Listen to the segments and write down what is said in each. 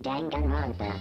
Danganronpa.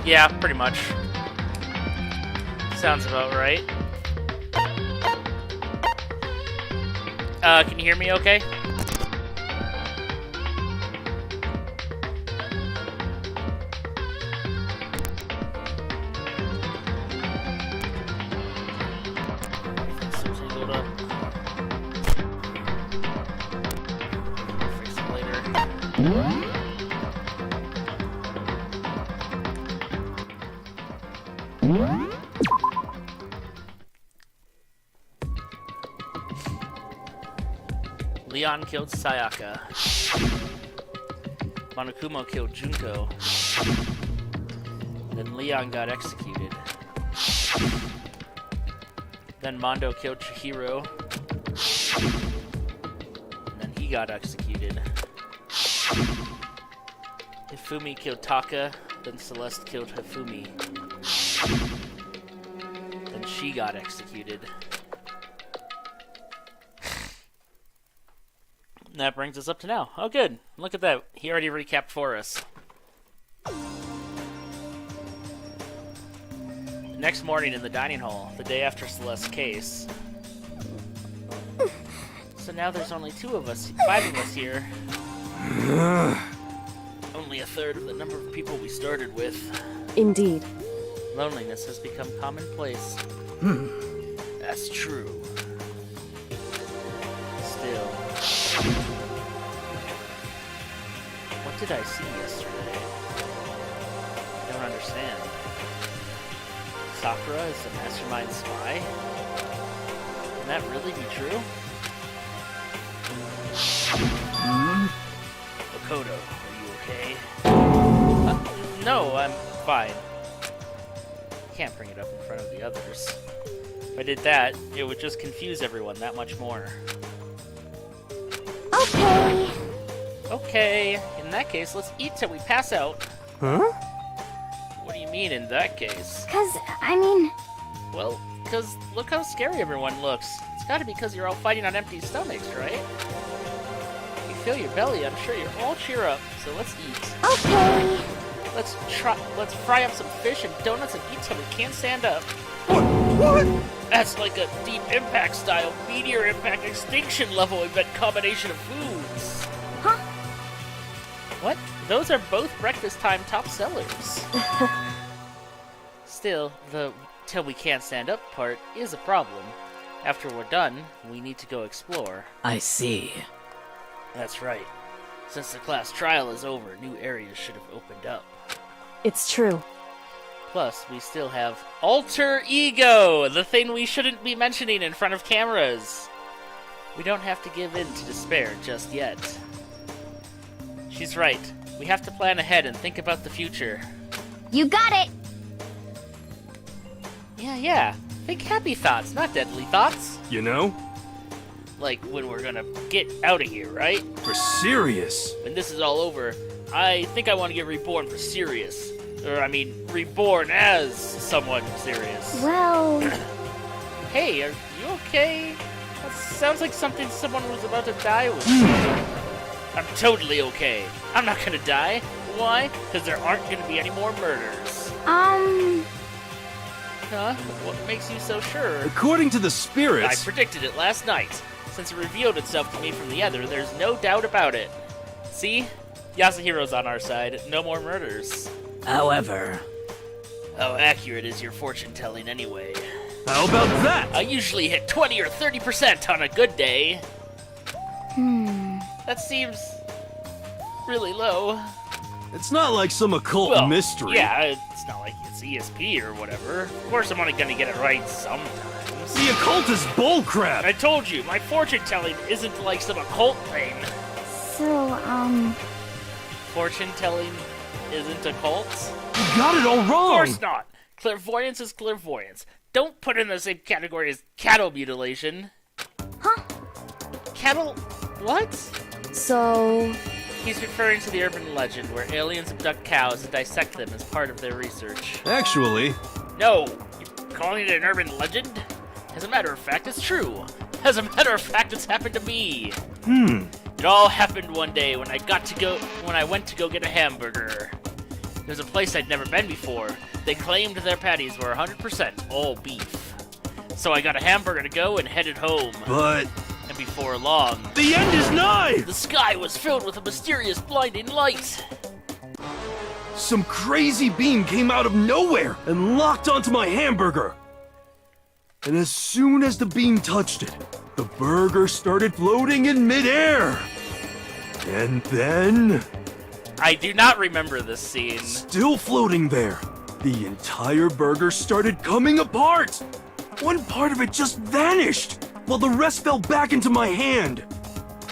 Yeah, pretty much. Sounds about right. Can you hear me okay? Everything's tangled up. Fix it later. Leon killed Sayaka. Monokuma killed Junko. Then Leon got executed. Then Mondo killed Chihiro. And then he got executed. Hifumi killed Taka. Then Celeste killed Hifumi. Then she got executed. That brings us up to now. Oh, good. Look at that. He already recapped for us. Next morning in the dining hall, the day after Celeste's case. So now there's only 5 of us here. Only a third of the number of people we started with. Indeed. Loneliness has become commonplace. That's true. Still. What did I see yesterday? I don't understand. Sakura is the mastermind spy? Can that really be true? Makoto, are you okay? No, I'm fine. Can't bring it up in front of the others. If I did that, it would just confuse everyone that much more. Okay. Okay, in that case, let's eat till we pass out. Huh? What do you mean, in that case? Well, Because look how scary everyone looks. It's gotta be because you're all fighting on empty stomachs, right? You feel your belly, I'm sure you're all cheer up, so let's eat. okay. Let's fry up some fish and donuts and eat till we can't stand up. What? That's like a deep impact style, meteor impact extinction level event combination of foods. Huh? What? Those are both breakfast time top sellers. Still, the till we can't stand up part is a problem. After we're done, we need to go explore. I see. That's right. Since the class trial is over, new areas should have opened up. It's true. Plus, we still have Alter Ego, the thing we shouldn't be mentioning in front of cameras. We don't have to give in to despair just yet. She's right. We have to plan ahead and think about the future. You got it! Yeah. Think happy thoughts, not deadly thoughts. You know? Like when we're gonna get out of here, right? For serious. When this is all over, I think I want to get reborn for serious. Or, I mean, reborn as someone serious. Well... Hey, are you okay? That sounds like something someone was about to die with. I'm totally okay. I'm not gonna die. Why? Because there aren't gonna be any more murders. Huh? What makes you so sure? According to the spirits... I predicted it last night. Since it revealed itself to me from the Ether, there's no doubt about it. See? Yasuhiro's on our side. No more murders. However... How accurate is your fortune-telling anyway? How about that? I usually hit 20 or 30% on a good day. That seems... really low. It's not like some occult mystery. Yeah, it's not like it's ESP or whatever. Of course I'm only gonna get it right sometimes. The occult is bullcrap! I told you, my fortune-telling isn't like some occult thing. So, Fortune-telling isn't occult? You got it all wrong! Of course not! Clairvoyance is clairvoyance. Don't put it in the same category as cattle mutilation. huh? Cattle... what? So... He's referring to the urban legend where aliens abduct cows and dissect them as part of their research. Actually... No! You're calling it an urban legend? As a matter of fact, it's true. As a matter of fact, it's happened to me. It all happened one day when I went to go get a hamburger. There's a place I'd never been before. They claimed their patties were 100% all beef. So I got a hamburger to go and headed home. But... And before long... the end is nigh! The sky was filled with a mysterious blinding light. Some crazy beam came out of nowhere and locked onto my hamburger. And as soon as the beam touched it, the burger started floating in midair. And then... I do not remember this scene. still floating there, the entire burger started coming apart. One part of it just vanished, while the rest fell back into my hand.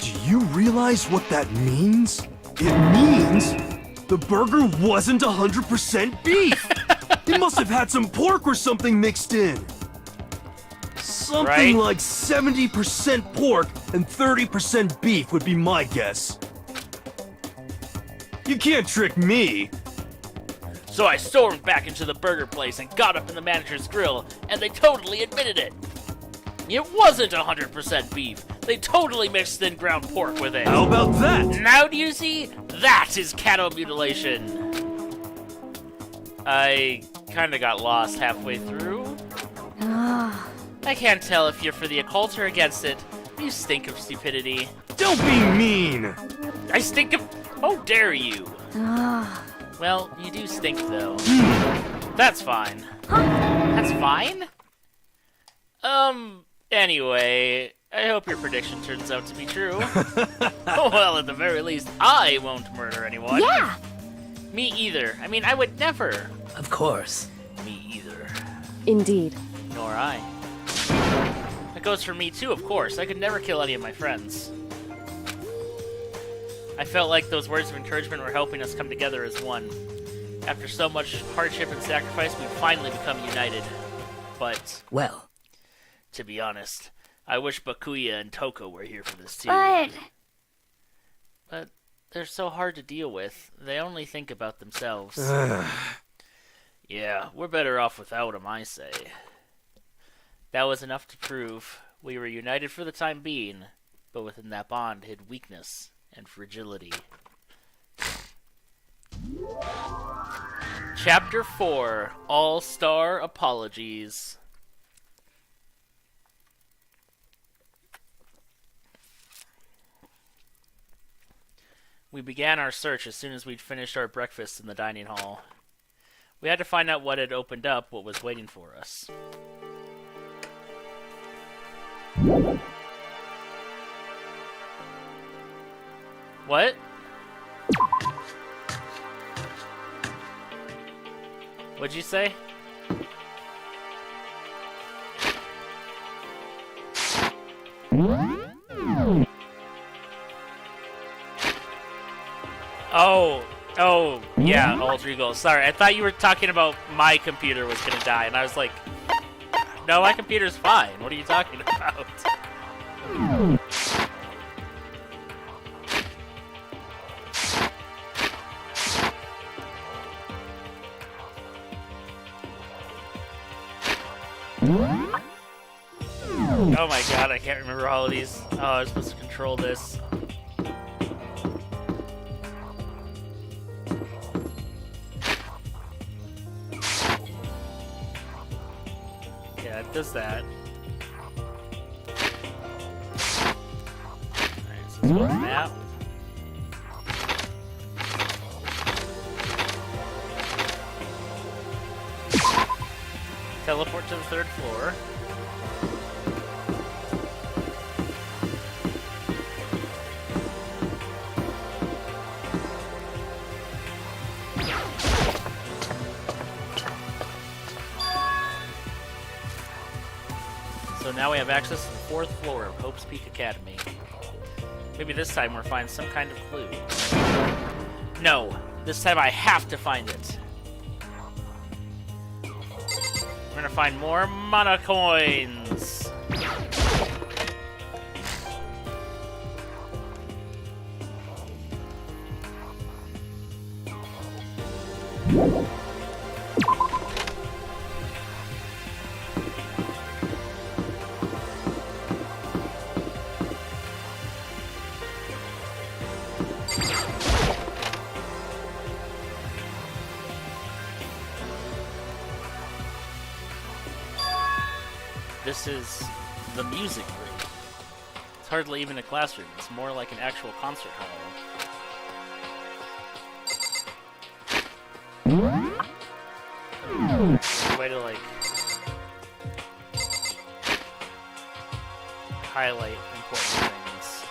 Do you realize what that means? It means the burger wasn't 100% beef. It must have had some pork or something mixed in. Something Right? like 70% pork and 30% beef would be my guess. You can't trick me. So I stormed back into the burger place and got up in the manager's grill, and they totally admitted it. It wasn't 100% beef. They totally mixed in ground pork with it. How about that? Now do you see? That is cattle mutilation. I kinda got lost halfway through. I can't tell if you're for the occult or against it. You stink of stupidity. Don't be mean. I stink of... How dare you? Well, you do stink, though. That's fine. That's fine? Anyway, I hope your prediction turns out to be true. Well, at the very least, I won't murder anyone. Yeah! Me either. I mean, I would never. Of course. Me either. Indeed. Nor I. That goes for me too, of course. I could never kill any of my friends. I felt like those words of encouragement were helping us come together as one. After so much hardship and sacrifice, we've finally become united. But, Well, to be honest, I wish Bakuya and Toko were here for this too. But they're so hard to deal with. They only think about themselves. Yeah, we're better off without them, I say. That was enough to prove we were united for the time being, but within that bond hid weakness and fragility. Chapter 4, All-Star Apologies. We began our search as soon as we'd finished our breakfast in the dining hall. We had to find out what had opened up, what was waiting for us. What? What'd you say? Oh, yeah, alter ego. Sorry, I thought you were talking about my computer was gonna die, and I was like, no, my computer's fine. What are you talking about? Oh my god, I can't remember all of these. Oh, I was supposed to control this. Yeah, it does that. Alright, so let's go to the map. Teleport to the 3rd floor. So now we have access to the 4th floor of Hope's Peak Academy. Maybe this time we'll find some kind of clue. No, this time I have to find it. We're gonna find more mana coins. This is the music room. It's hardly even a classroom. It's more like an actual concert hall. Way to like highlight important things.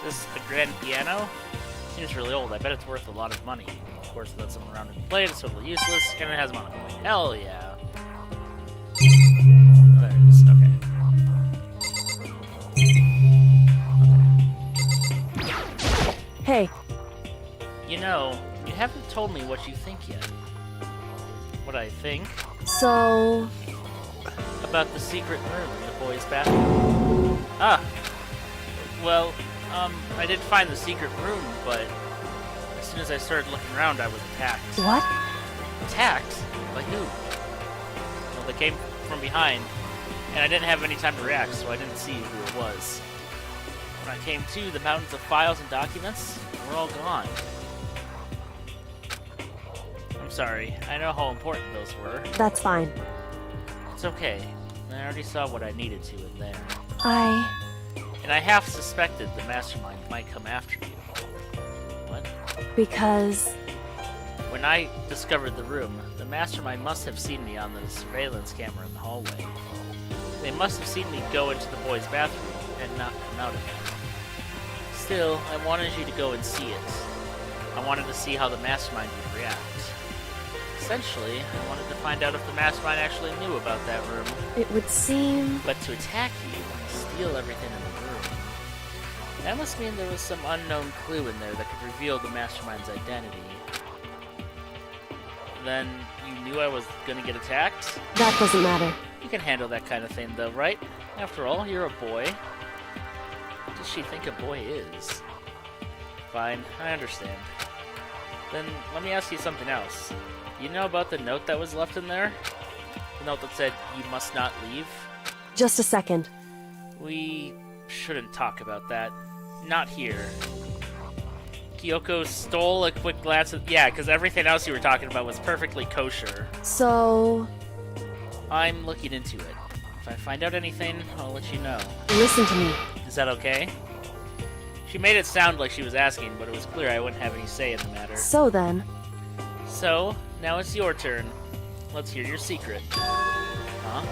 This is the grand piano. Seems really old. I bet it's worth a lot of money. Of course, without someone around to play it, it's totally useless, and it has mana coin. Hell yeah. There it is. Okay. Hey, You know, you haven't told me what you think yet. What I think so... about the secret room in the boys' bathroom. Ah. Well, I did find the secret room, but as soon as I started looking around, I was attacked. What? Attacked? By who? Well, they came from behind, and I didn't have any time to react, so I didn't see who it was. When I came to, the mountains of files and documents were all gone. I'm sorry. I know how important those were. That's fine. It's okay. I already saw what I needed to in there. And I half suspected the mastermind might come after you. What? because... When I discovered the room, the mastermind must have seen me on the surveillance camera in the hallway. They must have seen me go into the boys' bathroom and not come out again. Still, I wanted you to go and see it. I wanted to see how the mastermind would react. Essentially, I wanted to find out if the mastermind actually knew about that room. It would seem... But to attack you and steal everything in the room, that must mean there was some unknown clue in there that could reveal the mastermind's identity. Then you knew I was gonna get attacked? That doesn't matter. You can handle that kind of thing though, right? After all, you're a boy. What does she think a boy is? Fine, I understand. Then let me ask you something else. You know about the note that was left in there? The note that said, "You must not leave"? Just a second. We shouldn't talk about that. Not here. Kyoko stole a quick glance at... Yeah, because everything else you were talking about was perfectly kosher. So... I'm looking into it. If I find out anything, I'll let you know. listen to me. Is that okay? She made it sound like she was asking, but it was clear I wouldn't have any say in the matter. So then... So, now it's your turn. Let's hear your secret. Huh?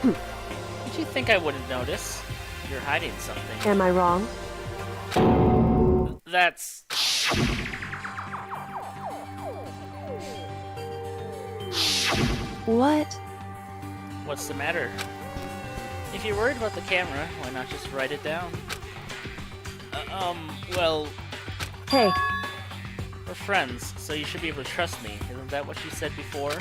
Did you think I wouldn't notice? You're hiding something. Am I wrong? That's... What? What's the matter? If you're worried about the camera, why not just write it down? Well, Hey, we're friends, so you should be able to trust me. Isn't that what you said before?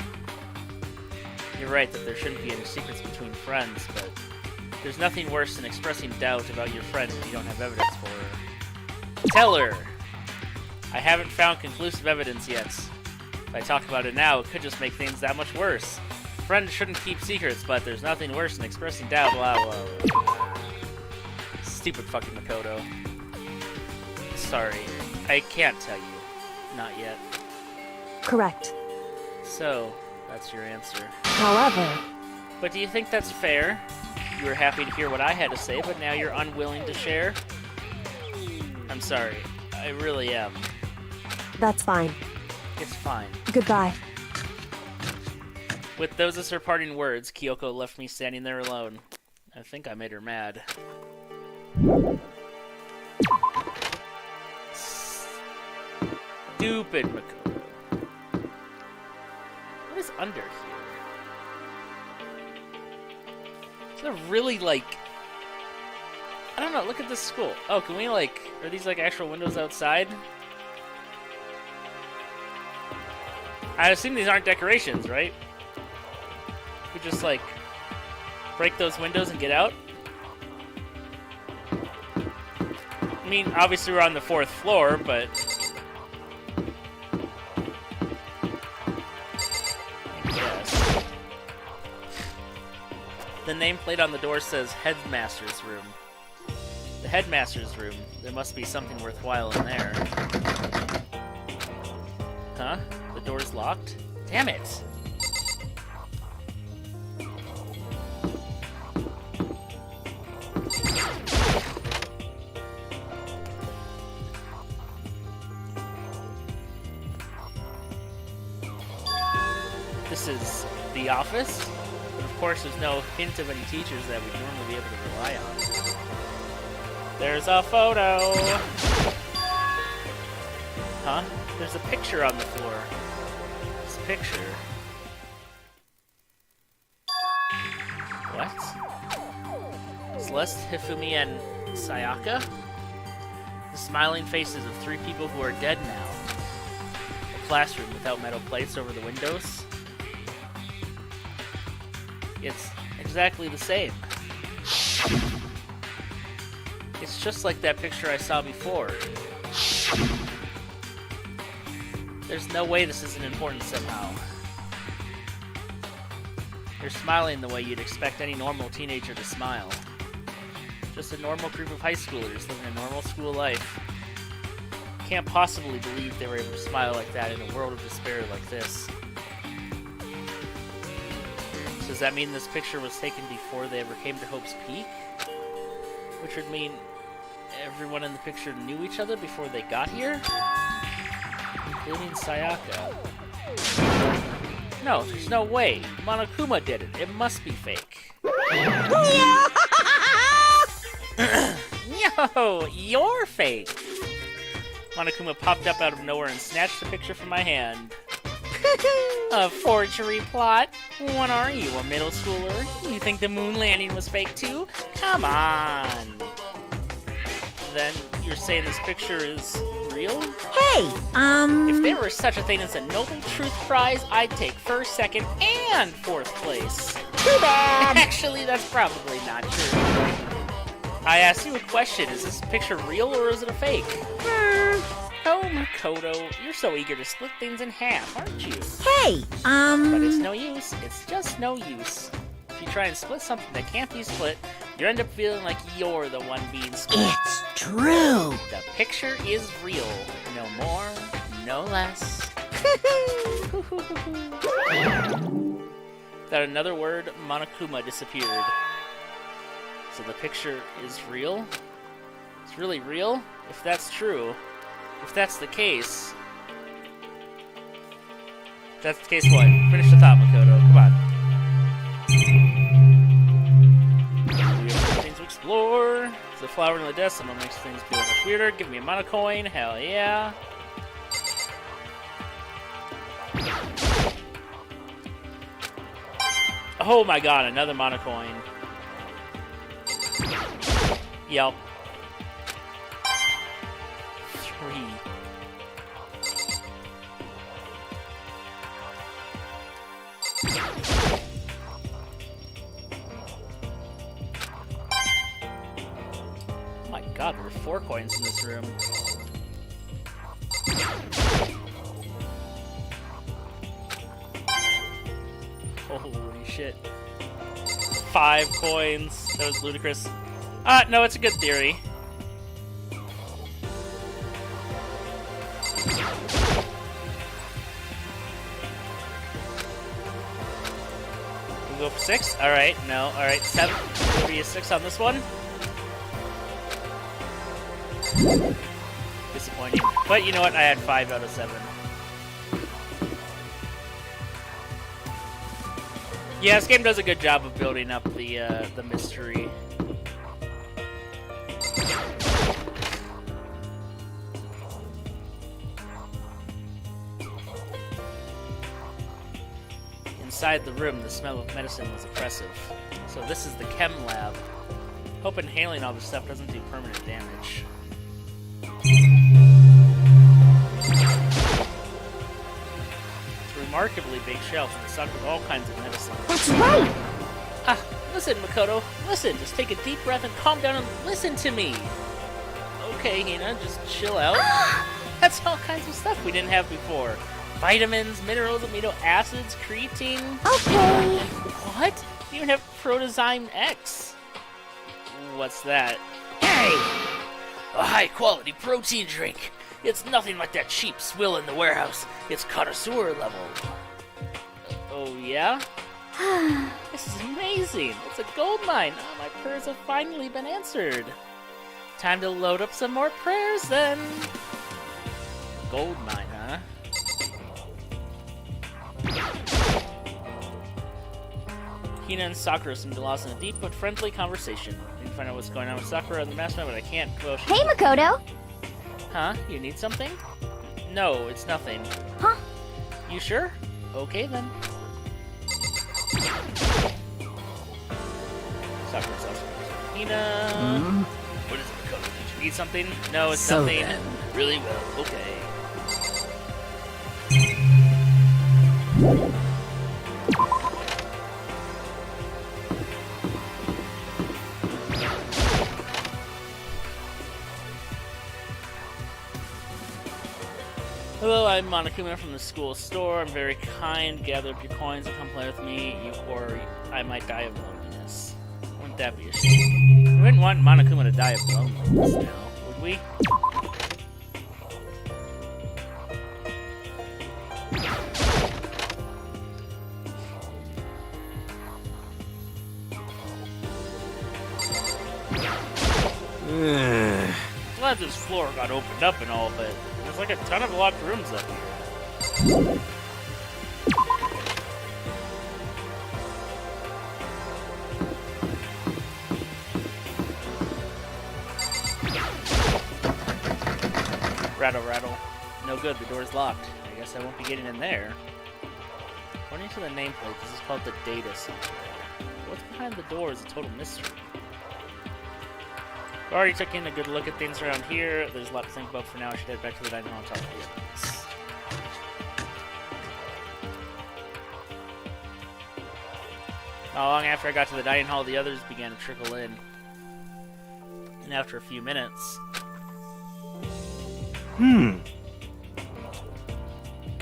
You're right that there shouldn't be any secrets between friends, but there's nothing worse than expressing doubt about your friend when you don't have evidence for her. Tell her! I haven't found conclusive evidence yet. If I talk about it now, it could just make things that much worse. Friends shouldn't keep secrets, but there's nothing worse than expressing doubt, blah, blah, blah. Stupid fucking Makoto. Sorry, I can't tell you. Not yet. Correct. So, that's your answer. However, But do you think that's fair? You were happy to hear what I had to say, but now you're unwilling to share? I'm sorry. I really am. that's fine. It's fine. Goodbye. With those as her parting words, Kyoko left me standing there alone. I think I made her mad. Stupid Makoto. What is under here? Is it really, like... I don't know, look at this school. Oh, can we, like... Are these, like, actual windows outside? I assume these aren't decorations, right? We just, like... break those windows and get out? I mean, obviously we're on the 4th floor, but... Yes. The nameplate on the door says Headmaster's Room. The Headmaster's Room. There must be something worthwhile in there. Huh? The door's locked? Damn it! This is the office, but of course there's no hint of any teachers that we'd normally be able to rely on. There's a photo! Huh? There's a picture on the floor. This picture. What? Celeste, Hifumi, and Sayaka? The smiling faces of 3 people who are dead now. A classroom without metal plates over the windows. It's exactly the same. It's just like that picture I saw before. There's no way this isn't important somehow. They're smiling the way you'd expect any normal teenager to smile. Just a normal group of high schoolers living a normal school life. Can't possibly believe they were able to smile like that in a world of despair like this. Does that mean this picture was taken before they ever came to Hope's Peak? Which would mean everyone in the picture knew each other before they got here? Including Sayaka. No, there's no way. Monokuma did it. It must be fake. Yo, you're fake! Monokuma popped up out of nowhere and snatched the picture from my hand. A forgery plot? What are you, a middle schooler? You think the moon landing was fake too? Come on! Then you're saying this picture is real? Hey, If there were such a thing as a Noble Truth Prize, I'd take 1st, 2nd, and 4th place. too bad. Actually, that's probably not true. I asked you a question. Is this picture real or is it a fake? Oh, Makoto, you're so eager to split things in half, aren't you? Hey, But it's no use. It's just no use. If you try and split something that can't be split, you end up feeling like you're the one being split. it's true. The picture is real. No more, no less. Without another word, Monokuma disappeared. So the picture is real? It's really real? If that's true, if that's the case... If that's the case, what? Finish the thought, Makoto. Come on. We have things to explore. There's a flower on the desk. Someone makes things feel much weirder. Give me a mana coin. Hell yeah. Oh my god, another mana coin. Yep. 3. Oh my god, there were 4 coins in this room. shit. 5 coins. That was ludicrous. No, it's a good theory. We go for 6? Alright, no. Alright, 7. There'll be a 6 on this one. Disappointing. But you know what? I had 5 out of 7. Yeah, this game does a good job of building up the mystery. Inside the room, the smell of medicine was oppressive. So this is the chem lab. Hope inhaling all this stuff doesn't do permanent damage. It's a remarkably big shelf and stocked with all kinds of medicine. That's right! Ah, listen, Makoto. Listen, just take a deep breath and calm down and listen to me. Okay, Hina, just chill out. That's all kinds of stuff we didn't have before. Vitamins, minerals, amino acids, creatine. Okay. And what? You even have Protozyme X. What's that? Hey! A high-quality protein drink. It's nothing like that cheap swill in the warehouse. It's connoisseur level. Oh, yeah? This is amazing. It's a gold mine. Oh, my prayers have finally been answered. Time to load up some more prayers, then. Gold mine, huh? Hina and Sakura seem to be lost in a deep but friendly conversation. I need to find out what's going on with Sakura and the mastermind, but I can't. Well, Hey, Makoto! Huh? You need something? No, it's nothing. Huh? You sure? Okay then. Sakura says, Hina. What is it, Makoto? Did you need something? No, it's So nothing. then. Really well. Okay. Hello, I'm Monokuma from the school store. I'm very kind. Gather up your coins and come play with me, or I might die of loneliness. Wouldn't that be a shame? We wouldn't want Monokuma to die of loneliness now, would we? Glad this floor got opened up and all, but there's like a ton of locked rooms up here. Rattle, rattle. No good, the door's locked. I guess I won't be getting in there. According to the nameplate, this is called the Data Center. What's behind the door is a total mystery. I've already took in a good look at things around here. There's a lot to think about for now. I should head back to the dining hall and talk to the others. Not long after I got to the dining hall, the others began to trickle in. And after a few minutes...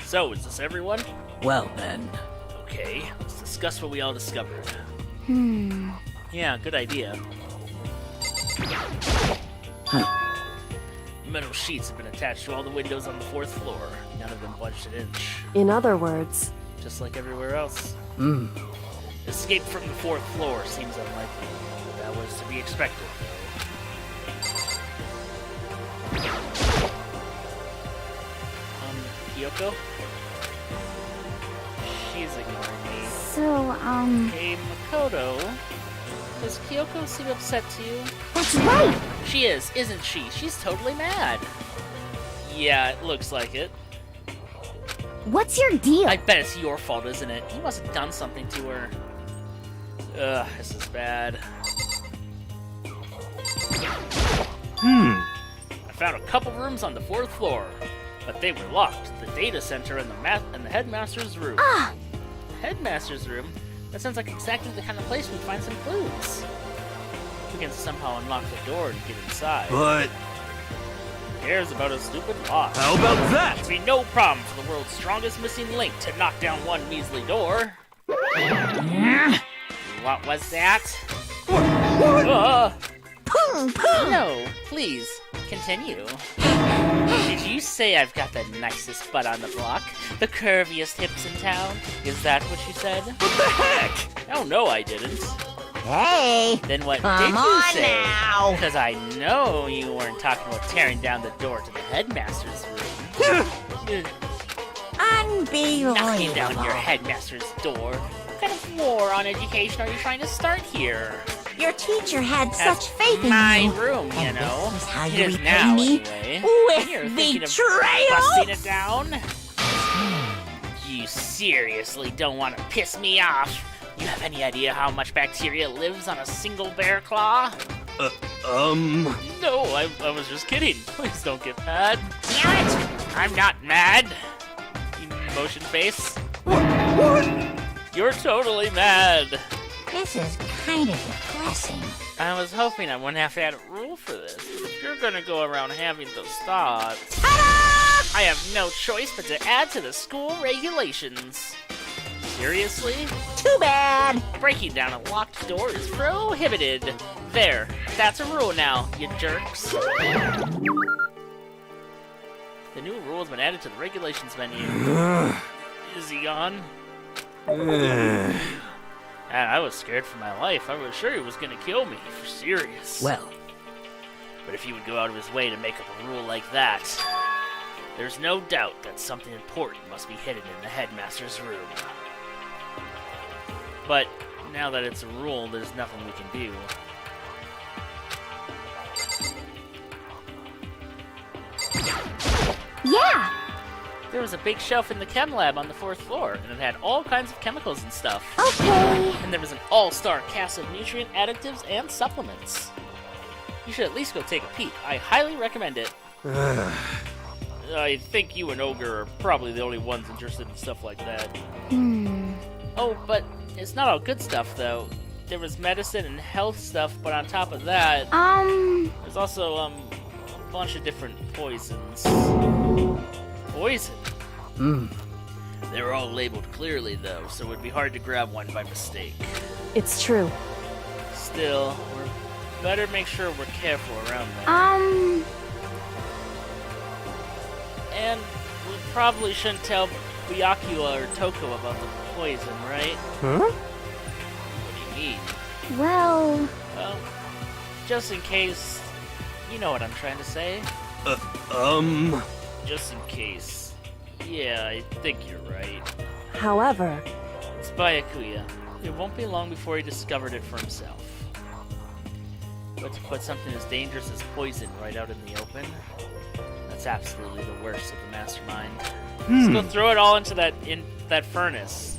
So, is this everyone? Well then. Okay, let's discuss what we all discovered. Yeah, good idea. Metal sheets have been attached to all the windows on the 4th floor. None of them budged an inch. In other words, Just like everywhere else. Escape from the 4th floor seems unlikely. That was to be expected, though. Kyoko? She's ignoring me. So, Hey, Makoto. Does Kyoko seem upset to you? that's right! She is, isn't she? She's totally mad. Yeah, it looks like it. What's your deal? I bet it's your fault, isn't it? You must have done something to her. Ugh, this is bad. I found a couple rooms on the 4th floor, but they were locked. The data center and the headmaster's room. The headmaster's room? That sounds like exactly the kind of place we'd find some clues. We can somehow unlock the door and get inside. But Who cares about a stupid lock? how about that? It'd be no problem for the world's strongest missing link to knock down one measly door. What was that? What? No, please, continue. Did you say I've got the nicest butt on the block? The curviest hips in town? Is that what you said? What the heck? Oh, no, I didn't. Hey, Then what come did you on say? now. Because I know you weren't talking about tearing down the door to the headmaster's room. Knocking down your Unbelievable. headmaster's door. What kind of war on education are you trying to start here? Your teacher had That's such faith in my you. room, you And know. this is how It you is repay now, me? anyway. With You're thinking of betrayal? busting it down? You seriously don't want to piss me off? You have any idea how much bacteria lives on a single bear claw? No, I was just kidding. Please don't get mad. Damn it! I'm not mad. You motion face. What? You're totally mad. This is kind of depressing. I was hoping I wouldn't have to add a rule for this. But if you're gonna go around having those thoughts, I have no choice but to add to the school regulations. Seriously? Too bad. Breaking down a locked door is prohibited. There, that's a rule now, you jerks. The new rule has been added to the regulations menu. Is he on? Man, I was scared for my life. I was sure he was gonna kill me, for serious. Well, But if he would go out of his way to make up a rule like that, there's no doubt that something important must be hidden in the headmaster's room. But now that it's a rule, there's nothing we can do. Yeah. There was a big shelf in the chem lab on the 4th floor, and it had all kinds of chemicals and stuff. Okay. And there was an all-star cast of nutrient additives and supplements. You should at least go take a peek. I highly recommend it. I think you and Ogre are probably the only ones interested in stuff like that. Oh, but it's not all good stuff, though. There was medicine and health stuff, but on top of that, there's also, a bunch of different poisons. Poison? They were all labeled clearly, though, so it would be hard to grab one by mistake. It's true. Still, we're better make sure we're careful around there. And we probably shouldn't tell Byakua or Toko about the poison, right? Huh? What do you mean? Well, Well, just in case, you know what I'm trying to say. Just in case. Yeah, I think you're right. However, It's Byakuya. It won't be long before he discovered it for himself. But to put something as dangerous as poison right out in the open, that's absolutely the worst of the mastermind. Let's go throw it all into that furnace.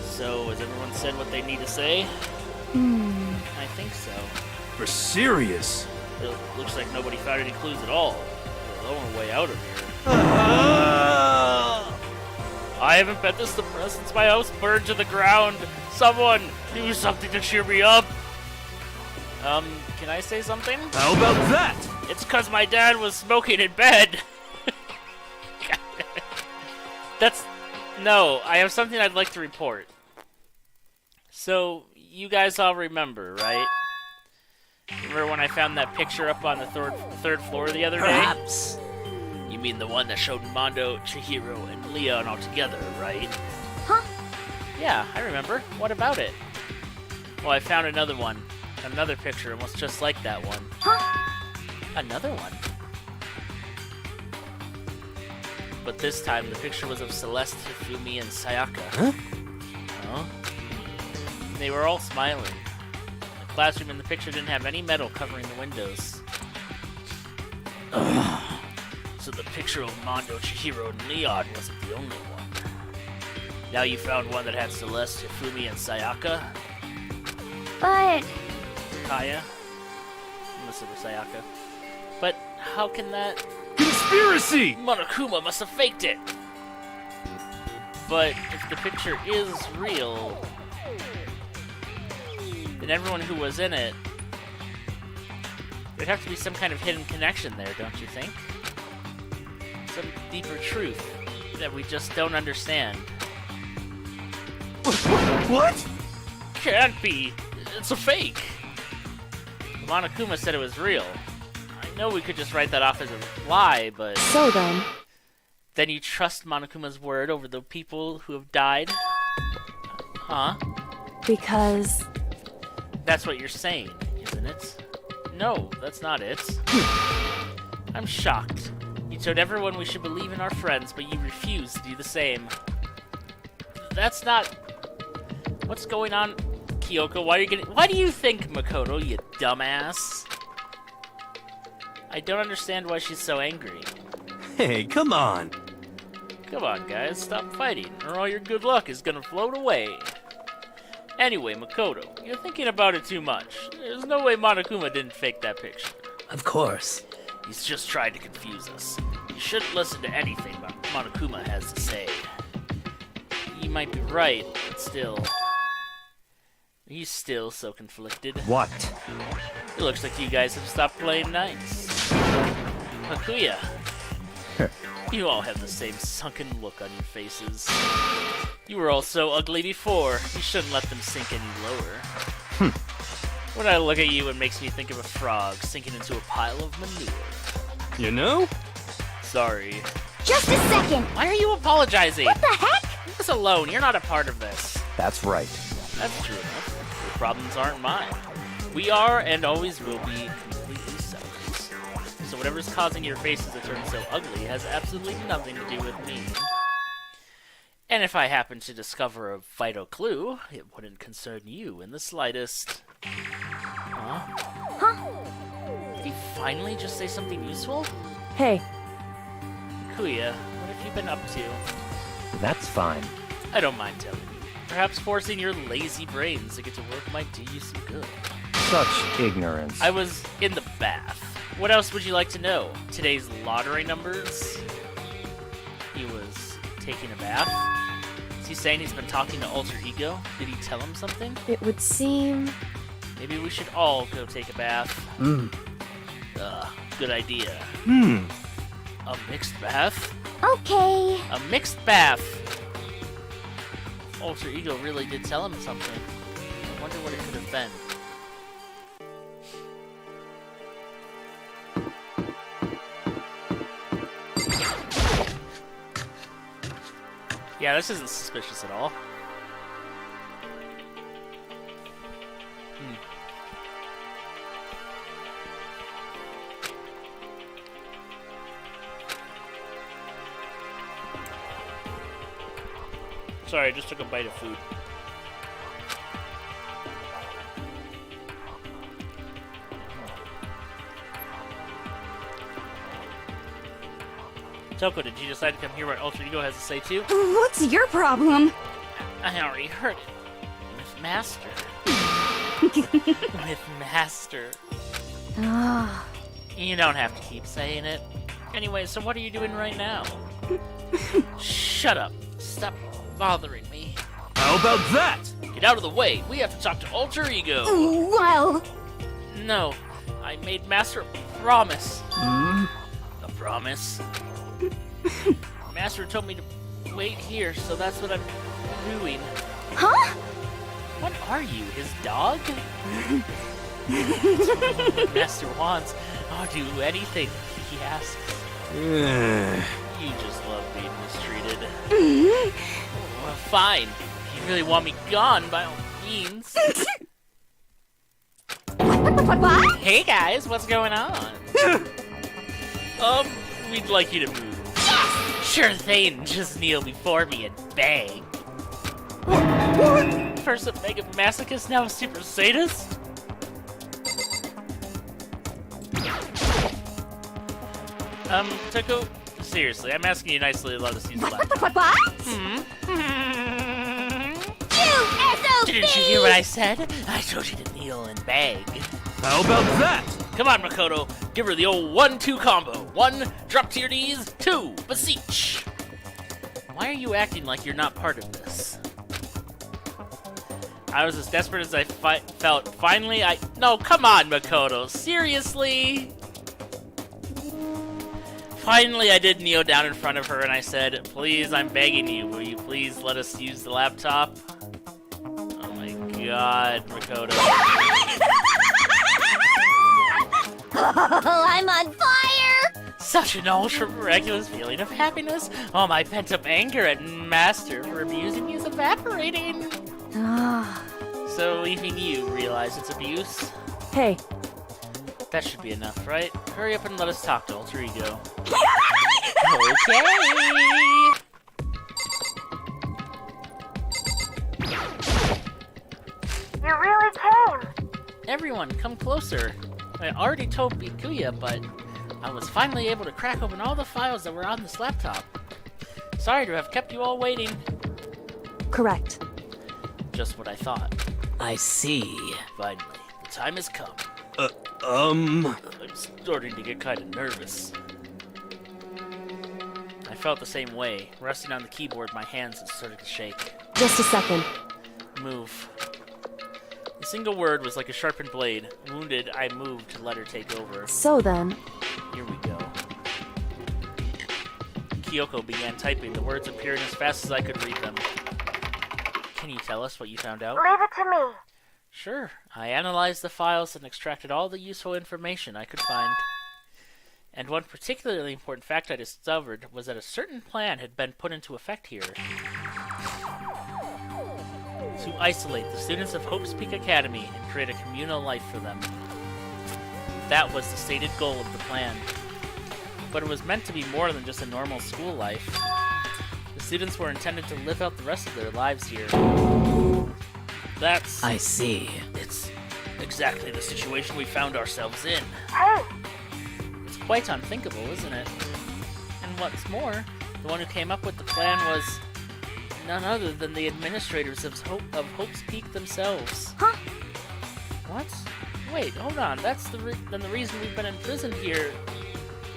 So, has everyone said what they need to say? I think so. For serious? It looks like nobody found any clues at all. We're a long way out of here. I haven't been this depressed since my house burned to the ground. Someone do something to cheer me up. Can I say something? How about that? It's 'cause my dad was smoking in bed. No, I have something I'd like to report. So, you guys all remember, right? Remember when I found that picture up on the third floor the other day? perhaps. You mean the one that showed Mondo, Chihiro, and Leon all together, right? Huh? Yeah, I remember. What about it? Well, I found another one. Another picture almost just like that one. Another one. But this time, the picture was of Celeste, Hifumi, and Sayaka. Huh? Huh? They were all smiling. The classroom in the picture didn't have any metal covering the windows. So the picture of Mondo, Chihiro, and Leon wasn't the only one. Now you found one that had Celeste, Hifumi, and Sayaka? but Kaya? Unless it was Sayaka. But how can that... Conspiracy! Monokuma must have faked it! But if the picture is real, then everyone who was in it, there'd have to be some kind of hidden connection there, don't you think? Some deeper truth that we just don't understand. What? Can't be. It's a fake. Monokuma said it was real. I know we could just write that off as a lie, but... So then, Then you trust Monokuma's word over the people who have died? Huh? because That's what you're saying, isn't it? No, that's not it. I'm shocked. You told everyone we should believe in our friends, but you refuse to do the same. That's not... What's going on, Kyoko? Why do you think, Makoto, you dumbass? I don't understand why she's so angry. Hey, come on. Come on, guys, stop fighting, or all your good luck is gonna float away. Anyway, Makoto, you're thinking about it too much. There's no way Monokuma didn't fake that picture. Of course. He's just trying to confuse us. You shouldn't listen to anything Monokuma has to say. He might be right, but still... He's still so conflicted. What? It looks like you guys have stopped playing nice. Hakuya, you all have the same sunken look on your faces. You were all so ugly before. You shouldn't let them sink any lower. When I look at you, it makes me think of a frog sinking into a pile of manure. You know? Sorry. Just a second. Why are you apologizing? What the heck? Leave us alone. You're not a part of this. That's right. That's true enough. Your problems aren't mine. We are and always will be completely separate. So whatever's causing your faces to turn so ugly has absolutely nothing to do with me. And if I happen to discover a vital clue, it wouldn't concern you in the slightest. Huh? Did he finally just say something useful? hey, Kuya, what have you been up to? That's fine. I don't mind telling you. Perhaps forcing your lazy brains to get to work might do you some good. Such ignorance. I was in the bath. What else would you like to know? Today's lottery numbers? He was taking a bath? Is he saying he's been talking to Alter Ego? Did he tell him something? it would seem... Maybe we should all go take a bath. Good idea. A mixed bath? Okay. A mixed bath! Alter Ego really did tell him something. I wonder what it could have been. Yeah, this isn't suspicious at all. Sorry, I just took a bite of food. Toko, did you decide to come here what Ultra Ego has to say too? What's your problem? I already heard it. With Master. With Master. Ah. You don't have to keep saying it. Anyway, so what are you doing right now? Shut up. Stop bothering me. How about that? Get out of the way. We have to talk to Alter Ego. Well, No, I made Master a promise. A promise? Master told me to wait here, so that's what I'm doing. huh? What are you, his dog? What Master wants. I'll do anything he asks. You just love being mistreated. Well, fine. If you really want me gone, by all means. What? Hey guys, what's going on? We'd like you to move. Sure thing, just kneel before me and beg. What? First a mega masochist, now a super sadist? Toko, seriously, I'm asking you nicely to let us use the laptop. What? Didn't you hear what I said? I told you to kneel and beg. How about that? Come on, Makoto. Give her the old 1-2 combo. 1, drop to your knees. 2, beseech. Why are you acting like you're not part of this? I was as desperate as I felt. Finally, No, come on, Makoto. Seriously? Finally, I did kneel down in front of her and I said, please, I'm begging you. Will you please let us use the laptop? God, Makoto. I'm on fire! Such an ultra-miraculous feeling of happiness. All my pent-up anger at Master for abusing me is evaporating. Ah. So even you realize it's abuse? Hey, That should be enough, right? Hurry up and let us talk to Alter Ego. Okay! You really came! Everyone, come closer. I already told Bikuya, but I was finally able to crack open all the files that were on this laptop. Sorry to have kept you all waiting. correct. Just what I thought. I see. Finally, the time has come. Um... I'm starting to get kind of nervous. I felt the same way. Resting on the keyboard, my hands had started to shake. Just a second. Move. The single word was like a sharpened blade. Wounded, I moved to let her take over. So then, Here we go. Kyoko began typing, the words appearing as fast as I could read them. Can you tell us what you found out? Leave it to me. Sure. I analyzed the files and extracted all the useful information I could find. And one particularly important fact I discovered was that a certain plan had been put into effect here. To isolate the students of Hope's Peak Academy and create a communal life for them. That was the stated goal of the plan. But it was meant to be more than just a normal school life. The students were intended to live out the rest of their lives here. That's... I see. It's exactly the situation we found ourselves in. Hey! It's quite unthinkable, isn't it? And what's more, the one who came up with the plan was none other than the administrators of Hope's Peak themselves. Huh? What? Wait, hold on. That's the reason we've been imprisoned here.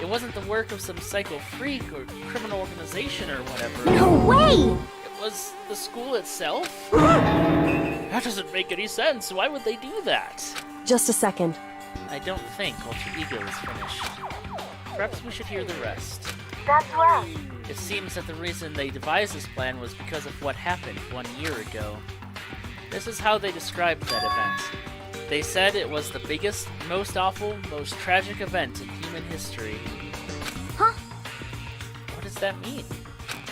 It wasn't the work of some psycho freak or criminal organization or whatever. No way! It was the school itself? That doesn't make any sense. Why would they do that? just a second. I don't think Alter Ego is finished. Perhaps we should hear the rest. That's right. It seems that the reason they devised this plan was because of what happened 1 year ago. This is how they described that event. They said it was the biggest, most awful, most tragic event in human history. Huh? What does that mean?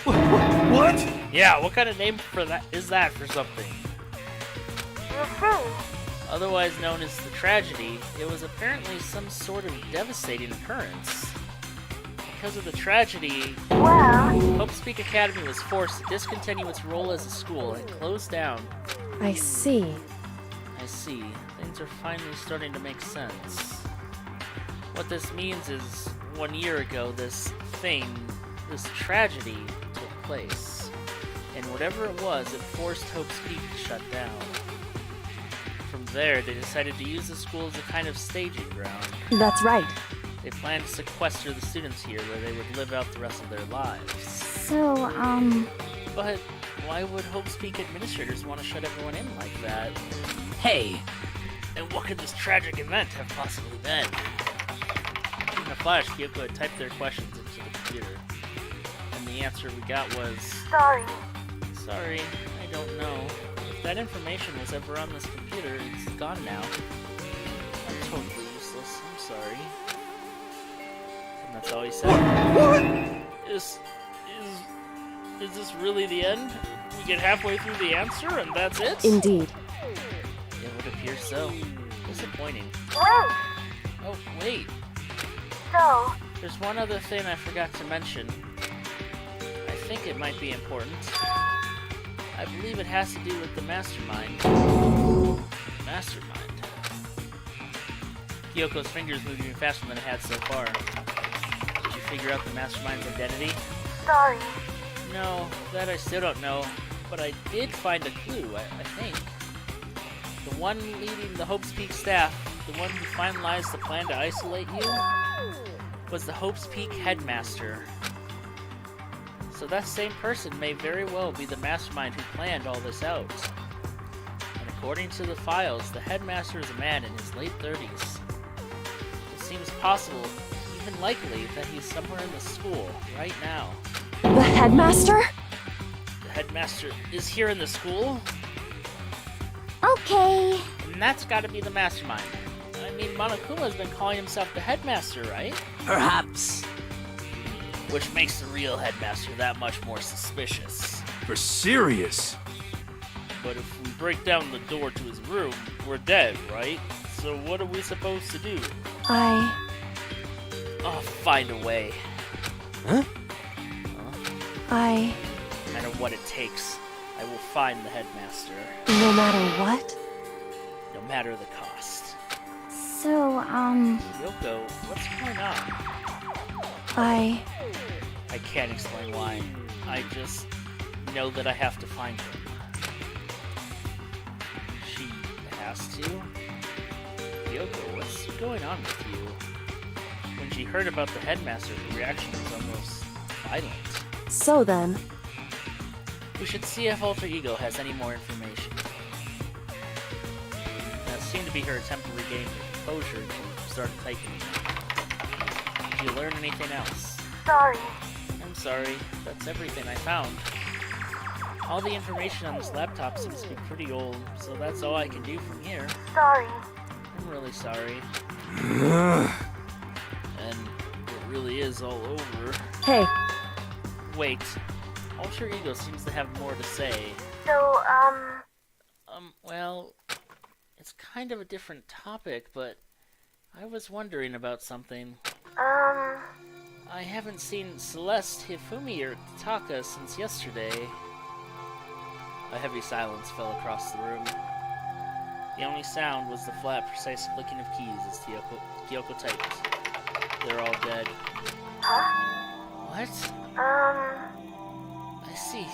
What? Yeah, what kind of name for that is that for something? You see? Otherwise known as the tragedy, it was apparently some sort of devastating occurrence. Because of the tragedy, Well, Hope's Peak Academy was forced to discontinue its role as a school and close down. I see. I see. Things are finally starting to make sense. What this means is, 1 year ago, this tragedy took place. And whatever it was, it forced Hope's Peak to shut down. From there, they decided to use the school as a kind of staging ground. That's right. They planned to sequester the students here where they would live out the rest of their lives. so, But why would Hope's Peak administrators want to shut everyone in like that? Hey, And what could this tragic event have possibly been? In a flash, Kyoko had typed their questions into the computer. And the answer we got was, sorry. sorry, I don't know. If that information was ever on this computer, it's gone now. I'm totally useless, I'm sorry. And that's all he said. What? Is this really the end? We get halfway through the answer and that's it? Indeed. It would appear so. Disappointing. Wait! Oh, wait. So, There's one other thing I forgot to mention. I think it might be important. I believe it has to do with the mastermind. Mastermind. Kyoko's fingers moved even faster than it had so far. Did you figure out the mastermind's identity? sorry. No, that I still don't know. But I did find a clue, I think. The one leading the Hope's Peak staff, the one who finalized the plan to isolate you, was the Hope's Peak headmaster. So that same person may very well be the mastermind who planned all this out. And according to the files, the headmaster is a man in his late 30s. It seems possible, even likely, that he's somewhere in the school right now. The headmaster? The headmaster is here in the school? Okay, that's gotta be the mastermind. I mean, Monokuma's been calling himself the headmaster, right? Perhaps. Which makes the real headmaster that much more suspicious. For serious? But if we break down the door to his room, we're dead, right? So what are we supposed to do? I'll find a way. Huh? No matter what it takes, I will find the headmaster. No matter what? No matter the cost. So, Yoko, what's going on? I can't explain why. I just know that I have to find him. She has to? Yoko, what's going on with you? When she heard about the headmaster, her reaction was almost violent. So then, We should see if Alter Ego has any more information. That seemed to be her attempt to regain composure to start typing again. Did you learn anything else? sorry. I'm sorry, that's everything I found. All the information on this laptop seems to be pretty old, so that's all I can do from here. Sorry. I'm really sorry. And it really is all over. hey, Wait, Alter Ego seems to have more to say. So, Well, it's kind of a different topic, but I was wondering about something. I haven't seen Celeste, Hifumi, or Taka since yesterday. A heavy silence fell across the room. The only sound was the flat, precise clicking of keys as Kyoko typed. They're all dead. What? I see.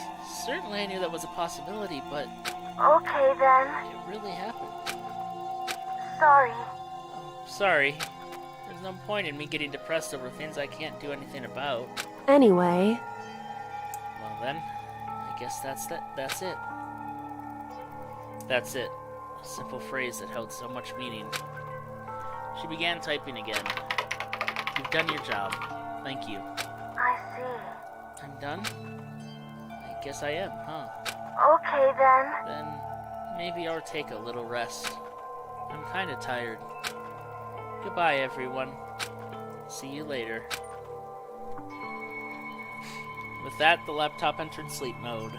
Certainly I knew that was a possibility, but okay then. it really happened. Sorry. Sorry. There's no point in me getting depressed over things I can't do anything about. anyway, Well then, I guess that's it. That's it. A simple phrase that held so much meaning. She began typing again. You've done your job. Thank you. I see. I'm done? I guess I am, huh? Okay then. Then maybe I'll take a little rest. I'm kinda tired. Goodbye, everyone. See you later. With that, the laptop entered sleep mode.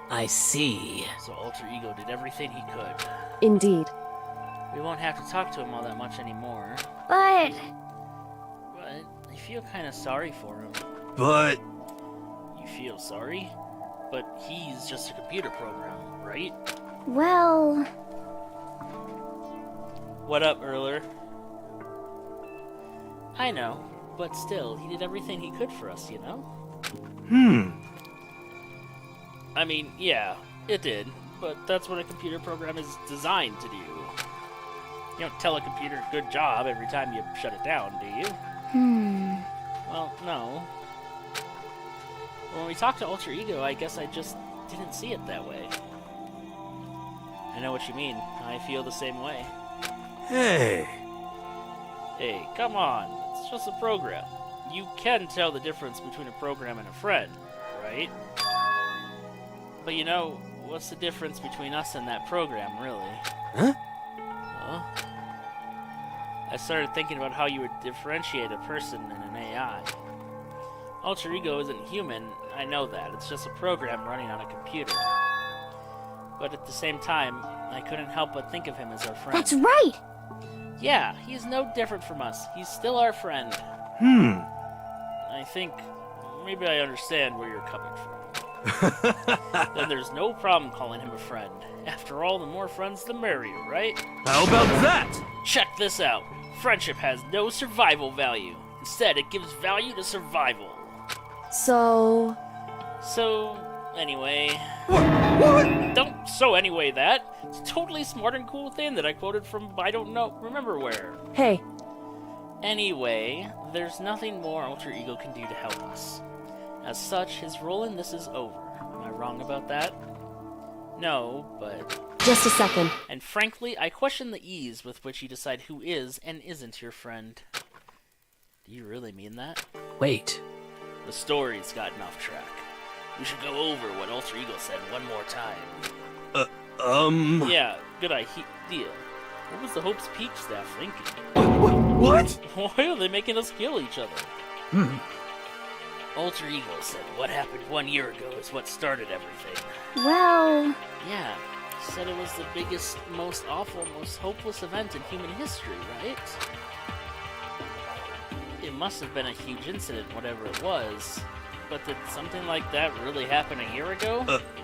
I see. So Alter Ego did everything he could. indeed. We won't have to talk to him all that much anymore. But, But I feel kinda sorry for him. But You feel sorry? But he's just a computer program, right? well, What up, Erler? I know, but still, he did everything he could for us, you know? I mean, yeah, it did, but that's what a computer program is designed to do. You don't tell a computer good job every time you shut it down, do you? Well, no. When we talked to Alter Ego, I guess I just didn't see it that way. I know what you mean. I feel the same way. hey, Hey, come on. It's just a program. You can tell the difference between a program and a friend, right? But you know, what's the difference between us and that program, really? Huh? Huh? I started thinking about how you would differentiate a person and an AI. Alter Ego isn't human, I know that. It's just a program running on a computer. But at the same time, I couldn't help but think of him as our friend. that's right. Yeah, he's no different from us. He's still our friend. I think maybe I understand where you're coming from. Then there's no problem calling him a friend. After all, the more friends, the merrier, right? How about that? Check this out. Friendship has no survival value. Instead, it gives value to survival. So, Anyway... What? Don't anyway that. It's a totally smart and cool thing that I quoted from I don't know, remember where. hey, Anyway, there's nothing more Alter Ego can do to help us. As such, his role in this is over. Am I wrong about that? No, but... just a second. And frankly, I question the ease with which you decide who is and isn't your friend. Do you really mean that? Wait. The story's gotten off track. We should go over what Alter Ego said one more time. Yeah, good idea. What was the Hope's Peak staff thinking? What? Why are they making us kill each other? Alter Ego said what happened 1 year ago is what started everything. Well, Yeah, said it was the biggest, most awful, most hopeless event in human history, right? It must have been a huge incident, whatever it was. But did something like that really happen a year ago?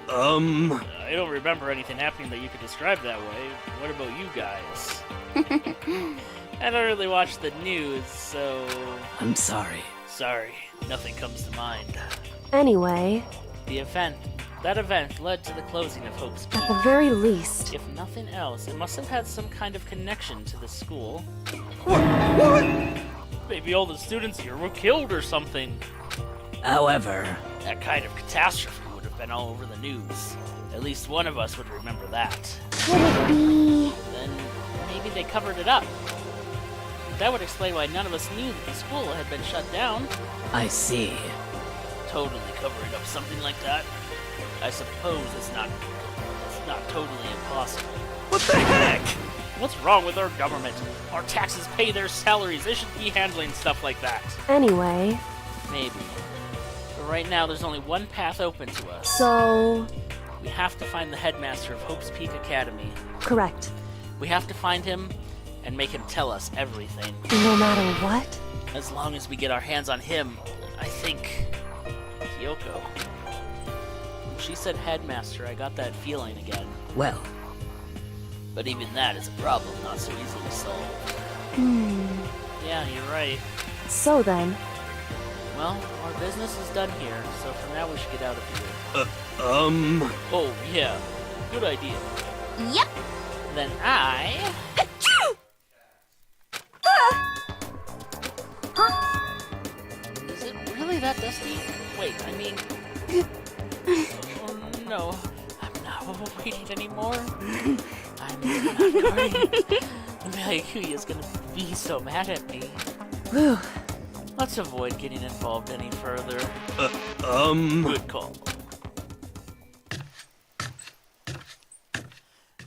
I don't remember anything happening that you could describe that way. What about you guys? I don't really watch the news, so... I'm sorry. Sorry, nothing comes to mind. Anyway, That event led to the closing of Hope's Peak. at the very least, If nothing else, it must have had some kind of connection to the school. What? Maybe all the students here were killed or something. However, That kind of catastrophe would have been all over the news. At least one of us would remember that. would it be... Then maybe they covered it up. That would explain why none of us knew that the school had been shut down. I see. Totally covering up something like that. I suppose it's not totally impossible. What the heck? What's wrong with our government? Our taxes pay their salaries. They should be handling stuff like that. anyway, Maybe. But right now, there's only one path open to us. so... We have to find the headmaster of Hope's Peak Academy. Correct. We have to find him and make him tell us everything. No matter what? As long as we get our hands on him, I think... Kyoko. When she said headmaster, I got that feeling again. Well, But even that is a problem not so easily solved. Yeah, you're right. So then, Well, our business is done here, so for now we should get out of here. Oh, yeah. Good idea. Yep. Then I... Is it really that dusty? Wait, I mean... Oh no, I'm not waiting anymore. I'm not going. Mayuya's gonna be so mad at me. whew, Let's avoid getting involved any further. Good call.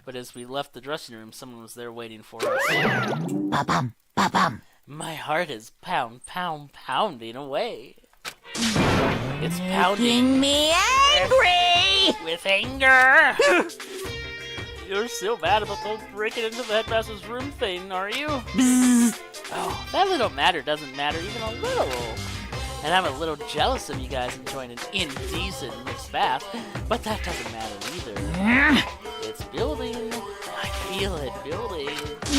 But as we left the dressing room, someone was there waiting for us. Ba-bum, ba-bum. My heart is pounding away. It's pounding Making me angry! with anger. You're still mad about the breaking into the headmaster's room thing, are you? Oh, that little matter doesn't matter even a little. And I'm a little jealous of you guys enjoying an indecent mixed bath, but that doesn't matter either. It's building. I feel it building.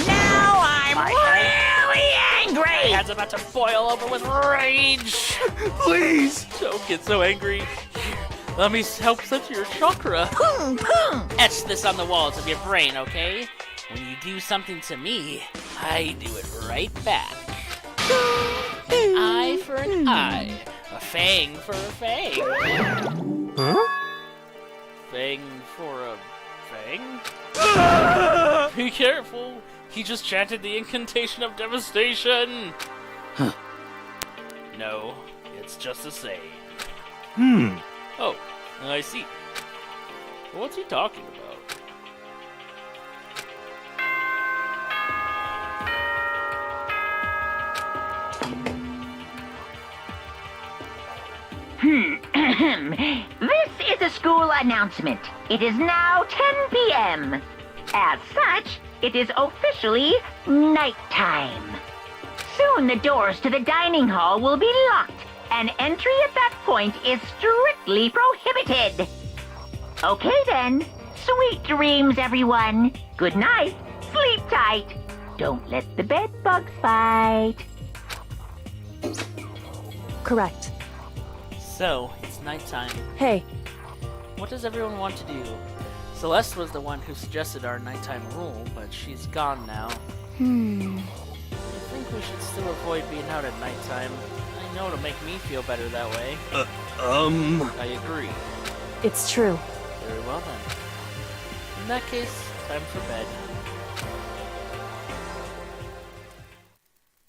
Now I'm My really My angry! head's about to boil over with rage. Please! Don't get so angry. Here, let me help set your chakra. Boom, boom! Etch this on the walls of your brain, okay? When you do something to me, I do it right back. An eye for an eye, a fang for a fang. Huh? Fang for a fang? Be careful. He just chanted the incantation of devastation. No, it's just a saying. Oh, I see. What's he talking about? This is a school announcement. It is now 10 p.m. As such, it is officially nighttime. Soon the doors to the dining hall will be locked, and entry at that point is strictly prohibited. Okay then. Sweet dreams, everyone. Good night. Sleep tight. Don't let the bed bugs bite. correct. So, it's nighttime. Hey, What does everyone want to do? Celeste was the one who suggested our nighttime rule, but she's gone now. I think we should still avoid being out at nighttime. I know it'll make me feel better that way. I agree. it's true. Very well then. In that case, time for bed.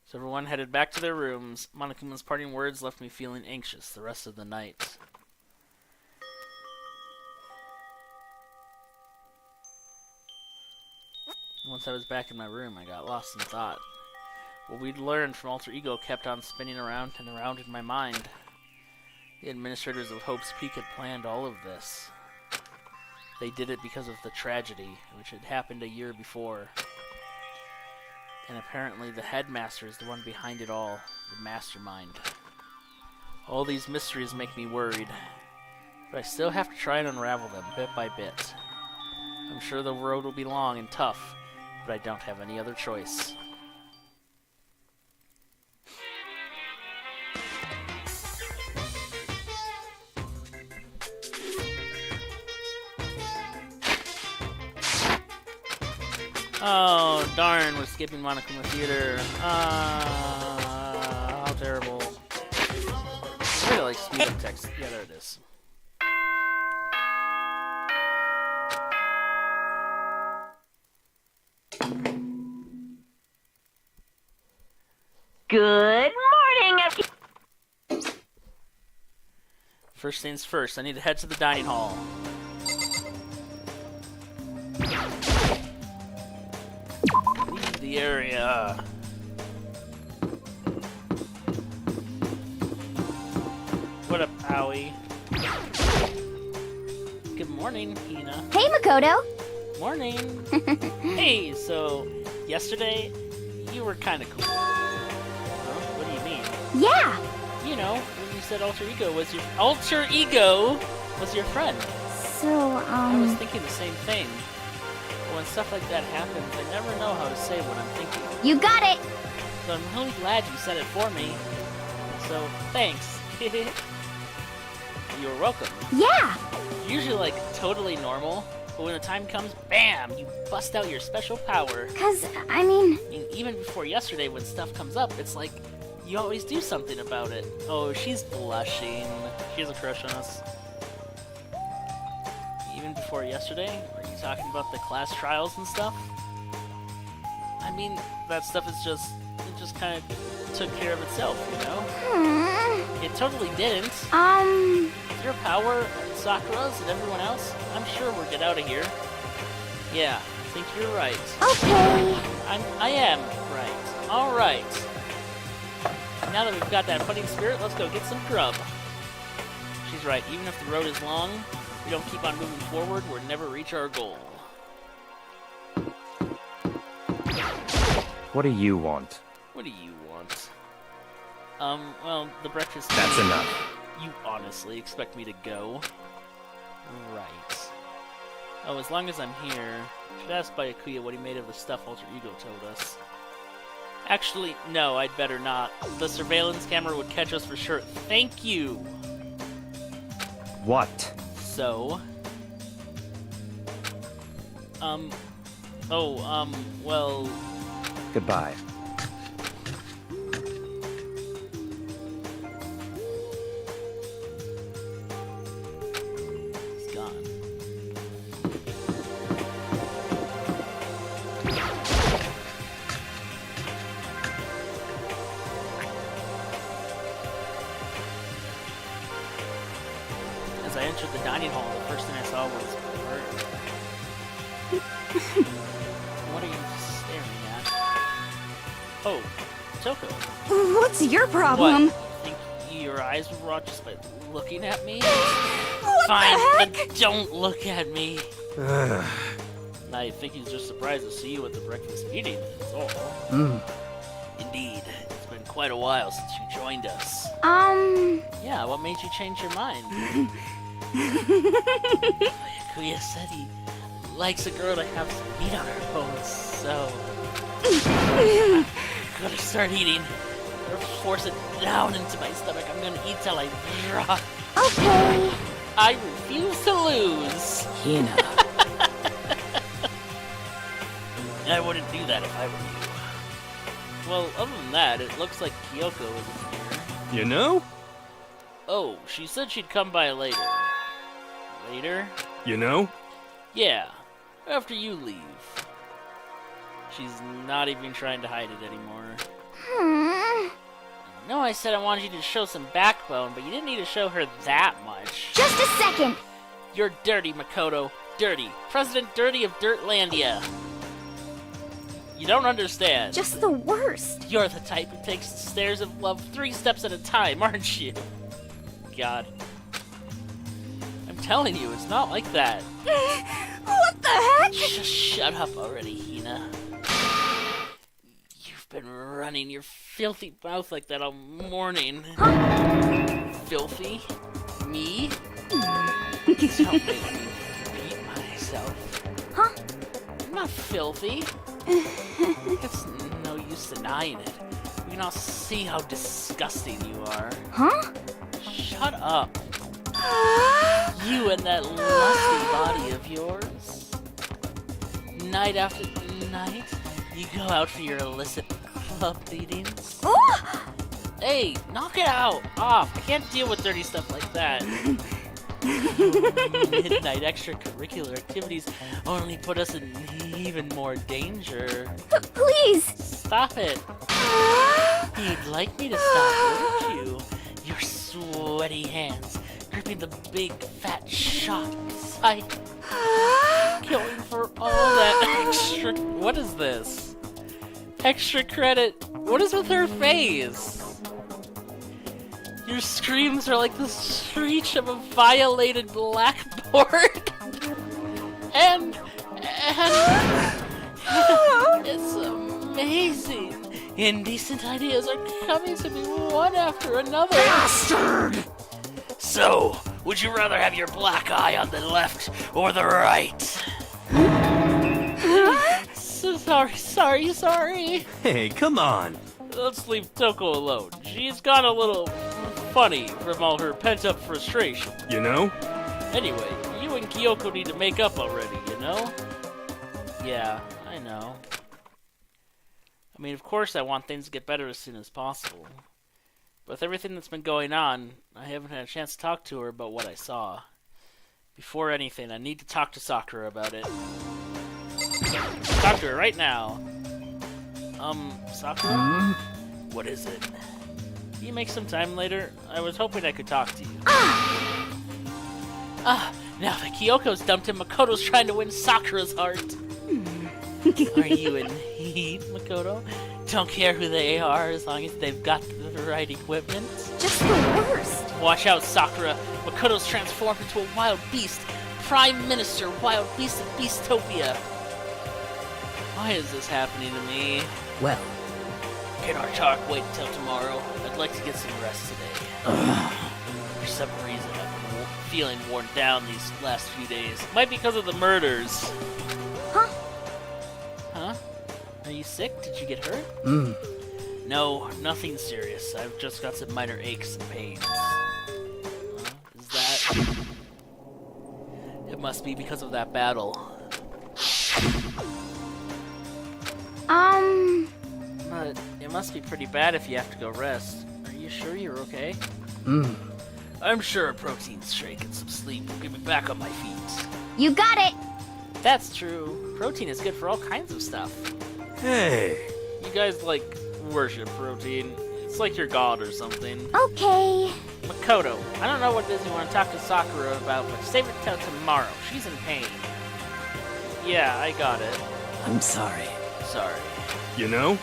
So everyone headed back to their rooms. Monokuma's parting words left me feeling anxious the rest of the night. Once I was back in my room, I got lost in thought. What we'd learned from Alter Ego kept on spinning around and around in my mind. The administrators of Hope's Peak had planned all of this. They did it because of the tragedy, which had happened a year before. And apparently the headmaster is the one behind it all, the mastermind. All these mysteries make me worried, but I still have to try and unravel them bit by bit. I'm sure the road will be long and tough, but I don't have any other choice. Oh, darn, we're skipping Monokuma Theater. How terrible. I really like speed up text. Yeah, there it is. Good morning, First things first, I need to head to the dining hall. Leave the area. What up, Owie? Good morning, Hina. Hey, Makoto. Morning. Hey, so yesterday you were kind of cool. Huh? What do you mean? Yeah. You know, when you said alter ego was your friend. So, I was thinking the same thing. But when stuff like that happens, I never know how to say what I'm thinking. You got it. So I'm really glad you said it for me. So thanks. You're welcome. Yeah. You're usually like totally normal, but when the time comes, bam, you bust out your special power. 'Cause, I mean, And even before yesterday, when stuff comes up, it's like you always do something about it. Oh, she's blushing. She has a crush on us. Even before yesterday, were you talking about the class trials and stuff? I mean, that stuff is just, it just kind of took care of itself, you know? It totally didn't. With your power, Sakura's, and everyone else, I'm sure we'll get out of here. Yeah, I think you're right. okay. I am right. All right. Now that we've got that fighting spirit, let's go get some grub. She's right. Even if the road is long, we don't keep on moving forward, we'll never reach our goal. What do you want? What do you want? Well, the breakfast... That's enough. You honestly expect me to go? Right. Oh, as long as I'm here, I should ask Byakuya what he made of the stuff Alter Ego told us. Actually, no, I'd better not. The surveillance camera would catch us for sure. Thank you! What? So... well... Goodbye. He's gone. As I entered the dining hall, the first thing I saw was her. What are you staring at? Oh, Toko. What's your problem? What? Think your eyes were raw just by looking at me? What Fine, the heck? but don't look at me. I think he's just surprised to see you at the breakfast meeting, that's all. Indeed. It's been quite a while since you joined us. Yeah, what made you change your mind? Kuya said he likes a girl to have some meat on her bones, so... I'm gonna start eating. I'm gonna force it down into my stomach. I'm gonna eat till I drop. Okay. I refuse to lose. Hina. I wouldn't do that if I were you. Well, other than that, it looks like Kyoko isn't here. You know? Oh, she said she'd come by later. Later? You know? Yeah, after you leave. She's not even trying to hide it anymore. No, I said I wanted you to show some backbone, but you didn't need to show her that much. Just a second. You're dirty, Makoto. Dirty. President Dirty of Dirtlandia. You don't understand. Just the worst. You're the type who takes the stairs of love 3 steps at a time, aren't you? God. I'm telling you, it's not like that. What the heck? Just shut up already, Hina. You've been running your filthy mouth like that all morning. Filthy? Me? Don't make me beat myself. Huh? I'm not filthy. It's no use denying it. We can all see how disgusting you are. Huh? Shut up. You and that lusty body of yours. Night after night, you go out for your illicit club meetings. Oh! Hey, knock it out! Off! I can't deal with dirty stuff like that. Midnight extracurricular activities only put us in even more danger. Please! Stop it! You'd like me to stop, wouldn't you? Your sweaty hands gripping the big fat shot sight. Going for all that extra. What is this? Extra credit. What is with her face? Your screams are like the screech of a violated blackboard. and it's amazing. Indecent ideas are coming to me one after another. Bastard! So, would you rather have your black eye on the left or the right? So sorry. Hey, come on. Let's leave Toko alone. She's gone a little funny from all her pent-up frustration. You know? Anyway, you and Kyoko need to make up already, you know? Yeah, I know. I mean, of course I want things to get better as soon as possible. But with everything that's been going on, I haven't had a chance to talk to her about what I saw. Before anything, I need to talk to Sakura about it. Talk to her right now. Sakura? What is it? Can you make some time later? I was hoping I could talk to you. Now that Kyoko's dumped him, Makoto's trying to win Sakura's heart. Are you in heat, Makoto? Don't care who they are as long as they've got the right equipment. Just the worst. Watch out, Sakura. Makoto's transformed into a wild beast. Prime Minister, Wild Beast of Beastopia. Why is this happening to me? Well, Can our talk wait until tomorrow? I'd like to get some rest today. For some reason, I've been feeling worn down these last few days. Might be because of the murders. Huh? Huh? Are you sick? Did you get hurt? No, nothing serious. I've just got some minor aches and pains. Is that... It must be because of that battle. But it must be pretty bad if you have to go rest. Are you sure you're okay? I'm sure a protein shake and some sleep will get me back on my feet. You got it. That's true. Protein is good for all kinds of stuff. Hey. You guys, like, worship protein. It's like your god or something. Okay. Makoto, I don't know what it is you want to talk to Sakura about, but save it till tomorrow. She's in pain. Yeah, I got it. I'm sorry. Sorry. You know?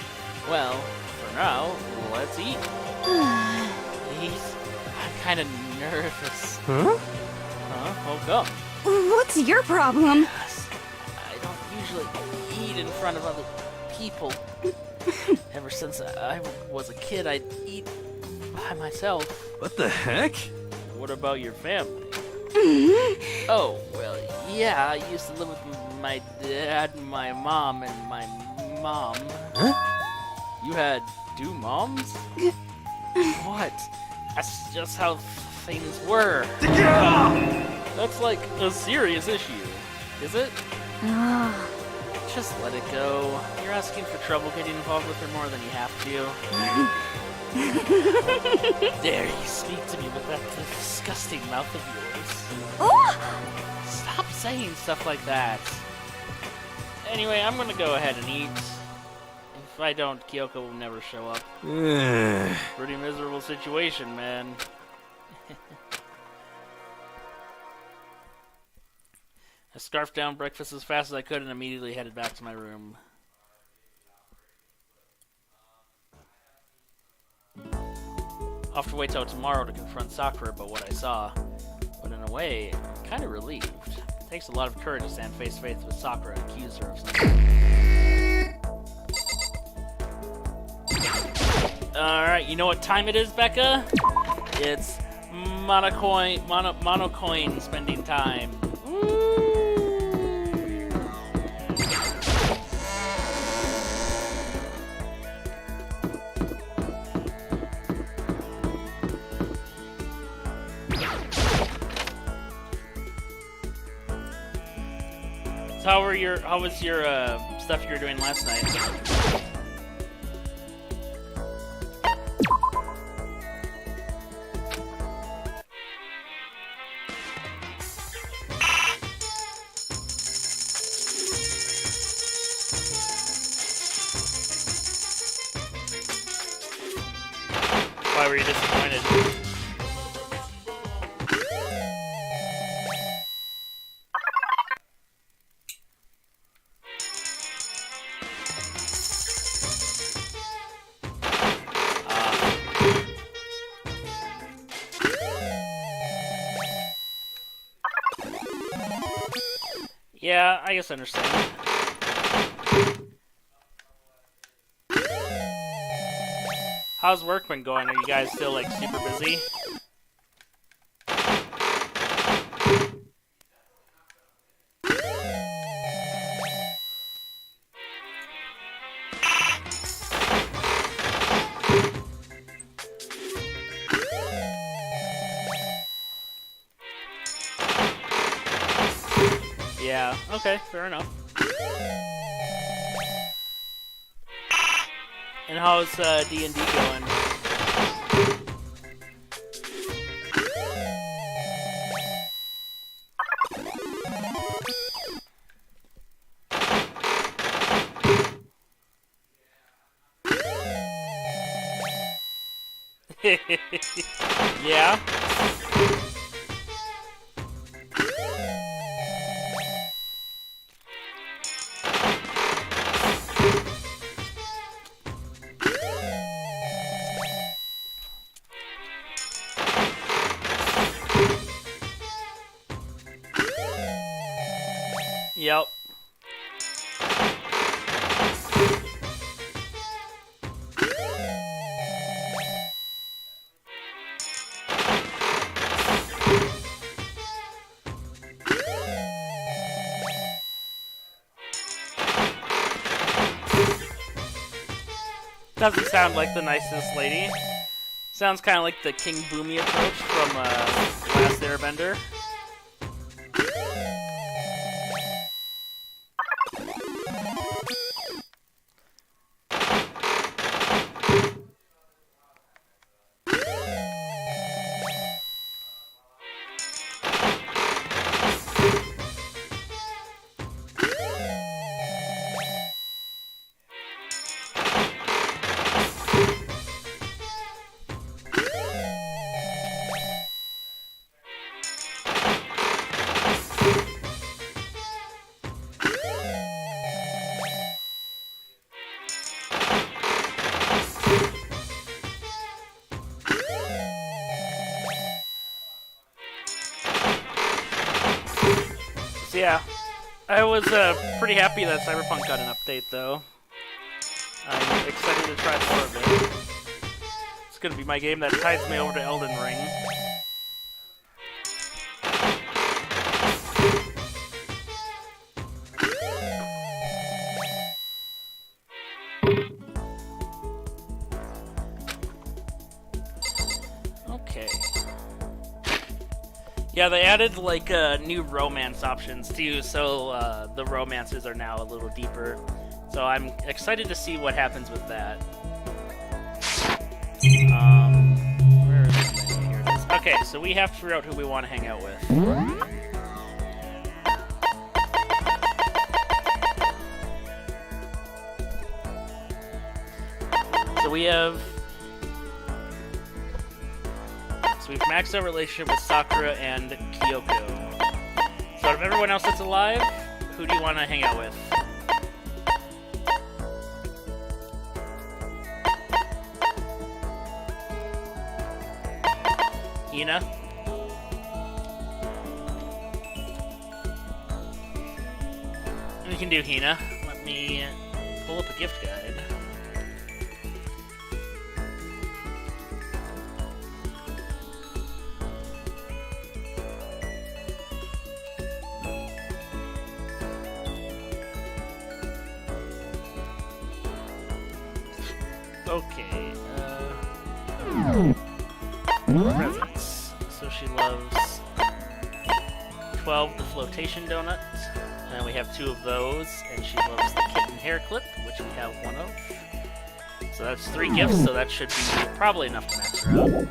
Well, for now, let's eat. Please? I'm kind of nervous. Huh? Huh? How come? What's your problem? Yes. I don't usually eat in front of other people. Ever since I was a kid, I'd eat by myself. What the heck? What about your family? Oh, well, yeah, I used to live with my dad, my mom, and my mom. Huh? You had 2 moms? What? That's just how things were. That's like a serious issue, is it? Just let it go. You're asking for trouble getting involved with her more than you have to. Dare you speak to me with that disgusting mouth of yours? Stop saying stuff like that. Anyway, I'm gonna go ahead and eat. If I don't, Kyoko will never show up. Pretty miserable situation, man. I scarfed down breakfast as fast as I could and immediately headed back to my room. I'll have to wait till tomorrow to confront Sakura about what I saw. But in a way, I'm kind of relieved. It takes a lot of courage to stand face to face with Sakura and accuse her of something. Alright, you know what time it is, Becca? It's monocoin spending time. So how was your stuff you were doing last night? Why were you disappointed? Yeah, I guess I understand. How's work been going? Are you guys still like super busy? Yeah, okay, fair enough. And how's D&D going? Yeah? Yep. Doesn't sound like the nicest lady. Sounds kind of like the King Boomy approach from Last Airbender. So yeah, I was pretty happy that Cyberpunk got an update, though. I'm excited to try more of it. It's gonna be my game that ties me over to Elden Ring. Okay. Yeah, they added like new romance options too, so the romances are now a little deeper. So I'm excited to see what happens with that. Where is it? Here it is. Okay, so we have to figure out who we want to hang out with. So we have. So we've maxed out relationship with Sakura and Kyoko. So out of everyone else that's alive, who do you want to hang out with? Hina? We can do Hina. Let me pull up a gift guide. Okay, presents. So she loves 12 the flotation donuts, and we have 2 of those, and she loves the kitten hair clip, which we have 1 of. So that's 3 gifts, so that should be probably enough to max her out.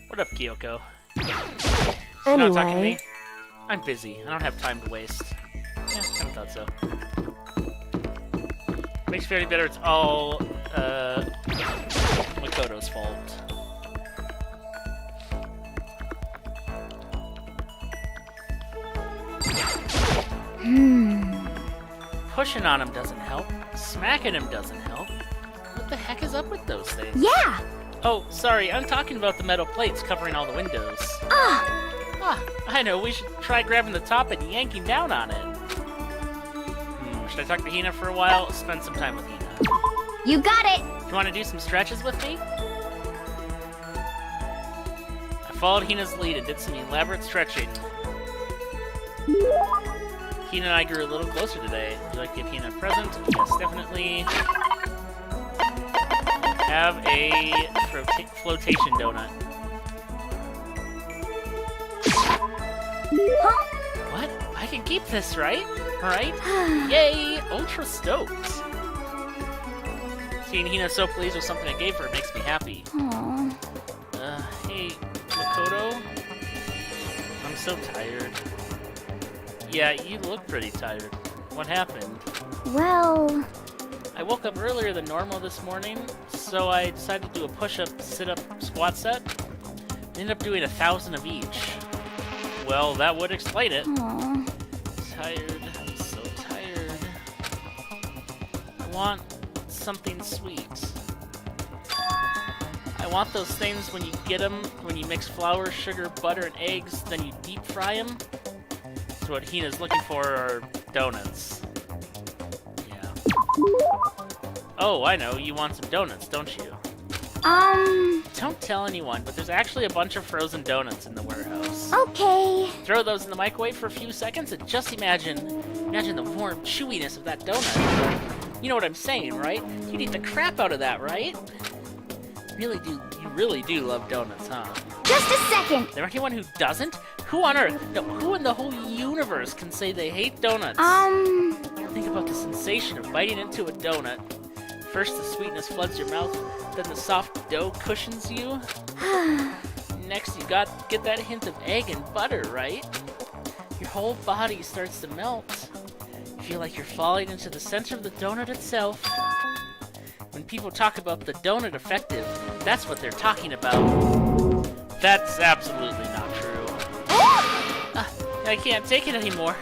What up, Kyoko? You're not talking to me? I'm busy. I don't have time to waste. Yeah, I thought so. Makes me feel better. It's all Makoto's fault. Pushing on him doesn't help. Smacking him doesn't help. What the heck is up with those things? Yeah! Oh, sorry, I'm talking about the metal plates covering all the windows. Ah, I know, we should try grabbing the top and yanking down on it. Should I talk to Hina for a while? Spend some time with Hina. You got it! Do you want to do some stretches with me? I followed Hina's lead and did some elaborate stretching. Hina and I grew a little closer today. Would you like to give Hina a present? Yes, definitely. Have a flotation donut. Huh? What? I can keep this, right? Alright. Yay! Ultra stoked. Seeing Hina so pleased with something I gave her makes me happy. Aww. Hey, Makoto? I'm so tired. Yeah, you look pretty tired. What happened? Well... I woke up earlier than normal this morning, so I decided to do a push-up, sit-up, squat set. I ended up doing 1,000 of each. Well, that would explain it. Aww. Tired. I'm so tired. I want something sweet. I want those things when you get them, when you mix flour, sugar, butter, and eggs, then you deep fry them. So what Hina's looking for are donuts. Yeah. Oh, I know. You want some donuts, don't you? Don't tell anyone, but there's actually a bunch of frozen donuts in the warehouse. Okay. Throw those in the microwave for a few seconds and just imagine the warm chewiness of that donut. You know what I'm saying, right? You'd eat the crap out of that, right? You really do love donuts, huh? Just a second. There anyone who doesn't? Who on earth? No, who in the whole universe can say they hate donuts? Think about the sensation of biting into a donut. First the sweetness floods your mouth, then the soft dough cushions you. Next you get that hint of egg and butter, right? Your whole body starts to melt. You feel like you're falling into the center of the donut itself. When people talk about the donut effective, that's what they're talking about. That's absolutely not true. I can't take it anymore.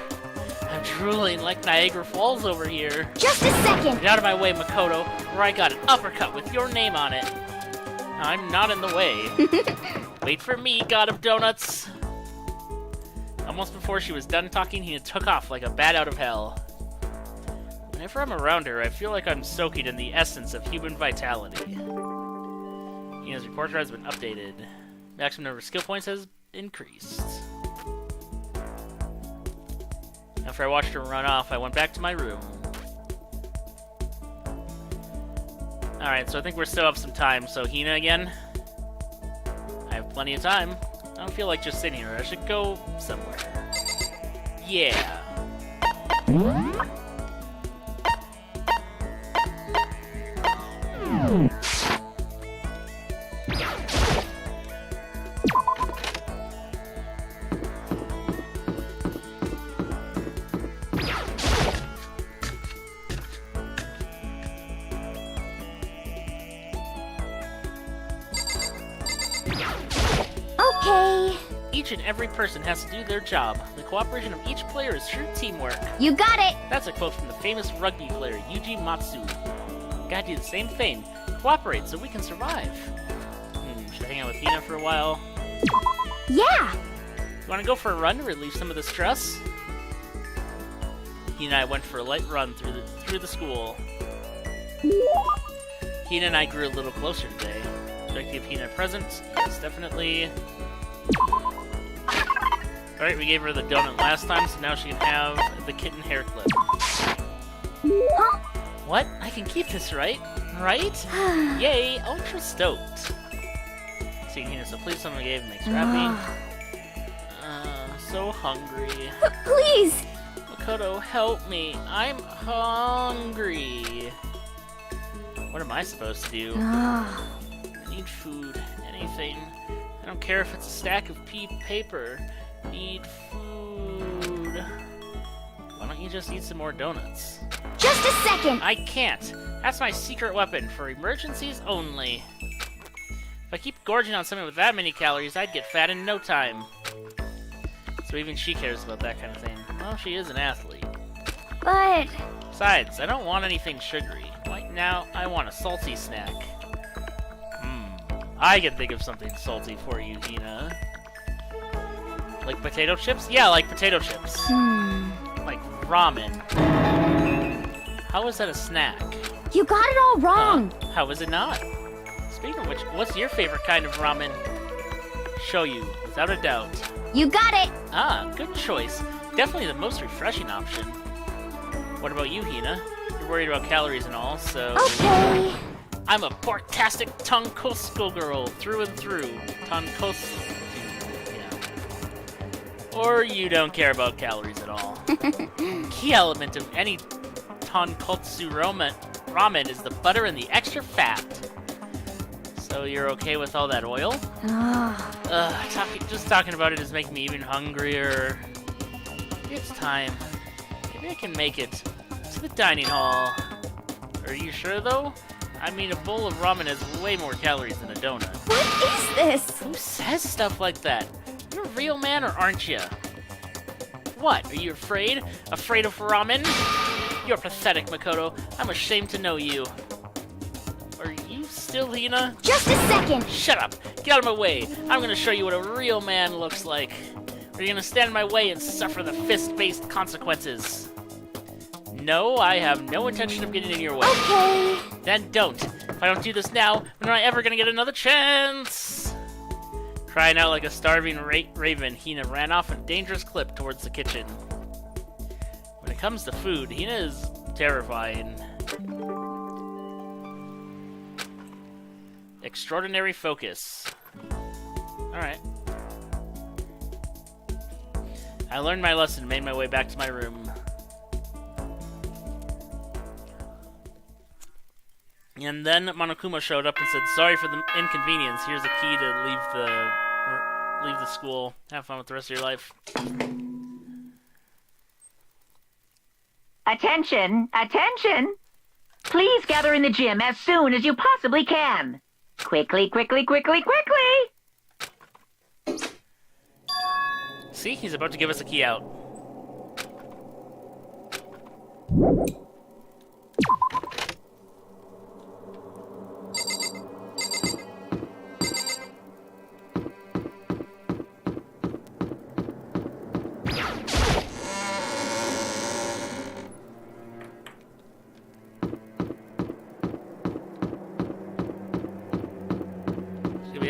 I'm drooling like Niagara Falls over here. Just a second. Get out of my way, Makoto, or I got an uppercut with your name on it. I'm not in the way. Wait for me, God of Donuts. Almost before she was done talking, he took off like a bat out of hell. Whenever I'm around her, I feel like I'm soaking in the essence of human vitality. Hina's reporter has been updated. Maximum number of skill points has increased. After I watched her run off, I went back to my room. Alright, so I think we still have some time. So Hina again. I have plenty of time. I don't feel like just sitting here. I should go somewhere. Yeah. Okay. Each and every person has to do their job. The cooperation of each player is true teamwork. You got it. That's a quote from the famous rugby player Yuji Matsu. Gotta do the same thing. Cooperate so we can survive. Should I hang out with Hina for a while? Yeah. You wanna go for a run to relieve some of the stress? Hina and I went for a light run through the school. Hina and I grew a little closer today. Should I give Hina a present? Yes, definitely. Alright, we gave her the donut last time, so now she can have the kitten hair clip. Huh? What? I can keep this, right? Right? Yay! Ultra stoked. See, Hina, so please someone gave makes her happy. So hungry. Please. Makoto, help me. I'm hungry. What am I supposed to do? I need food. Anything. I don't care if it's a stack of paper. Need food. Why don't you just eat some more donuts? Just a second. I can't. That's my secret weapon for emergencies only. If I keep gorging on something with that many calories, I'd get fat in no time. So even she cares about that kind of thing. Well, she is an athlete. But... Besides, I don't want anything sugary. Right now, I want a salty snack. I can think of something salty for you, Hina. Like potato chips? Yeah, like potato chips. Like ramen. How is that a snack? You got it all wrong. How is it not? Speaking of which, what's your favorite kind of ramen? Show you, without a doubt. You got it. Ah, good choice. Definitely the most refreshing option. What about you, Hina? You're worried about calories and all, so... Okay. I'm a portastic tonkosco girl, through and through. Tonkosco. Yeah. Or you don't care about calories at all. Key element of any tonkotsu ramen is the butter and the extra fat. So you're okay with all that oil? Just talking about it is making me even hungrier. It's time. Maybe I can make it to the dining hall. Are you sure, though? I mean, a bowl of ramen has way more calories than a donut. What is this? Who says stuff like that? You're a real man, or aren't you? What? Are you afraid? Afraid of ramen? You're pathetic, Makoto. I'm ashamed to know you. Are you still Hina? Just a second. Shut up! Get out of my way! I'm gonna show you what a real man looks like. Or you're gonna stand in my way and suffer the fist-based consequences. No, I have no intention of getting in your way. Okay. Then don't. If I don't do this now, when am I ever gonna get another chance? Crying out like a starving raven, Hina ran off at a dangerous clip towards the kitchen. When it comes to food, Hina is terrifying. Extraordinary focus. Alright. I learned my lesson and made my way back to my room. And then Monokuma showed up and said, "Sorry for the inconvenience. Here's a key to leave the school. Have fun with the rest of your life." Attention! Attention! Please gather in the gym as soon as you possibly can. Quickly, quickly, quickly, quickly! See, he's about to give us a key out.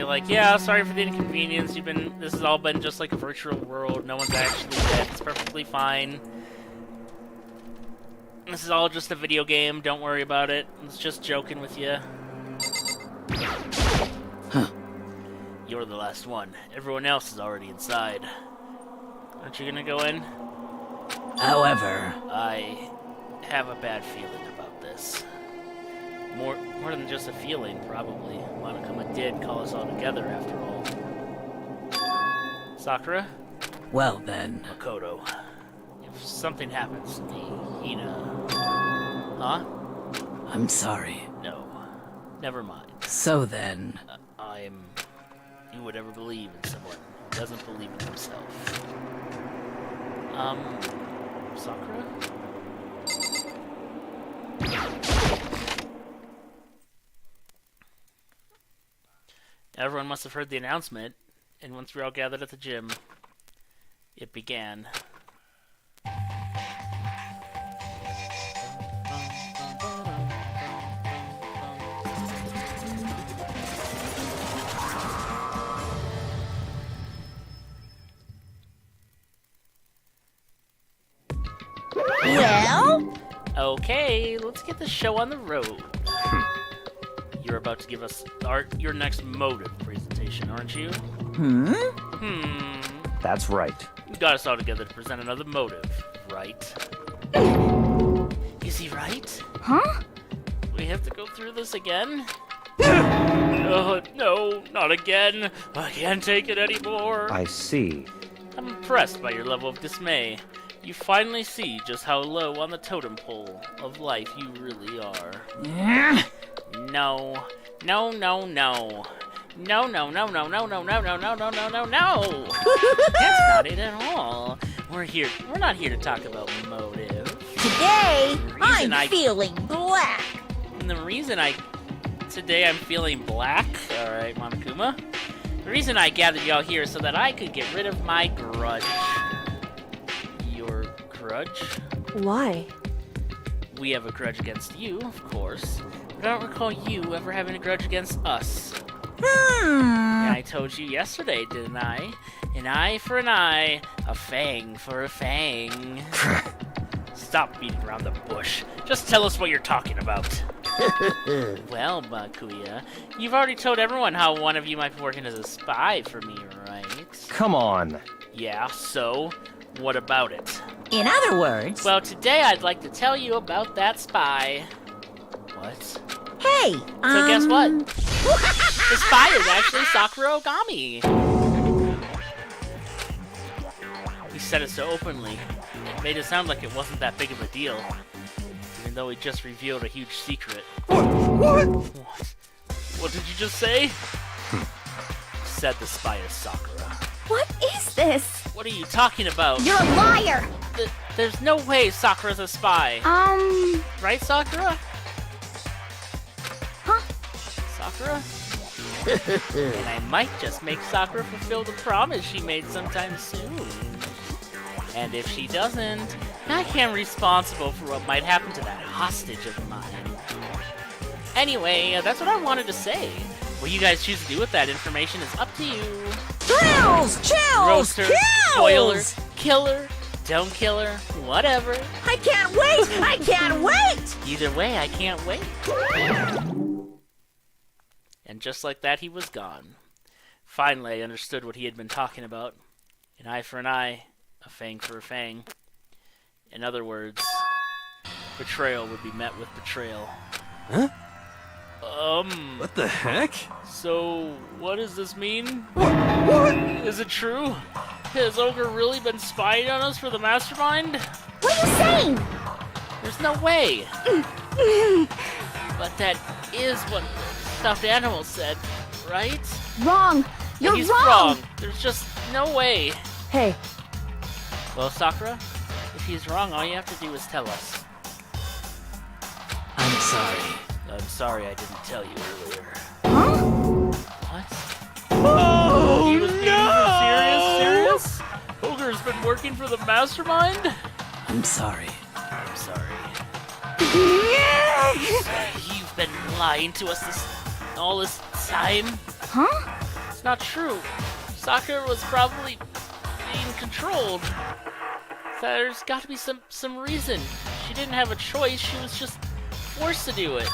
Like, yeah, sorry for the inconvenience. This has all been just like a virtual world. No one's actually dead. It's perfectly fine. This is all just a video game. Don't worry about it. I was just joking with you. Huh. You're the last one. Everyone else is already inside. Aren't you gonna go in? However, I have a bad feeling about this. More than just a feeling, probably. Monokuma did call us all together, after all. Sakura? well then. Makoto. If something happens to me, Hina... Huh? I'm sorry. No. Never mind. So then... I'm... you would ever believe in someone who doesn't believe in himself. Sakura? Everyone must have heard the announcement, and once we were all gathered at the gym, it began. Well? Okay, let's get the show on the road. You're about to give us your next motive presentation, aren't you? That's right. You got us all together to present another motive, right? Is he right? Huh? We have to go through this again? No, not again. I can't take it anymore. I see. I'm impressed by your level of dismay. You finally see just how low on the totem pole of life you really are. No. No, no, no. No, no, no, no, no, no, no, no, no, no, no, no, no! That's not it at all. We're not here to talk about motive. Today, I'm feeling black. And the reason today I'm feeling black, alright, Monokuma. The reason I gathered y'all here is so that I could get rid of my grudge. Your grudge? Why? We have a grudge against you, of course. But I don't recall you ever having a grudge against us. And I told you yesterday, didn't I? An eye for an eye, a fang for a fang. Stop beating around the bush. Just tell us what you're talking about. Well, Bakuya, you've already told everyone how one of you might be working as a spy for me, right? Come on. Yeah, so what about it? In other words... Well, today I'd like to tell you about that spy. What? Hey, So guess what? The spy is actually Sakura Ogami. He said it so openly, it made it sound like it wasn't that big of a deal, even though he just revealed a huge secret. What? What did you just say? Said the spy is Sakura. What is this? What are you talking about? You're a liar! There's no way Sakura's a spy. Right, Sakura? Huh? Sakura? And I might just make Sakura fulfill the promise she made sometime soon. And if she doesn't, I can't be responsible for what might happen to that hostage of mine. Anyway, that's what I wanted to say. What you guys choose to do with that information is up to you. Thrills! Chills! Roaster, Kills! spoiler, killer, don't kill her, whatever. I can't wait! I can't wait! Either way, I can't wait. And just like that, he was gone. Finally, I understood what he had been talking about. An eye for an eye, a fang for a fang. In other words, betrayal would be met with betrayal. Huh? What the heck? So, what does this mean? What? Is it true? Has Ogre really been spying on us for the mastermind? What are you saying? There's no way. But that is what the stuffed animal said, right? Wrong! You're He's wrong! There's just no way. Hey, Well, Sakura, if he's wrong, all you have to do is tell us. I'm sorry. I'm sorry I didn't tell you earlier. Huh? What? Oh, He was being serious? Ogre's been working for the mastermind? I'm sorry. I'm sorry. You've been lying to us all this time? Huh? It's not true. Sakura was probably being controlled. There's got to be some reason. She didn't have a choice. She was just forced to do it.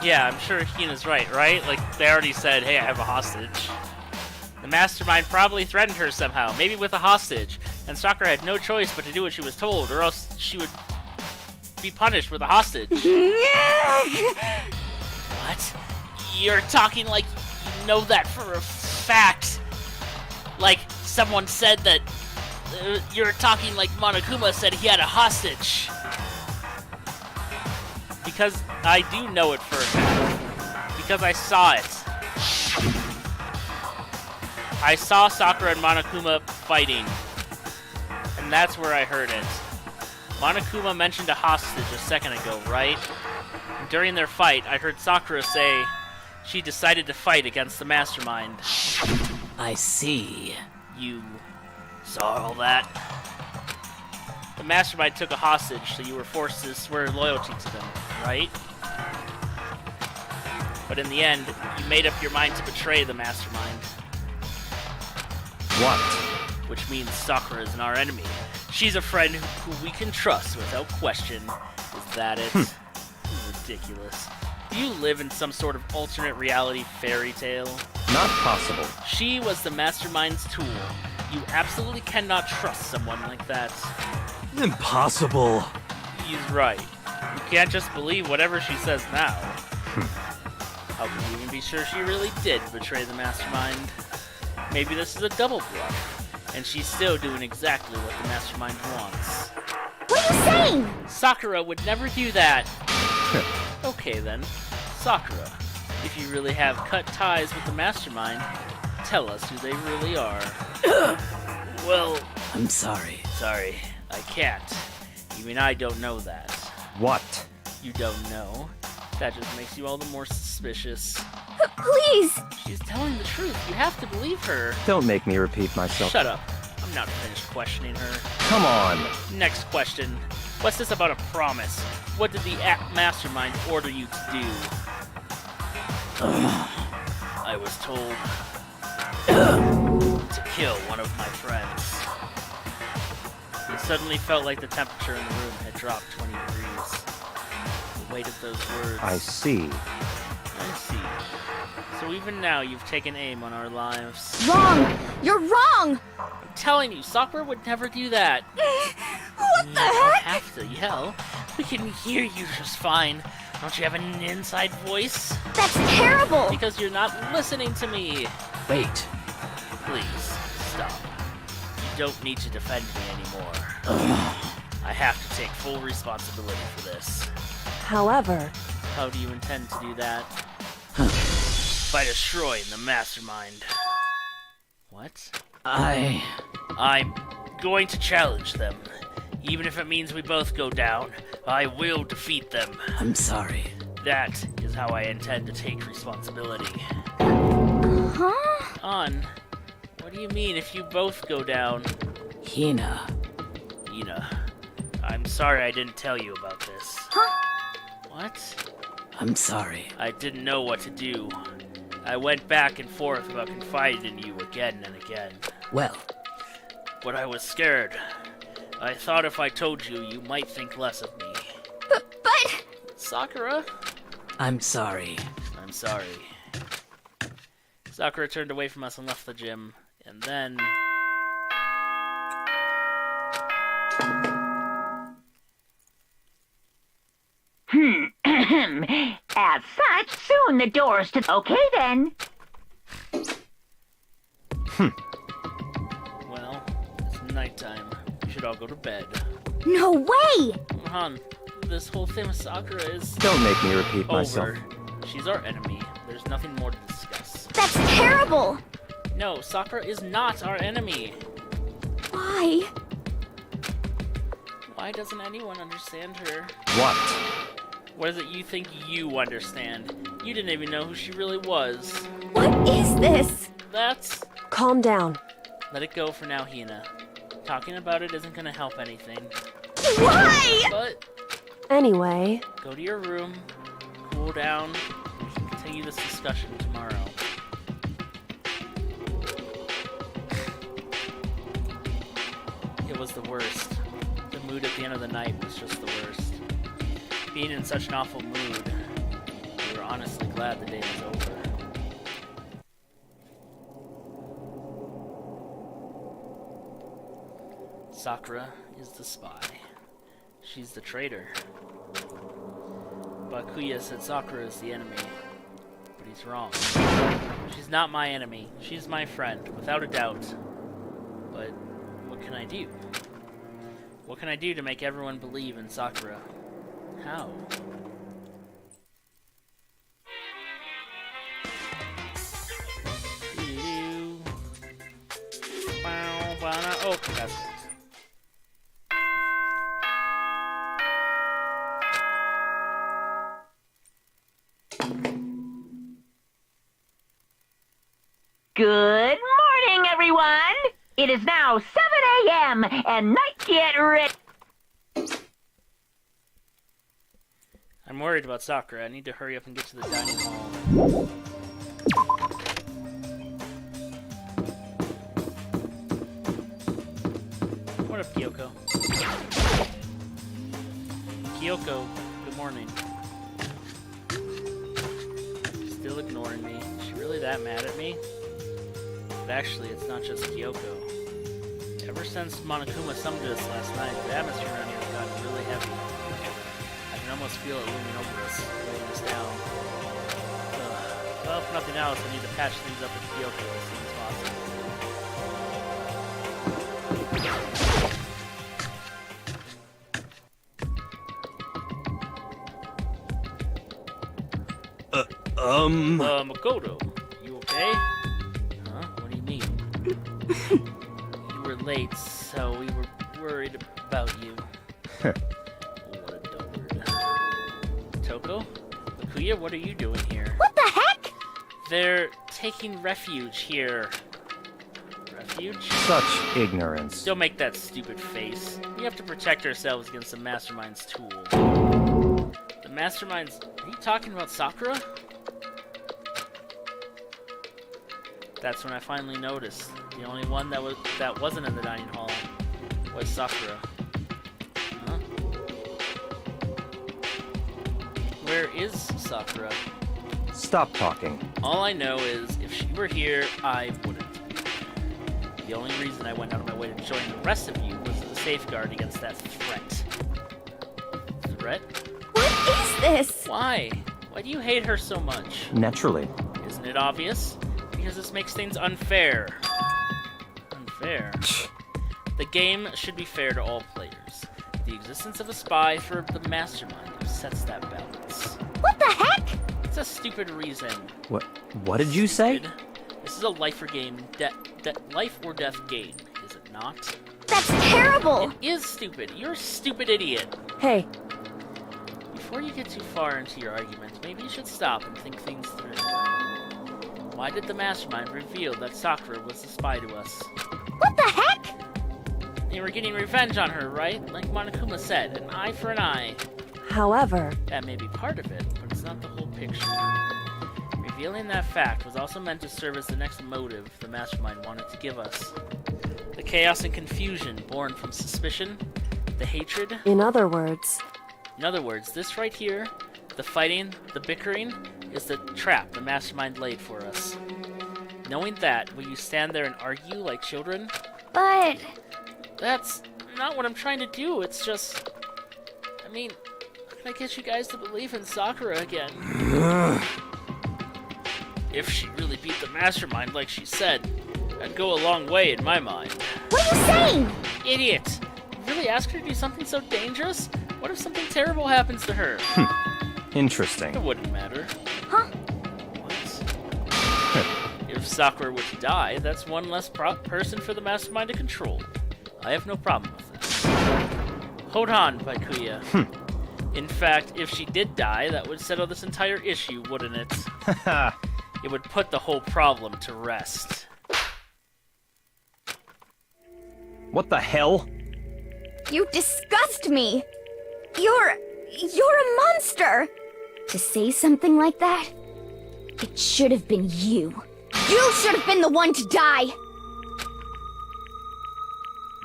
Yeah, I'm sure Hina's right? Like, they already said, hey, I have a hostage. The mastermind probably threatened her somehow, maybe with a hostage. And Sakura had no choice but to do what she was told, or else she would be punished with a hostage. What? You're talking like you know that for a fact. Like someone said that... you're talking like Monokuma said he had a hostage. Because I do know it for a fact. Because I saw it. I saw Sakura and Monokuma fighting, and that's where I heard it. Monokuma mentioned a hostage a second ago, right? And during their fight, I heard Sakura say she decided to fight against the mastermind. I see. You saw all that? The mastermind took a hostage, so you were forced to swear loyalty to them, right? But in the end, you made up your mind to betray the mastermind. What? Which means Sakura isn't our enemy. She's a friend who we can trust without question. Is that it? Ridiculous. Do you live in some sort of alternate reality fairy tale? Not possible. She was the mastermind's tool. You absolutely cannot trust someone like that. Impossible. He's right. You can't just believe whatever she says now. How can you even be sure she really did betray the mastermind? Maybe this is a double bluff, and she's still doing exactly what the mastermind wants. What are you saying? Sakura would never do that. Okay then, Sakura, if you really have cut ties with the mastermind, tell us who they really are. Well, I'm sorry. sorry, I can't. Even I don't know that. What? You don't know. That just makes you all the more suspicious. Please. She's telling the truth. You have to believe her. Don't make me repeat myself. Shut up. I'm not finished questioning her. Come on. Next question. What's this about a promise? What did the mastermind order you to do? I was told to kill one of my friends. It suddenly felt like the temperature in the room had dropped 20 degrees. The weight of those words. I see. I see. So even now, you've taken aim on our lives. Wrong. You're wrong. I'm telling you, Sakura would never do that. What You the don't heck? have to yell. We can hear you just fine. Don't you have an inside voice? That's terrible. Because you're not listening to me. Wait. Please, stop. You don't need to defend me anymore. I have to take full responsibility for this. However, How do you intend to do that? By destroying the mastermind. What? I'm going to challenge them. Even if it means we both go down, I will defeat them. sorry. That is how I intend to take responsibility. Huh? On. What do you mean if you both go down? Hina. Ina, I'm sorry I didn't tell you about this. Huh? What? I'm sorry. I didn't know what to do. I went back and forth about confiding in you again and again. Well, But I was scared. I thought if I told you, you might think less of me. But Sakura? I'm sorry. I'm sorry. Sakura turned away from us and left the gym, and then... As such, soon the doors to... Okay then. Well, it's nighttime. We should all go to bed. no way. Han, this whole thing with Sakura is Don't make me repeat myself. over. She's our enemy. There's nothing more to discuss. That's terrible. No, Sakura is not our enemy. Why? Why doesn't anyone understand her? What? What is it you think you understand? You didn't even know who she really was. What is this? That's... calm down. Let it go for now, Hina. Talking about it isn't gonna help anything. Why? But Anyway, go to your room, cool down, and we can continue this discussion tomorrow. It was the worst. The mood at the end of the night was just the worst. Being in such an awful mood, we were honestly glad the day was over. Sakura is the spy. She's the traitor. Bakuya said Sakura is the enemy, but he's wrong. She's not my enemy. She's my friend, without a doubt. But what can I do? What can I do to make everyone believe in Sakura? How? Doo-doo-doo. Oh, that's... Good morning, everyone! It is now 7 a.m. and night get ready. I'm worried about Sakura. I need to hurry up and get to the dining hall. What up, Kyoko? Kyoko, good morning. Still ignoring me. Is she really that mad at me? But actually, it's not just Kyoko. Ever since Monokuma summoned us last night, the atmosphere around here has gotten really heavy. I can almost feel it looming over us, weighing us down. Well, if nothing else, I need to patch things up with Kyoko as soon as possible. Makoto, you okay? Huh? What do you mean? You were late, so we were worried about you. What a dullard. Toko? Makuya, what are you doing here? What the heck? They're taking refuge here. Refuge? Such ignorance. Don't make that stupid face. We have to protect ourselves against the Mastermind's tool. The Mastermind's... Are you talking about Sakura? That's when I finally noticed. The only one that wasn't in the dining hall was Sakura. Huh? Where is Sakura? Stop talking. All I know is, if she were here, I wouldn't. The only reason I went out of my way to join the rest of you was as a safeguard against that threat. Threat? What is this? Why? Why do you hate her so much? Naturally. Isn't it obvious? Because this makes things unfair. Unfair? The game should be fair to all players. The existence of a spy for the Mastermind upsets that balance. What the heck? It's a stupid reason. What did you say? Stupid. This is a life or life or death game, is it not? That's terrible! It is stupid. You're a stupid idiot. Hey, Before you get too far into your argument, maybe you should stop and think things through. Why did the Mastermind reveal that Sakura was a spy to us? What the heck? They were getting revenge on her, right? Like Monokuma said, an eye for an eye. however, That may be part of it, but it's not the whole picture. Revealing that fact was also meant to serve as the next motive the Mastermind wanted to give us. The chaos and confusion born from suspicion, the hatred. in other words, In other words, this right here, the fighting, the bickering, is the trap the Mastermind laid for us. Knowing that, will you stand there and argue like children? But... That's not what I'm trying to do, it's just... I mean, how can I get you guys to believe in Sakura again? If she really beat the Mastermind like she said, that'd go a long way in my mind. What are you saying? Idiot! You really asked her to do something so dangerous? What if something terrible happens to her? Interesting. It wouldn't matter. Huh? What? If Sakura were to die, that's one less person for the Mastermind to control. I have no problem with that. Hold on, Baikuya. In fact, if she did die, that would settle this entire issue, wouldn't it? It would put the whole problem to rest. What the hell? You disgust me! You're a monster! To say something like that, it should have been you. You should have been the one to die!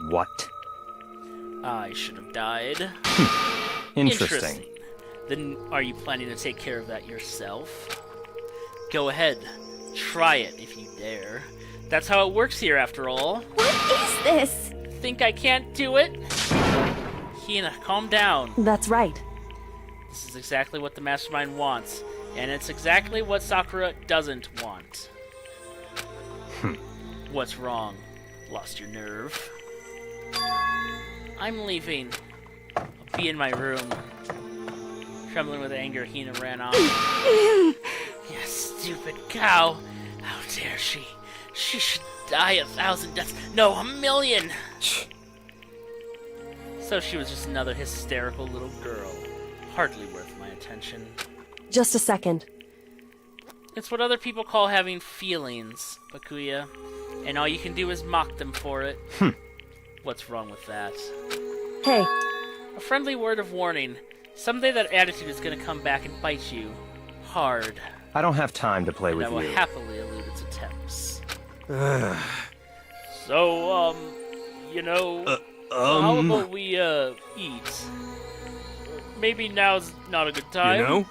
What? I should have died. Interesting. Then are you planning to take care of that yourself? Go ahead. Try it if you dare. That's how it works here after all. What is this? Think I can't do it? Hina, calm down. that's right. This is exactly what the Mastermind wants, and it's exactly what Sakura doesn't want. What's wrong? Lost your nerve? I'm leaving. I'll be in my room. Trembling with anger, Hina ran off. You stupid cow! How dare she? She should die 1,000 deaths. No, 1,000,000! So she was just another hysterical little girl. Hardly worth my attention. Just a second. It's what other people call having feelings, Bakuya. And all you can do is mock them for it. What's wrong with that? Hey, A friendly word of warning. Someday that attitude is gonna come back and bite you. Hard. I don't have time to play And with I will you. happily elude its attempts. So, you know, how about we, eat? Maybe now's not a good time. You know?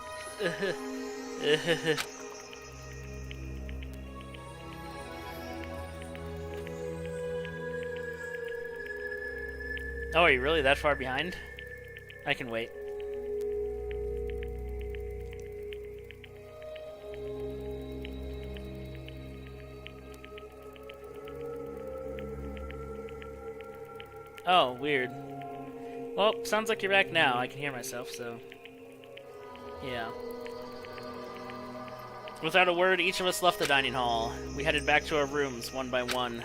Oh, are you really that far behind? I can wait. Oh, weird. Well, sounds like you're back now. I can hear myself, so... Yeah. Without a word, each of us left the dining hall. We headed back to our rooms, one by one.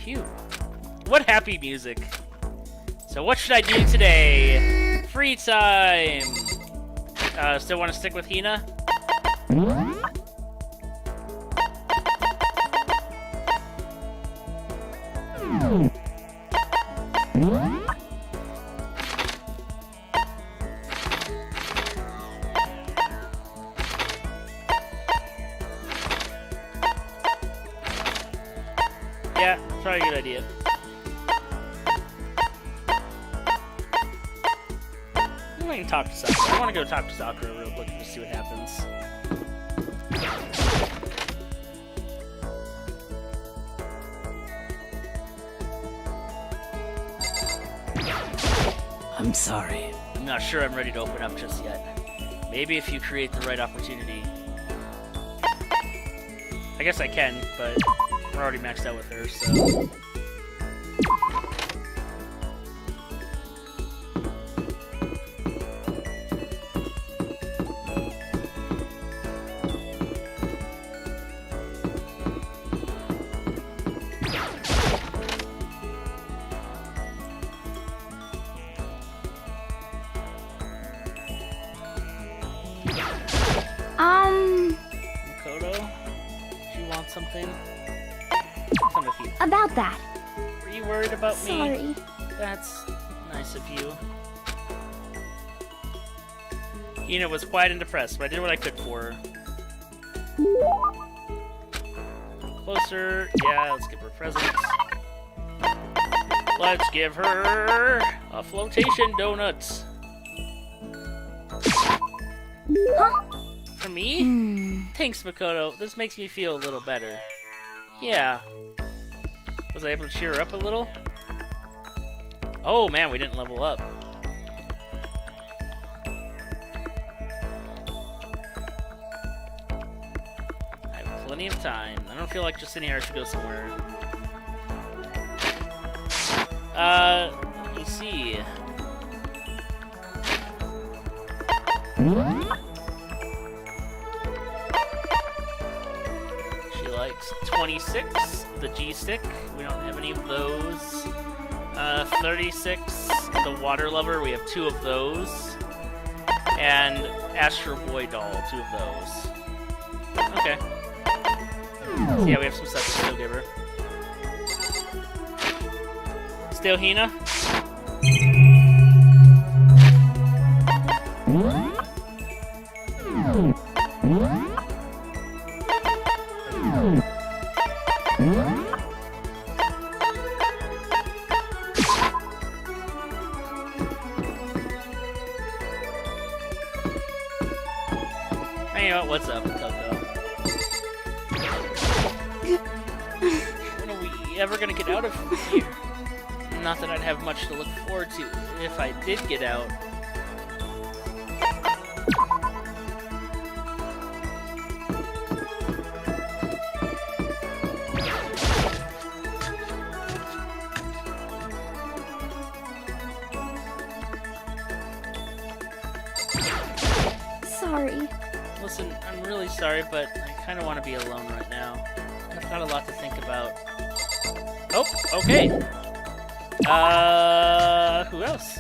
Phew. What happy music. So what should I do today? Free time! Still want to stick with Hina? Yeah, probably a good idea. I can talk to Sakura. I want to go talk to Sakura real quick and just see what happens. I'm sorry. I'm not sure I'm ready to open up just yet. Maybe if you create the right opportunity. I guess I can, but we're already maxed out with her, so... Makoto? Do you want something? Come with you. About that. Were you worried about me? Sorry. That's nice of you. Hina was quiet and depressed, but I did what I could for her. Closer. Yeah, let's give her presents. Let's give her a flotation donut. Huh? For me? Thanks, Makoto. This makes me feel a little better. Yeah. Was I able to cheer her up a little? Oh man, we didn't level up. I have plenty of time. I don't feel like just sitting here. I should go somewhere. Let me see. She likes 26, the G-stick. We don't have any of those. 36, the Water Lover. We have 2 of those. And Astro Boy Doll, 2 of those. Okay. So yeah, we have some stuff to still give her. Still Hina? Hey, what's up, Coco? When are we ever gonna get out of here? Not that I'd have much to look forward to if I did get out. sorry. Listen, I'm really sorry, but I kind of want to be alone right now. I've got a lot to think about. Oh, okay. Who else?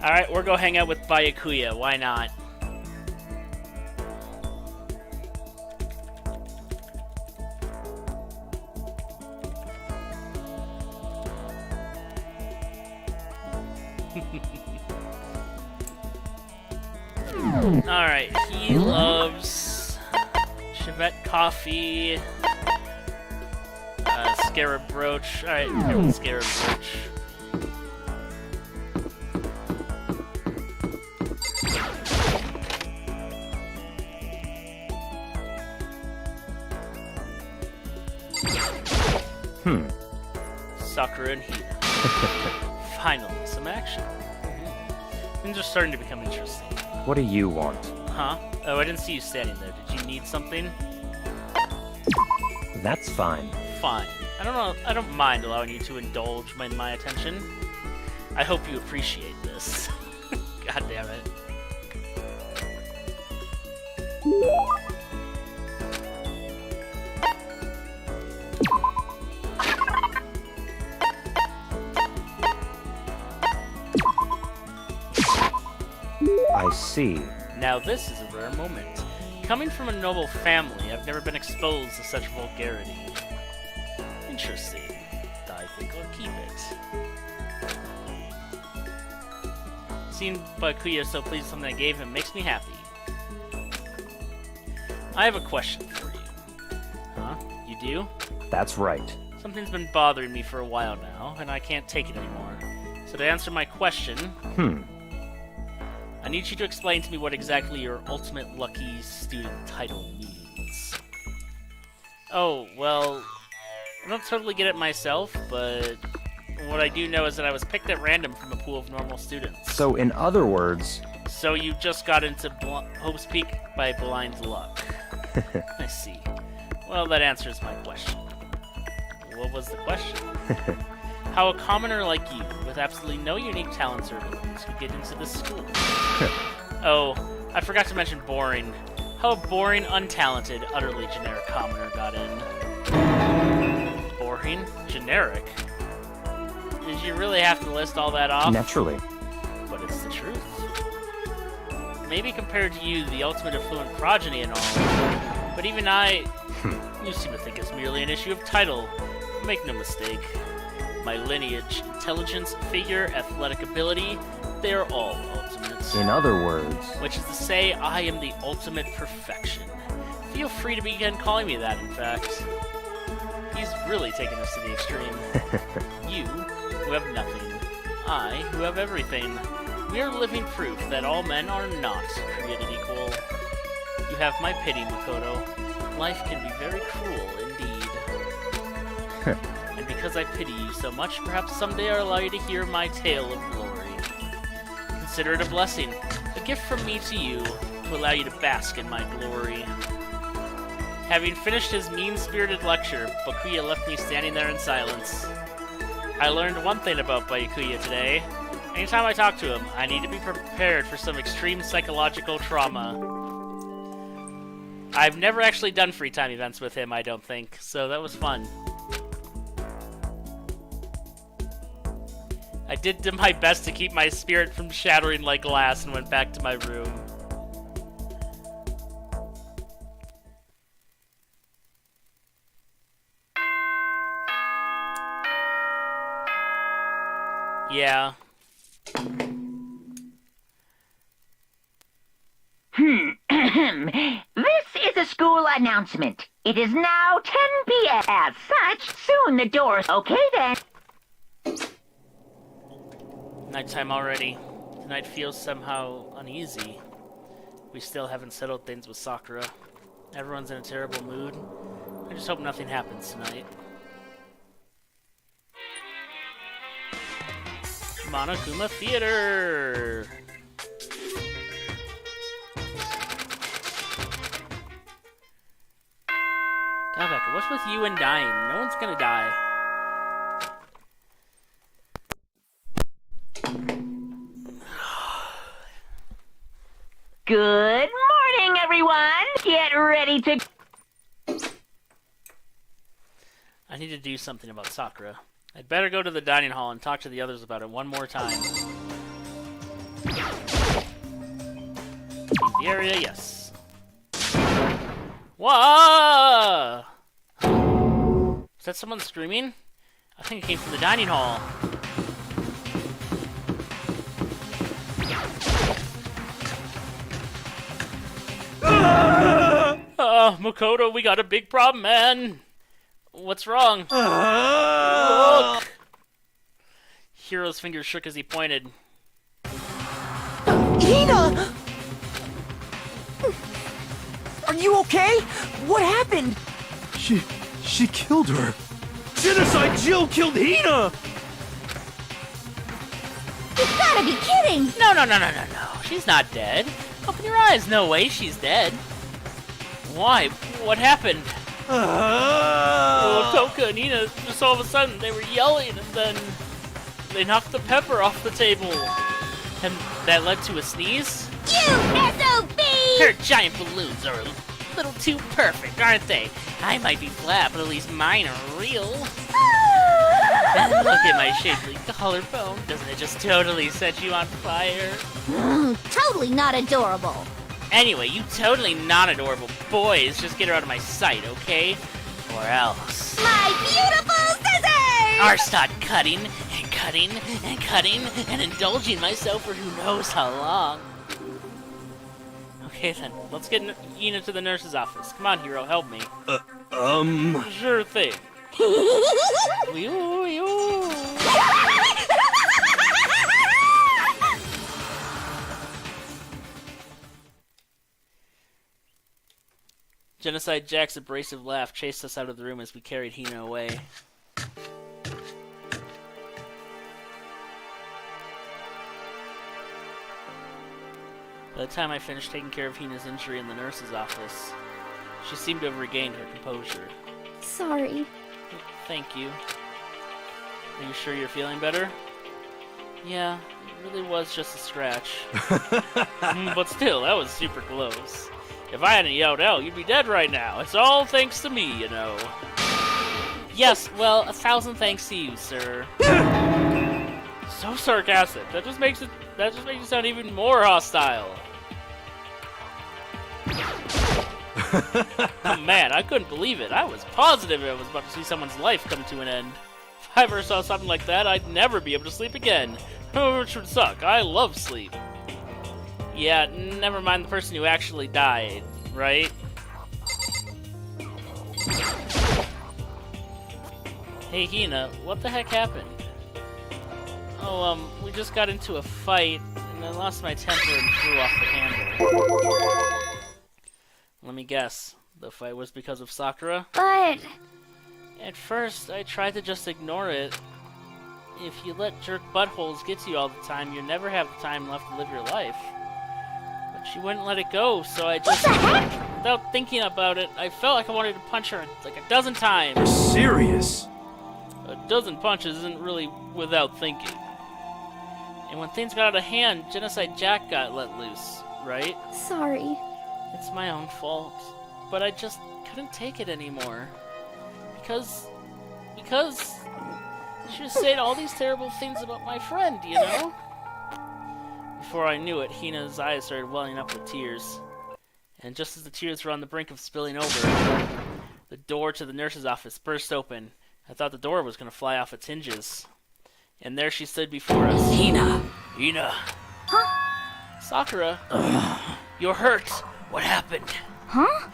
Alright, we'll go hang out with Byakuya. Why not? Alright, he loves Chivette coffee, scarab brooch. Alright, here with scarab brooch. Sakura and Hina. Finally, some action. Things are starting to become interesting. What do you want? Huh? Oh, I didn't see you standing there. Did you need something? That's fine. Fine. I don't know. I don't mind allowing you to indulge in my attention. I hope you appreciate this. God damn it. I see. Now this is a rare moment. Coming from a noble family, I've never been exposed to such vulgarity. Interesting. I think I'll keep it. Seeing Byakuya so pleased with something I gave him makes me happy. I have a question for you. Huh? You do? That's right. Something's been bothering me for a while now, and I can't take it anymore. So to answer my question... I need you to explain to me what exactly your ultimate lucky student title means. Oh, well, I don't totally get it myself, but what I do know is that I was picked at random from a pool of normal students. So, in other words... So you just got into Hope's Peak by blind luck. I see. Well, that answers my question. What was the question? How a commoner like you, with absolutely no unique talents or abilities, could get into this school. Oh, I forgot to mention boring. How a boring, untalented, utterly generic commoner got in. Boring? Generic? Did you really have to list all that off? Naturally. But it's the truth. Maybe compared to you, the ultimate affluent progeny and all, but even I... You seem to think it's merely an issue of title. Make no mistake. My lineage, intelligence, figure, athletic ability, they are all ultimate. In other words... Which is to say, I am the ultimate perfection. Feel free to begin calling me that, in fact. He's really taken this to the extreme. You, who have nothing. I, who have everything. We are living proof that all men are not created equal. You have my pity, Makoto. Life can be very cruel indeed. And because I pity you so much, perhaps someday I'll allow you to hear my tale of glory. Consider it a blessing, a gift from me to you, to allow you to bask in my glory. Having finished his mean-spirited lecture, Byakuya left me standing there in silence. I learned one thing about Byakuya today. Anytime I talk to him, I need to be prepared for some extreme psychological trauma. I've never actually done free time events with him, I don't think, so that was fun. I did my best to keep my spirit from shattering like glass and went back to my room. Yeah. This is a school announcement. It is now 10 p.m. As such, soon the doors... Okay then. Nighttime already. Tonight feels somehow uneasy. We still haven't settled things with Sakura. Everyone's in a terrible mood. I just hope nothing happens tonight. Monokuma Theater! What's with you and dying? No one's gonna die. Good morning, everyone. Get ready to... I need to do something about Sakura. I'd better go to the dining hall and talk to the others about it one more time. Leave the area, yes. Whoa! Is that someone screaming? I think it came from the dining hall. Makoto, we got a big problem, man. What's wrong? Look! Hiro's fingers shook as he pointed. Hina! Are you okay? What happened? She killed her. Genocide Jill killed Hina! You gotta be kidding! No. She's not dead. Open your eyes. No way she's dead. Why? What happened? Toka and Hina, just all of a sudden, they were yelling, and then they knocked the pepper off the table. And that led to a sneeze? You SOB! Her giant balloons are a little too perfect, aren't they? I might be flat, but at least mine are real. And look at my shapely collarbone. Doesn't it just totally set you on fire? Totally not adorable. Anyway, you totally not adorable boys, just get her out of my sight, okay? Or else. My beautiful scissors! Or start cutting and cutting and cutting and indulging myself for who knows how long. Okay then, let's get Ina to the nurse's office. Come on, Hiro, help me. Sure thing. Genocide Jack's abrasive laugh chased us out of the room as we carried Hina away. By the time I finished taking care of Hina's injury in the nurse's office, she seemed to have regained her composure. Sorry. Thank you. Are you sure you're feeling better? Yeah, it really was just a scratch. But still, that was super close. If I hadn't yelled out, you'd be dead right now. It's all thanks to me, you know. Yes, well, 1,000 thanks to you, sir. So sarcastic. That just makes you sound even more hostile. Oh man, I couldn't believe it. I was positive I was about to see someone's life come to an end. If I ever saw something like that, I'd never be able to sleep again. Which would suck. I love sleep. Yeah, never mind the person who actually died, right? Hey Hina, what the heck happened? Oh, we just got into a fight, and I lost my temper and threw off the handle. Let me guess. The fight was because of Sakura? But... At first, I tried to just ignore it. If you let jerk buttholes get to you all the time, you never have the time left to live your life. But she wouldn't let it go, so I just... What the heck? Without thinking about it, I felt like I wanted to punch her like a dozen times. You're serious? A dozen punches isn't really without thinking. And when things got out of hand, Genocide Jack got let loose, right? Sorry. It's my own fault. But I just couldn't take it anymore. Because she was saying all these terrible things about my friend, you know? Before I knew it, Hina's eyes started welling up with tears. And just as the tears were on the brink of spilling over, the door to the nurse's office burst open. I thought the door was going to fly off its hinges. And there she stood before us. Hina! Hina! Huh? Sakura! You're hurt! What happened? Huh?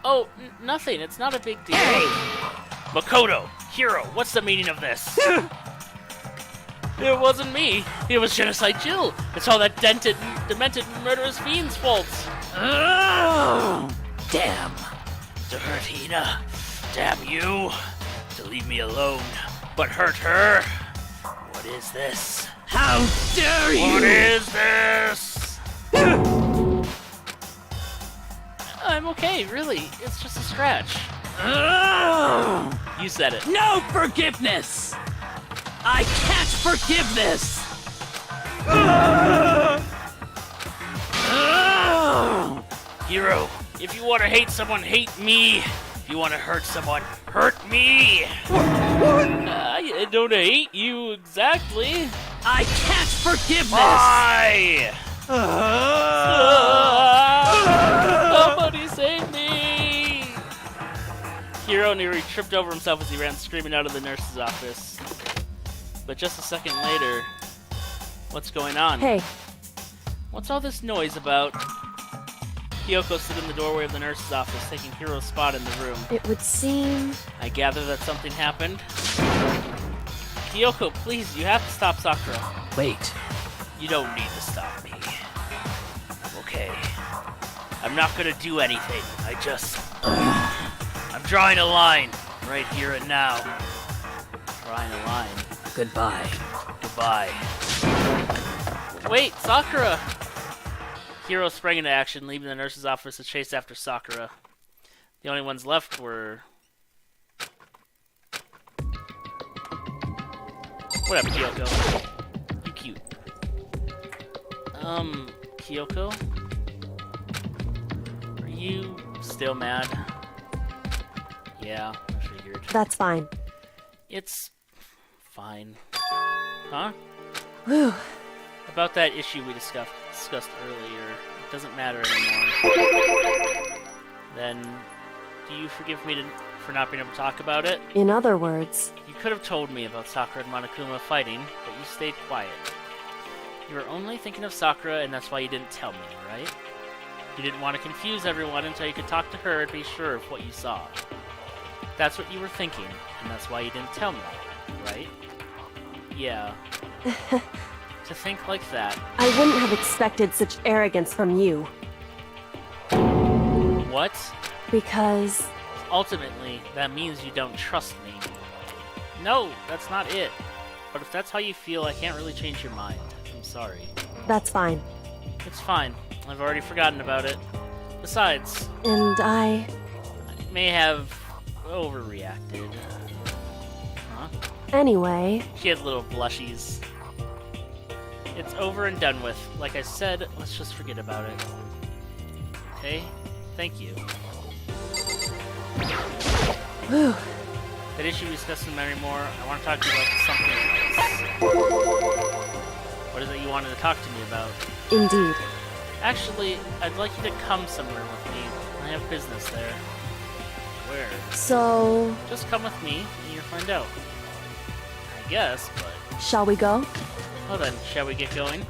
Oh, nothing. It's not a big deal. Makoto! Hiro, what's the meaning of this? It wasn't me. It was Genocide Jill. It's all that demented, murderous fiend's fault. Damn! To hurt Hina. Damn you. To leave me alone. But hurt her. What is this? How dare you! What is this? I'm okay, really. It's just a scratch. You said it. No forgiveness! I can't forgive this! Hero, if you want to hate someone, hate me. If you want to hurt someone, hurt me. I don't hate you exactly. I can't forgive this! Why? Somebody save me! Hiro nearly tripped over himself as he ran screaming out of the nurse's office. But just a second later, what's going on? Hey, What's all this noise about? Kyoko stood in the doorway of the nurse's office, taking Hiro's spot in the room. it would seem... I gather that something happened. Kyoko, please, you have to stop Sakura. Wait. You don't need to stop me. Okay. I'm not gonna do anything. I'm drawing a line. Right here and now. Drawing a line. Goodbye. Goodbye. Wait, Sakura! Hiro sprang into action, leaving the nurse's office to chase after Sakura. The only ones left were... Whatever, Kyoko. You cute. Kyoko? Are you still mad? Yeah, I figured. That's fine. It's... fine. Huh? Whew. About that issue we discussed earlier, it doesn't matter anymore. Then, do you forgive me for not being able to talk about it? In other words, You could have told me about Sakura and Monokuma fighting, but you stayed quiet. You were only thinking of Sakura, and that's why you didn't tell me, right? You didn't want to confuse everyone until you could talk to her and be sure of what you saw. That's what you were thinking, and that's why you didn't tell me, right? Yeah. To think like that. I wouldn't have expected such arrogance from you. What? Because... Ultimately, that means you don't trust me. No, that's not it. But if that's how you feel, I can't really change your mind. I'm sorry. that's fine. It's fine. I've already forgotten about it. Besides, And I may have overreacted. Huh? Anyway, She had little blushies. It's over and done with. Like I said, let's just forget about it. Okay? Thank you. whew, That issue we discussed in Memory More, I want to talk to you about something else. What is it you wanted to talk to me about? indeed. Actually, I'd like you to come somewhere with me. I have business there. Where? So, Just come with me, and you'll find out. I guess, but... shall we go? Well then, shall we get going?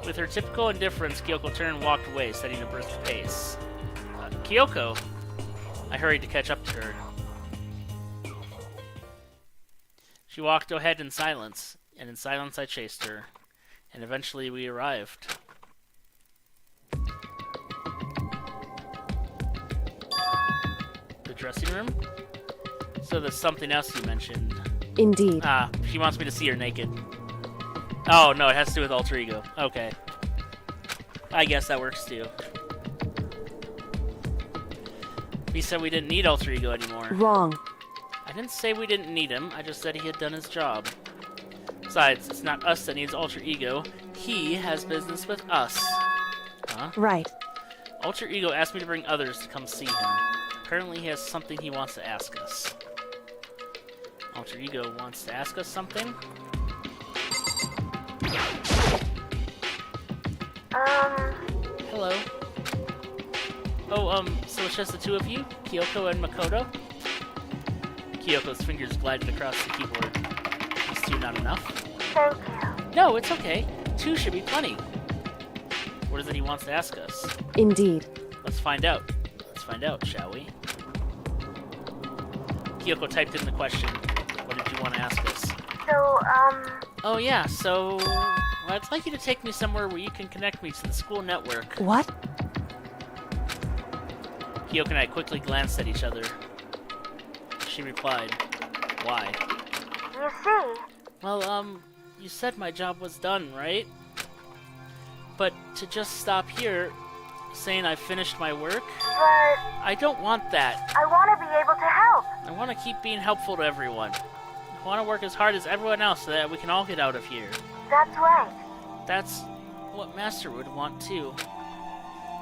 With her typical indifference, Kyoko turned and walked away, setting a brisk pace. Kyoko! I hurried to catch up to her. She walked ahead in silence, and in silence I chased her. And eventually we arrived. The dressing room? So there's something else you mentioned. Indeed. Ah, she wants me to see her naked. Oh, no, it has to do with alter ego. Okay. I guess that works too. We said we didn't need alter ego anymore. Wrong. I didn't say we didn't need him, I just said he had done his job. Besides, it's not us that needs alter ego. He has business with us. Huh? Right. Alter ego asked me to bring others to come see him. Apparently he has something he wants to ask us. Alter ego wants to ask us something? Hello. Oh, so it's just the two of you? Kyoko and Makoto? Kyoko's fingers glided across the keyboard. Is two not enough? Thank you. No, it's okay. Two should be plenty. What is it he wants to ask us? Indeed. Let's find out. Let's find out, shall we? Kyoko typed in the question. What did you want to ask us? So, Oh yeah, so... Well, I'd like you to take me somewhere where you can connect me to the school network. What? Kyoko and I quickly glanced at each other. She replied, "Why?" you see, Well, you said my job was done, right? But to just stop here, saying I finished my work? But I don't want that. I want to be able to help. I want to keep being helpful to everyone. I want to work as hard as everyone else so that we can all get out of here. That's right. That's what Master would want too.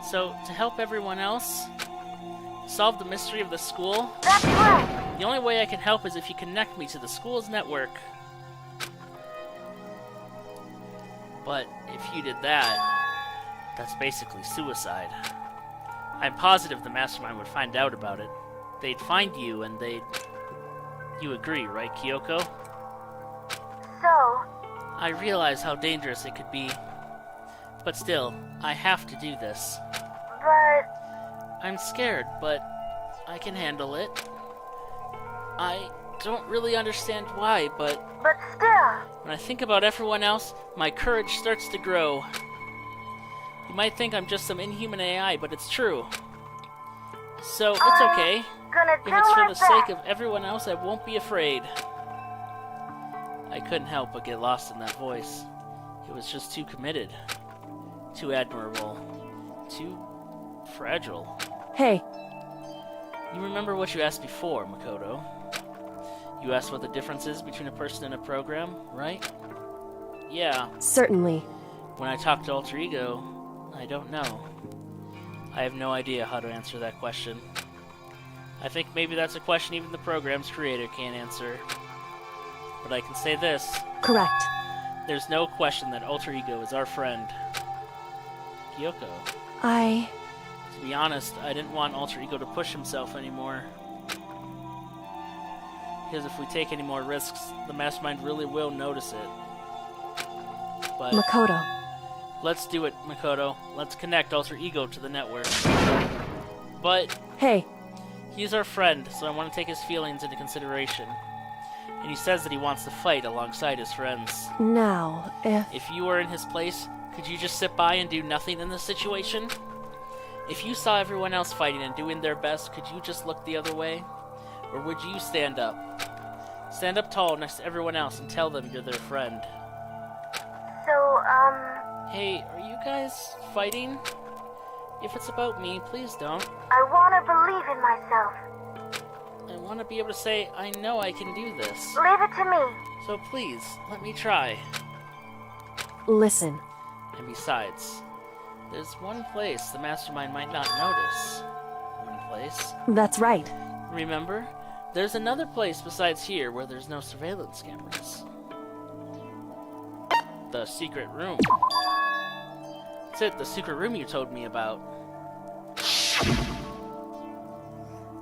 So, to help everyone else solve the mystery of the school, That's right. the only way I can help is if you connect me to the school's network. But if you did that, that's basically suicide. I'm positive the Mastermind would find out about it. They'd find you and they'd... You agree, right, Kyoko? So, I realize how dangerous it could be. But still, I have to do this. but I'm scared, but I can handle it. I don't really understand why, but still. when I think about everyone else, my courage starts to grow. You might think I'm just some inhuman AI, but it's true. So, it's okay. Gonna If do it's for my the best. sake of everyone else, I won't be afraid. I couldn't help but get lost in that voice. It was just too committed. Too admirable. Too fragile. Hey, You remember what you asked before, Makoto. You asked what the difference is between a person and a program, right? Yeah. certainly. When I talk to Alter Ego, I don't know. I have no idea how to answer that question. I think maybe that's a question even the program's creator can't answer. But I can say this. Correct. There's no question that Alter Ego is our friend. Kyoko. To be honest, I didn't want Alter Ego to push himself anymore. Because if we take any more risks, the Mastermind really will notice it. But Makoto. let's do it, Makoto. Let's connect Alter Ego to the network. But Hey, he's our friend, so I want to take his feelings into consideration. And he says that he wants to fight alongside his friends. now, If you were in his place, could you just sit by and do nothing in this situation? If you saw everyone else fighting and doing their best, could you just look the other way? Or would you stand up? Stand up tall next to everyone else and tell them you're their friend. So, Hey, are you guys fighting? If it's about me, please don't. I want to believe in myself. I want to be able to say, I know I can do this. Leave it to me. So please, let me try. listen. And besides, there's one place the Mastermind might not notice. One place. That's right. Remember? There's another place besides here where there's no surveillance cameras. The secret room. That's it, the secret room you told me about.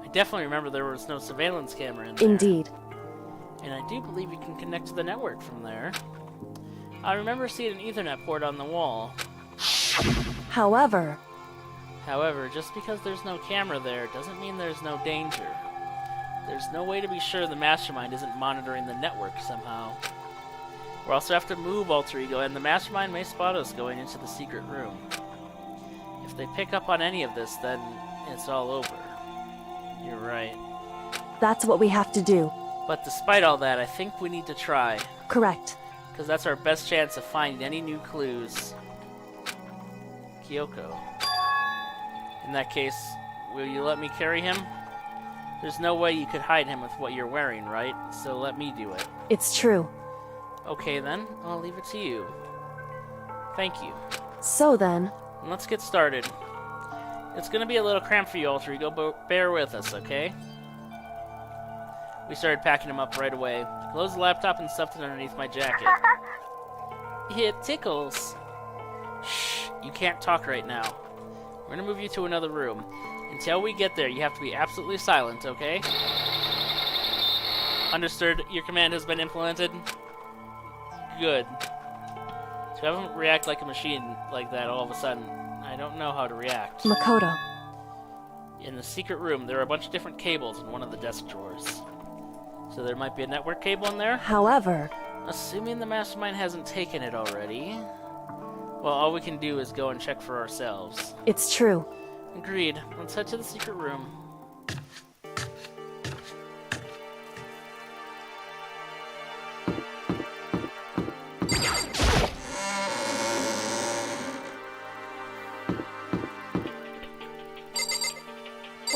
I definitely remember there was no surveillance camera in there. Indeed. And I do believe you can connect to the network from there. I remember seeing an Ethernet port on the wall. However, However, just because there's no camera there doesn't mean there's no danger. There's no way to be sure the Mastermind isn't monitoring the network somehow. We'll also have to move Alter Ego, and the Mastermind may spot us going into the secret room. If they pick up on any of this, then it's all over. You're right. that's what we have to do. But despite all that, I think we need to try, Correct. because that's our best chance of finding any new clues. Kyoko. In that case, will you let me carry him? There's no way you could hide him with what you're wearing, right? So let me do it. It's true. Okay then, I'll leave it to you. Thank you. So then, And let's get started. It's gonna be a little cramped for you, Alter Ego, but bear with us, okay? We started packing him up right away. Closed the laptop and stuffed it underneath my jacket. It tickles. Shh, you can't talk right now. We're gonna move you to another room. Until we get there, you have to be absolutely silent, okay? Understood, your command has been implemented. Good. To have him react like a machine like that all of a sudden, I don't know how to react. Makoto. In the secret room, there are a bunch of different cables in one of the desk drawers. So there might be a network cable in there? However, Assuming the Mastermind hasn't taken it already. Well, all we can do is go and check for ourselves. it's true. Agreed. Let's head to the secret room.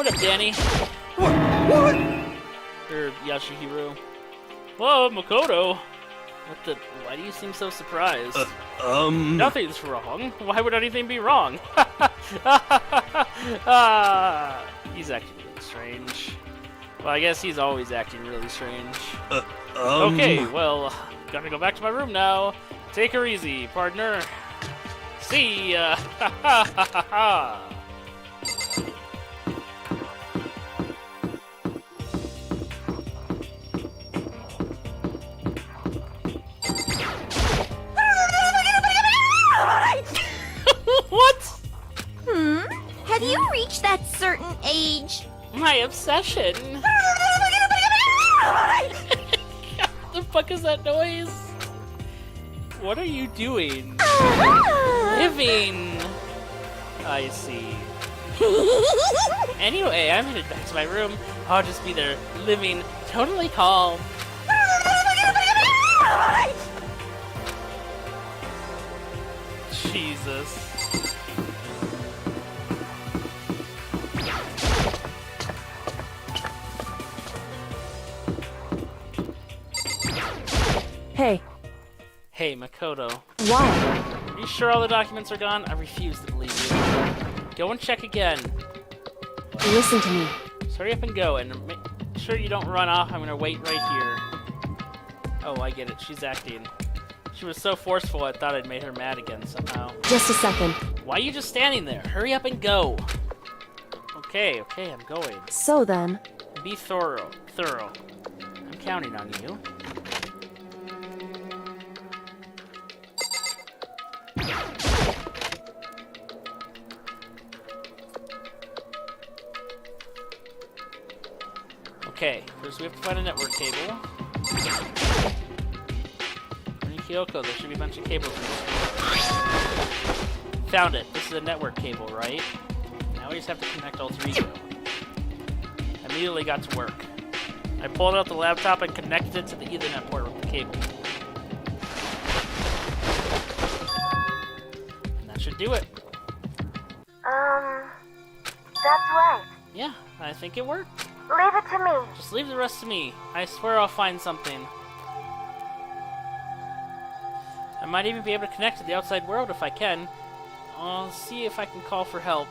What up, Danny? What? Or Yashihiro. Whoa, Makoto. What the? Why do you seem so surprised? Nothing's wrong. Why would anything be wrong? He's acting really strange. Well, I guess he's always acting really strange. Okay, well, gotta go back to my room now. Take her easy, partner. See ya. What? Have you reached that certain age? My obsession. The fuck is that noise? What are you doing? Living. I see. Anyway, I'm headed back to my room. I'll just be there, living totally calm. Jesus. Hey, Hey, Makoto. why? Are you sure all the documents are gone? I refuse to believe you. Go and check again. Listen to me. Just hurry up and go, and make sure you don't run off. I'm gonna wait right here. Oh, I get it. She's acting. She was so forceful, I thought I'd made her mad again somehow. Just a second. Why are you just standing there? Hurry up and go. Okay, I'm going. So then, Be thorough. I'm counting on you. Okay, first we have to find a network cable. In Kyoko, there should be a bunch of cables in this. Found it. This is a network cable, right? Now we just have to connect Alter Ego. Immediately got to work. I pulled out the laptop and connected it to the Ethernet port with the cable. And that should do it. That's right. Yeah, I think it worked. Leave it to me. Just leave the rest to me. I swear I'll find something. I might even be able to connect to the outside world if I can. I'll see if I can call for help.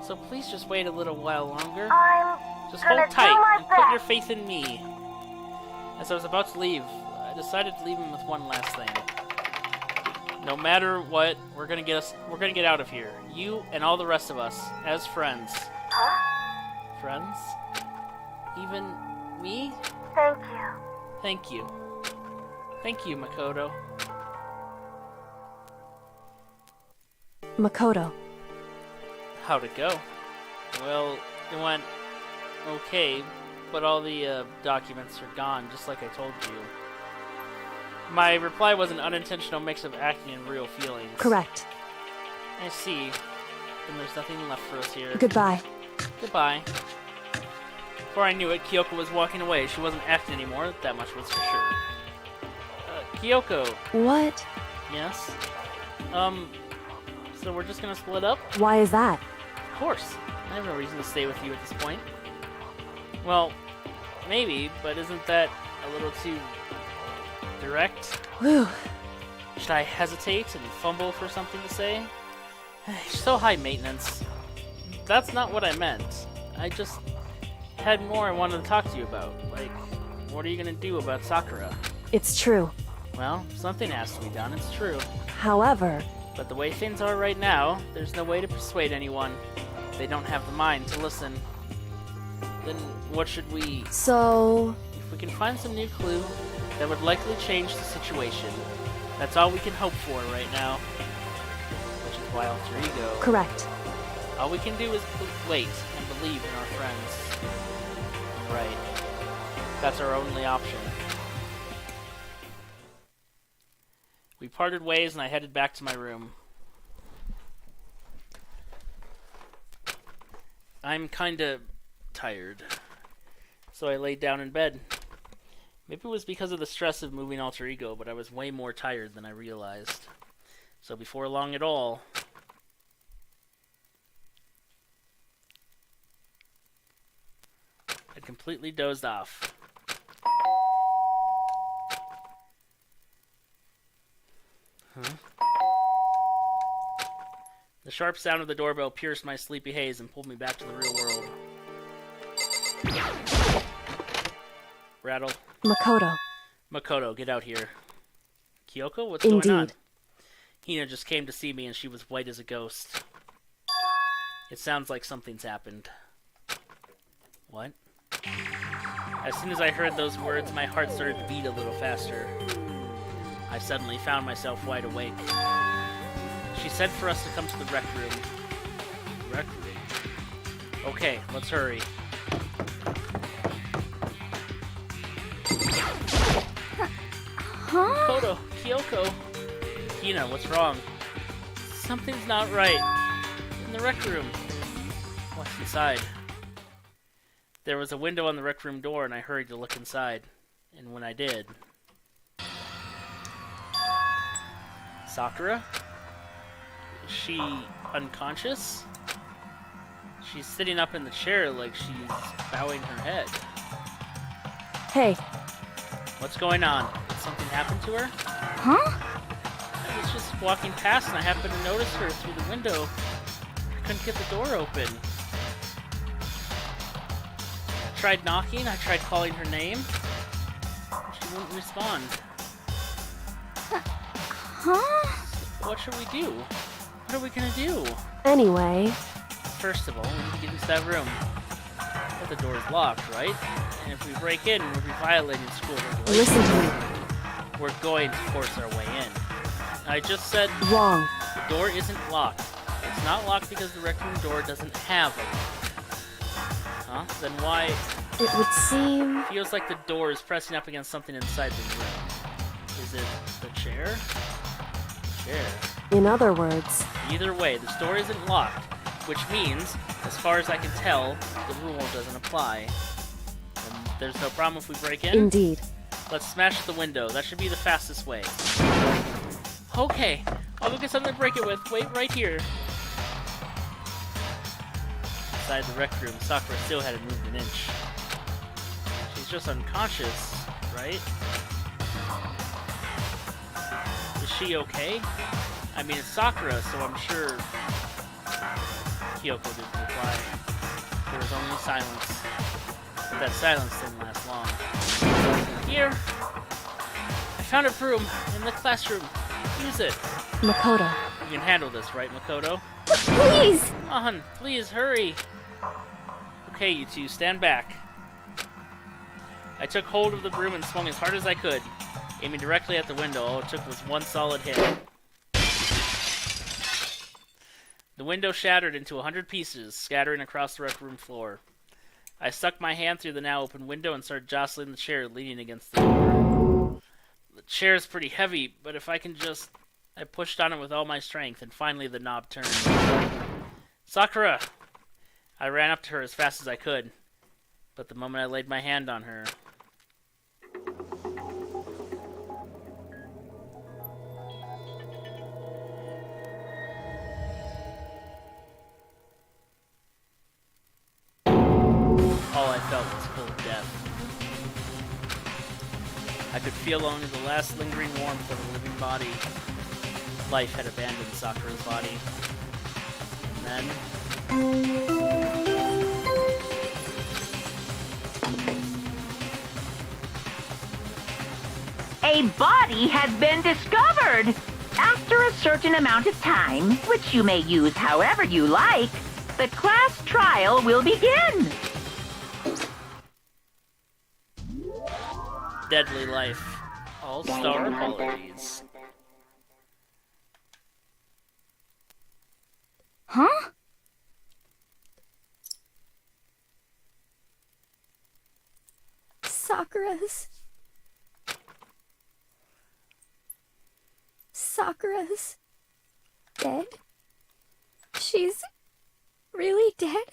So please just wait a little while longer. I'm Just gonna hold do tight my and put your best. faith in me. As I was about to leave, I decided to leave him with one last thing. No matter what, we're gonna get out of here. You and all the rest of us, as friends. Huh? Friends? Even me? Thank you. Thank you. Thank you, Makoto. Makoto. How'd it go? Well, it went okay, but all the documents are gone, just like I told you. My reply was an unintentional mix of acting and real feelings. Correct. I see. Then there's nothing left for us here. Goodbye. Goodbye. Before I knew it, Kyoko was walking away. She wasn't acting anymore, that much was for sure. Kyoko. What? Yes? So we're just gonna split up? Why is that? Of course. I have no reason to stay with you at this point. Well, maybe, but isn't that a little too direct? Whew. Should I hesitate and fumble for something to say? You're so high maintenance. That's not what I meant. I just had more I wanted to talk to you about. Like, what are you gonna do about Sakura? It's true. Well, something has to be done, it's true. However, But the way things are right now, there's no way to persuade anyone. They don't have the mind to listen. Then what should we... so... If we can find some new clue that would likely change the situation, that's all we can hope for right now. Which is why Alter Ego... Correct. All we can do is wait and believe in our friends. Right. That's our only option. We parted ways and I headed back to my room. I'm kinda tired. So I laid down in bed. Maybe it was because of the stress of moving Alter Ego, but I was way more tired than I realized. So before long at all, I completely dozed off. Huh? The sharp sound of the doorbell pierced my sleepy haze and pulled me back to the real world. Rattle. Makoto. Makoto, get out here. Kyoko, what's Indeed. going on? Hina just came to see me and she was white as a ghost. It sounds like something's happened. What? As soon as I heard those words, my heart started to beat a little faster. I suddenly found myself wide awake. She said for us to come to the rec room. Rec room? Okay, let's hurry. Huh? Kodo, Kyoko. Hina, what's wrong? Something's not right. In the rec room. What's inside? There was a window on the rec room door and I hurried to look inside. And when I did... Sakura? Is she unconscious? She's sitting up in the chair like she's bowing her head. Hey, What's going on? Did something happen to her? Huh? I was just walking past and I happened to notice her through the window. I couldn't get the door open. I tried knocking, I tried calling her name. She wouldn't respond. Huh? What should we do? What are we gonna do? anyway, First of all, we need to get into that room. But the door's locked, right? And if we break in, we'll be violating school regulations. listen to me. We're going to force our way in. I just said Wrong. the door isn't locked. It's not locked because the rec room door doesn't have a lock. Huh? Then why? It would seem... Feels like the door is pressing up against something inside the room. Is it the chair? Chair. In other words, Either way, this door isn't locked, which means, as far as I can tell, the rule doesn't apply. And there's no problem if we break in? indeed. Let's smash the window. That should be the fastest way. Okay, I'll go get something to break it with. Wait right here. Inside the rec room, Sakura still hadn't moved an inch. She's just unconscious, right? Is she okay? I mean, it's Sakura, so I'm sure Kyoko didn't reply. There was only silence. But that silence didn't last long. Here! I found a broom in the classroom. Use it. Makoto. You can handle this, right, Makoto? Please! Come on, please, hurry! Okay, you two, stand back. I took hold of the broom and swung as hard as I could, aiming directly at the window. All it took was one solid hit. The window shattered into 100 pieces, scattering across the rec room floor. I stuck my hand through the now open window and started jostling the chair, leaning against the door. The chair's pretty heavy, but if I can just... I pushed on it with all my strength, and finally the knob turned. Sakura! I ran up to her as fast as I could, but the moment I laid my hand on her... all I felt was cold death. I could feel only the last lingering warmth of a living body. Life had abandoned Sakura's body. And then... A body has been discovered! After a certain amount of time, which you may use however you like, the class trial will begin! Deadly Life. All-star apologies. Huh? Sakura's dead? She's really dead?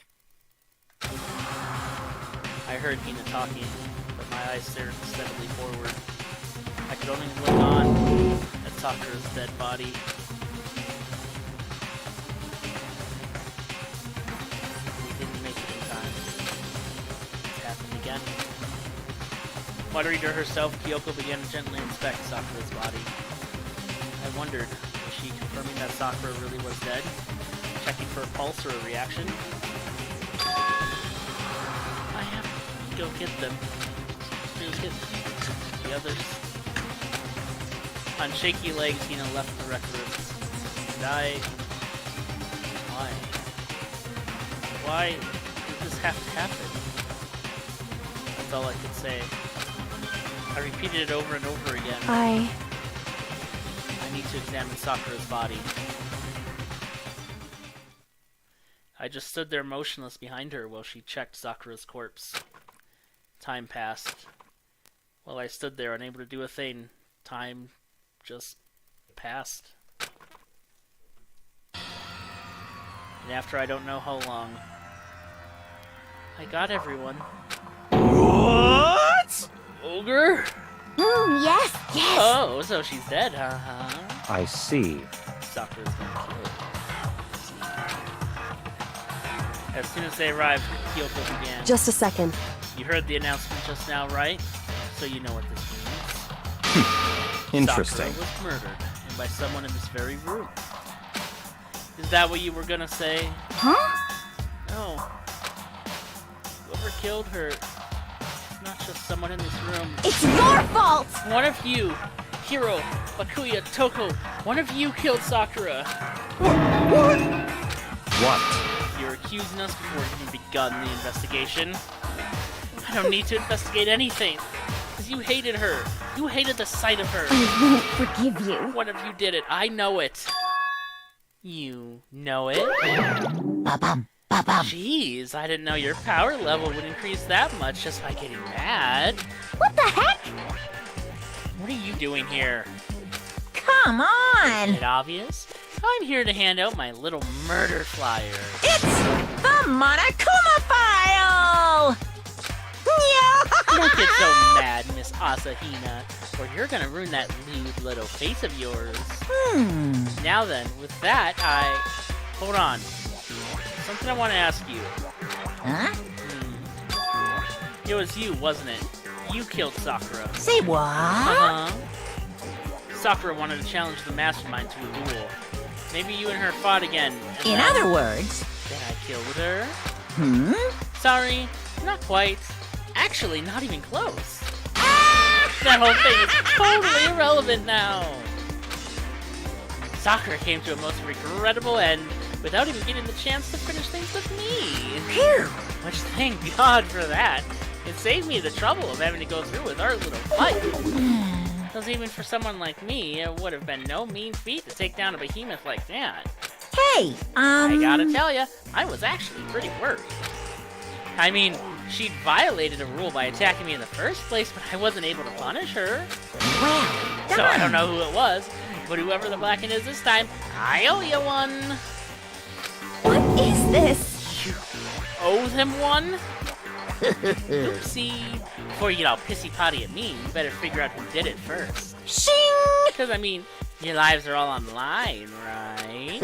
I heard Hina talking, but my eyes stared steadily forward. I could only look on at Sakura's dead body. We didn't make it in time. It's happening Muttering to herself, Kyoko began to gently inspect Sakura's body. I wondered, was she confirming that Sakura really was dead? Checking for a pulse or a reaction? I have to go get them. Go get the others. On shaky legs, Hina left the rec room. And Why? Why did this have to happen? That's all I could say. I repeated it over and over again. I need to examine Sakura's body. I just stood there motionless behind her while she checked Sakura's corpse. Time passed. While I stood there unable to do a thing, time just passed. And after I don't know how long, I got everyone. What? Ogre? Yes, yes. Oh, so she's dead, huh? I see. Sakura's been killed. As soon as they arrived, Kyoko began. Just a second. You heard the announcement just now, right? So you know what this means. Interesting. Sakura was murdered, and by someone in this very room. Is that what you were gonna say? Huh? No. Whoever killed her, not just someone in this room. It's your fault! One of you, Hiro, Bakuya, Toko, one of you killed Sakura. What? You're accusing us before we've even begun the investigation. I don't need to investigate anything, because you hated her. You hated the sight of her. I won't forgive you. One of you did it. I know it. You know it? Ba-bum, ba-bum. Jeez, I didn't know your power level would increase that much just by getting mad. What the heck? What are you doing here? Come on! Is it obvious? I'm here to hand out my little murder flyer. It's the Monokuma file! Don't get so mad, Miss Asahina, or you're gonna ruin that lewd little face of yours. Now then, with that, Hold on. Something I want to ask you. Huh? It was you, wasn't it? You killed Sakura. Say what? Uh-huh. Sakura wanted to challenge the mastermind to a duel. Maybe you and her fought again. And In other words... Then I killed her. Hmm? Sorry, not quite. Actually, not even close. That whole thing is totally irrelevant now. Sakura came to a most regrettable end without even getting the chance to finish things with me. Phew! Which, thank God for that. It saved me the trouble of having to go through with our little fight. Because even for someone like me, it would have been no mean feat to take down a behemoth like that. Hey, I gotta tell ya, I was actually pretty worried. I mean, she'd violated a rule by attacking me in the first place, but I wasn't able to punish her. Well, So I don't know who it was, but whoever the Blacken is this time, I owe you one. What is this? You owe them one? Oopsie. Before you get all pissy-potty at me, you better figure out who did it first. Shing! Because, I mean, your lives are all on the line, right?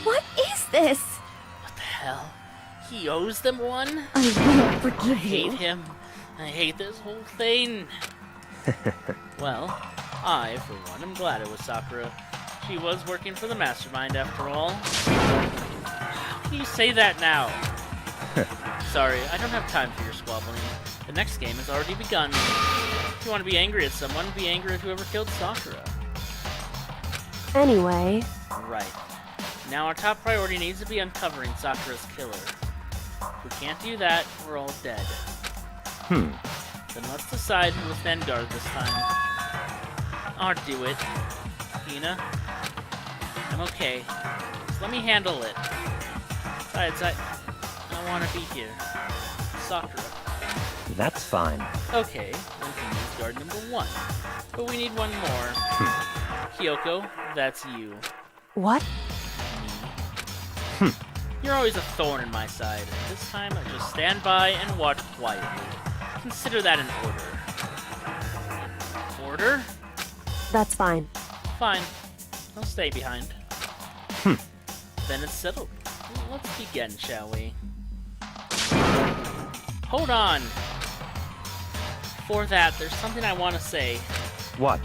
What is this? What the hell? He owes them one? I won't I forgive hate you. him. I hate this whole thing. Well, I, for one, am glad it was Sakura. She was working for the mastermind, after all. How can you say that now? Sorry, I don't have time for your squabbling. The next game has already begun. If you want to be angry at someone, be angry at whoever killed Sakura. Anyway, Right. Now our top priority needs to be uncovering Sakura's killer. If we can't do that, we're all dead. Then let's decide who will stand guard this time. I'll do it. Hina? I'm okay. Just let me handle it. Besides, I want to be here. Sakura. That's fine. Okay, then Hina's guard number 1. But we need one more. Kyoko, that's you. what? You're always a thorn in my side. This time, I just stand by and watch quietly. Consider that an order. Order? That's fine. Fine. I'll stay behind. Then it's settled. Let's begin, shall we? hold on. Before that, there's something I want to say, What?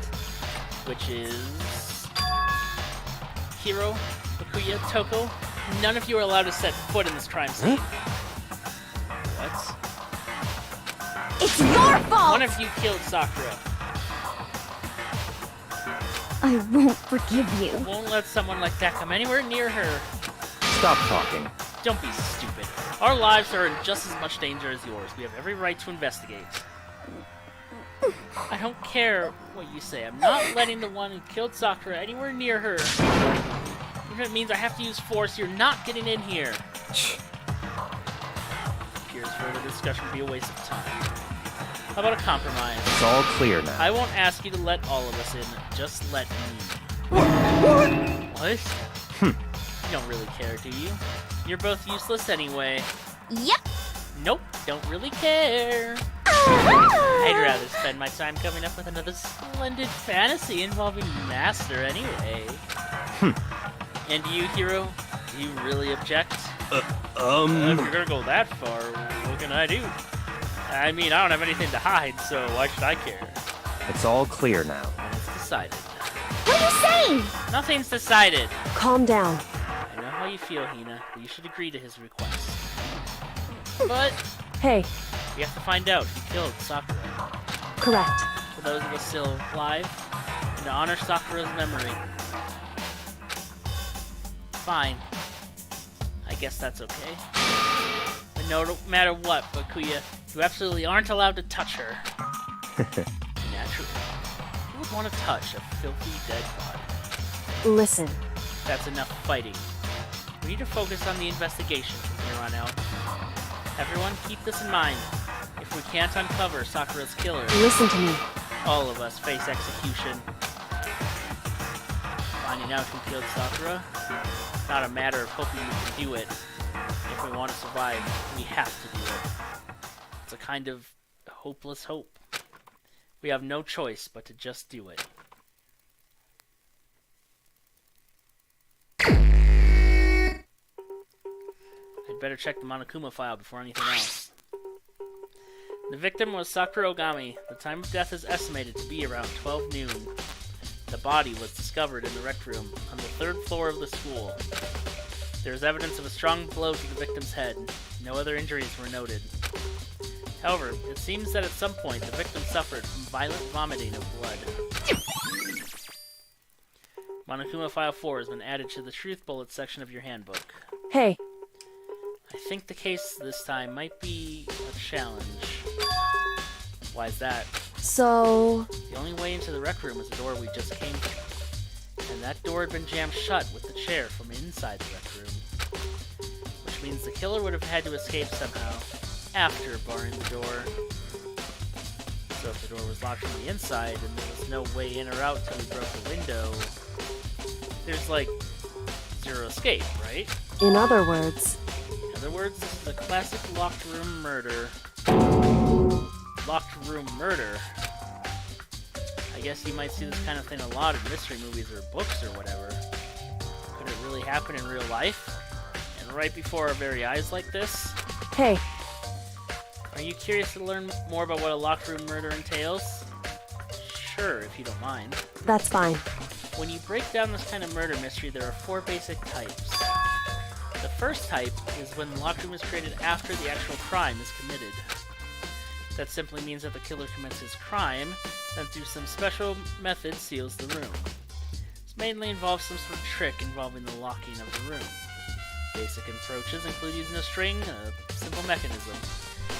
which is... Hiro, Bakuya, Toko, none of you are allowed to set foot in this crime scene. What? It's your fault! One of you killed Sakura. I won't forgive you. Won't let someone like that come anywhere near her. Stop talking. Don't be stupid. Our lives are in just as much danger as yours. We have every right to investigate. I don't care what you say. I'm not letting the one who killed Sakura anywhere near her. Even if it means I have to use force, you're not getting in here. Appears further discussion would be a waste of time. How about a compromise? It's all clear now. I won't ask you to let all of us in. Just let me. What? You don't really care, do you? You're both useless anyway. Yep. Nope, don't really care. I'd rather spend my time coming up with another splendid fantasy involving Master anyway. And you, Hiro? Do you really object? If you're gonna go that far, what can I do? I mean, I don't have anything to hide, so why should I care? It's all clear now. And it's decided. What are you saying? Nothing's decided. Calm down. I know how you feel, Hina, but you should agree to his request. But Hey, we have to find out who killed Sakura. correct. For those of us still alive, and to honor Sakura's memory. Fine. I guess that's okay. But no matter what, Bakuya, you absolutely aren't allowed to touch her. Naturally. Who would want to touch a filthy dead body? Listen, That's enough fighting. We need to focus on the investigation from here on out. Everyone, keep this in mind. If we can't uncover Sakura's killer, listen to me. all of us face execution. Finding out who killed Sakura, it's not a matter of hoping we can do it. If we want to survive, we have to do it. It's a kind of hopeless hope. We have no choice but to just do it. I'd better check the Monokuma file before anything else. The victim was Sakura Ogami. The time of death is estimated to be around 12 noon. The body was discovered in the rec room on the 3rd floor of the school. There is evidence of a strong blow to the victim's head. No other injuries were noted. However, it seems that at some point the victim suffered from violent vomiting of blood. Monokuma File 4 has been added to the Truth Bullets section of your handbook. Hey, I think the case this time might be a challenge. Why is that? so... The only way into the rec room is the door we just came through. And that door had been jammed shut with the chair from inside the rec room. Which means the killer would have had to escape somehow after barring the door. So if the door was locked from the inside and there was no way in or out till we broke the window, there's like zero escape, right? In other words, In other words, this is a classic locked room murder. Locked room murder. I guess you might see this kind of thing a lot in mystery movies or books or whatever. Could it really happen in real life? And right before our very eyes like this? hey, Are you curious to learn more about what a locked room murder entails? Sure, if you don't mind. that's fine. When you break down this kind of murder mystery, there are 4 basic types. The first type is when the locked room is created after the actual crime is committed. That simply means that the killer commits his crime, then through some special method seals the room. This mainly involves some sort of trick involving the locking of the room. Basic approaches include using a string, a simple mechanism.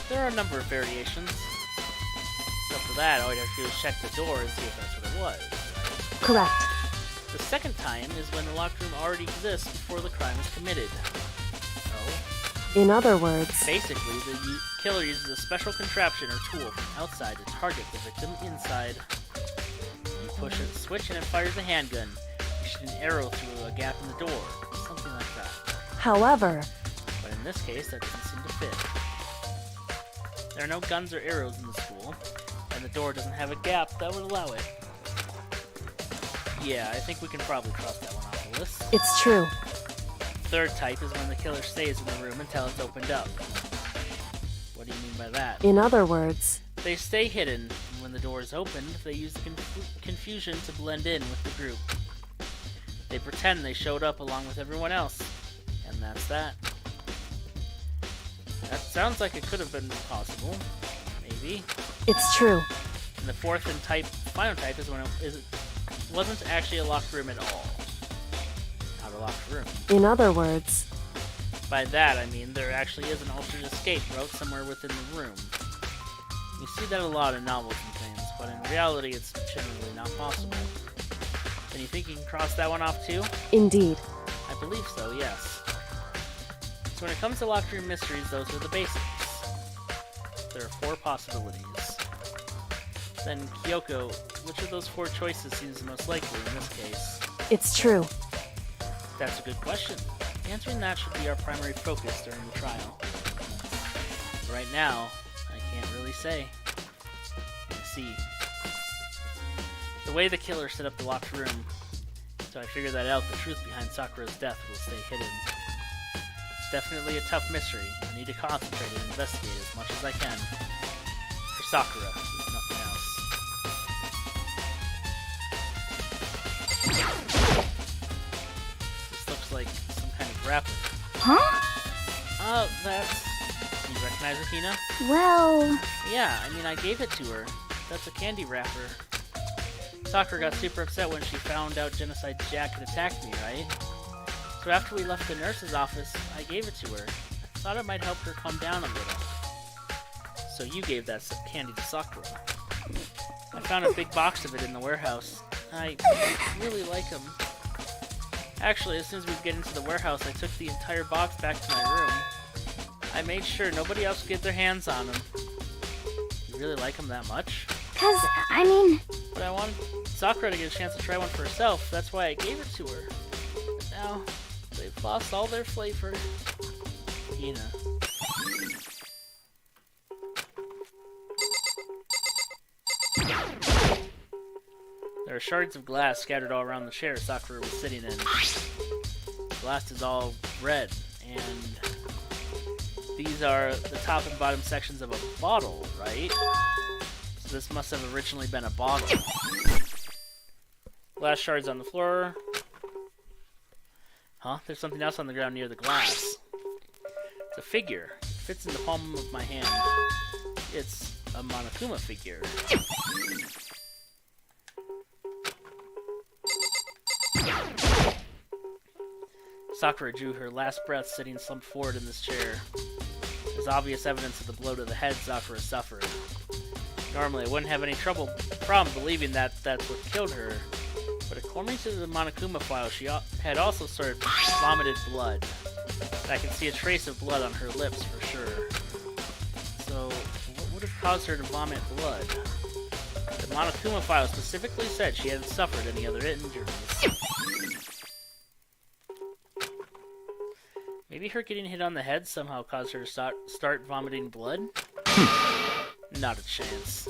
There are a number of variations. So for that, all you'd have to do is check the door and see if that's what it was. Correct. The second time is when the locked room already exists before the crime is committed. So, In other words, basically, the killer uses a special contraption or tool from outside to target the victim inside. You push a switch and it fires a handgun. You shoot an arrow through a gap in the door. Something like that. however, But in this case, that doesn't seem to fit. There are no guns or arrows in the school, and the door doesn't have a gap that would allow it. Yeah, I think we can probably cross that one off the list. it's true. Third type is when the killer stays in the room until it's opened up. What do you mean by that? In other words, They stay hidden, and when the door is opened, they use the confusion to blend in with the group. They pretend they showed up along with everyone else, and that's that. That sounds like it could have been possible. Maybe. it's true. And the fourth and final type is when it wasn't actually a locked room at all. Not a locked room. In other words, By that, I mean there actually is an alternate escape route somewhere within the room. You see that a lot in novels and things, but in reality it's generally not possible. Then you think you can cross that one off too? indeed. I believe so, yes. So when it comes to locked room mysteries, those are the basics. There are 4 possibilities. Then, Kyoko, which of those 4 choices seems the most likely in this case? It's true. That's a good question. Answering that should be our primary focus during the trial. Right now, I can't really say. Let's see. The way the killer set up the locked room, so I figured that out, the truth behind Sakura's death will stay hidden. It's definitely a tough mystery. I need to concentrate and investigate as much as I can. For Sakura, if nothing else. This looks like some kind of wrapper. Huh? That's... You recognize it, Hina? Well, Yeah, I mean, I gave it to her. That's a candy wrapper. Sakura got super upset when she found out Genocide Jack had attacked me, right? So after we left the nurse's office, I gave it to her. I thought it might help her calm down a little. So you gave that candy to Sakura. I found a big box of it in the warehouse. I really like them. Actually, as soon as we get into the warehouse, I took the entire box back to my room. I made sure nobody else could get their hands on them. You really like them that much? 'cause, I mean, But I wanted Sakura to get a chance to try one for herself. That's why I gave it to her. But now, they've lost all their flavor. Hina. There are shards of glass scattered all around the chair Sakura was sitting in. The glass is all red, and these are the top and bottom sections of a bottle, right? So this must have originally been a bottle. Glass shards on the floor. Huh? There's something else on the ground near the glass. It's a figure. It fits in the palm of my hand. It's a Monokuma figure. Sakura drew her last breath sitting slumped forward in this chair. There's obvious evidence of the blow to the head Sakura suffered. Normally I wouldn't have any problem believing that that's what killed her, but according to the Monokuma file, she had also started vomited blood. I can see a trace of blood on her lips for sure. So, what would have caused her to vomit blood? The Monokuma file specifically said she hadn't suffered any other injuries. Maybe her getting hit on the head somehow caused her to start vomiting blood? Not a chance.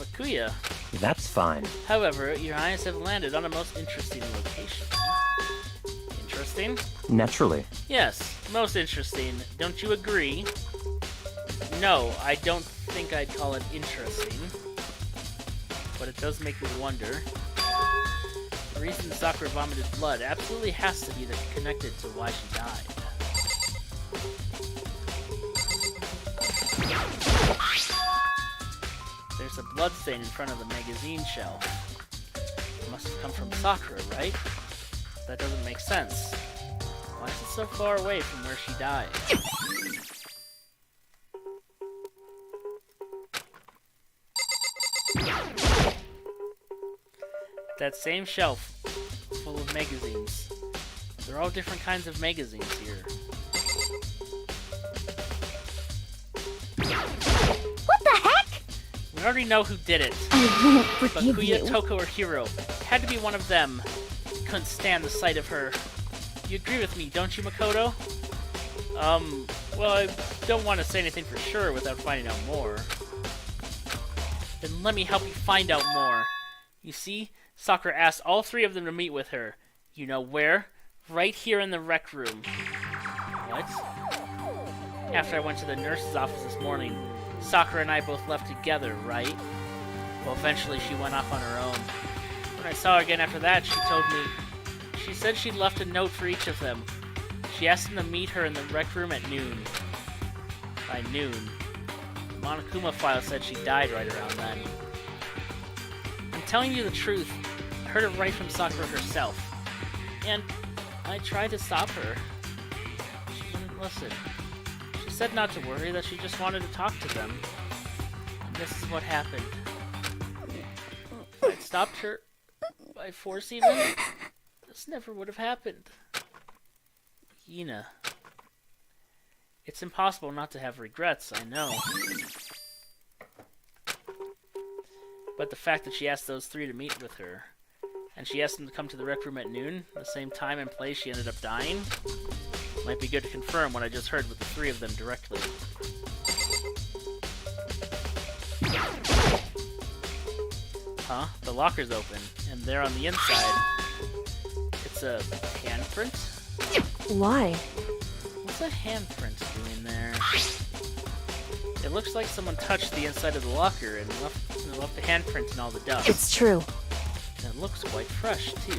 Makuya. That's fine. However, your eyes have landed on a most interesting location. Interesting? Naturally. Yes, most interesting. Don't you agree? No, I don't think I'd call it interesting. But it does make me wonder. The reason Sakura vomited blood absolutely has to be connected to why she died. There's a blood stain in front of the magazine shelf. It must have come from Sakura, right? That doesn't make sense. Why is it so far away from where she died? That same shelf full of magazines. They're all different kinds of magazines here. what the heck? We already know who did it. I won't forgive Bakuya, you. Toko, or Hiro. It had to be one of them. Couldn't stand the sight of her. You agree with me, don't you, Makoto? Well, I don't want to say anything for sure without finding out more. Then let me help you find out more. You see, Sakura asked all 3 of them to meet with her. You know where? Right here in the rec room. What? After I went to the nurse's office this morning, Sakura and I both left together, right? Well, eventually she went off on her own. When I saw her again after that, she told me... She said she'd left a note for each of them. She asked them to meet her in the rec room at noon. By noon. The Monokuma file said she died right around then. I'm telling you the truth. I heard it right from Sakura herself. And I tried to stop her. She didn't listen. She said not to worry, that she just wanted to talk to them. And this is what happened. If I'd stopped her by force even, this never would have happened. Yuna. It's impossible not to have regrets, I know. But the fact that she asked those three to meet with her, and she asked them to come to the rec room at noon, the same time and place she ended up dying, might be good to confirm what I just heard with the three of them directly. Huh? The locker's open, and there on the inside, it's a handprint? Why? What's a handprint doing there? It looks like someone touched the inside of the locker and left the handprint in all the dust. It's true. And it looks quite fresh, too.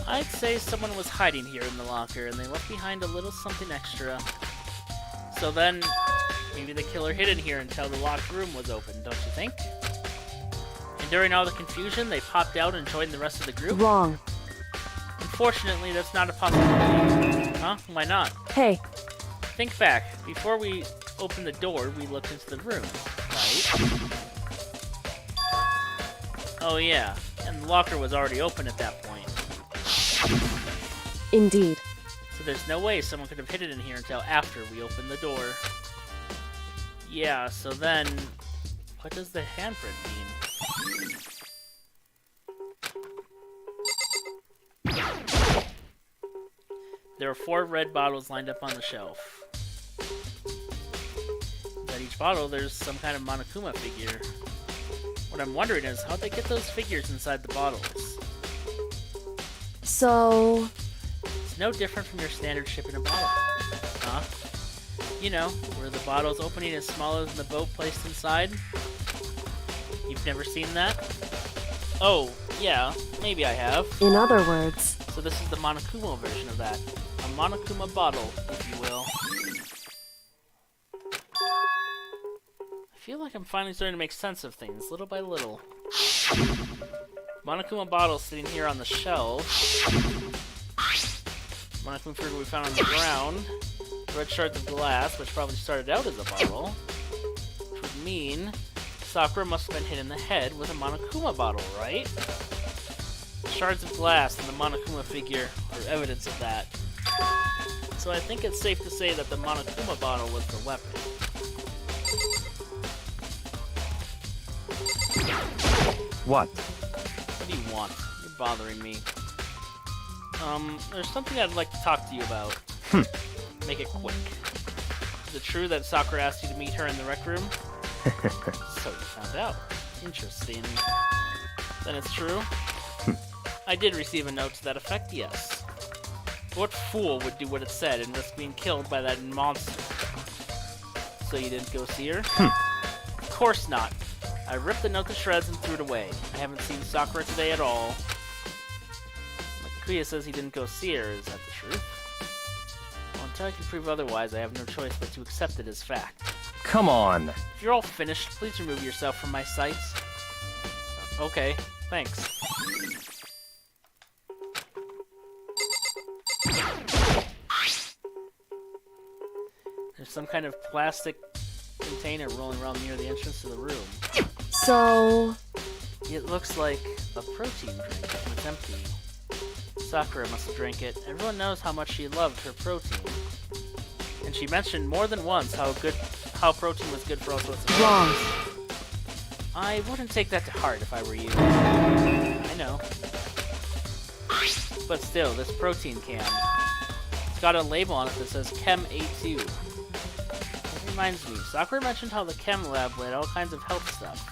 I'd say someone was hiding here in the locker, and they left behind a little something extra. So then, maybe the killer hid in here until the locked room was open, don't you think? And during all the confusion, they popped out and joined the rest of the group? Wrong. Unfortunately, that's not a possibility. Huh? Why not? Hey, Think back. Before we opened the door, we looked into the room, right? Oh yeah, and the locker was already open at that point. indeed. So there's no way someone could have hid it in here until after we opened the door. Yeah, so then... what does the handprint mean? There are 4 red bottles lined up on the shelf. At each bottle, there's some kind of Monokuma figure. What I'm wondering is, how'd they get those figures inside the bottles? So, It's no different from your standard ship in a bottle. Huh? You know, where the bottle's opening is smaller than the boat placed inside? You've never seen that? Oh, yeah, maybe I have. in other words, So this is the Monokuma version of that. A Monokuma bottle, if you will. I feel like I'm finally starting to make sense of things, little by little. Monokuma bottle sitting here on the shelf. Monokuma figure we found on the ground. Red shards of glass, which probably started out as a bottle. Which would mean Sakura must have been hit in the head with a Monokuma bottle, right? Shards of glass and the Monokuma figure are evidence of that. So I think it's safe to say that the Monokuma bottle was the weapon. What? What do you want? You're bothering me. There's something I'd like to talk to you about. Make it quick. Is it true that Sakura asked you to meet her in the rec room? So you found out. Interesting. Then it's true? I did receive a note to that effect, yes. What fool would do what it said and risk being killed by that monster? So you didn't go see her? Of course not. I ripped the note to shreds and threw it away. I haven't seen Sakura today at all. Makuya says he didn't go see her. Is that the truth? Well, until I can prove otherwise, I have no choice but to accept it as fact. Come on. If you're all finished, please remove yourself from my sight. Okay, thanks. There's some kind of plastic container rolling around near the entrance to the room. so, It looks like a protein drink, and it's empty. Sakura must have drank it. Everyone knows how much she loved her protein. And she mentioned more than once how protein was good for all sorts of wrong. things. I wouldn't take that to heart if I were you. I know. But still, this protein can. It's got a label on it that says Chem A2. It reminds me, Sakura mentioned how the Chem Lab had all kinds of health stuff.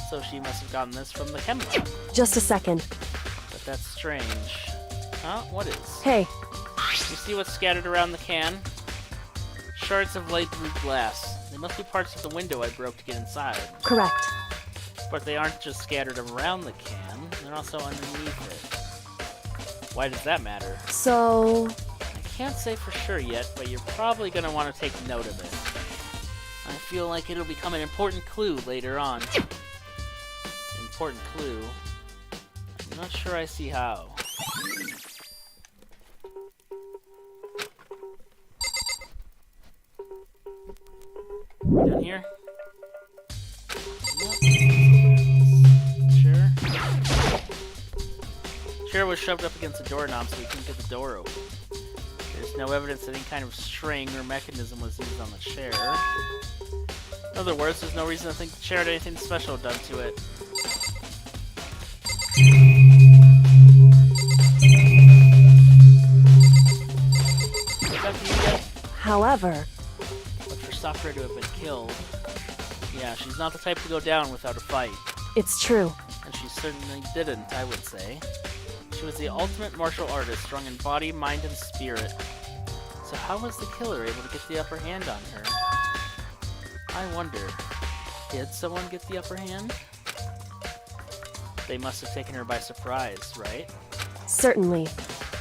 So she must have gotten this from the Chem Lab. Just a second. But that's strange. Huh? What is? Hey, You see what's scattered around the can? shards of light blue glass. They must be parts of the window I broke to get inside. Correct. But they aren't just scattered around the can, they're also underneath it. Why does that matter? So, I can't say for sure yet, but you're probably going to want to take note of it. I feel like it'll become an important clue later on. Important clue? I'm not sure I see how. Down here? Chair? Chair was shoved up against the doorknob so we couldn't get the door open. There's no evidence that any kind of string or mechanism was used on the chair. In other words, there's no reason to think the chair had anything special done to it. Is that you yet? however, But for Sakura to have been killed, yeah, she's not the type to go down without a fight. it's true. And she certainly didn't, I would say. She was the ultimate martial artist, strong in body, mind, and spirit. So how was the killer able to get the upper hand on her? I wonder, did someone get the upper hand? They must have taken her by surprise, right? Certainly.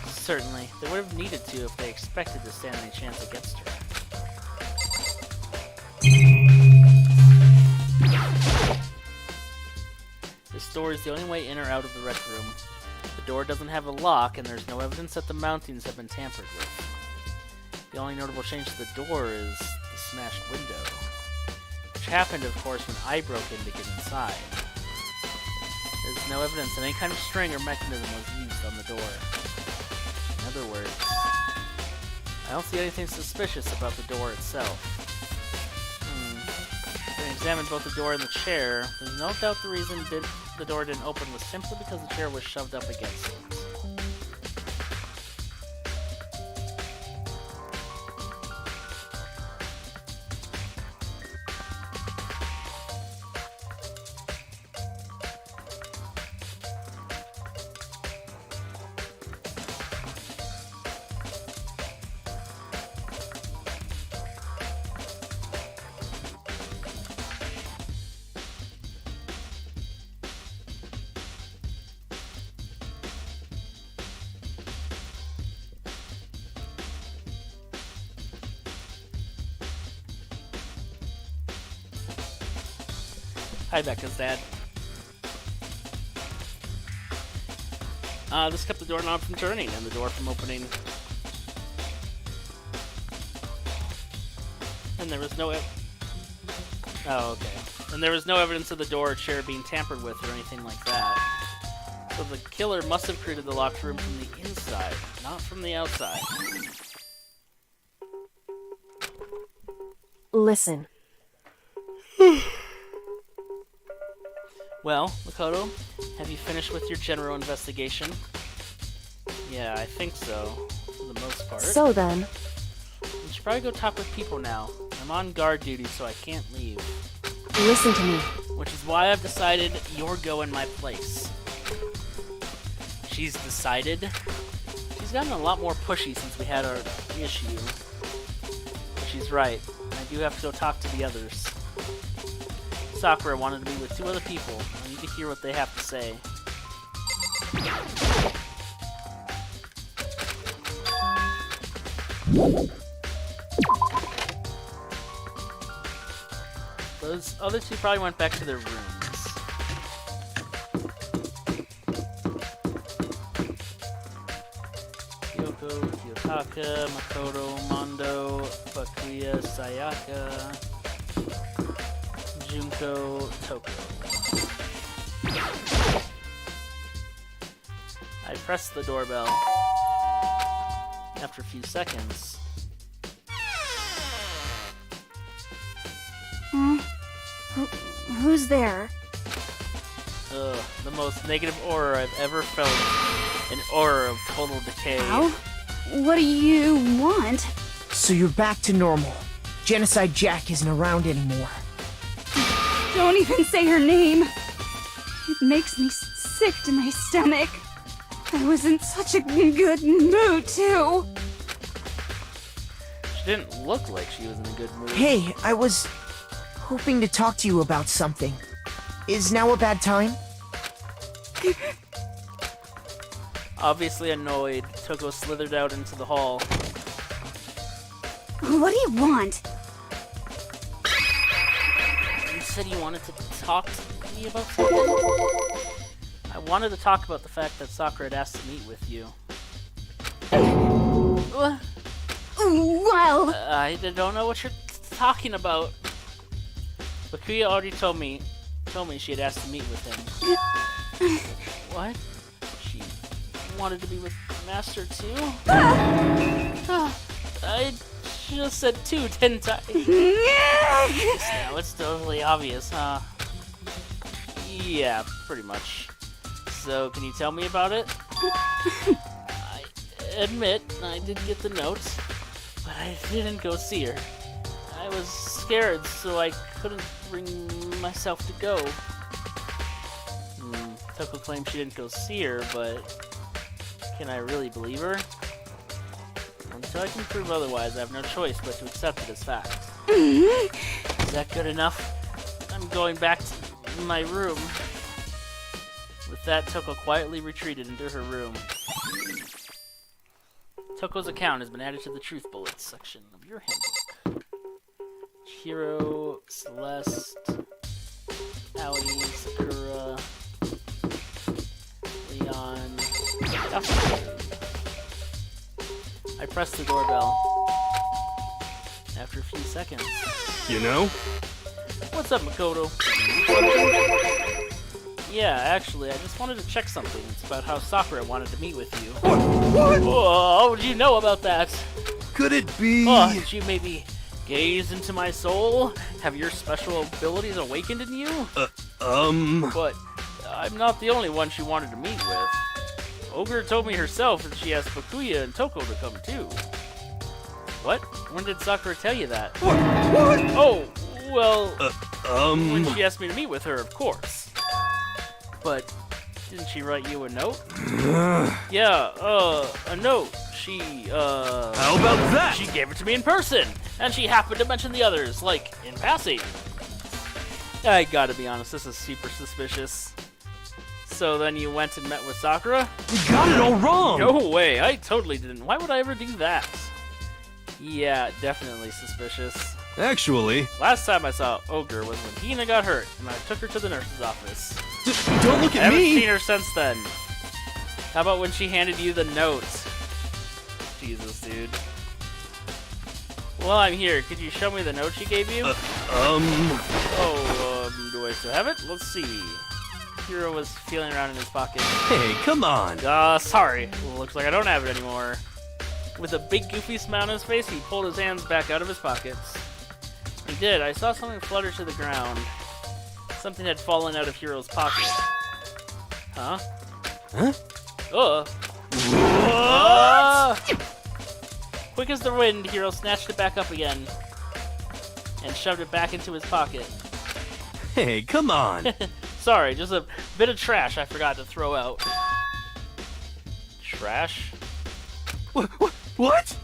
Certainly. They would have needed to if they expected to stand any chance against her. This door is the only way in or out of the rec room. The door doesn't have a lock, and there's no evidence that the mountings have been tampered with. The only notable change to the door is the smashed window, which happened, of course, when I broke in to get inside. There's no evidence that any kind of string or mechanism was used on the door. In other words, I don't see anything suspicious about the door itself. Having examined both the door and the chair, there's no doubt the reason the door didn't open was simply because the chair was shoved up against it. Hi, Becca's dad. This kept the doorknob from turning and the door from opening. And there was no Oh, okay. And there was no evidence of the door or chair being tampered with or anything like that. So the killer must have created the locked room from the inside, not from the outside. Listen. Well, Makoto, have you finished with your general investigation? Yeah, I think so, for the most part. So then, You should probably go talk with people now. I'm on guard duty, so I can't leave. listen to me. Which is why I've decided you're going my place. She's decided? She's gotten a lot more pushy since we had our issue. But she's right. I do have to go talk to the others. Sakura wanted to be with two other people. I need to hear what they have to say. Those other two probably went back to their rooms. Kyoko, Kiyotaka, Makoto, Mondo, Bakuya, Sayaka, Junko, Toko. I pressed the doorbell. After a few seconds, Who's there? the most negative aura I've ever felt. An aura of total decay. How? What do you want? So you're back to normal. Genocide Jack isn't around anymore. Don't even say her name. It makes me sick to my stomach. I was in such a good mood, too. She didn't look like she was in a good mood. Hey, I was hoping to talk to you about something. Is now a bad time? Obviously annoyed, Toko slithered out into the hall. What do you want? You said you wanted to talk to me about something? I wanted to talk about the fact that Sakura had asked to meet with you. Well, I don't know what you're talking about. Bakuya already told me she had asked to meet with him. What? She wanted to be with Master too? I just said two, didn't I? Now it's totally obvious, huh? Yeah, pretty much. So, can you tell me about it? I admit, I did get the note, but I didn't go see her. I was scared, so I couldn't bring myself to go. Toko claims she didn't go see her, but can I really believe her? Until I can prove otherwise, I have no choice but to accept it as fact. Is that good enough? I'm going back to my room. With that, Toko quietly retreated into her room. Toko's account has been added to the Truth Bullets section of your handbook. Chihiro, Celeste, Aoi, Sakura, Leon. I pressed the doorbell. After a few seconds. You know? What's up, Makoto? Yeah, actually, I just wanted to check something. It's about how Sakura wanted to meet with you. What? Oh, how would you know about that? Could it be? Oh, did you maybe gaze into my soul? Have your special abilities awakened in you? But I'm not the only one she wanted to meet with. Ogre told me herself that she asked Bakuya and Toko to come too. What? When did Sakura tell you that? What? Oh, well, when she asked me to meet with her, of course. But didn't she write you a note? Yeah, a note. She, How about that? She gave it to me in person, and she happened to mention the others, like, in passing. I gotta be honest, this is super suspicious. So then you went and met with Sakura? You got it all wrong! No way, I totally didn't. Why would I ever do that? Yeah, definitely suspicious. Actually... Last time I saw Ogre was when Hina got hurt, and I took her to the nurse's office. Don't look I at haven't me! seen her since then. How about when she handed you the note? Jesus, dude. While I'm here, could you show me the note she gave you? Do I still have it? Let's see. Hiro was feeling around in his pocket. Hey, come on! Sorry. Looks like I don't have it anymore. With a big goofy smile on his face, he pulled his hands back out of his pockets. He did. I saw something flutter to the ground. Something had fallen out of Hiro's pocket. Huh? Huh? Quick as the wind, Hiro snatched it back up again and shoved it back into his pocket. Hey, come on! Sorry, just a bit of trash I forgot to throw out. Trash? What?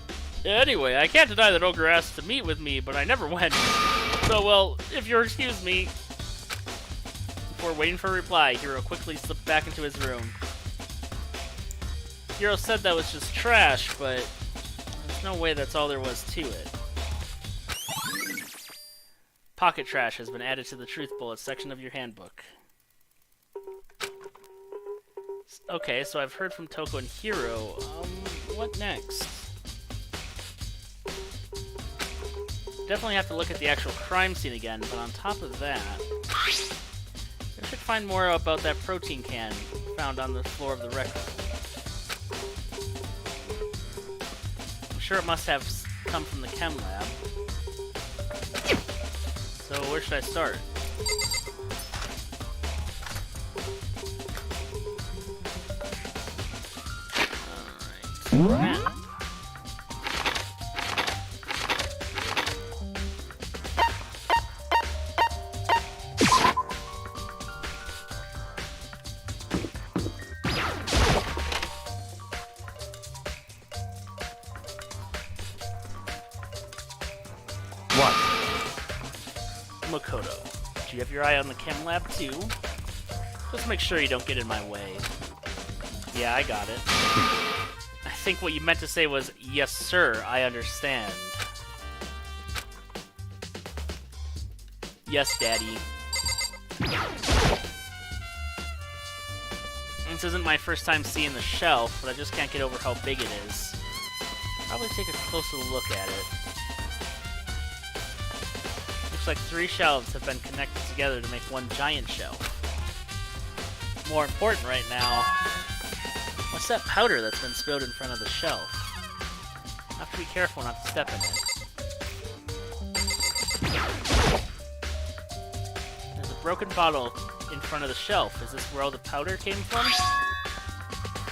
Anyway, I can't deny that Ogre asked to meet with me, but I never went. So, well, if you'll excuse me. Before waiting for a reply, Hiro quickly slipped back into his room. Hiro said that was just trash, but there's no way that's all there was to it. Pocket trash has been added to the Truth Bullets section of your handbook. Okay, so I've heard from Toko and Hiro. What next? Definitely have to look at the actual crime scene again, but on top of that, I should find more about that protein can found on the floor of the rec room. I'm sure it must have come from the chem lab. So where should I start? Alright. Map. Makoto, do you have your eye on the chem lab too? Just make sure you don't get in my way. Yeah, I got it. I think what you meant to say was, yes sir, I understand. Yes, Daddy. This isn't my first time seeing the shelf, but I just can't get over how big it is. Probably take a closer look at it. Looks like 3 shelves have been connected together to make one giant shelf. More important right now, what's that powder that's been spilled in front of the shelf? I have to be careful not to step in it. There's a broken bottle in front of the shelf. Is this where all the powder came from?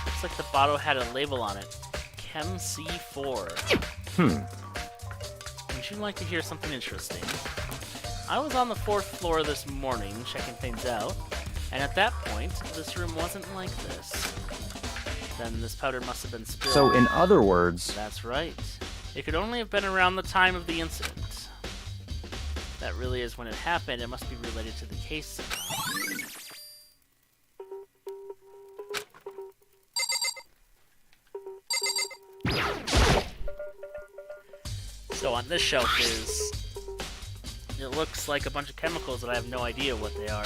Looks like the bottle had a label on it. Chem C4. Would you like to hear something interesting? I was on the 4th floor this morning checking things out, and at that point, this room wasn't like this. Then this powder must have been spilled. So, in other words... That's right. It could only have been around the time of the incident. That really is when it happened. It must be related to the case somehow. So on this shelf it looks like a bunch of chemicals that I have no idea what they are.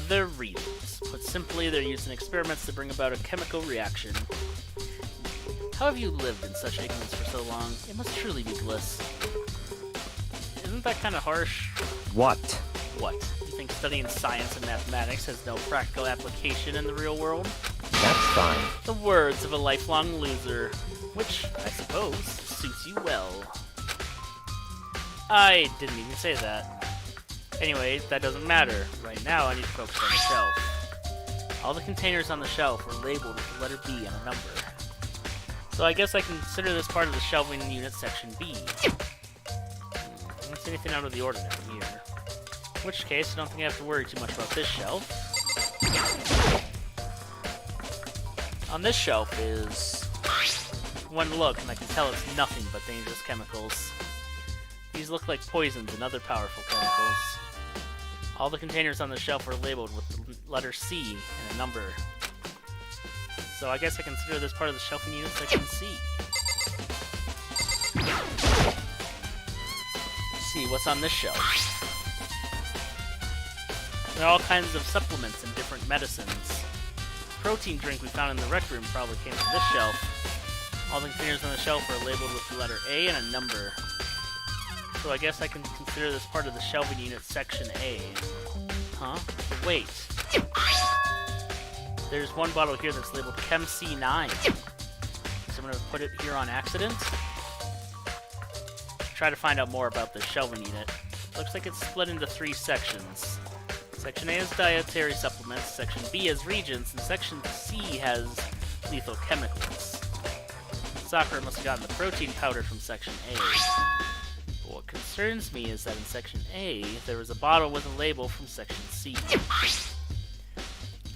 They're reagents. Put simply, they're used in experiments to bring about a chemical reaction. How have you lived in such ignorance for so long? It must truly be bliss. Isn't that kind of harsh? What? What? You think studying science and mathematics has no practical application in the real world? That's fine. The words of a lifelong loser, which, I suppose, suits you well. I didn't even say that. Anyway, that doesn't matter. Right now, I need to focus on the shelf. All the containers on the shelf were labeled with the letter B and a number. So I guess I consider this part of the shelving unit section B. I don't see anything out of the ordinary here. In which case, I don't think I have to worry too much about this shelf. On this shelf is one look, and I can tell it's nothing but dangerous chemicals. These look like poisons and other powerful chemicals. All the containers on the shelf are labeled with the letter C and a number. So I guess I consider this part of the shelving unit section C. See what's on this shelf. There are all kinds of supplements and different medicines. The protein drink we found in the rec room probably came from this shelf. All the containers on the shelf are labeled with the letter A and a number. So I guess I can consider this part of the shelving unit section A. Huh? Wait. There's one bottle here that's labeled Chem C9. Is someone gonna put it here on accident? Try to find out more about this shelving unit. Looks like it's split into 3 sections. Section A has dietary supplements, Section B has reagents, and Section C has lethal chemicals. Sakura must have gotten the protein powder from Section A. But what concerns me is that in Section A, there was a bottle with a label from Section C.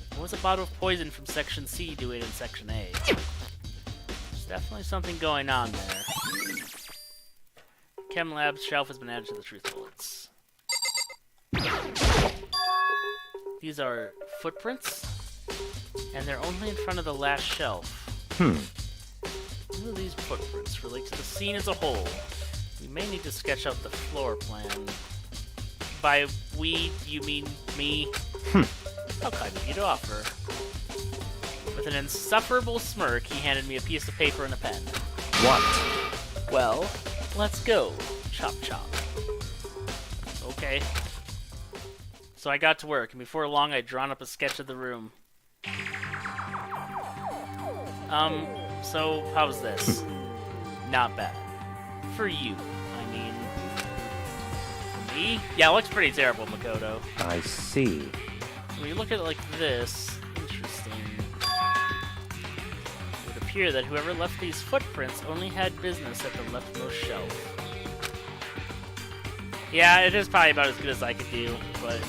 What was a bottle of poison from Section C doing in Section A? There's definitely something going on there. Chem Lab's shelf has been added to the truth bullets. These are footprints, and they're only in front of the last shelf. Who are these footprints relate to the scene as a whole? We may need to sketch out the floor plan. By we, you mean me? How kind of you to offer. With an insufferable smirk, he handed me a piece of paper and a pen. What? Well, let's go. Chop chop. Okay. So I got to work, and before long I'd drawn up a sketch of the room. So how's this? Not bad. For you, I mean... For me? Yeah, it looks pretty terrible, Makoto. I see. When you look at it like this, interesting. It would appear that whoever left these footprints only had business at the leftmost shelf. Yeah, it is probably about as good as I could do, but...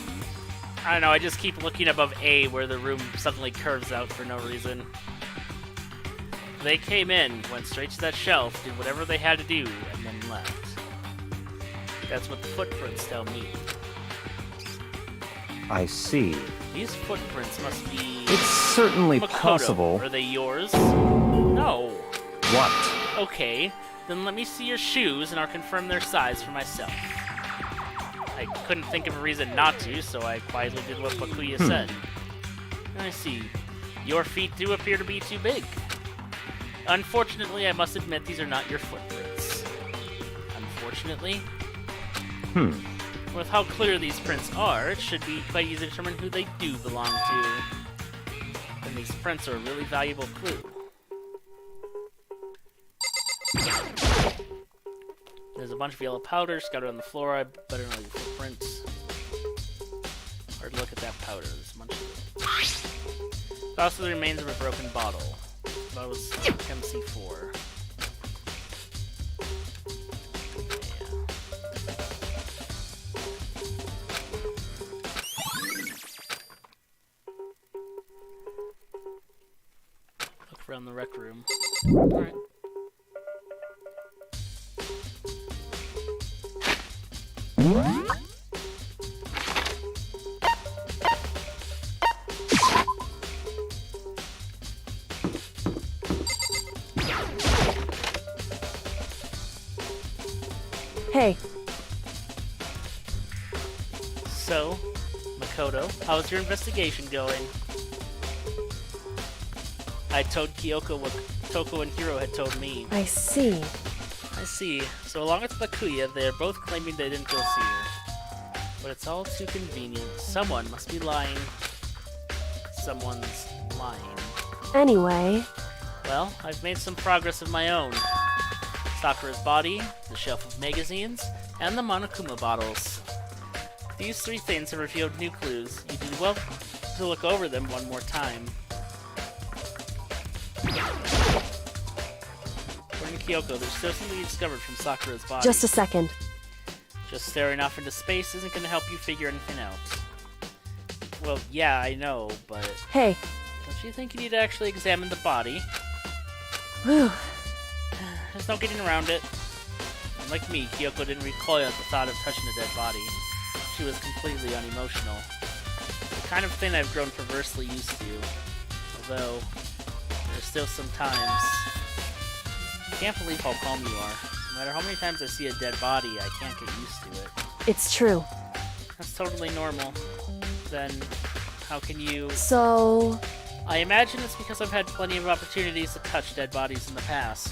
I don't know, I just keep looking above A where the room suddenly curves out for no reason. They came in, went straight to that shelf, did whatever they had to do, and then left. That's what the footprints tell me. I see. These footprints must be... It's certainly Makoto. possible. Are they yours? No. What? Okay, then let me see your shoes and I'll confirm their size for myself. I couldn't think of a reason not to, so I quietly did what Bakuya said. I see. Your feet do appear to be too big. Unfortunately, I must admit these are not your footprints. Unfortunately? With how clear these prints are, it should be quite easy to determine who they do belong to. And these prints are a really valuable clue. There's a bunch of yellow powder scattered on the floor. I better know your footprints. Hard to look at that powder. There's a bunch of it. Also, the remains of a broken bottle. That was MC4. Look around the rec room. Alright. Hey, So, Makoto, how's your investigation going? I told Kyoko what Toko and Hiro had told me. I see. I see. So along with Bakuya, they're both claiming they didn't go see her. But it's all too convenient. Someone must be lying. Someone's lying. Anyway, Well, I've made some progress of my own. Sakura's body, the shelf of magazines, and the Monokuma bottles. These three things have revealed new clues. You did well to look over them one more time. According to Kyoko, there's still something you discovered from Sakura's body. just a second. Just staring off into space isn't going to help you figure anything out. Well, yeah, I know, but Hey, don't you think you need to actually examine the body? whew. There's no getting around it. Like me, Kyoko didn't recoil at the thought of touching a dead body. She was completely unemotional. The kind of thing I've grown perversely used to. Although, there's still some times. I can't believe how calm you are. No matter how many times I see a dead body, I can't get used to it. It's true. That's totally normal. Then, how can you... So, I imagine it's because I've had plenty of opportunities to touch dead bodies in the past.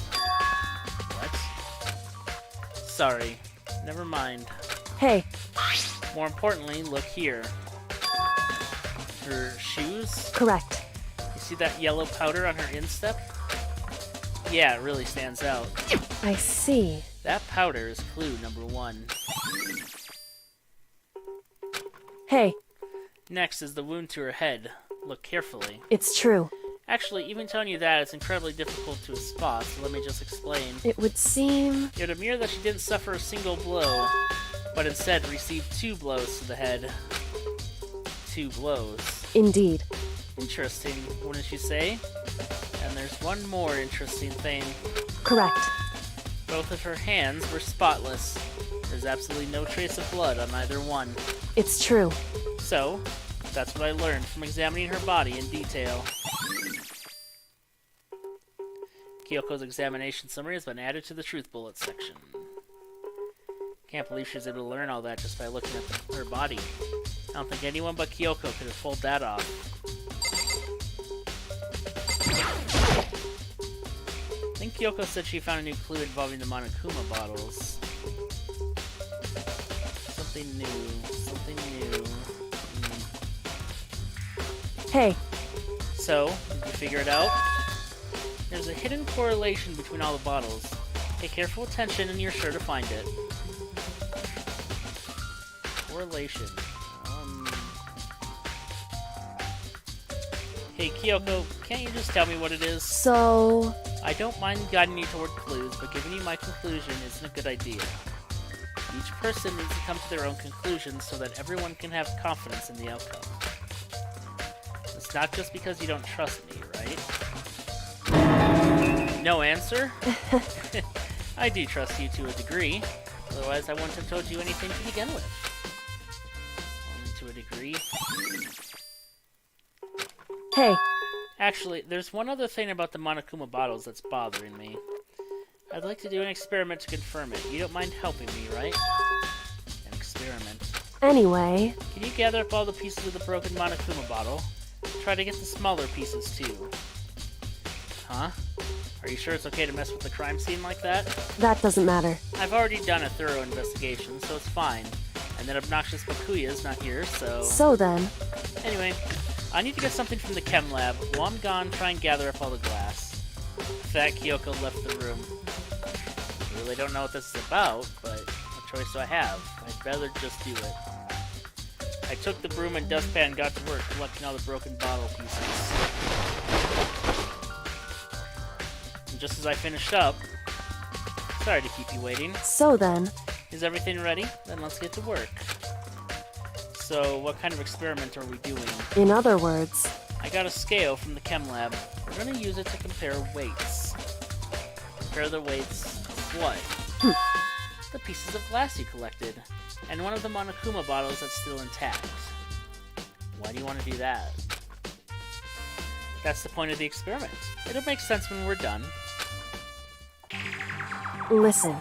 What? Sorry. Never mind. hey, More importantly, look here. Her shoes? correct. You see that yellow powder on her instep? Yeah, it really stands out. I see. That powder is clue number 1. Hey, Next is the wound to her head. Look carefully. it's true. Actually, even telling you that, it's incredibly difficult to spot, so let me just explain. It would seem... It would appear that she didn't suffer a single blow, but instead received 2 blows to the head. 2 blows. Indeed. Interesting, wouldn't you say? And there's one more interesting thing. Correct. Both of her hands were spotless. There's absolutely no trace of blood on either one. It's true. So, that's what I learned from examining her body in detail. Kyoko's examination summary has been added to the truth bullet section. Can't believe she was able to learn all that just by looking at her body. I don't think anyone but Kyoko could have pulled that off. I think Kyoko said she found a new clue involving the Monokuma bottles. Something new. Something new. Hey, So, did you figure it out? There's a hidden correlation between all the bottles. Pay careful attention and you're sure to find it. Correlation. Hey Kyoko, can't you just tell me what it is? so... I don't mind guiding you toward clues, but giving you my conclusion isn't a good idea. Each person needs to come to their own conclusions so that everyone can have confidence in the outcome. It's not just because you don't trust me, right? No answer? I do trust you to a degree. Otherwise, I wouldn't have told you anything to begin with. Only to a degree. Hey, Actually, there's one other thing about the Monokuma bottles that's bothering me. I'd like to do an experiment to confirm it. You don't mind helping me, right? An experiment. anyway, Can you gather up all the pieces of the broken Monokuma bottle? Try to get the smaller pieces, too. Huh? Are you sure it's okay to mess with the crime scene like that? that doesn't matter. I've already done a thorough investigation, so it's fine. And that obnoxious Bakuya's not here, so... So then, Anyway, I need to get something from the chem lab. While I'm gone, try and gather up all the glass. Fat Kyoko left the room. I really don't know what this is about, but what choice do I have? I'd rather just do it. I took the broom and dustpan and got to work collecting all the broken bottle pieces. And just as I finished up... Sorry to keep you waiting. so then, Is everything ready? Then let's get to work. So, what kind of experiment are we doing? in other words, I got a scale from the chem lab. We're gonna use it to compare weights. Compare the weights of what? The pieces of glass you collected. And one of the Monokuma bottles that's still intact. Why do you want to do that? That's the point of the experiment. It'll make sense when we're done. listen.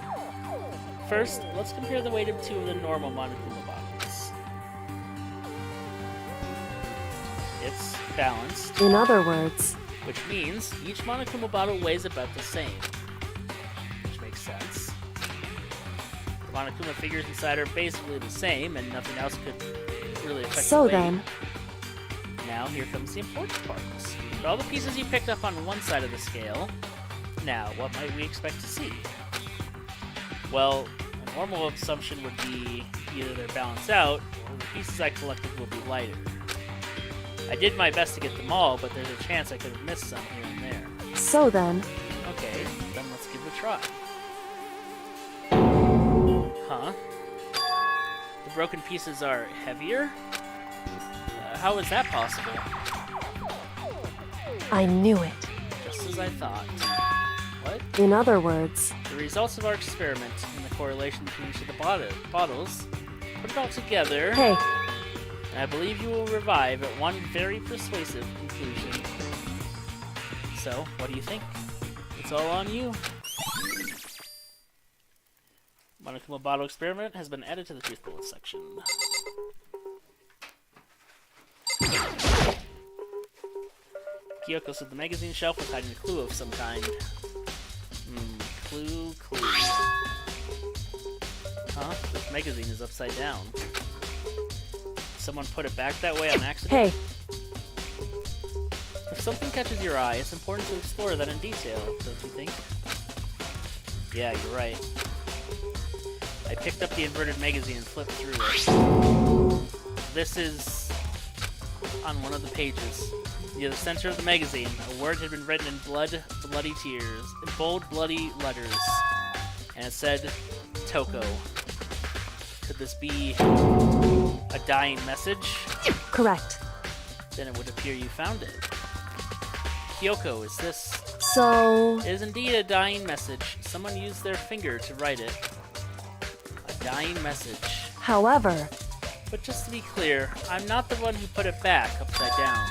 First, let's compare the weight of two of the normal Monokuma bottles. It's balanced, In other words, which means each Monokuma bottle weighs about the same. Which makes sense. The Monokuma figures inside are basically the same, and nothing else could really affect so the weight. then, Now, here comes the important part. Put all the pieces you picked up on one side of the scale. Now, what might we expect to see? Well, a normal assumption would be either they're balanced out, or the pieces I collected will be lighter. I did my best to get them all, but there's a chance I could have missed some here and there. so then, Okay, then let's give it a try. Huh? The broken pieces are heavier? How is that possible? I knew it. Just as I thought. What? In other words, The results of our experiment and the correlation between each of the bottles, put it all together, hey, and I believe you will arrive at one very persuasive conclusion. So, what do you think? It's all on you. Monokuma bottle experiment has been added to the truth bullet section. Kyoko said the magazine shelf was hiding a clue of some kind. Clue. Huh? This magazine is upside down. Someone put it back that way on accident? hey, If something catches your eye, it's important to explore that in detail, don't you think? Yeah, you're right. I picked up the inverted magazine and flipped through it. This is on one of the pages. Near the center of the magazine, a word had been written in bloody tears, in bold, bloody letters, and it said, Toko. Could this be a dying message? correct. Then it would appear you found it. Kyoko, is this... So, It is indeed a dying message. Someone used their finger to write it. A dying message. however, But just to be clear, I'm not the one who put it back upside down.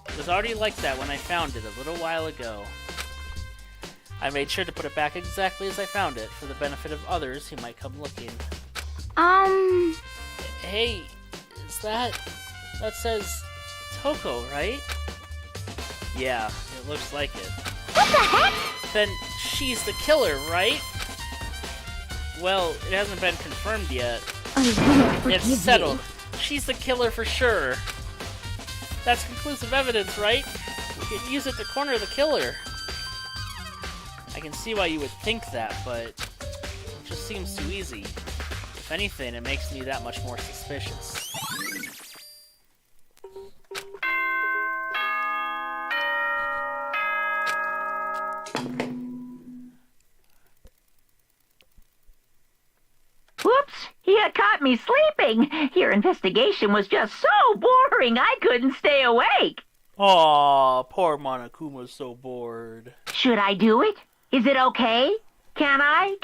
It was already like that when I found it a little while ago. I made sure to put it back exactly as I found it, for the benefit of others who might come looking. Hey, is that... That says Toko, right? Yeah, it looks like it. What the heck? Then she's the killer, right? Well, it hasn't been confirmed yet. I won't forgive It's settled. She's the killer for sure. That's conclusive evidence, right? We could use it to corner the killer. I can see why you would think that, but it just seems too easy. If anything, it makes me that much more suspicious. Whoops! You caught me sleeping. Your investigation was just so boring I couldn't stay awake. Aw, poor Monokuma's so bored. Should I do it? Is it okay? Can I?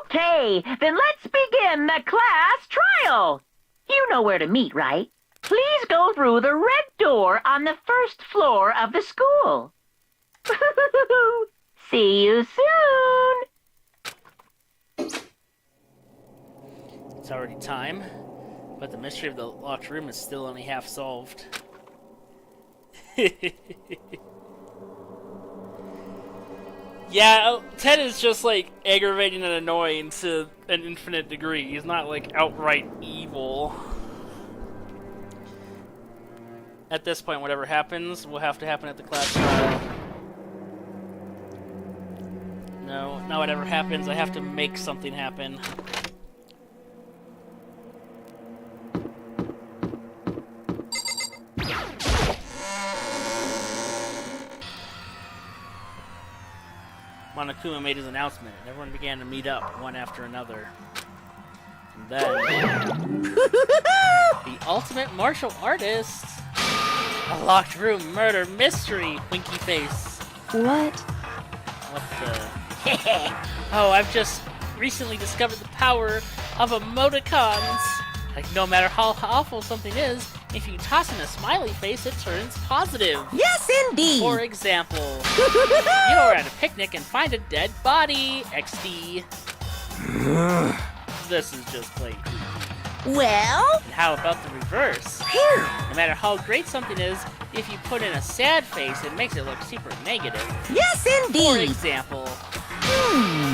Okay, then let's begin the class trial. You know where to meet, right? Please go through the red door on the first floor of the school. See you soon. It's already time, but the mystery of the locked room is still only half solved. Yeah, Ted is just, like, aggravating and annoying to an infinite degree. He's not, like, outright evil. At this point, whatever happens will have to happen at the class trial. No, not whatever happens. I have to make something happen. Monokuma made his announcement, and everyone began to meet up, one after another. And then... the ultimate martial artist! A locked room murder mystery, winky face. What? What the... Oh, I've just recently discovered the power of emoticons! Like, no matter how awful something is, if you toss in a smiley face, it turns positive. Yes, indeed. For example, you're at a picnic and find a dead body. XD. This is just plain creepy. Well? And how about the reverse? Phew. No matter how great something is, if you put in a sad face, it makes it look super negative. Yes, For indeed. example,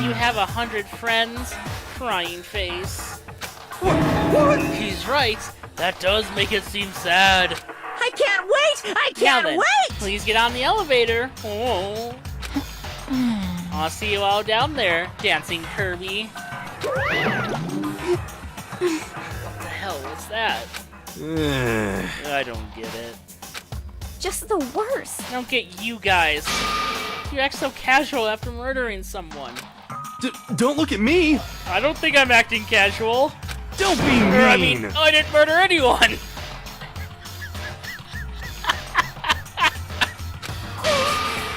you have 100 friends, crying face. What? He's right. That does make it seem sad. I can't wait! I Now can't then, wait! please get on the elevator. Oh. I'll see you all down there, dancing Kirby. What the hell was that? I don't get it. Just the worst. I don't get you guys. You act so casual after murdering someone. Don't look at me! I don't think I'm acting casual. Don't be mean! I mean, I didn't murder anyone.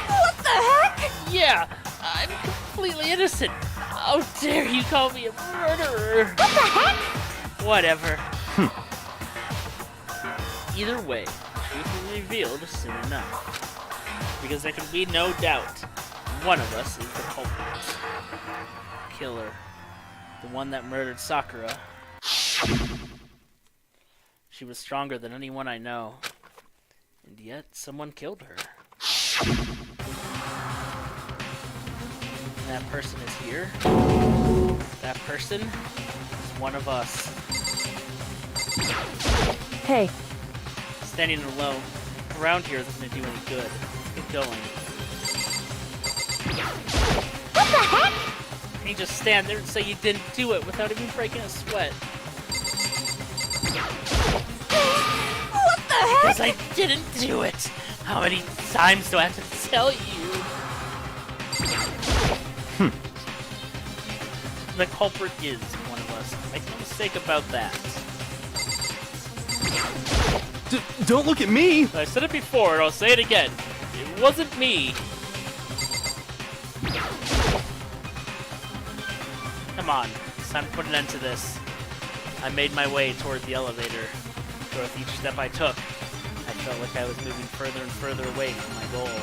What the heck? Yeah, I'm completely innocent. How dare you call me a murderer? What the heck? Whatever. Either way, the truth will be revealed soon enough. Because there can be no doubt, one of us is the culprit. Killer. The one that murdered Sakura. She was stronger than anyone I know. And yet, someone killed her. And that person is here. That person is one of us. Hey, Standing alone around here isn't going to do any good. Let's get going. What the heck? And you just stand there and say you didn't do it without even breaking a sweat. What the heck? Because I didn't do it! How many times do I have to tell you? The culprit is one of us. Make no mistake about that. Don't look at me! I said it before, and I'll say it again. It wasn't me. Come on, it's time to put an end to this. I made my way toward the elevator. But with each step I took, I felt like I was moving further and further away from my goal.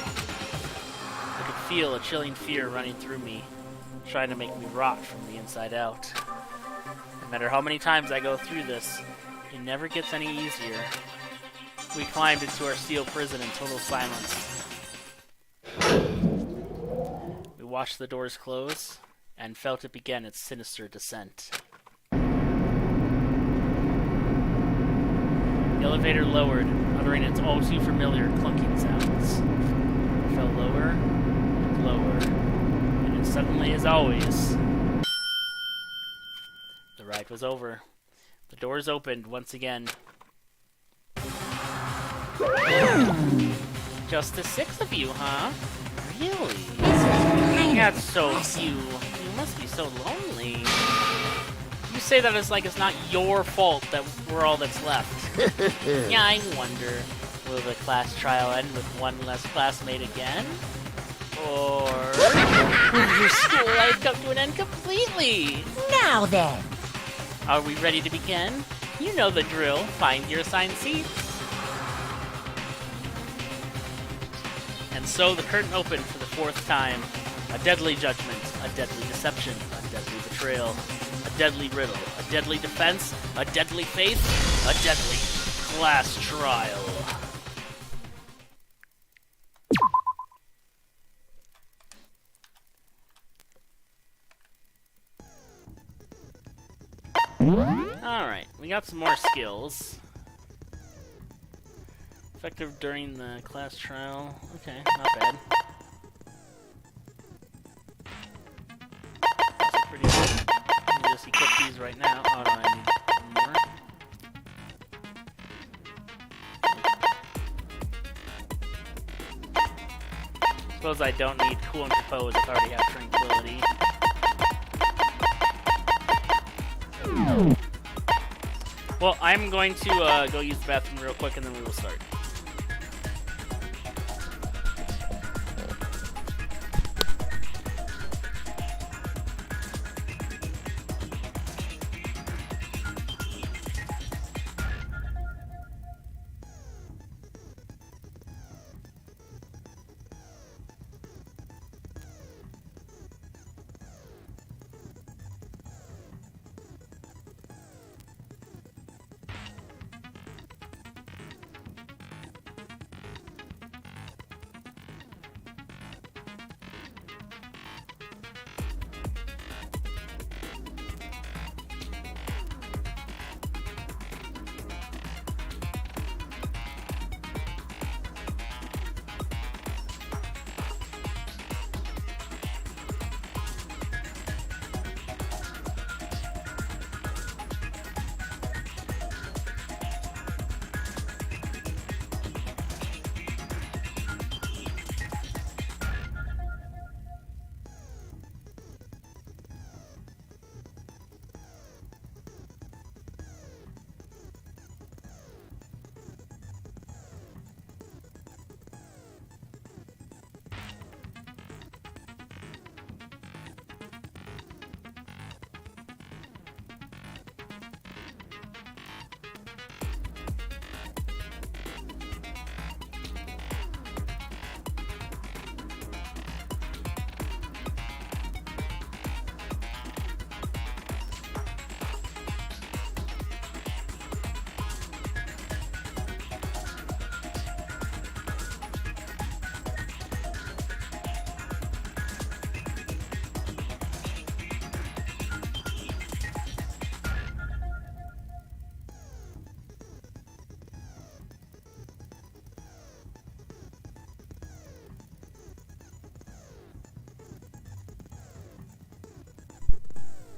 I could feel a chilling fear running through me, trying to make me rot from the inside out. No matter how many times I go through this, it never gets any easier. We climbed into our steel prison in total silence. We watched the doors close, and felt it begin its sinister descent. The elevator lowered, uttering its all too familiar clunking sounds. It fell lower and lower, and then suddenly, as always, the ride was over. The doors opened once again. Just the 6 of you, huh? Really? That's so cute. You must be so lonely. You say that as like it's not your fault that we're all that's left. Yeah, I wonder, will the class trial end with one less classmate again? Or... Your school life come to an end completely. Now then, Are we ready to begin? You know the drill. Find your assigned seats. And so the curtain opened for the fourth time. A deadly judgment, a deadly deception, a deadly betrayal, a deadly riddle, a deadly defense, a deadly faith, a deadly class trial. Alright, we got some more skills. Effective during the class trial. Okay, not bad. That's pretty good. Let me just equip these right now. Oh no, I need more. Suppose I don't need cool and compose if I already have tranquility. Well, I'm going to go use the bathroom real quick and then we will start.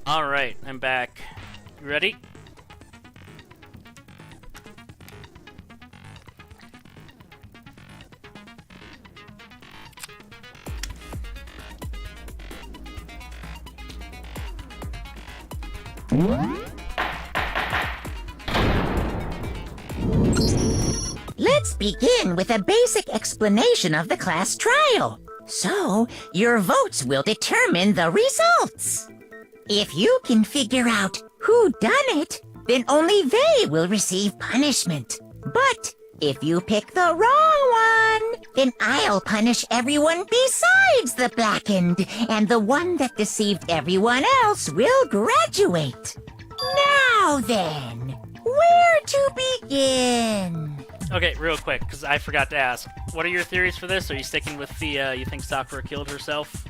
Alright, I'm back. You ready? let's begin with a basic explanation of the class trial. So, your votes will determine the results. If you can figure out who done it, then only they will receive punishment. But if you pick the wrong one, then I'll punish everyone besides the blackened, and the one that deceived everyone else will graduate. Now then, where to begin? Okay, real quick, because I forgot to ask. What are your theories for this? Are you sticking with the, you think Sakura killed herself?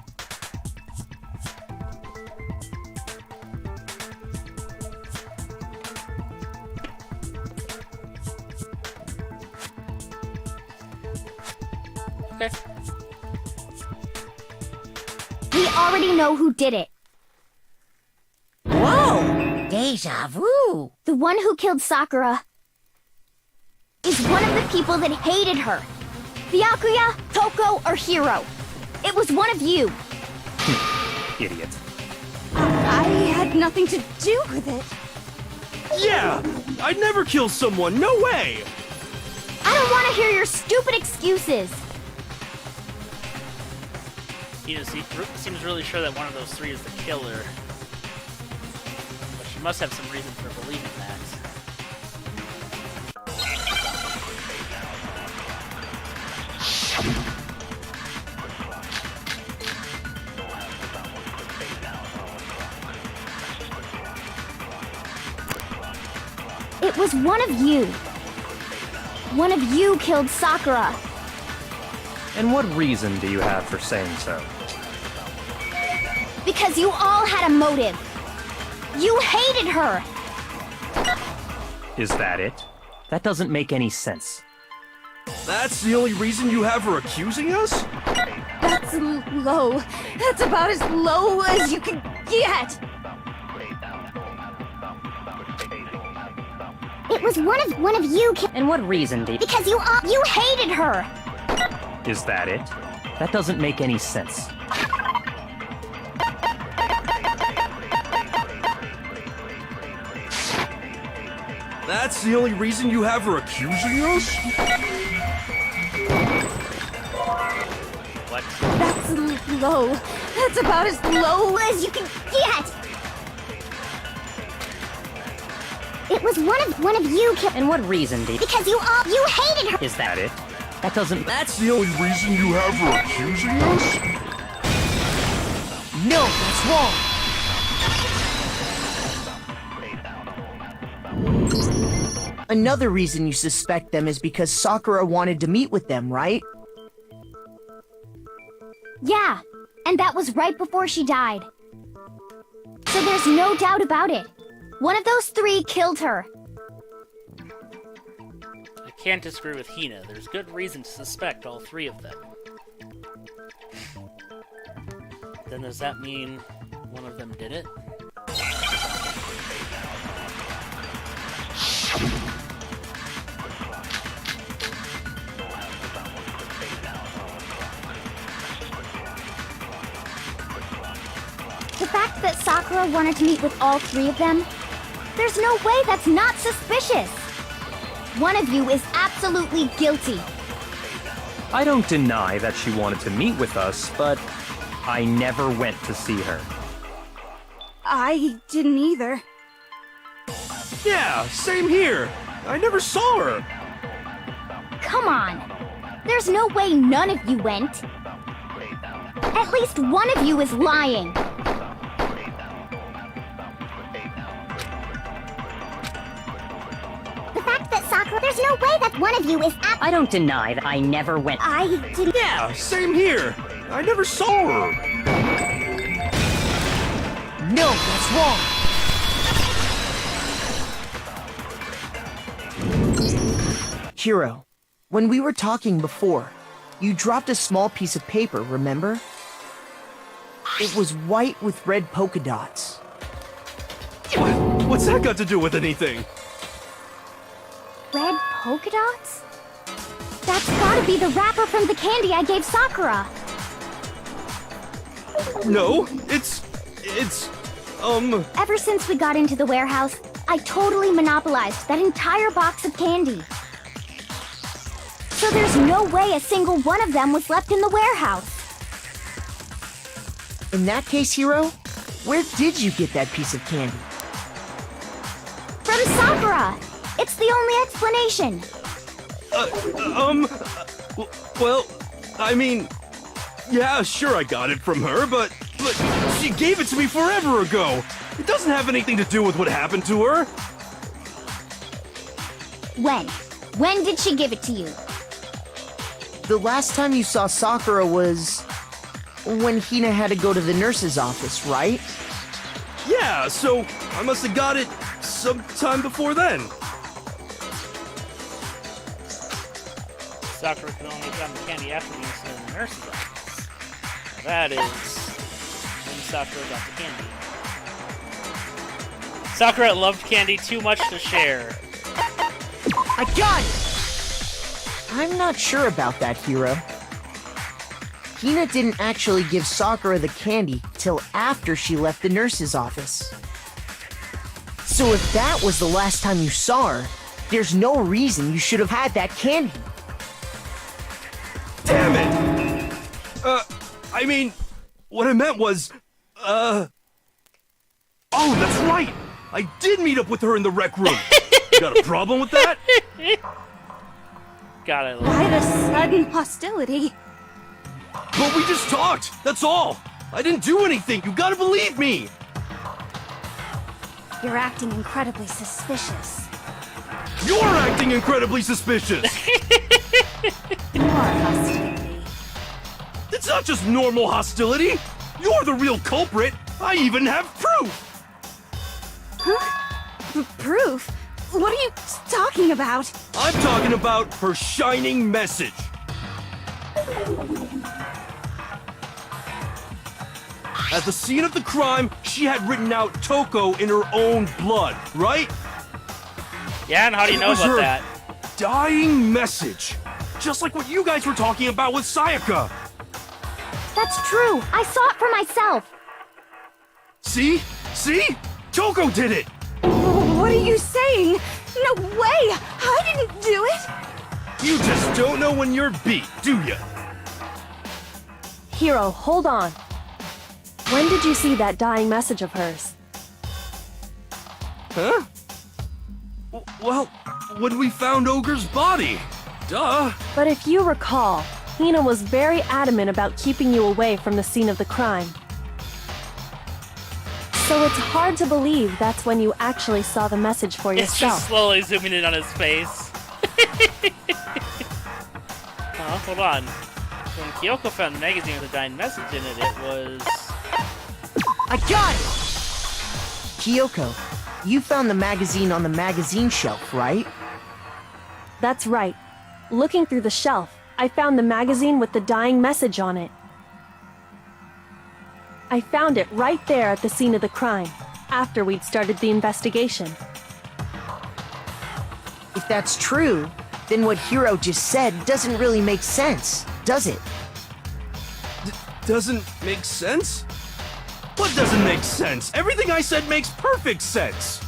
Okay. We already know who did it. Whoa! Deja vu! The one who killed Sakura is one of the people that hated her. Byakuya, Toko, or Hiro. It was one of you. Idiot. I had nothing to do with it. Yeah! I'd never kill someone, no way! I don't want to hear your stupid excuses. seems really sure that one of those three is the killer. But she must have some reason for believing that. It was one of you. One of you killed Sakura. And what reason do you have for saying so? Because you all had a motive. You hated her. Is that it? That doesn't make any sense. That's the only reason you have her accusing us? That's low. That's about as low as you can get. It was one of you. And what reason do you... Because you hated her. Is that it? That doesn't make any sense. That's the only reason you have her accusing us? What? That's low. That's about as low as you can get. It was one of you. And what reason do you... Because you hated her. Is that That it? That doesn't... That's the only reason you have her accusing us? No, that's wrong. Another reason you suspect them is because Sakura wanted to meet with them, right? Yeah, and that was right before she died. So there's no doubt about it. One of those three killed her. I can't disagree with Hina. There's good reason to suspect all three of them. Then does that mean one of them did it? The fact that Sakura wanted to meet with all three of them, there's no way that's not suspicious. One of you is absolutely guilty. I don't deny that she wanted to meet with us, but I never went to see her. I didn't either. Yeah, same here. I never saw her. Come on. There's no way none of you went. At least one of you is lying. The fact that Sakura, there's no way that one of you is I don't deny that I never went... I didn't. Yeah, same here. I never saw her. No, that's wrong. Hiro, when we were talking before, you dropped a small piece of paper, remember? It was white with red polka dots. What's that got to do with anything? Red polka dots? That's gotta be the wrapper from the candy I gave Sakura. No, it's... Ever since we got into the warehouse, I totally monopolized that entire box of candy. So there's no way a single one of them was left in the warehouse. In that case, Hiro, where did you get that piece of candy? From Sakura! It's the only explanation. Well, I mean... Yeah, sure I got it from her, but she gave it to me forever ago. It doesn't have anything to do with what happened to her. When? When did she give it to you? The last time you saw Sakura was... when Hina had to go to the nurse's office, right? Yeah, so I must have got it sometime before then. Sakura could only have gotten the candy after the incident in the nurse's office. Now that is when Sakura got the candy. Sakura loved candy too much to share. I got it! I'm not sure about that, Hiro. Hina didn't actually give Sakura the candy till after she left the nurse's office. So if that was the last time you saw her, there's no reason you should have had that candy. Damn it! I mean, what I meant was, Oh, that's right! I did meet up with her in the rec room! Got a problem with that? Got it. Why the sudden hostility? But we just talked, that's all! I didn't do anything, you gotta believe me! You're acting incredibly suspicious. You're acting incredibly suspicious! More hostility. It's not just normal hostility! You're the real culprit! I even have proof! Proof? What are you talking about? I'm talking about her shining message! At the scene of the crime, she had written out Toko in her own blood, right? Yeah, and how do you know was about her that? dying message! Just like what you guys were talking about with Sayaka! That's true. I saw it for myself. See? See? Toko did it! What are you saying? No way! I didn't do it! You just don't know when you're beat, do ya? Hiro, hold on. When did you see that dying message of hers? Huh? Well, when we found Ogre's body. Duh. But if you recall, Hina was very adamant about keeping you away from the scene of the crime. So it's hard to believe that's when you actually saw the message for It's yourself. just slowly zooming in on his face. Hold on. When Kyoko found the magazine with a dying message in it, it was... I got it! Kyoko, you found the magazine on the magazine shelf, right? That's right. Looking through the shelf, I found the magazine with the dying message on it. I found it right there at the scene of the crime, after we'd started the investigation. If that's true, then what Hiro just said doesn't really make sense, does it? Doesn't make sense? What doesn't make sense? Everything I said makes perfect sense!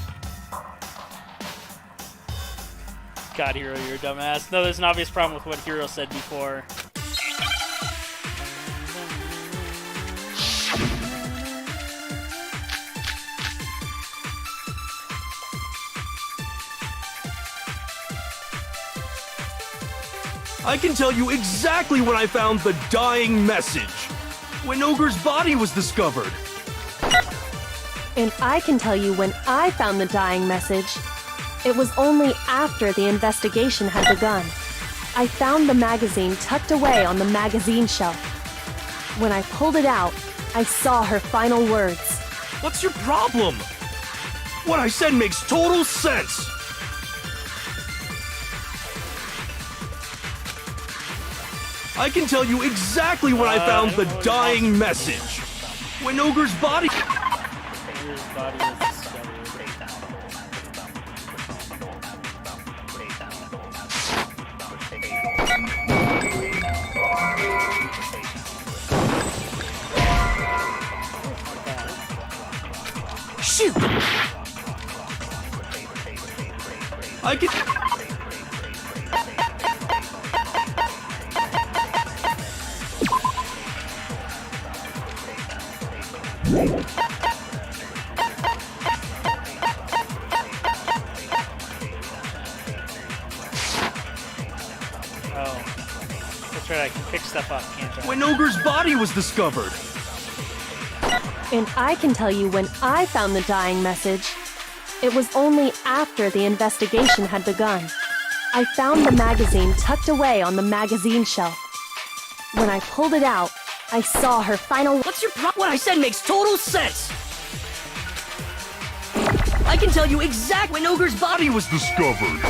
God, Hiro, you're a dumbass. No, there's an obvious problem with what Hiro said before. I can tell you exactly when I found the dying message. When Ogre's body was discovered. And I can tell you when I found the dying message. It was only after the investigation had begun. I found the magazine tucked away on the magazine shelf. When I pulled it out, I saw her final words. What's your problem? What I said makes total sense. I can tell you exactly when I found the dying message. When Ogre's body... His body was discovered. Shoot! I can... Oh. That's right, I can pick stuff up, can't I? When Ogre's body was discovered. And I can tell you when I found the dying message. It was only after the investigation had begun. I found the magazine tucked away on the magazine shelf. When I pulled it out, I saw her final... What's your problem? What I said makes total sense. I can tell you exactly when Ogre's body was Discovered.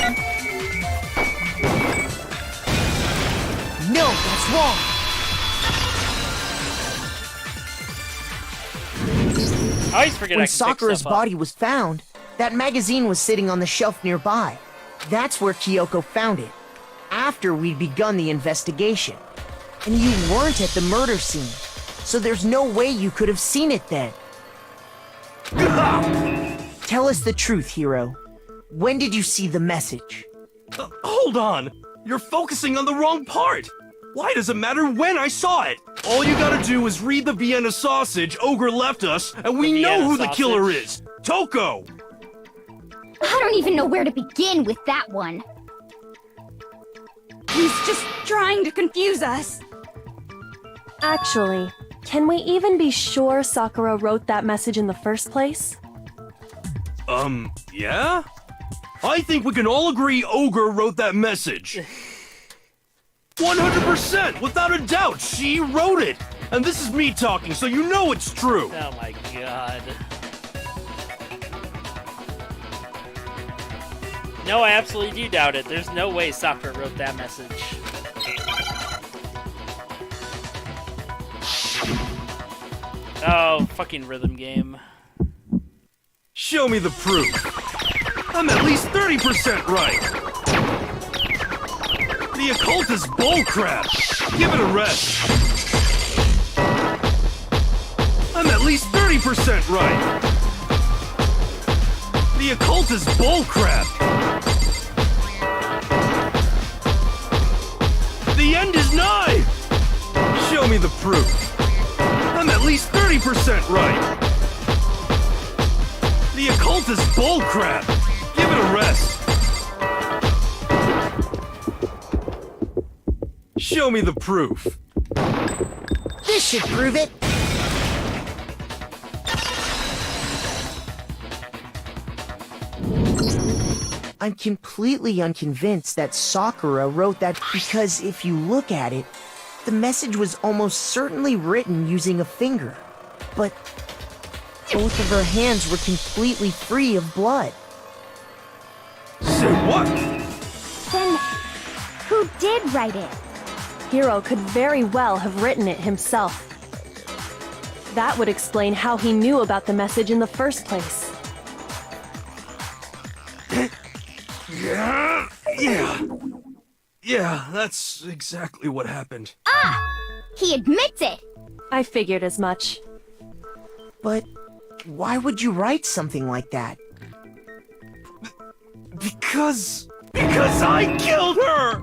No, that's wrong! I always forget I When can pick Sakura's stuff up. body was found, that magazine was sitting on the shelf nearby. That's where Kyoko found it, after we'd begun the investigation. And you weren't at the murder scene, so there's no way you could have seen it then. Tell us the truth, Hiro. When did you see the message? Hold on! You're focusing on the wrong part! Why does it matter when I saw it? All you gotta do is read the Vienna sausage Ogre left us, and we The know Vienna who the killer sausage? is! Toko! I don't even know where to begin with that one. He's just trying to confuse us. Actually, can we even be sure Sakura wrote that message in the first place? Yeah? I think we can all agree Ogre wrote that message. 100%! Without a doubt, she wrote it! And this is me talking, so you know it's true! Oh my god. No, I absolutely do doubt it. There's no way Sakura wrote that message. Oh, fucking rhythm game. Show me the proof. I'm at least 30% right. The occult is bullcrap. Give it a rest. I'm at least 30% right. The occult is bullcrap. The end is nigh. Show me the proof. I'm at least 30% right. The occult is bullcrap. Give it a rest. Show me the proof. This should prove it. I'm completely unconvinced that Sakura wrote that because if you look at it, the message was almost certainly written using a finger. But both of her hands were completely free of blood. Say what? Then, who did write it? Hiro could very well have written it himself. That would explain how he knew about the message in the first place. Yeah, that's exactly what happened. He admits it! I figured as much. But why would you write something like that? Because I killed her!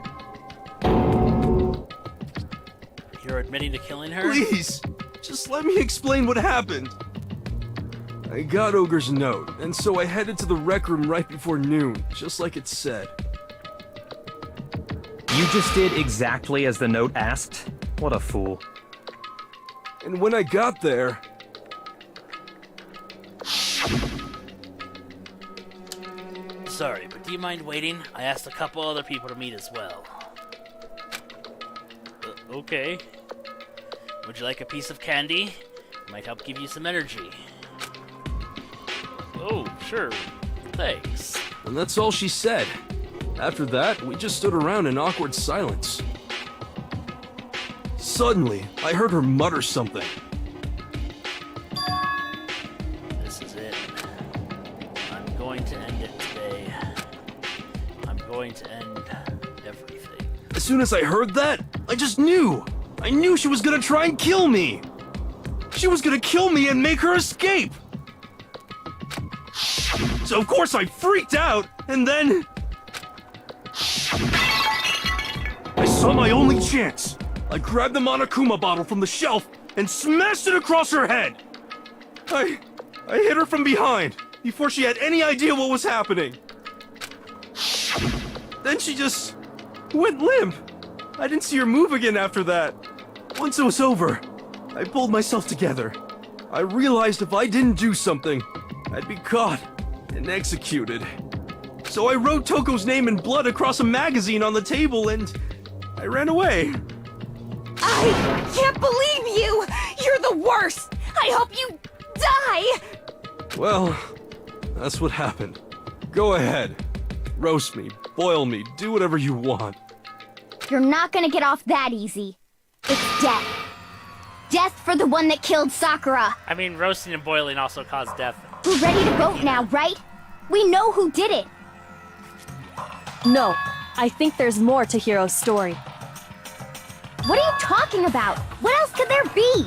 You're admitting to killing her? Please, just let me explain what happened. I got Ogre's note, and so I headed to the rec room right before noon, just like it said. You just did exactly as the note asked? What a fool. And when I got there... Sorry, but do you mind waiting? I asked a couple other people to meet as well. Okay. Would you like a piece of candy? Might help give you some energy. Oh, sure. Thanks. And that's all she said. After that, we just stood around in awkward silence. Suddenly, I heard her mutter something. This is it. I'm going to end it today. I'm going to end everything. As soon as I heard that, I just knew! I knew she was gonna try and kill me! She was gonna kill me and make her escape! So of course I freaked out, and then... I saw my only chance! I grabbed the Monokuma bottle from the shelf and smashed it across her head! I hit her from behind, before she had any idea what was happening. Then she just went limp. I didn't see her move again after that. Once it was over, I pulled myself together. I realized if I didn't do something, I'd be caught and executed. So I wrote Toko's name in blood across a magazine on the table and I ran away. I can't believe you! You're the worst! I hope you die! Well, that's what happened. Go ahead. Roast me, boil me, do whatever you want. You're not gonna get off that easy. It's death. Death for the one that killed Sakura. I mean, roasting and boiling also cause death. We're ready to vote now, right? We know who did it. No, I think there's more to Hiro's story. What are you talking about? What else could there be?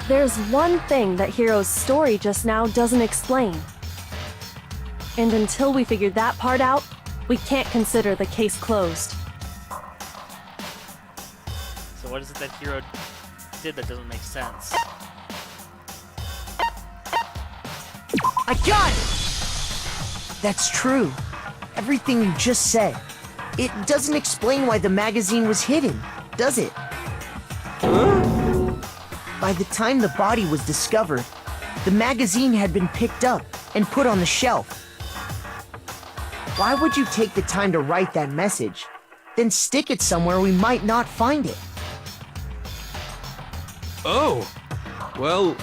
There's one thing that Hiro's story just now doesn't explain. And until we figure that part out, we can't consider the case closed. So What is it that Hiro did that doesn't make sense? I got it! That's true. Everything you just said. It doesn't explain why the magazine was hidden, does it? By the time the body was discovered, the magazine had been picked up and put on the shelf. Why would you take the time to write that message, then stick it somewhere we might not find it? Oh. Well,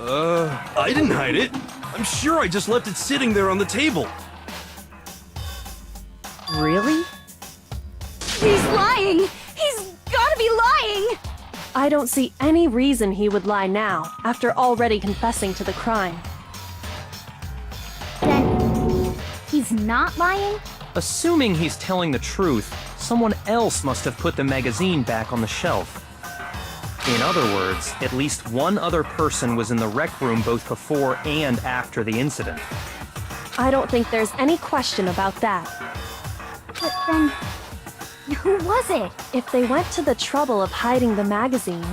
I didn't hide it. I'm sure I just left it sitting there on the table. Really? He's lying! He's gotta be lying! I don't see any reason he would lie now, after already confessing to the crime. Then he's not lying? Assuming he's telling the truth, someone else must have put the magazine back on the shelf. In other words, at least one other person was in the rec room both before and after the incident. I don't think there's any question about that. But then, who was it? If they went to the trouble of hiding the magazine,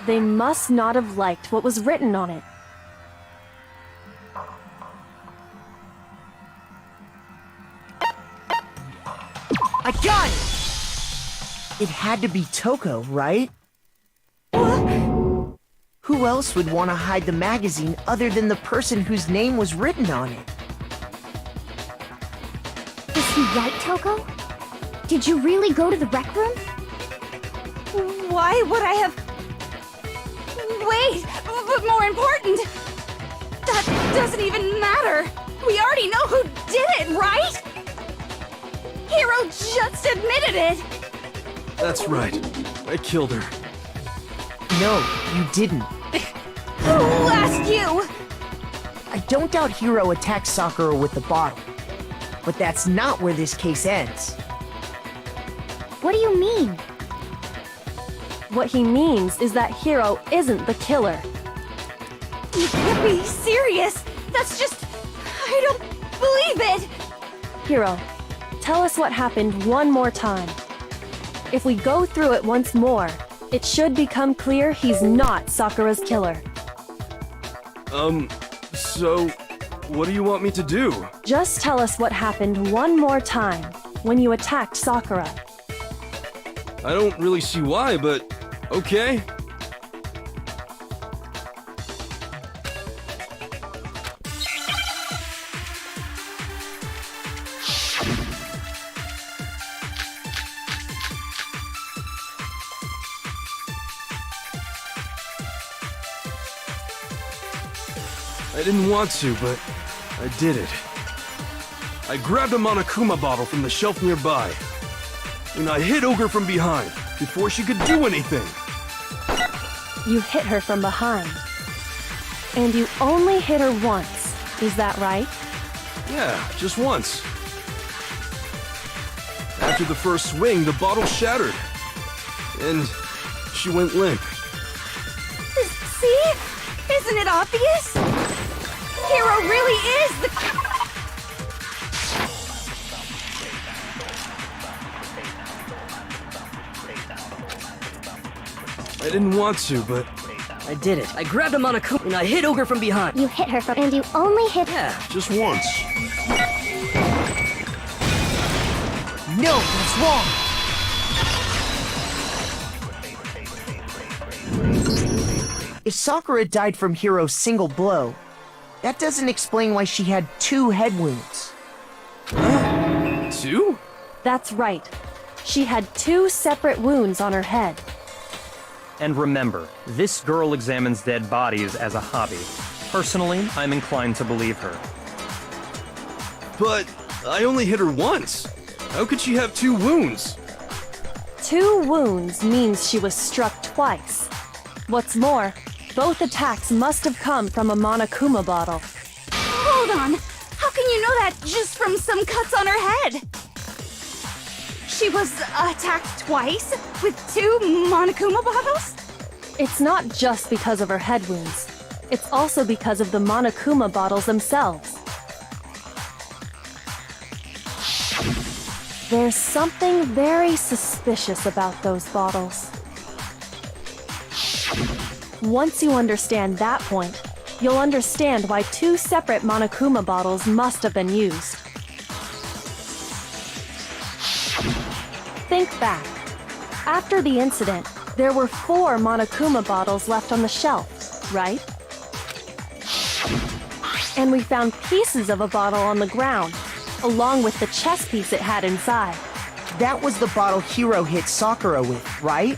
they must not have liked what was written on it. I got it! It had to be Toko, right? Who else would want to hide the magazine other than the person whose name was written on it? Is he right, Toko? Did you really go to the rec room? Why would I have... Wait, but more important, that doesn't even matter. We already know who did it, right? Hiro just admitted it. That's right. I killed her. No, you didn't. Who asked you? I don't doubt Hiro attacked Sakura with the bottle. But that's not where this case ends. What do you mean? What he means is that Hiro isn't the killer. You can't be serious. That's just... I don't believe it. Hiro, tell us what happened one more time. If we go through it once more, it should become clear he's not Sakura's killer. So, what do you want me to do? Just tell us what happened one more time when you attacked Sakura. I don't really see why, but okay. I didn't want to, but I did it. I grabbed a Monokuma bottle from the shelf nearby, and I hit Ogre from behind before she could do anything. You hit her from behind. And you only hit her once, is that right? Yeah, just once. After the first swing, the bottle shattered, and she went limp. See? Isn't it obvious? Hiro really is the... I didn't want to, but I did it. I grabbed him on a coop and I hit Ogre from behind. You hit her and you only hit her. Yeah. just once. No, that's wrong! If Sakura died from Hiro's single blow, that doesn't explain why she had 2 head wounds. 2? That's right. She had 2 separate wounds on her head. And remember, this girl examines dead bodies as a hobby. Personally, I'm inclined to believe her. But I only hit her once. How could she have 2 wounds? 2 wounds means she was struck twice. What's more, both attacks must have come from a Monokuma bottle. Hold on. How can you know that just from some cuts on her head? She was attacked twice with 2 Monokuma bottles? It's not just because of her head wounds. It's also because of the Monokuma bottles themselves. There's something very suspicious about those bottles. Once you understand that point, you'll understand why 2 separate Monokuma bottles must have been used. Think back. After the incident, there were 4 Monokuma bottles left on the shelf, right? And we found pieces of a bottle on the ground, along with the chess piece it had inside. That was the bottle Hiro hit Sakura with, right?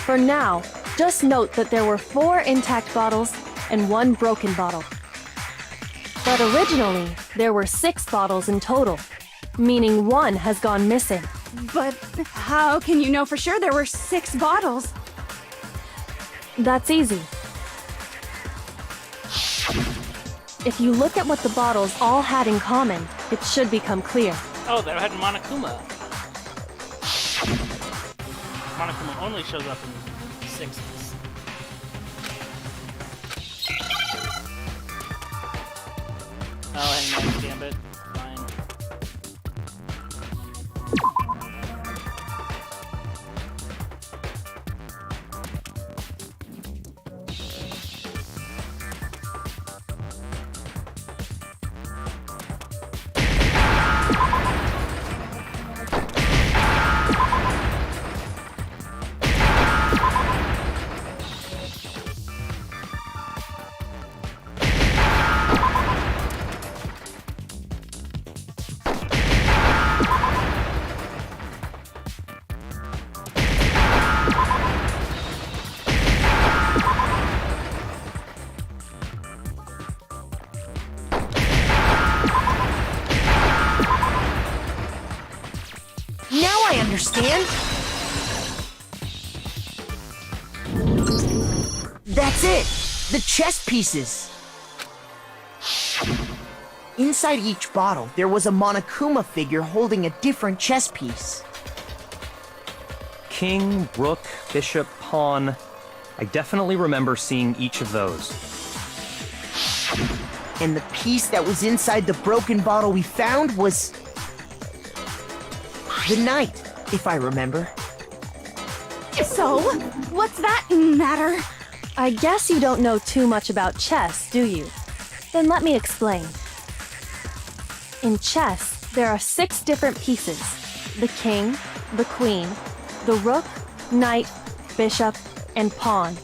For now, just note that there were 4 intact bottles and 1 broken bottle. But originally, there were 6 bottles in total, meaning 1 has gone missing. But how can you know for sure there were 6 bottles? That's easy. If you look at what the bottles all had in common, it should become clear. Oh, they had Monokuma. Monokuma only shows up in 6s. Oh, hang on, Gambit. Fine. Now I understand! That's it! The chess pieces! Inside each bottle, there was a Monokuma figure holding a different chess piece. King, rook, bishop, pawn. I definitely remember seeing each of those. And the piece that was inside the broken bottle we found was... the knight, if I remember. So, what's that matter? I guess you don't know too much about chess, do you? Then let me explain. In chess, there are 6 different pieces. The king, the queen, the rook, knight, bishop, and pawn.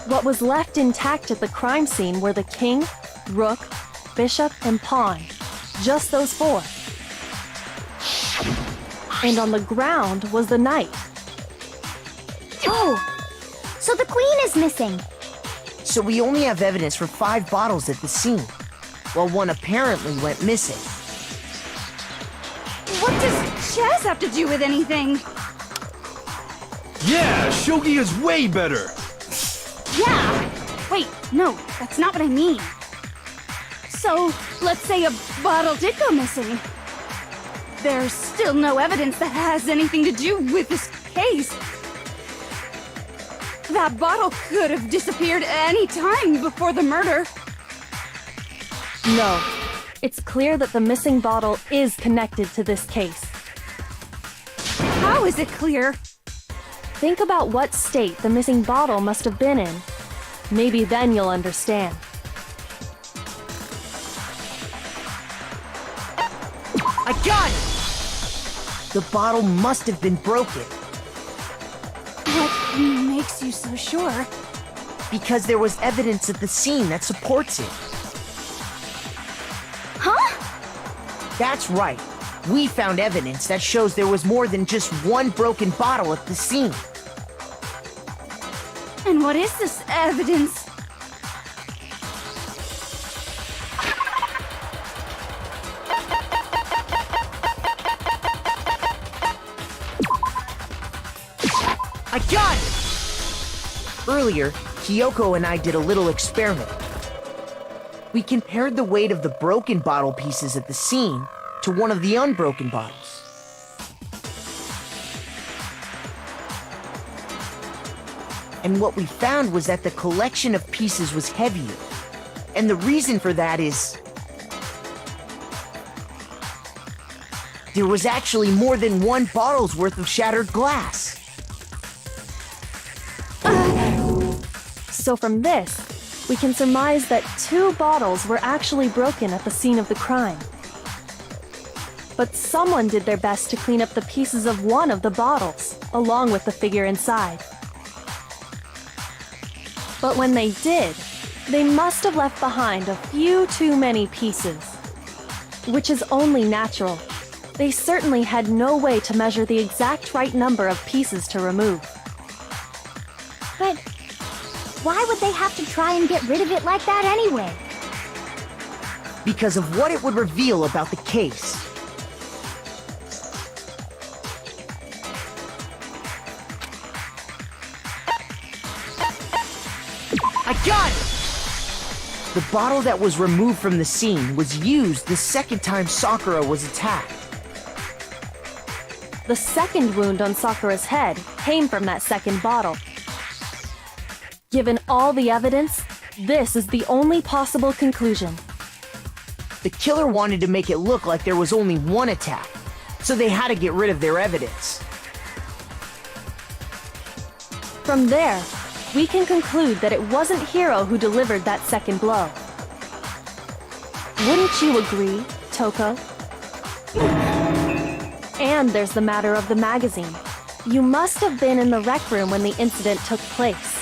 What was left intact at the crime scene were the king, rook, bishop, and pawn. Just those 4. And on the ground was the knight. Oh! So the queen is missing. So we only have evidence for 5 bottles at the scene, while 1 apparently went missing. What does chess have to do with anything? Yeah, shogi is way better. Yeah! Wait, no, that's not what I mean. So, let's say a bottle did go missing. There's still no evidence that has anything to do with this case. That bottle could have disappeared any time before the murder. No. It's clear that the missing bottle is connected to this case. How is it clear? Think about what state the missing bottle must have been in. Maybe then you'll understand. I got it! The bottle must have been broken. What makes you so sure? Because there was evidence at the scene that supports it. Huh? That's right. We found evidence that shows there was more than just 1 broken bottle at the scene. And what is this evidence? I got it! Earlier, Kyoko and I did a little experiment. We compared the weight of the broken bottle pieces at the scene to one of the unbroken bottles. And what we found was that the collection of pieces was heavier. And the reason for that is... There was actually more than one bottle's worth of shattered glass. So from this, we can surmise that 2 bottles were actually broken at the scene of the crime. But someone did their best to clean up the pieces of one of the bottles, along with the figure inside. But when they did, they must have left behind a few too many pieces. Which is only natural. They certainly had no way to measure the exact right number of pieces to remove. But why would they have to try and get rid of it like that anyway? Because of what it would reveal about the case. I got it! The bottle that was removed from the scene was used the second time Sakura was attacked. The second wound on Sakura's head came from that second bottle. Given all the evidence, this is the only possible conclusion. The killer wanted to make it look like there was only one attack, so they had to get rid of their evidence. From there, we can conclude that it wasn't Hiro who delivered that second blow. Wouldn't you agree, Toko? And there's the matter of the magazine. You must have been in the rec room when the incident took place.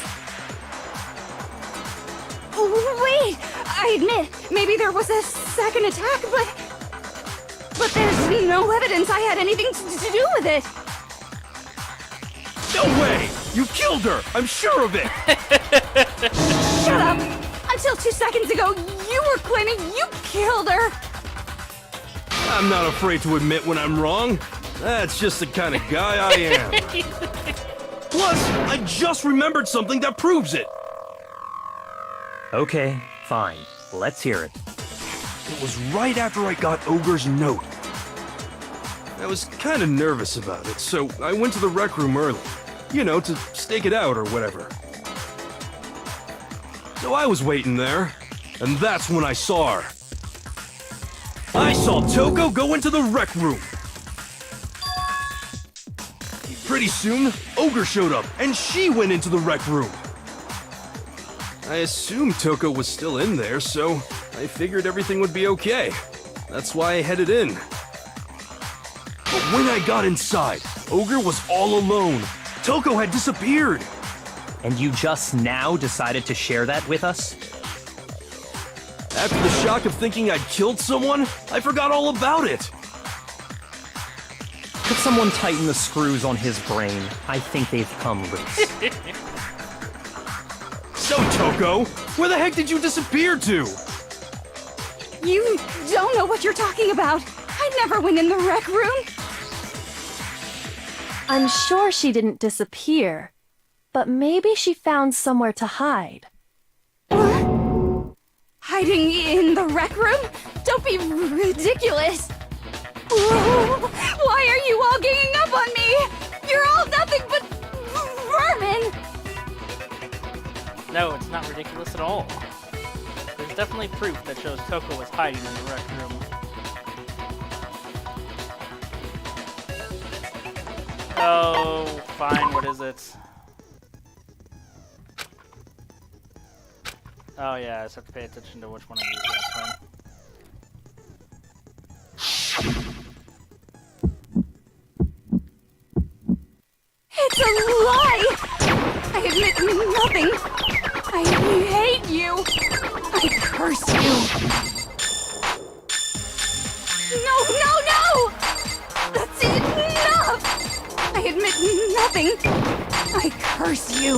Wait! I admit, maybe there was a second attack, but there's no evidence I had anything to do with it. No way! You killed her! I'm sure of it! Shut up! Until 2 seconds ago, you were claiming you killed her! I'm not afraid to admit when I'm wrong. That's just the kind of guy I am. Plus, I just remembered something that proves it. Okay, fine. Let's hear it. It was right after I got Ogre's note. I was kind of nervous about it, so I went to the rec room early. You know, to stake it out or whatever. So I was waiting there, and that's when I saw her. I saw Toko go into the rec room. Pretty soon, Ogre showed up, and she went into the rec room. I assumed Toko was still in there, so I figured everything would be okay. That's why I headed in. But when I got inside, Ogre was all alone. Toko had disappeared. And you just now decided to share that with us? After the shock of thinking I'd killed someone, I forgot all about it. Could someone tighten the screws on his brain? I think they've come loose. So, Toko, where the heck did you disappear to? You don't know what you're talking about. I never went in the rec room. I'm sure she didn't disappear, but maybe she found somewhere to hide. What? Hiding in the rec room? Don't be ridiculous. Whoa, why are you all ganging up on me? You're all nothing but vermin. No, it's not ridiculous at all. There's definitely proof that shows Toko was hiding in the rec room. Oh, fine, what is it? Oh yeah, I just have to pay attention to which one I used last time. It's a lie! I admit nothing. I hate you. I curse you. No, no, no! That's enough! I admit nothing. I curse you.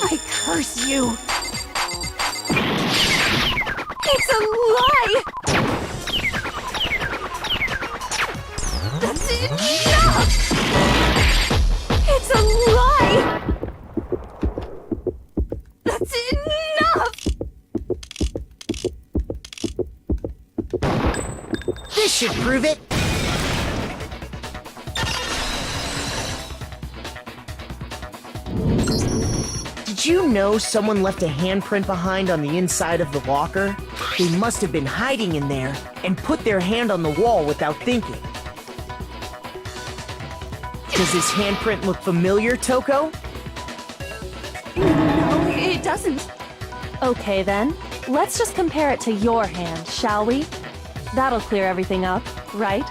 I curse you. It's a lie! That's enough! It's a lie! That's enough! This should prove it. Did Did you know someone left a handprint behind on the inside of the locker? They must have been hiding in there and put their hand on the wall without thinking. Does this handprint look familiar, Toko? No, it doesn't. Okay then, let's just compare it to your hand, shall we? That'll clear everything up, right?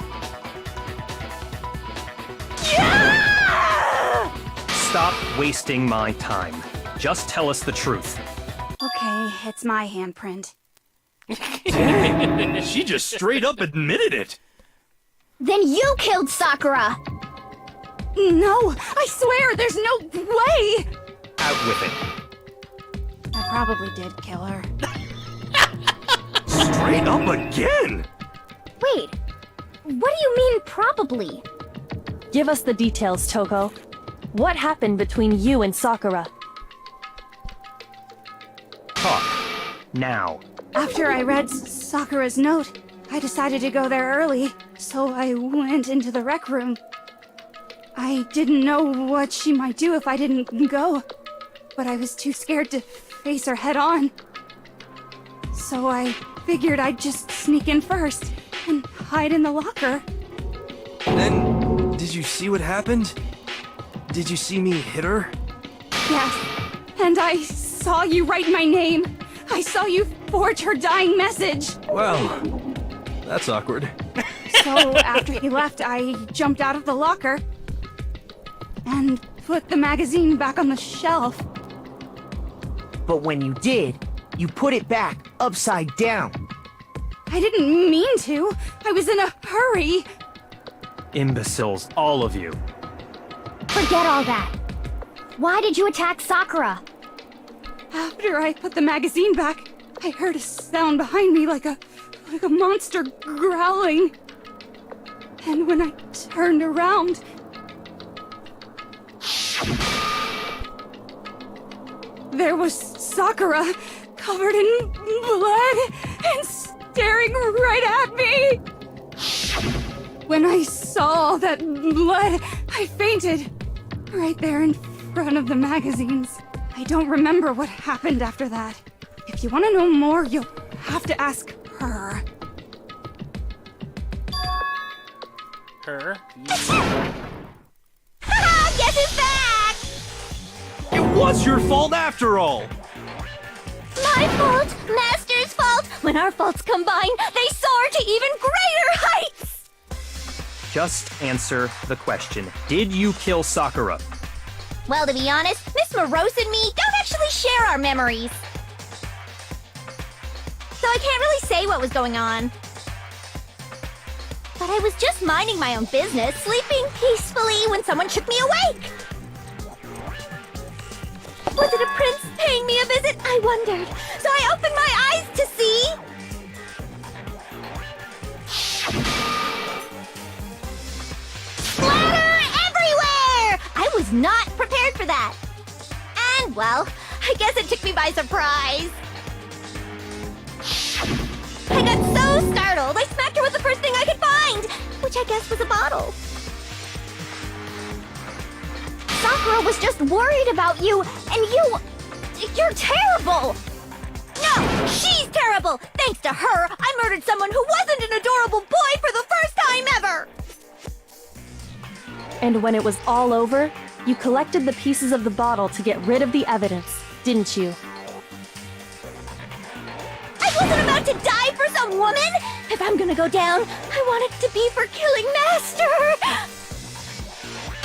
Stop wasting my time. Just tell us the truth. Okay, it's my handprint. She just straight up admitted it. Then you killed Sakura! No, I swear, there's no way! Out with it. I probably did kill her. Straight up again? Wait, what do you mean probably? Give us the details, Toko. What happened between you and Sakura? Talk. Now. After I read Sakura's note, I decided to go there early, so I went into the rec room. I didn't know what she might do if I didn't go, but I was too scared to face her head on. So I figured I'd just sneak in first and hide in the locker. Then, did you see what happened? Did you see me hit her? Yes, and I saw you write my name. I saw you forge her dying message. Well, that's awkward. So after he left, I jumped out of the locker and put the magazine back on the shelf. But when you did, you put it back upside down. I didn't mean to. I was in a hurry. Imbeciles, all of you. Forget all that. Why did you attack Sakura? After I put the magazine back, I heard a sound behind me like a monster growling. And when I turned around, there was Sakura, covered in blood and staring right at me. When I saw that blood, I fainted right there in front of the magazines. I don't remember what happened after that. If you want to know more, you'll have to ask her. Her? Guess who's back? It was your fault after all! My fault, Master's fault. When our faults combine, they soar to even greater heights. Just answer the question. Did you kill Sakura? Well, to be honest, Miss Morose and me don't actually share our memories. So I can't really say what was going on. But I was just minding my own business, sleeping peacefully when someone shook me awake. Was it a prince paying me a visit? I wondered. So I opened my eyes to see... Splatter everywhere! I was not prepared for that. And, well, I guess it took me by surprise. I got so startled, I smacked her with the first thing I could find, which I guess was a bottle. Sakura was just worried about you, and you're terrible! No, she's terrible! Thanks to her, I murdered someone who wasn't an adorable boy for the first time ever! And when it was all over, you collected the pieces of the bottle to get rid of the evidence, didn't you? I wasn't about to die for some woman! If I'm gonna go down, I want it to be for killing Master!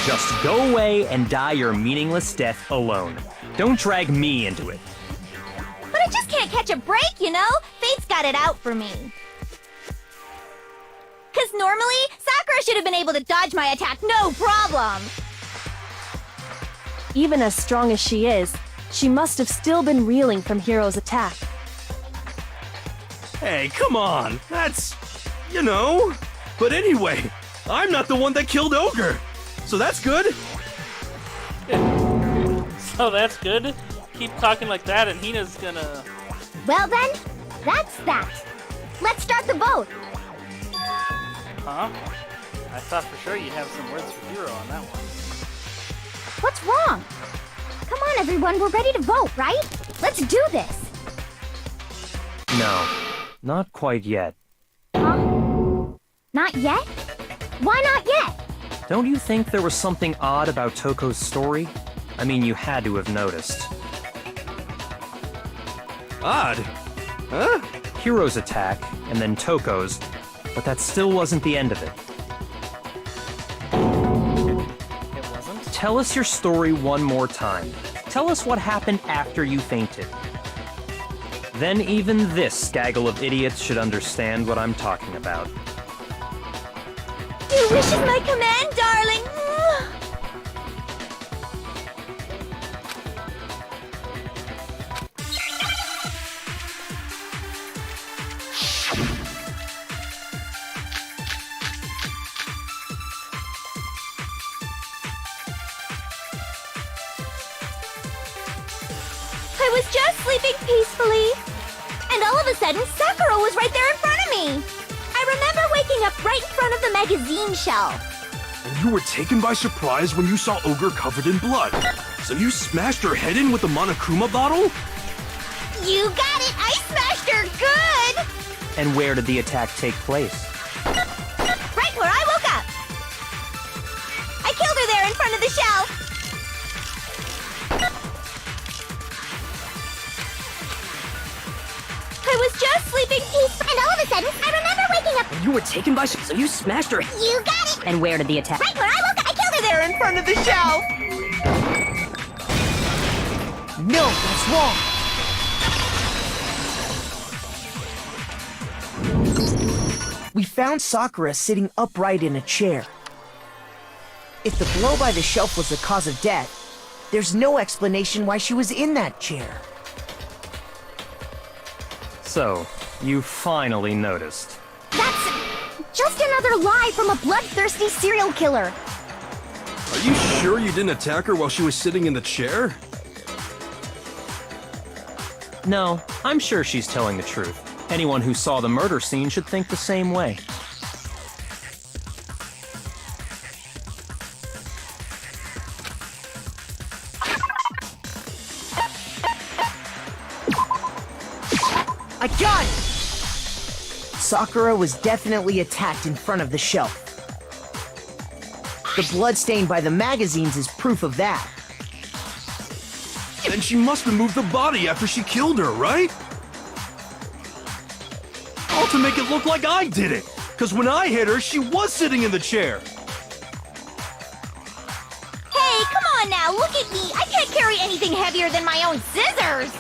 Just go away and die your meaningless death alone. Don't drag me into it. But I just can't catch a break, you know? Fate's got it out for me. Because normally, Sakura should have been able to dodge my attack no problem. Even as strong as she is, she must have still been reeling from Hiro's attack. Hey, come on. That's... you know. But anyway, I'm not the one that killed Ogre. So that's good. So that's good? Keep talking like that and Hina's gonna... Well then, that's that. Let's start the vote. Huh? I thought for sure you'd have some words for Hiro on that one. What's wrong? Come on, everyone, we're ready to vote, right? Let's do this. No, not quite yet. Huh? Not yet? Why not yet? Don't you think there was something odd about Toko's story? I mean, you had to have noticed. Odd? Huh? Hiro's attack, and then Toko's, but that still wasn't the end of it. It wasn't? Tell us your story one more time. Tell us what happened after you fainted. Then even this gaggle of idiots should understand what I'm talking about. Your wish is my command, darling. I was just sleeping peacefully, and all of a sudden, Sakura was right there in front of me. I remember waking up right in front of the magazine shelf. And you were taken by surprise when you saw Ogre covered in blood. So you smashed her head in with the Monokuma bottle? You got it! I smashed her good! And where did the attack take place? Right where I woke up! I killed her there in front of the shelf! I was just sleeping peacefully, and all of a sudden, I remember waking up. And you were taken by so you smashed her. You got it! And where did the attack? Right where I woke up! I killed her there in front of the shelf! No, that's wrong. We found Sakura sitting upright in a chair. If the blow by the shelf was the cause of death, there's no explanation why she was in that chair. So, you finally noticed. That's just another lie from a bloodthirsty serial killer. Are you sure you didn't attack her while she was sitting in the chair? No, I'm sure she's telling the truth. Anyone who saw the murder scene should think the same way. I got it! Sakura was definitely attacked in front of the shelf. The blood stain by the magazines is proof of that. Then she must have moved the body after she killed her, right? All to make it look like I did it! Because when I hit her, she was sitting in the chair! Hey, come on now, look at me! I can't carry anything heavier than my own scissors!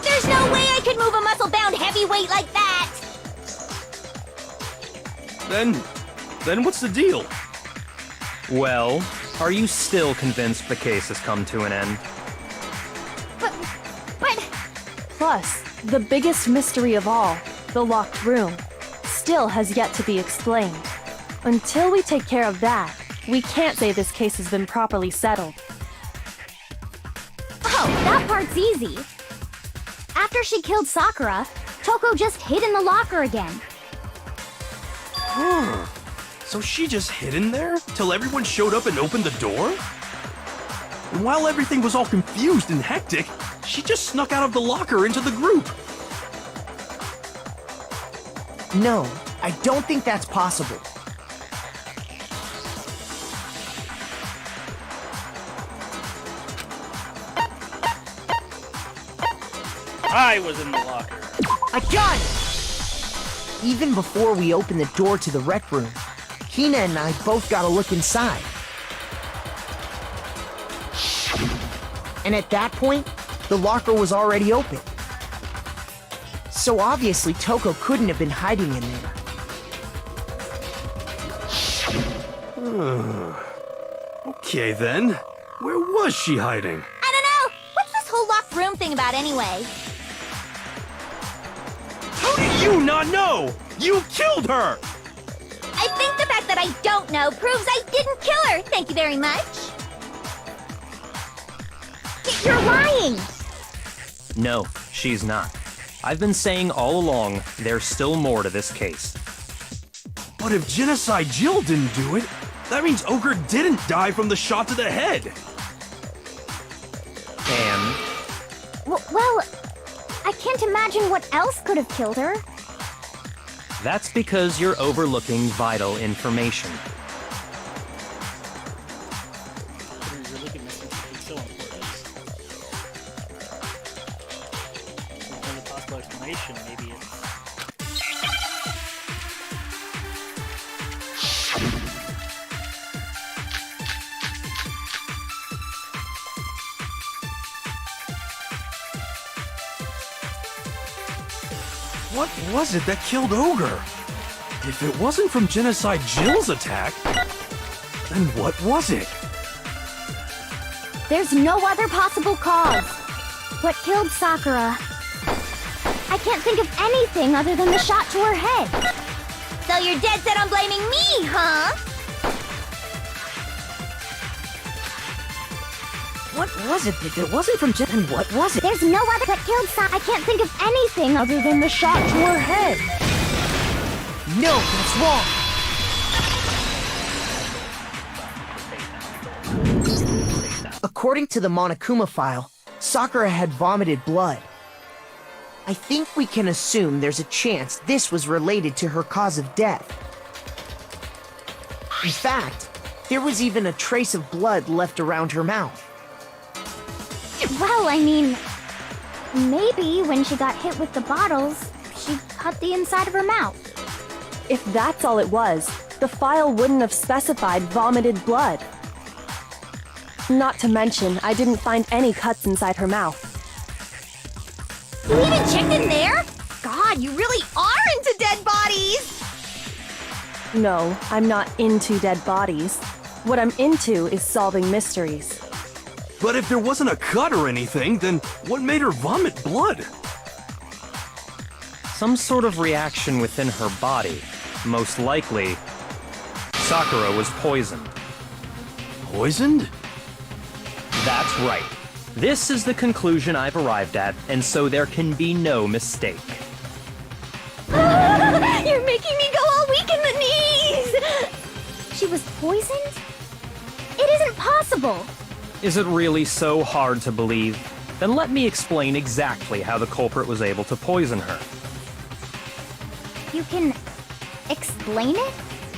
There's no way I could move a muscle-bound heavyweight like that! Then what's the deal? Well, are you still convinced the case has come to an end? But... Plus, the biggest mystery of all, the locked room, still has yet to be explained. Until we take care of that, we can't say this case has been properly settled. Oh, that part's easy. After she killed Sakura, Toko just hid in the locker again. So she just hid in there till everyone showed up and opened the door? And while everything was all confused and hectic, she just snuck out of the locker into the group. No, I don't think that's possible. I was in the locker. I got it! Even before we opened the door to the rec room, Hina and I both got a look inside. And at that point, the locker was already open. So obviously Toko couldn't have been hiding in there. Okay then, where was she hiding? I don't know! What's this whole locked room thing about anyway? How do you not know? You killed her! I think the fact that I don't know proves I didn't kill her! Thank you very much! You're lying! No, she's not. I've been saying all along, there's still more to this case. But if Genocide Jill didn't do it, that means Ogre didn't die from the shot to the head. can't imagine what else could have killed her. That's because you're overlooking vital information. You're looking at something so important. The only possible explanation, maybe it's... What was it that killed Ogre? If it wasn't from Genocide Jill's attack, then what was it? There's no other possible cause. What killed Sakura? I can't think of anything other than the shot to her head. So you're dead set on blaming me, huh? What was it? If it wasn't from Jen, then what was it? There's no other what killed Sakura. I can't think of anything other than the shot to her head. No, that's wrong. According to the Monokuma file, Sakura had vomited blood. I think we can assume there's a chance this was related to her cause of death. In fact, there was even a trace of blood left around her mouth. Well, I mean, maybe when she got hit with the bottles, she cut the inside of her mouth. If that's all it was, the file wouldn't have specified vomited blood. Not to mention, I didn't find any cuts inside her mouth. You even checked in there? God, you really are into dead bodies! No, I'm not into dead bodies. What I'm into is solving mysteries. But if there wasn't a cut or anything, then what made her vomit blood? Some sort of reaction within her body. Most likely, Sakura was poisoned. Poisoned? That's right. This is the conclusion I've arrived at, and so there can be no mistake. You're making me go all weak in the knees! She was poisoned? It isn't possible! Is it really so hard to believe? Then let me explain exactly how the culprit was able to poison her. You can explain it?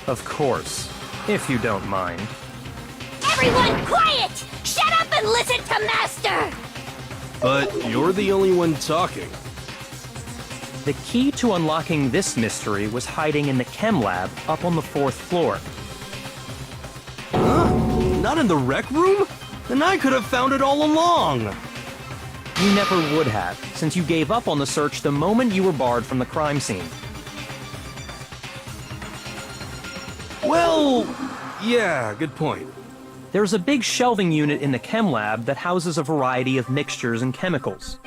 Of course, if you don't mind. Everyone quiet! Shut up and listen to Master! But you're the only one talking. The key to unlocking this mystery was hiding in the chem lab up on the 4th floor. Huh? Not in the rec room? Then I could have found it all along! You never would have, since you gave up on the search the moment you were barred from the crime scene. Well, yeah, good point. There's a big shelving unit in the chem lab that houses a variety of mixtures and chemicals.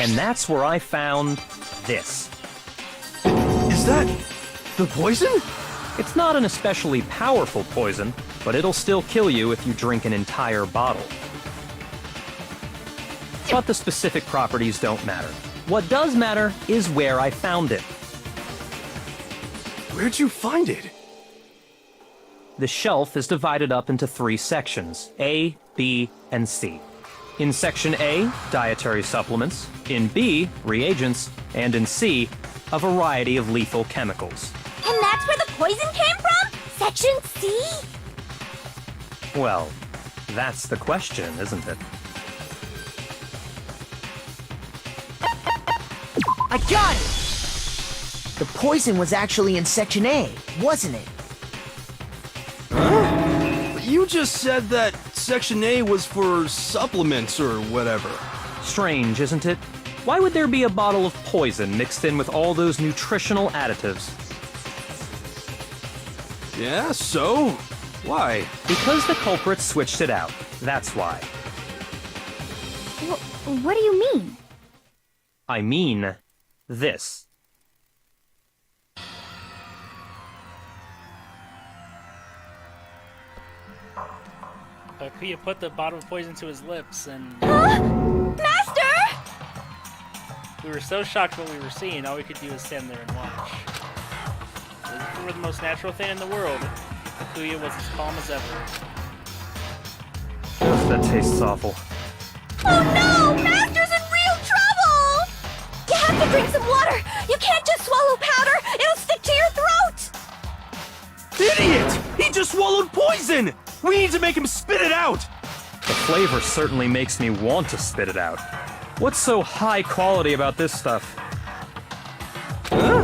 And that's where I found this. Is that the poison? It's not an especially powerful poison, but it'll still kill you if you drink an entire bottle. But the specific properties don't matter. What does matter is where I found it. Where'd you find it? The shelf is divided up into 3 sections, A, B, and C. In Section A, dietary supplements. In B, reagents. And in C, a variety of lethal chemicals. And that's where the poison came from? Section C? Well, that's the question, isn't it? I got it! The poison was actually in Section A, wasn't it? But you just said that Section A was for supplements or whatever. Strange, isn't it? Why would there be a bottle of poison mixed in with all those nutritional additives? Yeah, so? Why? Because the culprit switched it out. That's why. What do you mean? I mean, this. Kuya put the bottle of poison to his lips, and Master! we were so shocked what we were seeing, all we could do was stand there and watch. If it were the most natural thing in the world, Kuya was as calm as ever. Ugh, that tastes awful. Oh no! Master's in have to drink some water! You can't just swallow powder! It'll stick to your throat! Idiot! He just swallowed poison! We need to make him spit it out! The flavor certainly makes me want to spit it out. What's so high quality about this stuff? Huh?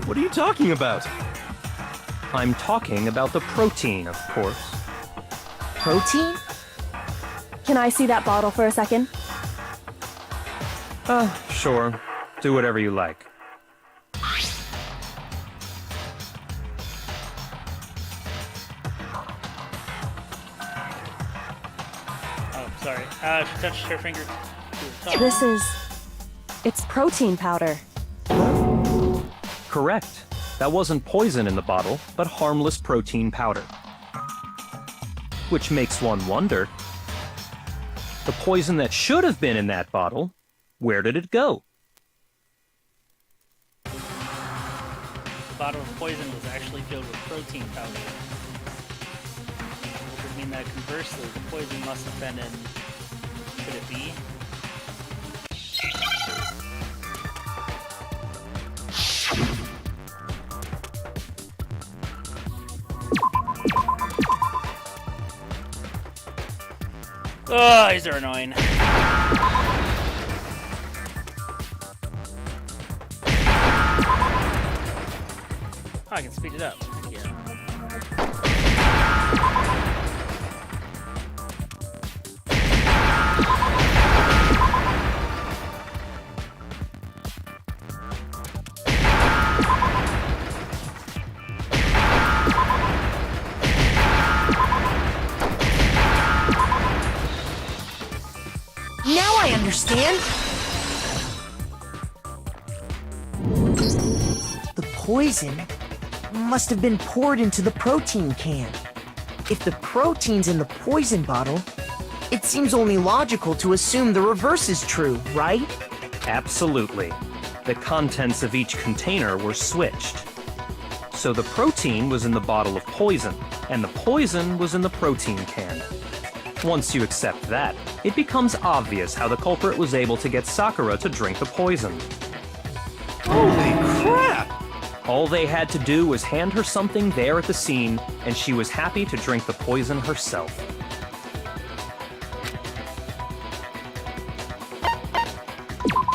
What are you talking about? I'm talking about the protein, of course. Protein? Can I see that bottle for a second? Sure. Do whatever you like. Oh, sorry. She touched her finger to the tongue. It's protein powder. Correct. That wasn't poison in the bottle, but harmless protein powder. Which makes one wonder, the poison that should have been in that bottle, where did it go? The bottle of poison was actually filled with protein powder. Which would mean that conversely, the poison must have been in... Could it be? Oh, these are annoying. Oh, I can speed it up. Yeah. Now I understand! The poison must have been poured into the protein can. If the protein's in the poison bottle, it seems only logical to assume the reverse is true, right? Absolutely. The contents of each container were switched. So the protein was in the bottle of poison, and the poison was in the protein can. Once you accept that, it becomes obvious how the culprit was able to get Sakura to drink the poison. Holy crap! All they had to do was hand her something there at the scene, and she was happy to drink the poison herself.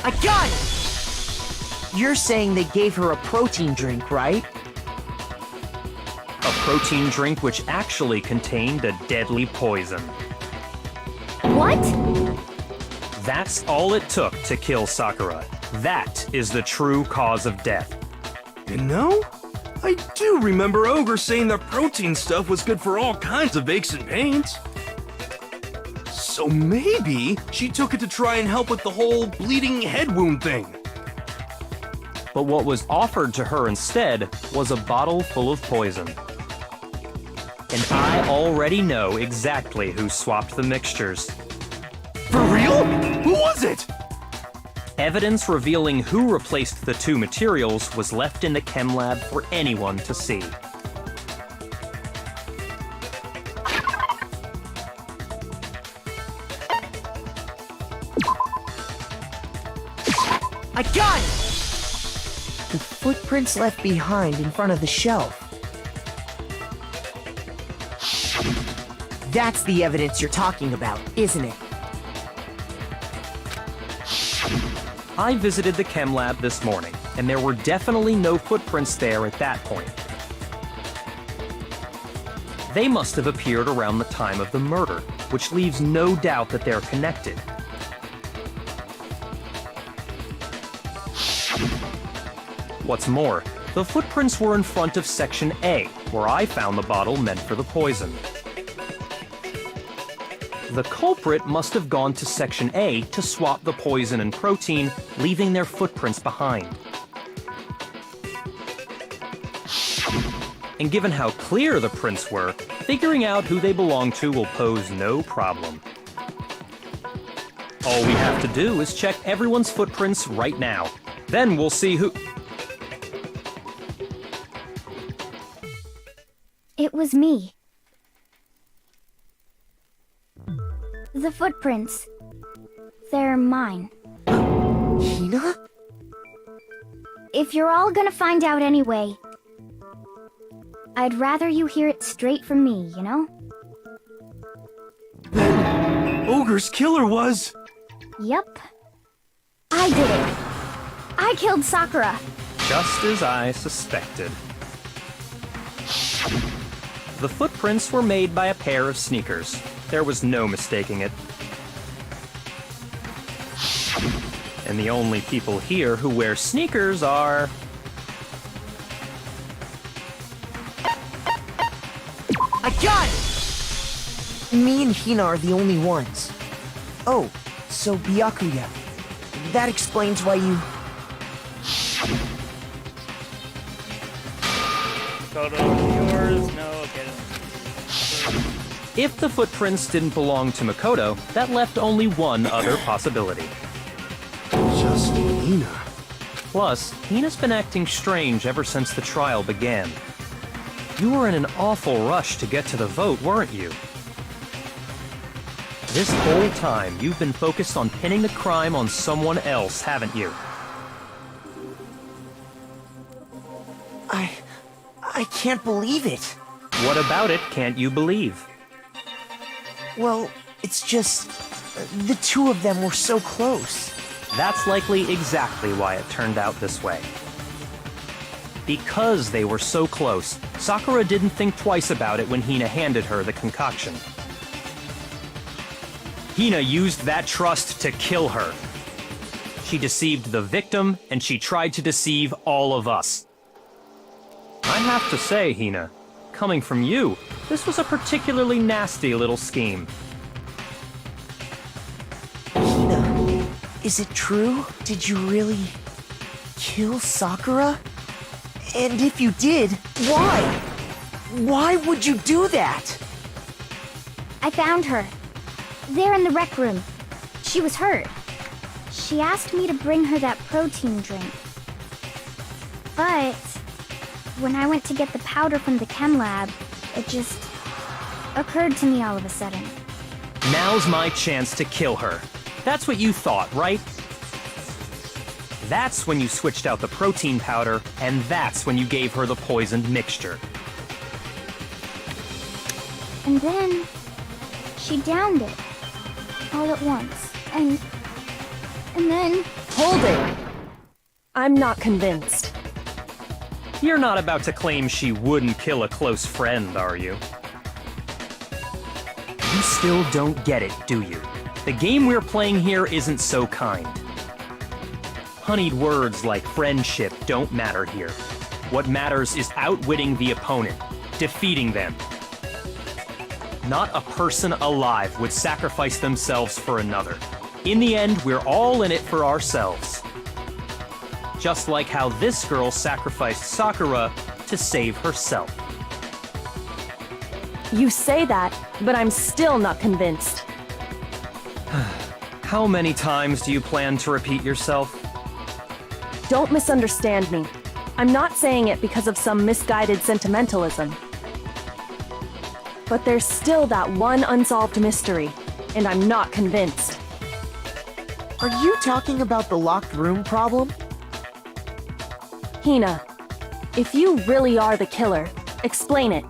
I got it! You're saying they gave her a protein drink, right? A protein drink which actually contained a deadly poison. What? That's all it took to kill Sakura. That is the true cause of death. You know, I do remember Ogre saying that protein stuff was good for all kinds of aches and pains. So maybe she took it to try and help with the whole bleeding head wound thing. But what was offered to her instead was a bottle full of poison. And I already know exactly who swapped the mixtures. For real? Who was it? Evidence revealing who replaced the two materials was left in the chem lab for anyone to see. I got it! The footprints left behind in front of the shelf. That's the evidence you're talking about, isn't it? I visited the chem lab this morning, and there were definitely no footprints there at that point. They must have appeared around the time of the murder, which leaves no doubt that they're connected. What's more, the footprints were in front of Section A, where I found the bottle meant for the poison. The culprit must have gone to Section A to swap the poison and protein, leaving their footprints behind. And given how clear the prints were, figuring out who they belong to will pose no problem. All we have to do is check everyone's footprints right now. Then we'll see who... It was me. The footprints. They're mine. Hina? if you're all gonna find out anyway, I'd rather you hear it straight from me, you know? Ogre's killer was... Yep. I did it. I killed Sakura. Just as I suspected. The footprints were made by a pair of sneakers. There was no mistaking it. And the only people here who wear sneakers are... I got it! Me and Hina are the only ones. Oh, so Byakuya. That explains why you... Photo yours? No, okay. If the footprints didn't belong to Makoto, that left only one other possibility. Just Hina. Plus, Hina's been acting strange ever since the trial began. You were in an awful rush to get to the vote, weren't you? This whole time, you've been focused on pinning the crime on someone else, haven't you? I can't believe it. What about it can't you believe? Well, it's just... the two of them were so close. That's likely exactly why it turned out this way. Because they were so close, Sakura didn't think twice about it when Hina handed her the concoction. Hina used that trust to kill her. She deceived the victim, and she tried to deceive all of us. I have to say, Hina, coming from you, this was a particularly nasty little scheme. Hina, is it true? Did you really... kill Sakura? And if you did, why? Why would you do that? I found her. There in the rec room. She was hurt. She asked me to bring her that protein drink. But when I went to get the powder from the chem lab, it just occurred to me all of a sudden. Now's my chance to kill her. That's what you thought, right? That's when you switched out the protein powder, and that's when you gave her the poisoned mixture. And then she downed it all at once. And then... Hold it! I'm not convinced. You're not about to claim she wouldn't kill a close friend, are you? You still don't get it, do you? The game we're playing here isn't so kind. Honeyed words like friendship don't matter here. What matters is outwitting the opponent, defeating them. Not a person alive would sacrifice themselves for another. In the end, we're all in it for ourselves. Just like how this girl sacrificed Sakura to save herself. You say that, but I'm still not convinced. How many times do you plan to repeat yourself? Don't misunderstand me. I'm not saying it because of some misguided sentimentalism. But there's still that one unsolved mystery, and I'm not convinced. Are you talking about the locked room problem? Hina, if you really are the killer, explain it.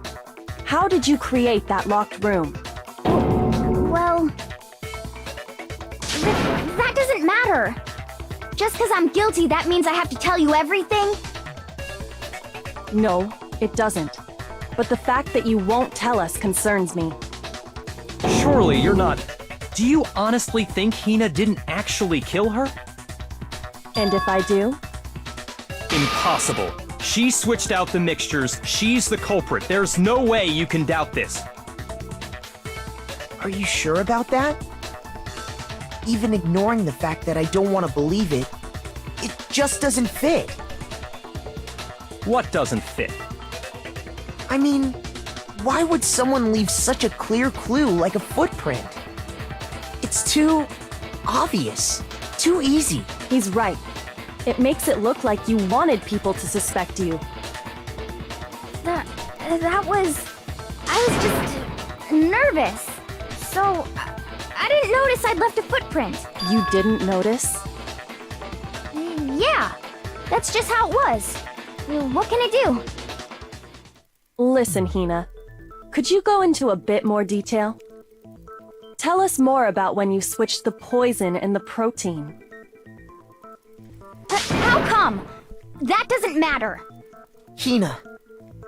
How did you create that locked room? Well... that doesn't matter. Just because I'm guilty, that means I have to tell you everything? No, it doesn't. But the fact that you won't tell us concerns me. Surely you're not... Do you honestly think Hina didn't actually kill her? And if I do? Impossible. She switched out the mixtures. She's the culprit. There's no way you can doubt this. Are you sure about that? Even ignoring the fact that I don't want to believe it, it just doesn't fit. What doesn't fit? I mean, why would someone leave such a clear clue like a footprint? It's too obvious, too easy. He's right. It makes it look like you wanted people to suspect you. That was... I was just nervous. So, I didn't notice I'd left a footprint. You didn't notice? Yeah. That's just how it was. What can I do? Listen, Hina. Could you go into a bit more detail? Tell us more about when you switched the poison and the protein. How come? That doesn't matter. Hina,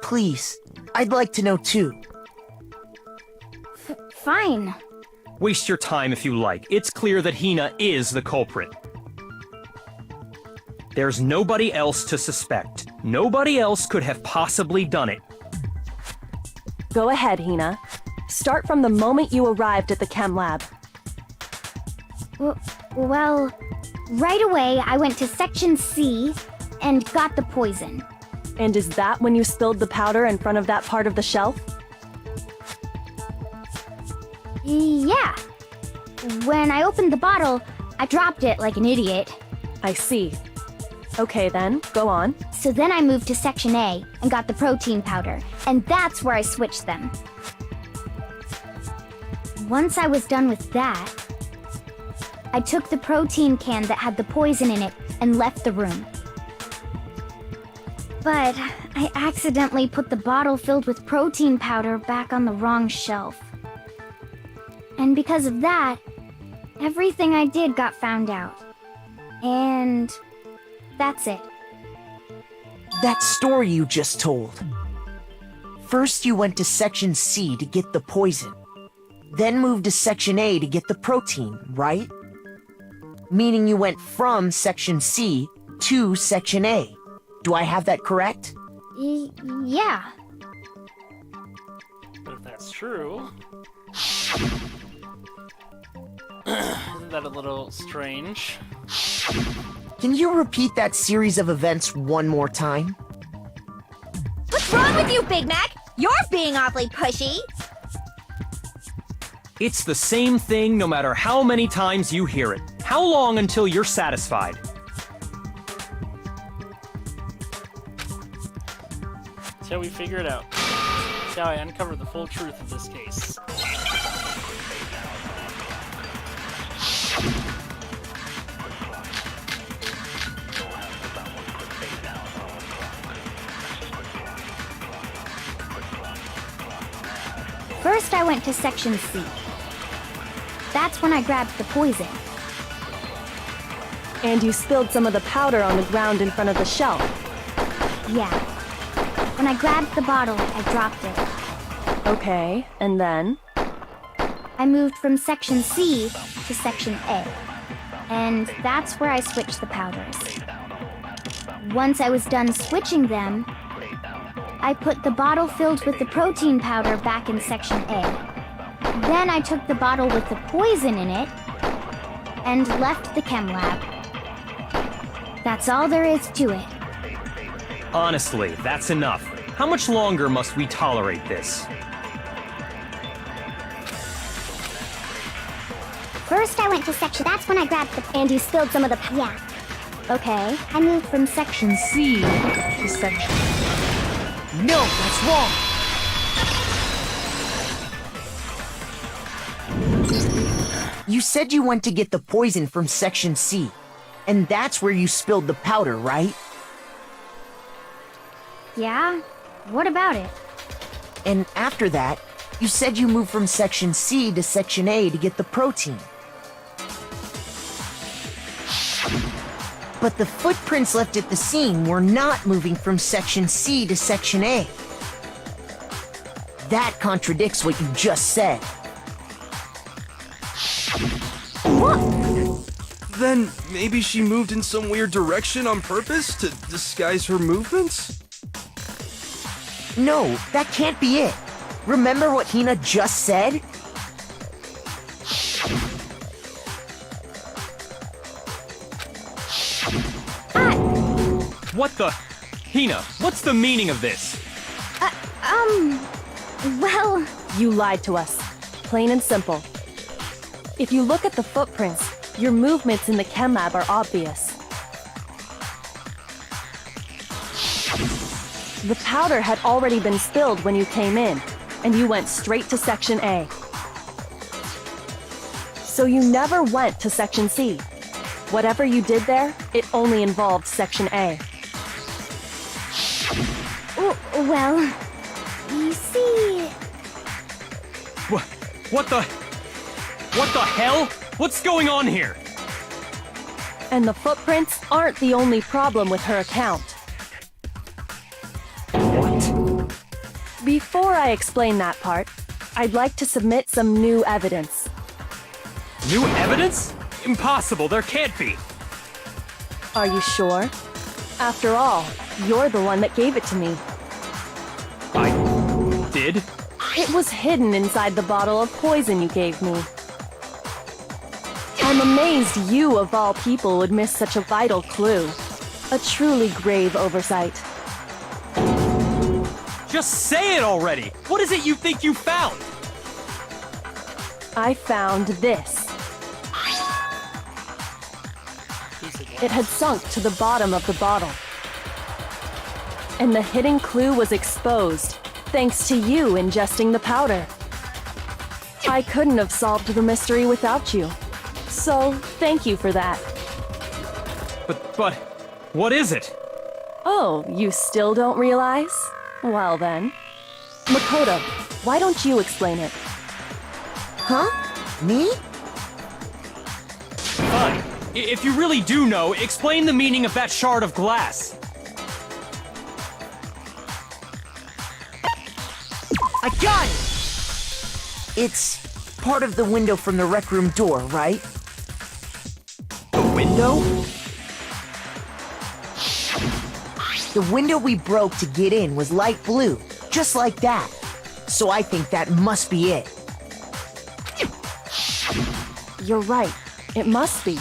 please. I'd like to know too. Fine. Waste your time if you like. It's clear that Hina is the culprit. There's nobody else to suspect. Nobody else could have possibly done it. Go ahead, Hina. Start from the moment you arrived at the chem lab. Well, right away I went to Section C and got the poison. And is that when you spilled the powder in front of that part of the shelf? Yeah. When I opened the bottle, I dropped it like an idiot. I see. Okay then, go on. So then I moved to Section A and got the protein powder, and that's where I switched them. Once I was done with that, I took the protein can that had the poison in it and left the room. But I accidentally put the bottle filled with protein powder back on the wrong shelf. And because of that, everything I did got found out. And that's it. That story you just told. First you went to Section C to get the poison. Then moved to Section A to get the protein, right? Meaning you went from Section C to Section A. Do I have that correct? Yeah. But if that's true... Isn't that a little strange? Can you repeat that series of events one more time? What's wrong with you, Big Mac? You're being awfully pushy. It's the same thing no matter how many times you hear it. How long until you're satisfied? That's how we figure it out. That's how I uncover the full truth of this case. First, I went to Section C. That's when I grabbed the poison. And you spilled some of the powder on the ground in front of the shelf. Yeah. When I grabbed the bottle, I dropped it. Okay, and then? I moved from Section C to Section A. And that's where I switched the powders. Once I was done switching them, I put the bottle filled with the protein powder back in Section A. Then I took the bottle with the poison in it and left the chem lab. That's all there is to it. Honestly, that's enough. How much longer must we tolerate this? First, I went to Section... That's when I grabbed the... And you spilled some of the... Yeah. Okay. I moved from Section C to Section... No, that's wrong! You said you went to get the poison from Section C, and that's where you spilled the powder, right? Yeah? What about it? And after that, you said you moved from Section C to Section A to get the protein. But the footprints left at the scene were not moving from Section C to Section A. That contradicts what you just said. Then maybe she moved in some weird direction on purpose to disguise her movements? No, that can't be it. Remember what Hina just said? What the... Hina, what's the meaning of this? Well... You lied to us. Plain and simple. If you look at the footprints, your movements in the chem lab are obvious. The powder had already been spilled when you came in, and you went straight to Section A. So you never went to Section C. Whatever you did there, it only involved Section A. Well, you see... What the hell? What's going on here? And the footprints aren't the only problem with her account. What? Before I explain that part, I'd like to submit some new evidence. New evidence? Impossible, there can't be. Are you sure? After all, you're the one that gave it to me. I did? It was hidden inside the bottle of poison you gave me. I'm amazed you, of all people, would miss such a vital clue. A truly grave oversight. Just say it already! What is it you think you found? I found this. It had sunk to the bottom of the bottle. And the hidden clue was exposed, thanks to you ingesting the powder. I couldn't have solved the mystery without you. So, thank you for that. But, what is it? Oh, you still don't realize? Well then. Makoto, why don't you explain it? Huh? Me? Fine. If you really do know, explain the meaning of that shard of glass. I got it! It's part of the window from the rec room door, right? The window? The window we broke to get in was light blue, just like that. So I think that must be it. You're right. It must be.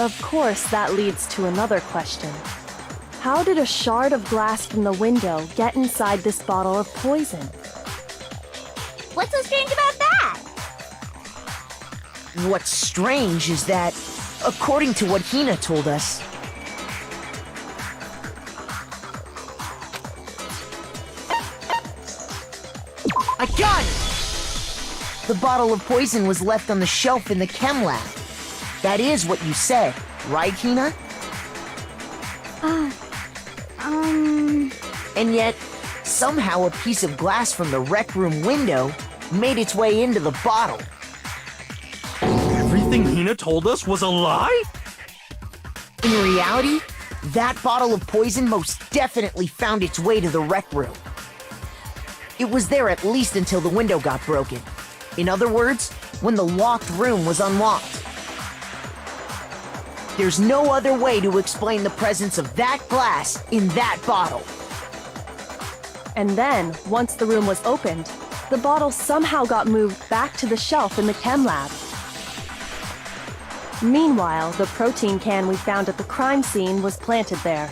Of course, that leads to another question. How did a shard of glass from the window get inside this bottle of poison? What's so strange about that? What's strange is that, according to what Hina told us, I got it! The bottle of poison was left on the shelf in the chem lab. That is what you said, right, Hina? And yet, somehow a piece of glass from the rec room window made its way into the bottle. Everything Hina told us was a lie? In reality, that bottle of poison most definitely found its way to the rec room. It was there at least until the window got broken. In other words, when the locked room was unlocked. There's no other way to explain the presence of that glass in that bottle. And then, once the room was opened, the bottle somehow got moved back to the shelf in the chem lab. Meanwhile, the protein can we found at the crime scene was planted there.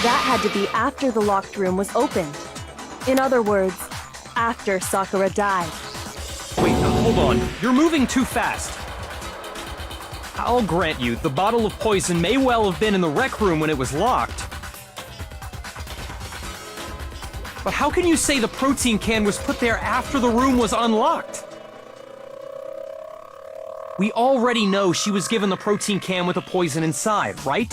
That had to be after the locked room was opened. In other words, after Sakura died. Wait, hold on. You're moving too fast. I'll grant you, the bottle of poison may well have been in the rec room when it was locked. But how can you say the protein can was put there after the room was unlocked? We already know she was given the protein can with the poison inside, right?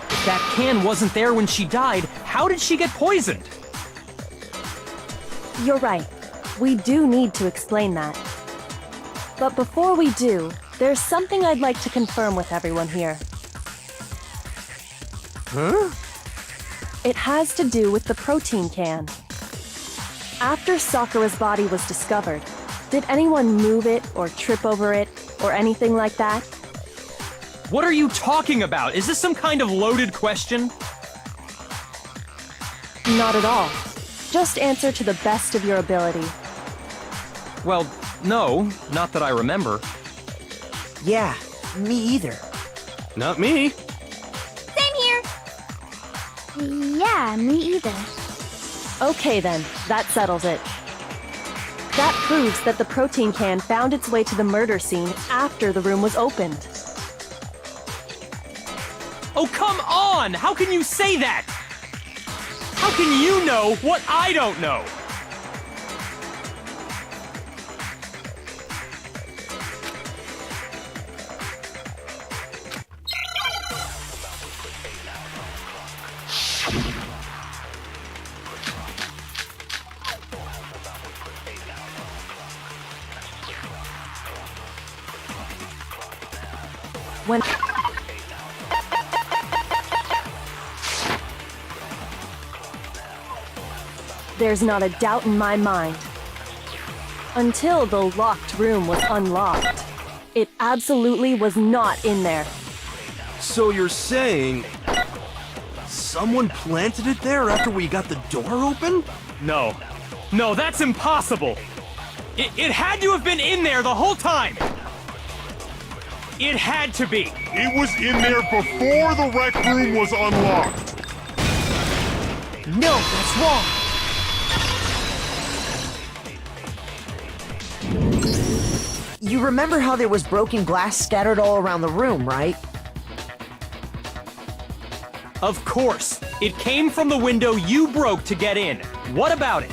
If that can wasn't there when she died, how did she get poisoned? You're right. We do need to explain that. But before we do, there's something I'd like to confirm with everyone here. Huh? It has to do with the protein can. After Sakura's body was discovered, did anyone move it or trip over it or anything like that? What are you talking about? Is this some kind of loaded question? Not at all. Just answer to the best of your ability. Well, no, not that I remember. Yeah, me either. Not me. Same here. Yeah, me either. Okay then, that settles it. That proves that the protein can found its way to the murder scene after the room was opened. Oh, come on! How can you say that? How can you know what I don't know? When there's not a doubt in my mind. Until the locked room was unlocked, it absolutely was not in there. So you're saying someone planted it there after we got the door open? No. No, that's impossible! It had to have been in there the whole time! It had to be! It was in there before the rec room was unlocked. No, that's wrong. You remember how there was broken glass scattered all around the room, right? Of course! It came from the window you broke to get in. What about it?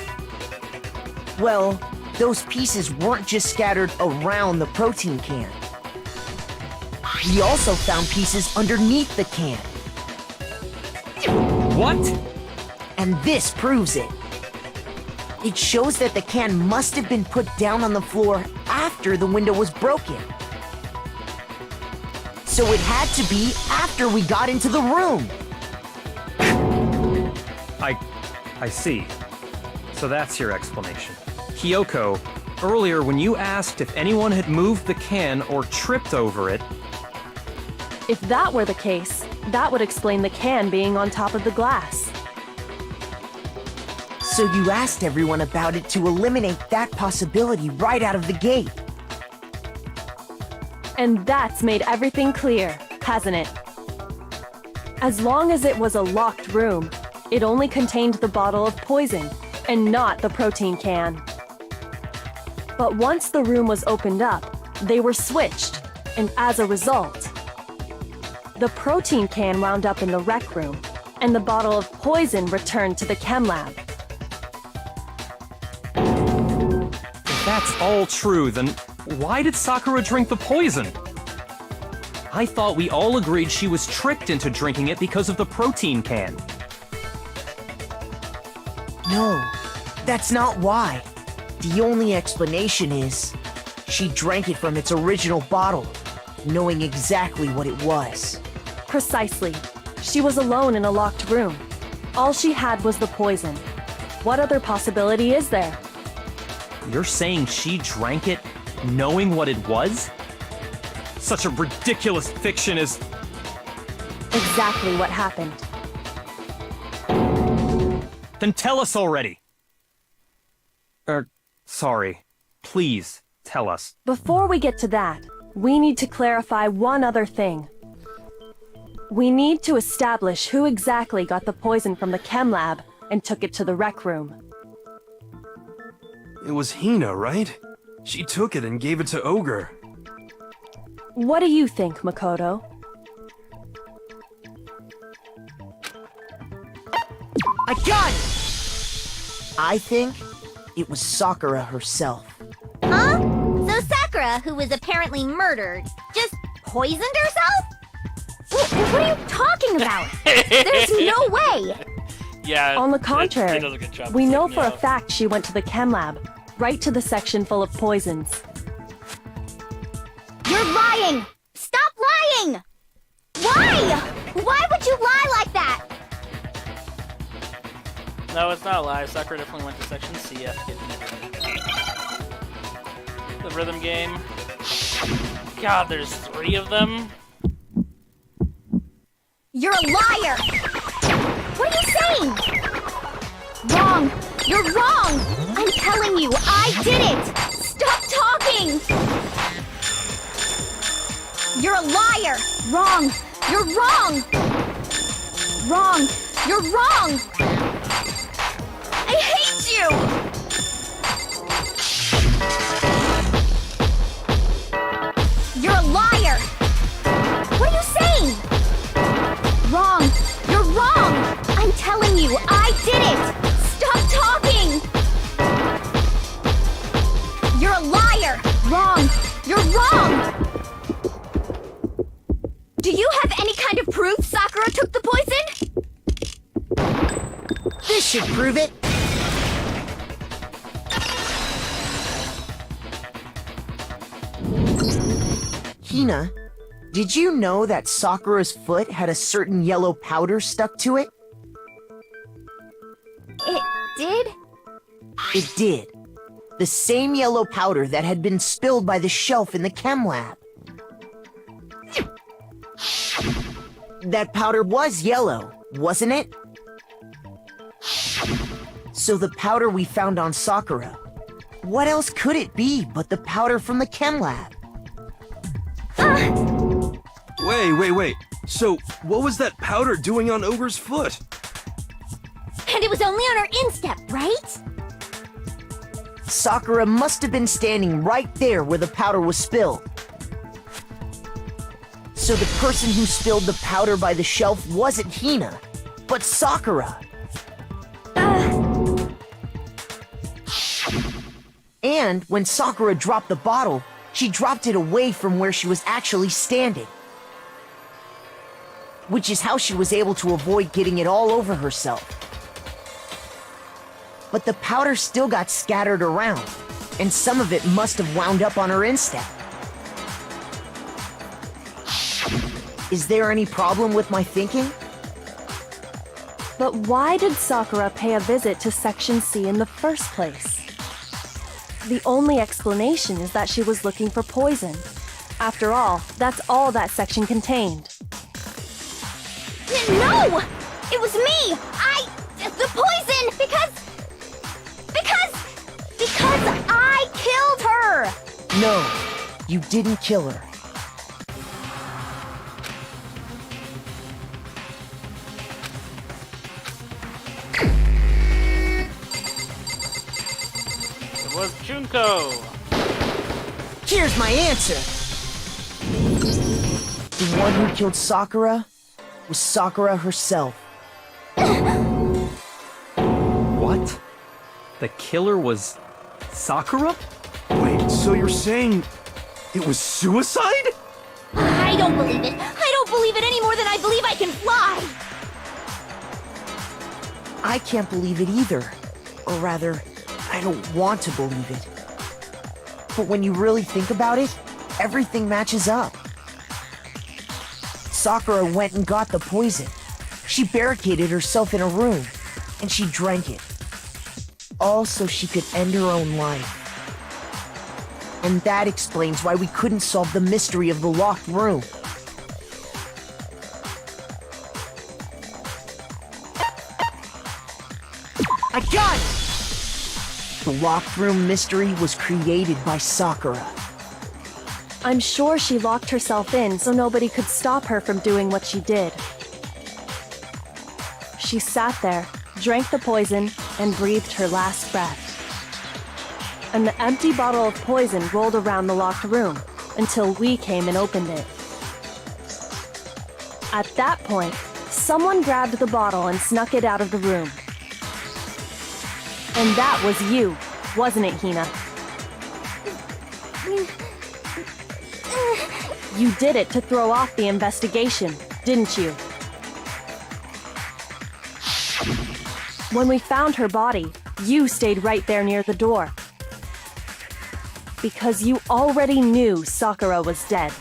Well, those pieces weren't just scattered around the protein can. We also found pieces underneath the can. What? And this proves it. It shows that the can must have been put down on the floor after the window was broken. So it had to be after we got into the room. I see. So that's your explanation. Kyoko, earlier when you asked if anyone had moved the can or tripped over it, If that were the case, that would explain the can being on top of the glass. So you asked everyone about it to eliminate that possibility right out of the gate. And that's made everything clear, hasn't it? As long as it was a locked room, it only contained the bottle of poison, and not the protein can. But once the room was opened up, they were switched, and as a result, the protein can wound up in the rec room, and the bottle of poison returned to the chem lab. if that's all true, then why did Sakura drink the poison? I thought we all agreed she was tricked into drinking it because of the protein can. No, that's not why. The only explanation is she drank it from its original bottle, knowing exactly what it was. Precisely. She was alone in a locked room. All she had was the poison. What other possibility is there? You're saying she drank it knowing what it was? Such a ridiculous fiction is... Exactly what happened. Then tell us already! Sorry. Please, tell us. Before we get to that, we need to clarify one other thing. We need to establish who exactly got the poison from the chem lab and took it to the rec room. It was Hina, right? She took it and gave it to Ogre. What do you think, Makoto? I got it! I think it was Sakura herself. Huh? So Sakura, who was apparently murdered, just poisoned herself? What are you talking about? There's no way! Yeah. On the it contrary, does a good job we of know setting for me a up. fact she went to the chem lab, right to the section full of poisons. You're lying! Stop lying! Why? Why would you lie like that? No, it's not a lie. Sakura definitely went to section C after getting the rhythm game. God, there's 3 of them. You're a liar! What are you saying? Wrong! You're wrong! I'm telling you, I did it! Stop talking! You're a liar! Wrong! You're wrong! Wrong! You're wrong! I hate you! You're a liar! What are you saying? Wrong! You're wrong! I'm telling you, I did it! Stop talking! You're a liar! Wrong! You're wrong! Do you have any kind of proof Sakura took the poison? This should prove it! Hina, did you know that Sakura's foot had a certain yellow powder stuck to it? It did? It did. The same yellow powder that had been spilled by the shelf in the chem lab. That powder was yellow, wasn't it? So the powder we found on Sakura, what else could it be but the powder from the chem lab? Wait. So, what was that powder doing on Ogre's foot? And it was only on her instep, right? Sakura must have been standing right there where the powder was spilled. So the person who spilled the powder by the shelf wasn't Hina, but Sakura. And when Sakura dropped the bottle, she dropped it away from where she was actually standing. Which is how she was able to avoid getting it all over herself. But the powder still got scattered around, and some of it must have wound up on her instep. Is there any problem with my thinking? But why did Sakura pay a visit to Section C in the first place? The only explanation is that she was looking for poison. After all, that's all that section contained. No! It was me! The poison! Because I killed her! No, you didn't kill her. It was Junko. Here's my answer. The one who killed Sakura was Sakura herself. What? The killer was Sakura? Wait, so you're saying it was suicide? I don't believe it. I don't believe it any more than I believe I can fly. I can't believe it either. Or rather, I don't want to believe it. But when you really think about it, everything matches up. Sakura went and got the poison. She barricaded herself in a room, and she drank it. All so she could end her own life. And that explains why we couldn't solve the mystery of the locked room. I got it! The locked room mystery was created by Sakura. I'm sure she locked herself in so nobody could stop her from doing what she did. She sat there, drank the poison, and breathed her last breath. And the empty bottle of poison rolled around the locked room until we came and opened it. At that point, someone grabbed the bottle and snuck it out of the room. And that was you, wasn't it, Hina? You did it to throw off the investigation, didn't you? When we found her body, you stayed right there near the door. Because you already knew Sakura was dead.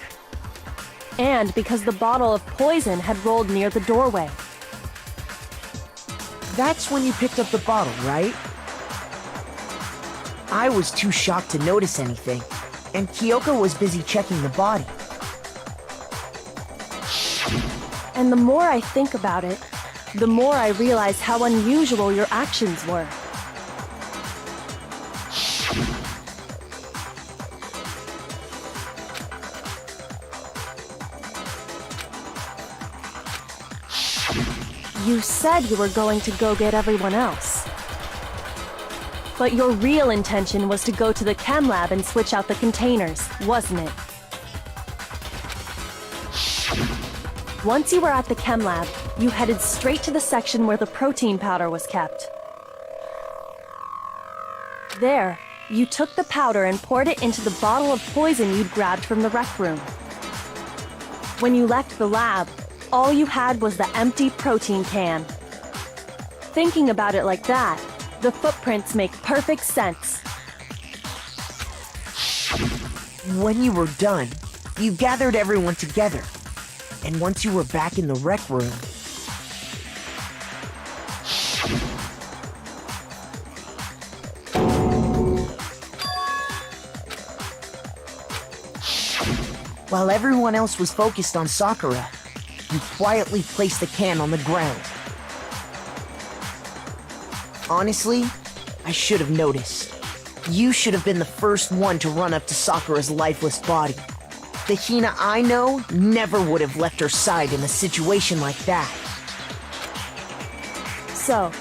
And because the bottle of poison had rolled near the doorway. That's when you picked up the bottle, right? I was too shocked to notice anything, and Kyoko was busy checking the body. And the more I think about it, the more I realize how unusual your actions were. You said you were going to go get everyone else. But your real intention was to go to the chem lab and switch out the containers, wasn't it? Once you were at the chem lab, you headed straight to the section where the protein powder was kept. There, you took the powder and poured it into the bottle of poison you'd grabbed from the rec room. When you left the lab, all you had was the empty protein can. Thinking about it like that, the footprints make perfect sense. When you were done, you gathered everyone together. And once you were back in the rec room, while everyone else was focused on Sakura, you quietly placed the can on the ground. Honestly, I should have noticed. You should have been the first one to run up to Sakura's lifeless body. The Hina I know never would have left her side in a situation like that. So,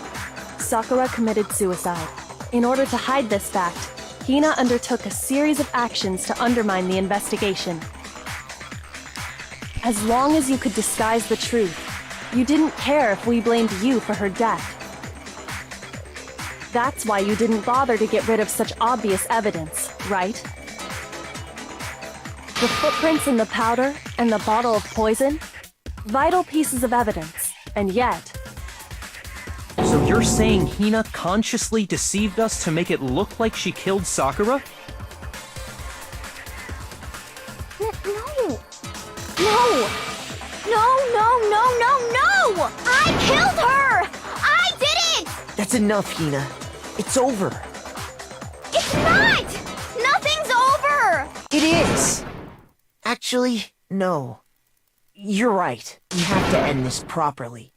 Sakura committed suicide. In order to hide this fact, Hina undertook a series of actions to undermine the investigation. As long as you could disguise the truth, you didn't care if we blamed you for her death. That's why you didn't bother to get rid of such obvious evidence, right? The footprints in the powder and the bottle of poison? Vital pieces of evidence, and yet... So you're saying Hina consciously deceived us to make it look like she killed Sakura? No! I killed her! I did it! That's enough, Hina. It's over. It's not! Nothing's over! It is! Actually, no. You're right. We have to end this properly.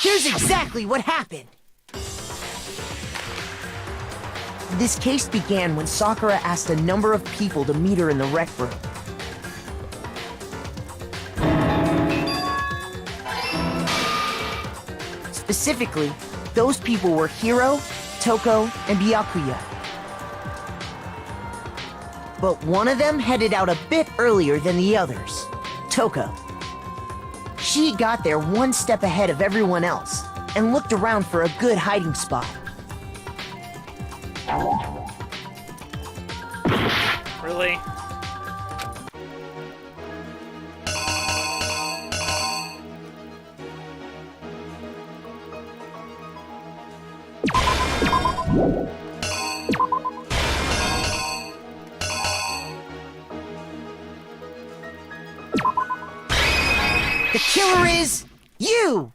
Here's exactly what happened. This case began when Sakura asked a number of people to meet her in the rec room. Specifically, those people were Hiro, Toko, and Byakuya. But one of them headed out a bit earlier than the others, Toko. She got there one step ahead of everyone else and looked around for a good hiding spot. Really? The killer is you!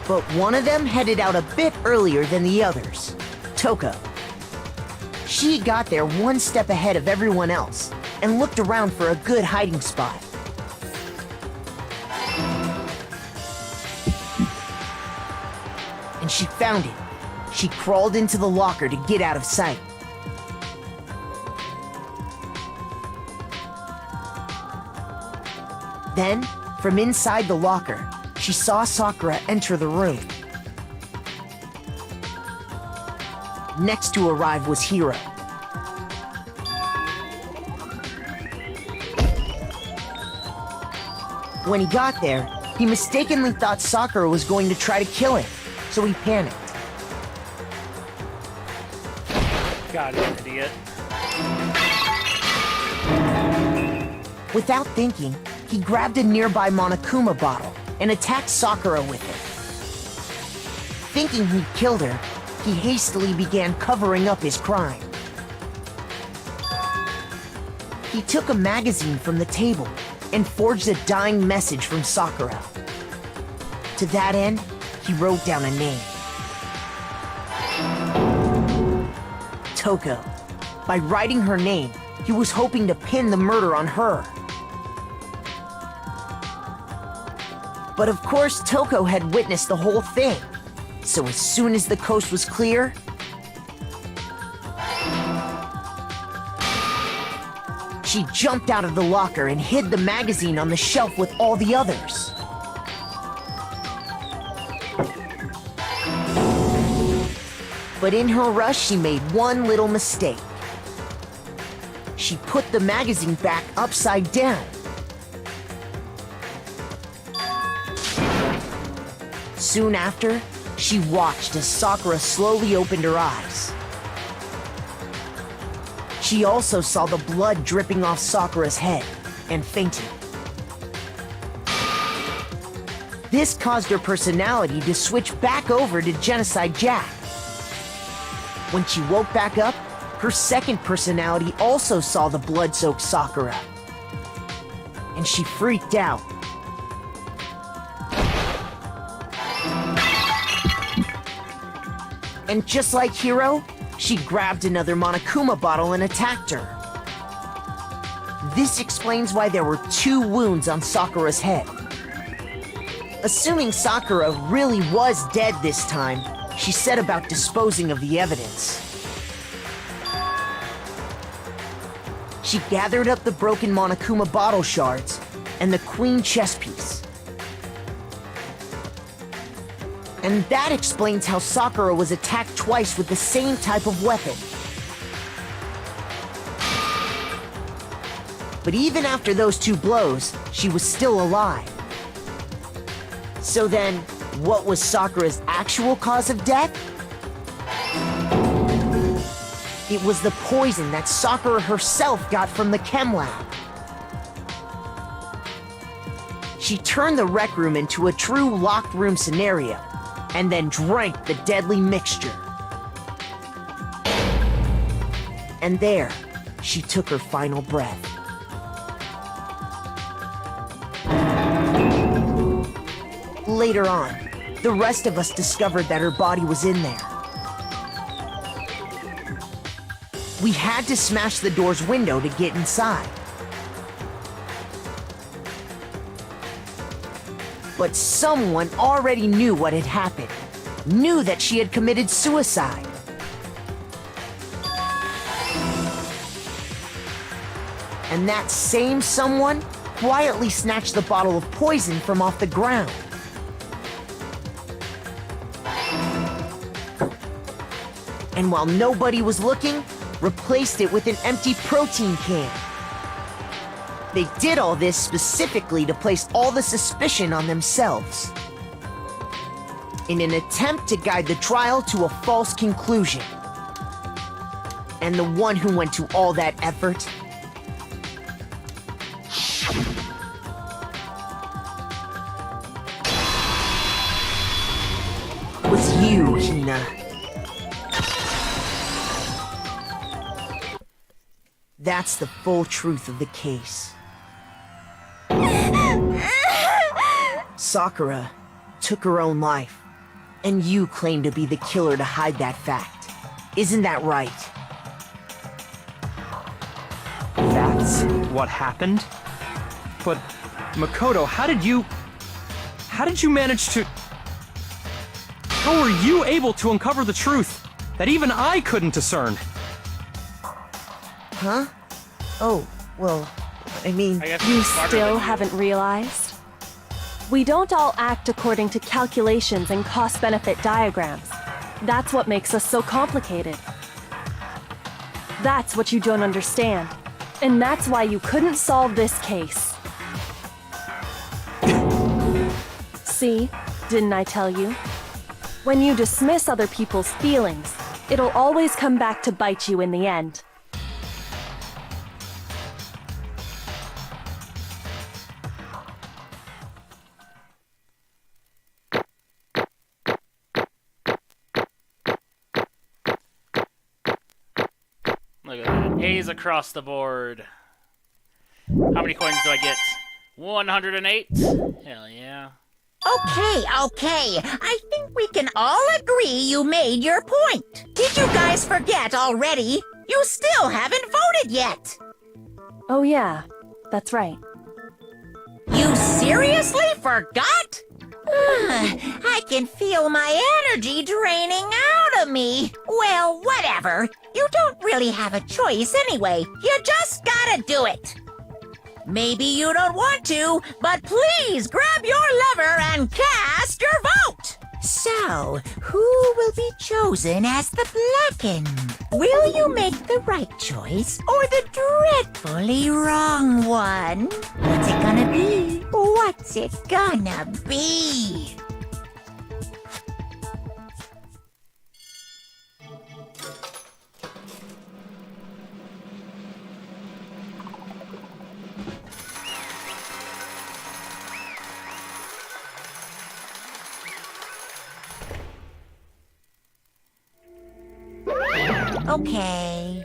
But one of them headed out a bit earlier than the others, Toko. She got there one step ahead of everyone else and looked around for a good hiding spot. And she found it. she crawled into the locker to get out of sight. Then, from inside the locker, she saw Sakura enter the room. Next to arrive was Hiro. When he got there, he mistakenly thought Sakura was going to try to kill him, so he panicked. God, you idiot. Without thinking, he grabbed a nearby Monokuma bottle and attacked Sakura with it. Thinking he'd killed her, he hastily began covering up his crime. He took a magazine from the table and forged a dying message from Sakura. To that end, he wrote down a name. Toko. By writing her name, he was hoping to pin the murder on her. But of course, Toko had witnessed the whole thing. So as soon as the coast was clear, she jumped out of the locker and hid the magazine on the shelf with all the others. But in her rush, she made one little mistake. She put the magazine back upside down. Soon after, she watched as Sakura slowly opened her eyes. She also saw the blood dripping off Sakura's head and fainted. This caused her personality to switch back over to Genocide Jack. When she woke back up, her second personality also saw the blood-soaked Sakura. And she freaked out. And just like Hiro, she grabbed another Monokuma bottle and attacked her. This explains why there were 2 wounds on Sakura's head. Assuming Sakura really was dead this time, she set about disposing of the evidence. She gathered up the broken Monokuma bottle shards and the queen chess piece. And that explains how Sakura was attacked twice with the same type of weapon. But even after those 2 blows, she was still alive. So then, what was Sakura's actual cause of death? It was the poison that Sakura herself got from the chem lab. She turned the rec room into a true locked room scenario, and then drank the deadly mixture. And there, she took her final breath. Later on, the rest of us discovered that her body was in there. We had to smash the door's window to get inside. But someone already knew what had happened, knew that she had committed suicide. And that same someone quietly snatched the bottle of poison from off the ground. And while nobody was looking, replaced it with an empty protein can. They did all this specifically to place all the suspicion on themselves, in an attempt to guide the trial to a false conclusion. And the one who went to all that effort was you, Hina. That's the full truth of the case. Sakura took her own life, and you claim to be the killer to hide that fact. Isn't that right? That's what happened? But, Makoto, how did you manage to... How were you able to uncover the truth that even I couldn't discern? Huh? Oh, well, I mean... I guess You he's smarter still than you. haven't realized? We don't all act according to calculations and cost-benefit diagrams. That's what makes us so complicated. That's what you don't understand. And that's why you couldn't solve this case. See? Didn't I tell you? When you dismiss other people's feelings, it'll always come back to bite you in the end. Look at that. A's across the board. How many coins do I get? 108? Hell yeah. Okay. I think we can all agree you made your point. Did you guys forget already? You still haven't voted yet. Oh yeah, that's right. You seriously forgot? I can feel my energy draining out of me. Well, whatever. You don't really have a choice anyway. You just gotta do it. Maybe you don't want to, but please grab your lever and cast your vote. So, who will be chosen as the blackened? Will you make the right choice or the dreadfully wrong one? What's it gonna be? What's it gonna be? Okay.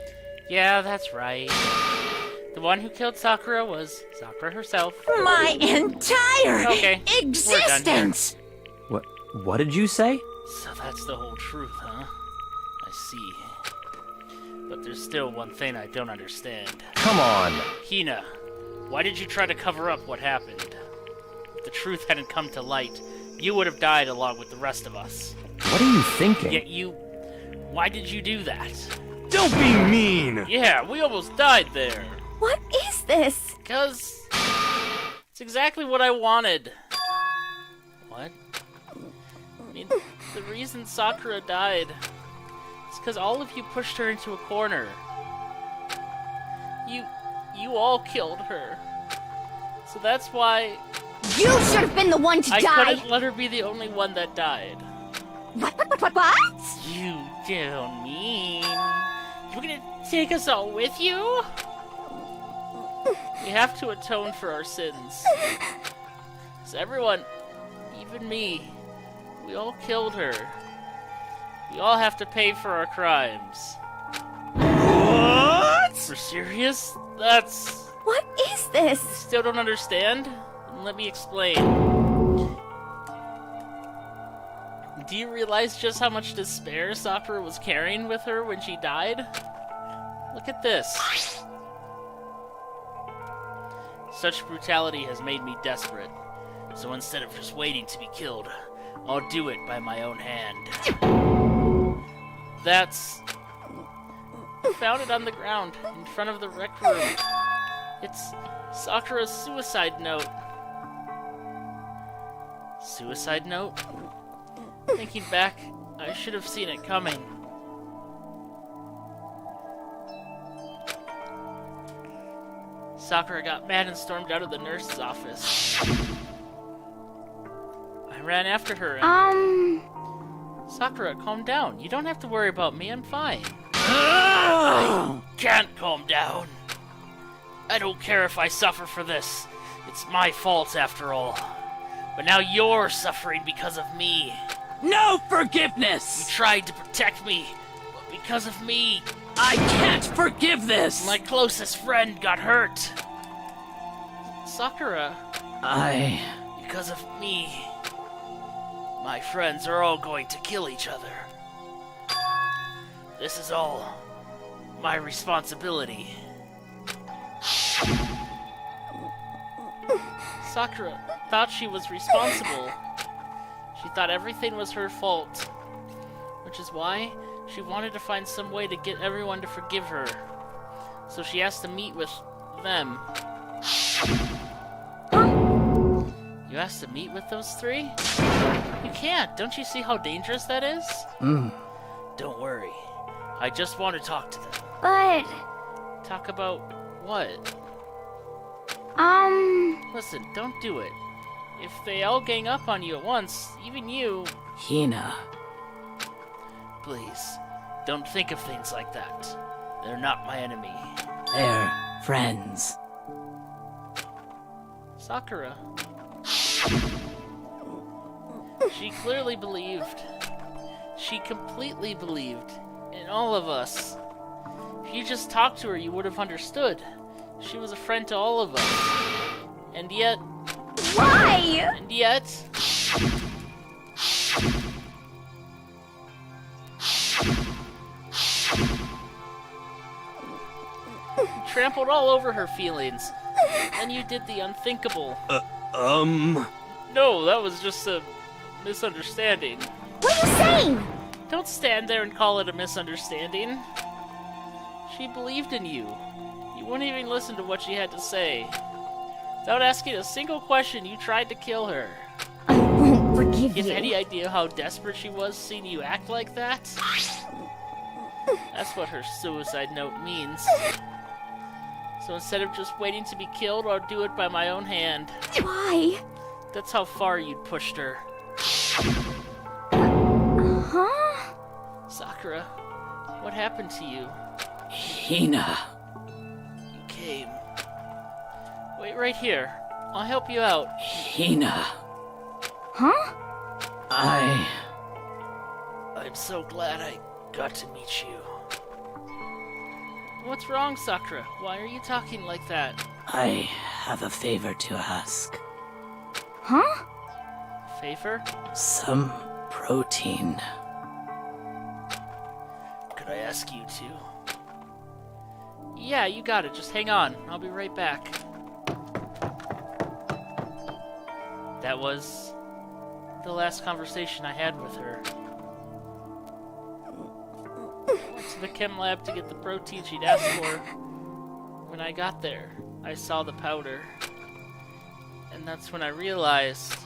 Yeah, that's right. The one who killed Sakura was Sakura herself. My entire Okay, we're done here. existence! What did you say? So that's the whole truth, huh? I see. But there's still one thing I don't understand. Come on. Hina, why did you try to cover up what happened? If the truth hadn't come to light, you would have died along with the rest of us. What are you thinking? Yet you... Why did you do that? Don't be mean! Yeah, we almost died there. What is this? Because... It's exactly what I wanted. What? I mean, the reason Sakura died is because all of you pushed her into a corner. You all killed her. So that's why You should have been the one to I die! couldn't let her be the only one that died. What? You don't mean... You're gonna take us all with you? We have to atone for our sins. So everyone, even me, we all killed her. We all have to pay for our crimes. What? For serious? That's... What is this? Still don't understand? Then let me explain. Do you realize just how much despair Sakura was carrying with her when she died? Look at this. Such brutality has made me desperate. So instead of just waiting to be killed, I'll do it by my own hand. That's... I found it on the ground, in front of the rec room. It's Sakura's suicide note. Suicide note? Thinking back, I should have seen it coming. Sakura got mad and stormed out of the nurse's office. I ran after her and... Sakura, calm down. You don't have to worry about me, I'm fine. I can't calm down. I don't care if I suffer for this. It's my fault after all. But now you're suffering because of me. No forgiveness! You tried to protect me, but because of me, I can't forgive this! my closest friend got hurt. Sakura, because of me, my friends are all going to kill each other. This is all my responsibility. Sakura thought she was responsible. She thought everything was her fault, which is why she wanted to find some way to get everyone to forgive her. So she asked to meet with them. You asked to meet with those three? You can't. Don't you see how dangerous that is? Don't worry. I just want to talk to them. But, Talk about what? Listen, don't do it. If they all gang up on you at once, even you... Hina. Please, don't think of things like that. They're not my enemy. They're friends. Sakura. She clearly believed. She completely believed in all of us. If you just talked to her, you would have understood. She was a friend to all of us. And yet... why? And yet... You trampled all over her feelings. And you did the unthinkable. No, that was just a misunderstanding. What are you saying? Don't stand there and call it a misunderstanding. She believed in you. You wouldn't even listen to what she had to say. Without asking a single question, you tried to kill her. I won't forgive You you. have any idea how desperate she was seeing you act like that? That's what her suicide note means. So instead of just waiting to be killed, I'll do it by my own hand. Why? That's how far you'd pushed her. Huh? Sakura, what happened to you? Hina. You came. Wait right here. I'll help you out. Hina. Huh? I'm so glad I got to meet you. What's wrong, Sakura? Why are you talking like that? I have a favor to ask. Huh? Favor? Some protein. Could I ask you to? Yeah, you got it. Just hang on. I'll be right back. That was the last conversation I had with her. I went to the chem lab to get the protein she'd asked for. When I got there, I saw the powder. And that's when I realized...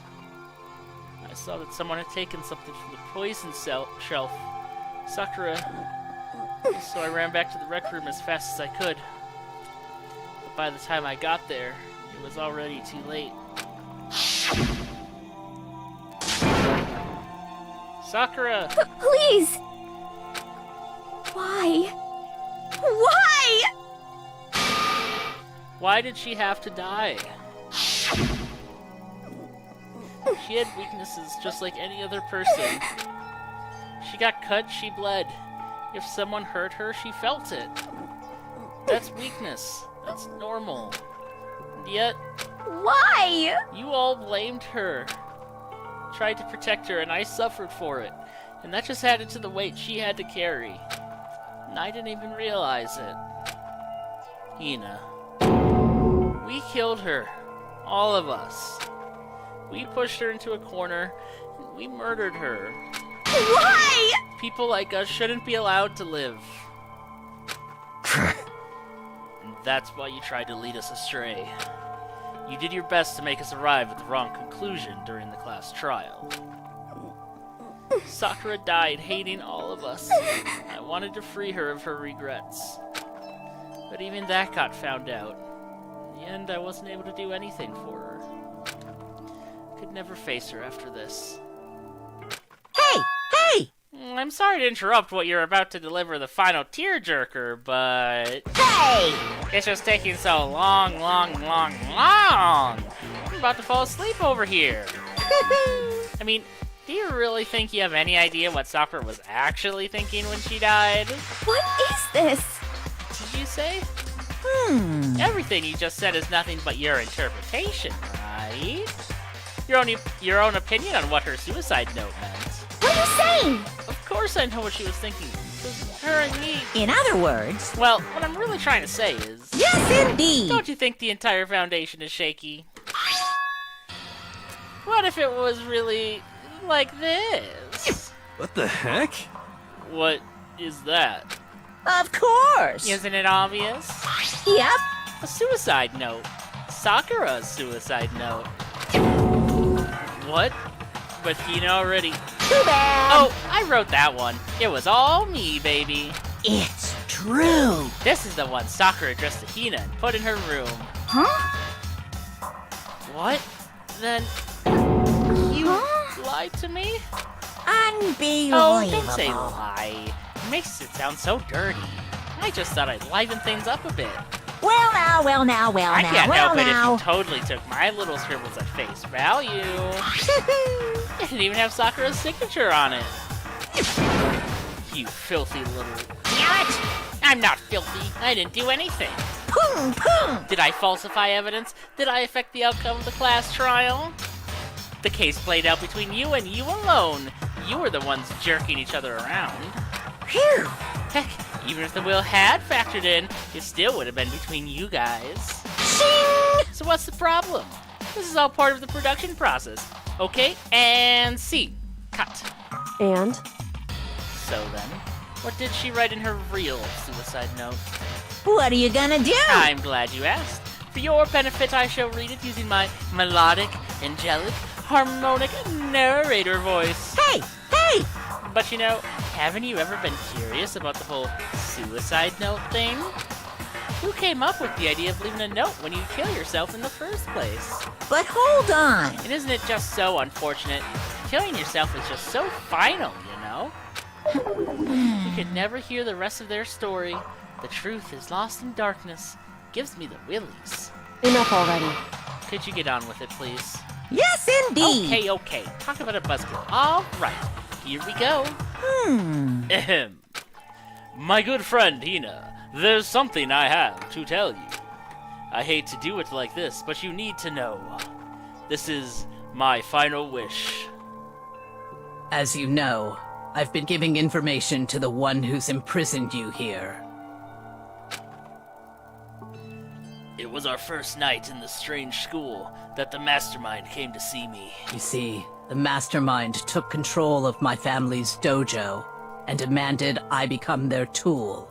I saw that someone had taken something from the poison shelf. Sakura. So I ran back to the rec room as fast as I could. But by the time I got there, it was already too late. Sakura! Please! Why? Why? Why did she have to die? She had weaknesses just like any other person. She got cut, she bled. If someone hurt her, she felt it. That's weakness. That's normal. And yet, Why? you all blamed her. Tried to protect her, and I suffered for it. And that just added to the weight she had to carry. And I didn't even realize it. Hina. We killed her. All of us. We pushed her into a corner, and we murdered her. Why? People like us shouldn't be allowed to live. And that's why you tried to lead us astray. You did your best to make us arrive at the wrong conclusion during the class trial. Sakura died hating all of us. I wanted to free her of her regrets. But even that got found out. In the end, I wasn't able to do anything for her. Could never face her after this. Hey! Hey! I'm sorry to interrupt what you're about to deliver the final tearjerker, but... Hey! It's just taking so long. I'm about to fall asleep over here. I mean, do you really think you have any idea what Sakura was actually thinking when she died? What is this? Did you say? Everything you just said is nothing but your interpretation, right? Your own opinion on what her suicide note meant. What are you saying? Of course I know what she was thinking. 'Cause her and me... In other words, Well, what I'm really trying to say is... yes indeed! Don't you think the entire foundation is shaky? What if it was really Like this. What the heck? What is that? Of course. Isn't it obvious? Yep. A suicide note. Sakura's suicide note. What? With Hina already. Too bad. Oh, I wrote that one. It was all me, baby. It's true. This is the one Sakura addressed to Hina and put in her room. Huh? What? Then you lied to me? Unbelievable. Oh, don't say lie. It makes it sound so dirty. I just thought I'd liven things up a bit. Well now. I can't well help it now. if you totally took my little scribbles at face value. It didn't even have Sakura's signature on it. You filthy little... Damn it! I'm not filthy. I didn't do anything. Poom, poom. Did I falsify evidence? Did I affect the outcome of the class trial? The case played out between you and you alone. You were the ones jerking each other around. Phew. Heck, even if the will had factored in, it still would have been between you guys. Shing! So what's the problem? This is all part of the production process. Okay, and scene. Cut. And? So then, what did she write in her real suicide note? What are you gonna do? I'm glad you asked. For your benefit, I shall read it using my melodic, angelic, harmonic narrator voice. Hey! But you know, haven't you ever been curious about the whole suicide note thing? Who came up with the idea of leaving a note when you kill yourself in the first place? But hold on. And isn't it just so unfortunate? Killing yourself is just so final, you know? You could never hear the rest of their story. The truth is lost in darkness. Gives me the willies. Enough already. Could you get on with it, please? Yes, indeed. Okay. Talk about a buzzkill. All right. Here we go. Ahem. My good friend Hina, there's something I have to tell you. I hate to do it like this, but you need to know. This is my final wish. As you know, I've been giving information to the one who's imprisoned you here. It was our first night in the strange school that the mastermind came to see me. You see, the mastermind took control of my family's dojo and demanded I become their tool.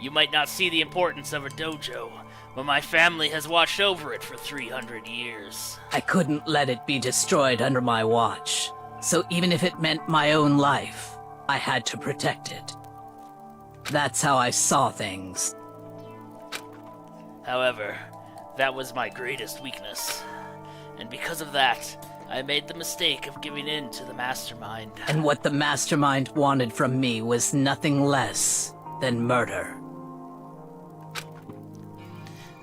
You might not see the importance of a dojo, but my family has watched over it for 300 years. I couldn't let it be destroyed under my watch, so even if it meant my own life, I had to protect it. That's how I saw things. However, that was my greatest weakness. And because of that, I made the mistake of giving in to the mastermind. And what the mastermind wanted from me was nothing less than murder.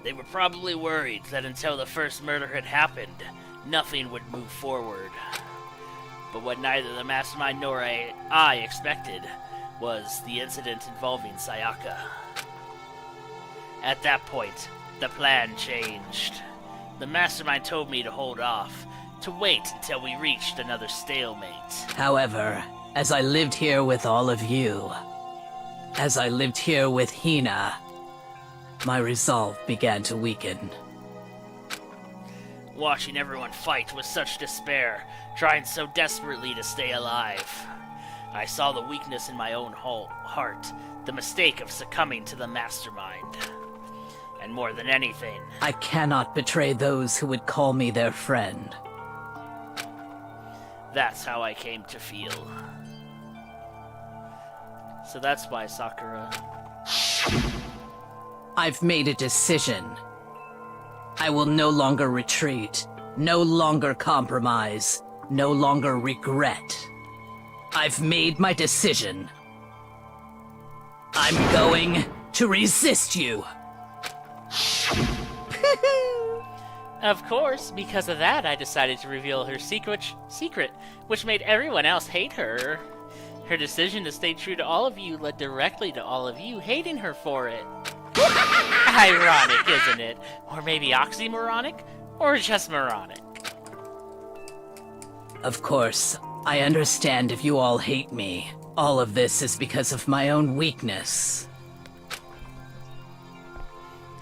They were probably worried that until the first murder had happened, nothing would move forward. But what neither the mastermind nor I expected was the incident involving Sayaka. At that point, the plan changed. The mastermind told me to hold off, to wait until we reached another stalemate. However, as I lived here with all of you, as I lived here with Hina, my resolve began to weaken. Watching everyone fight with such despair, trying so desperately to stay alive, I saw the weakness in my own heart, the mistake of succumbing to the mastermind. And more than anything, I cannot betray those who would call me their friend. that's how I came to feel. So that's why, Sakura. I've made a decision. I will no longer retreat, no longer compromise, no longer regret. I've made my decision. I'm going to resist you. Of course, because of that, I decided to reveal her secret, which made everyone else hate her. Her decision to stay true to all of you led directly to all of you hating her for it. Ironic, isn't it? Or maybe oxymoronic? Or just moronic? Of course, I understand if you all hate me. All of this is because of my own weakness.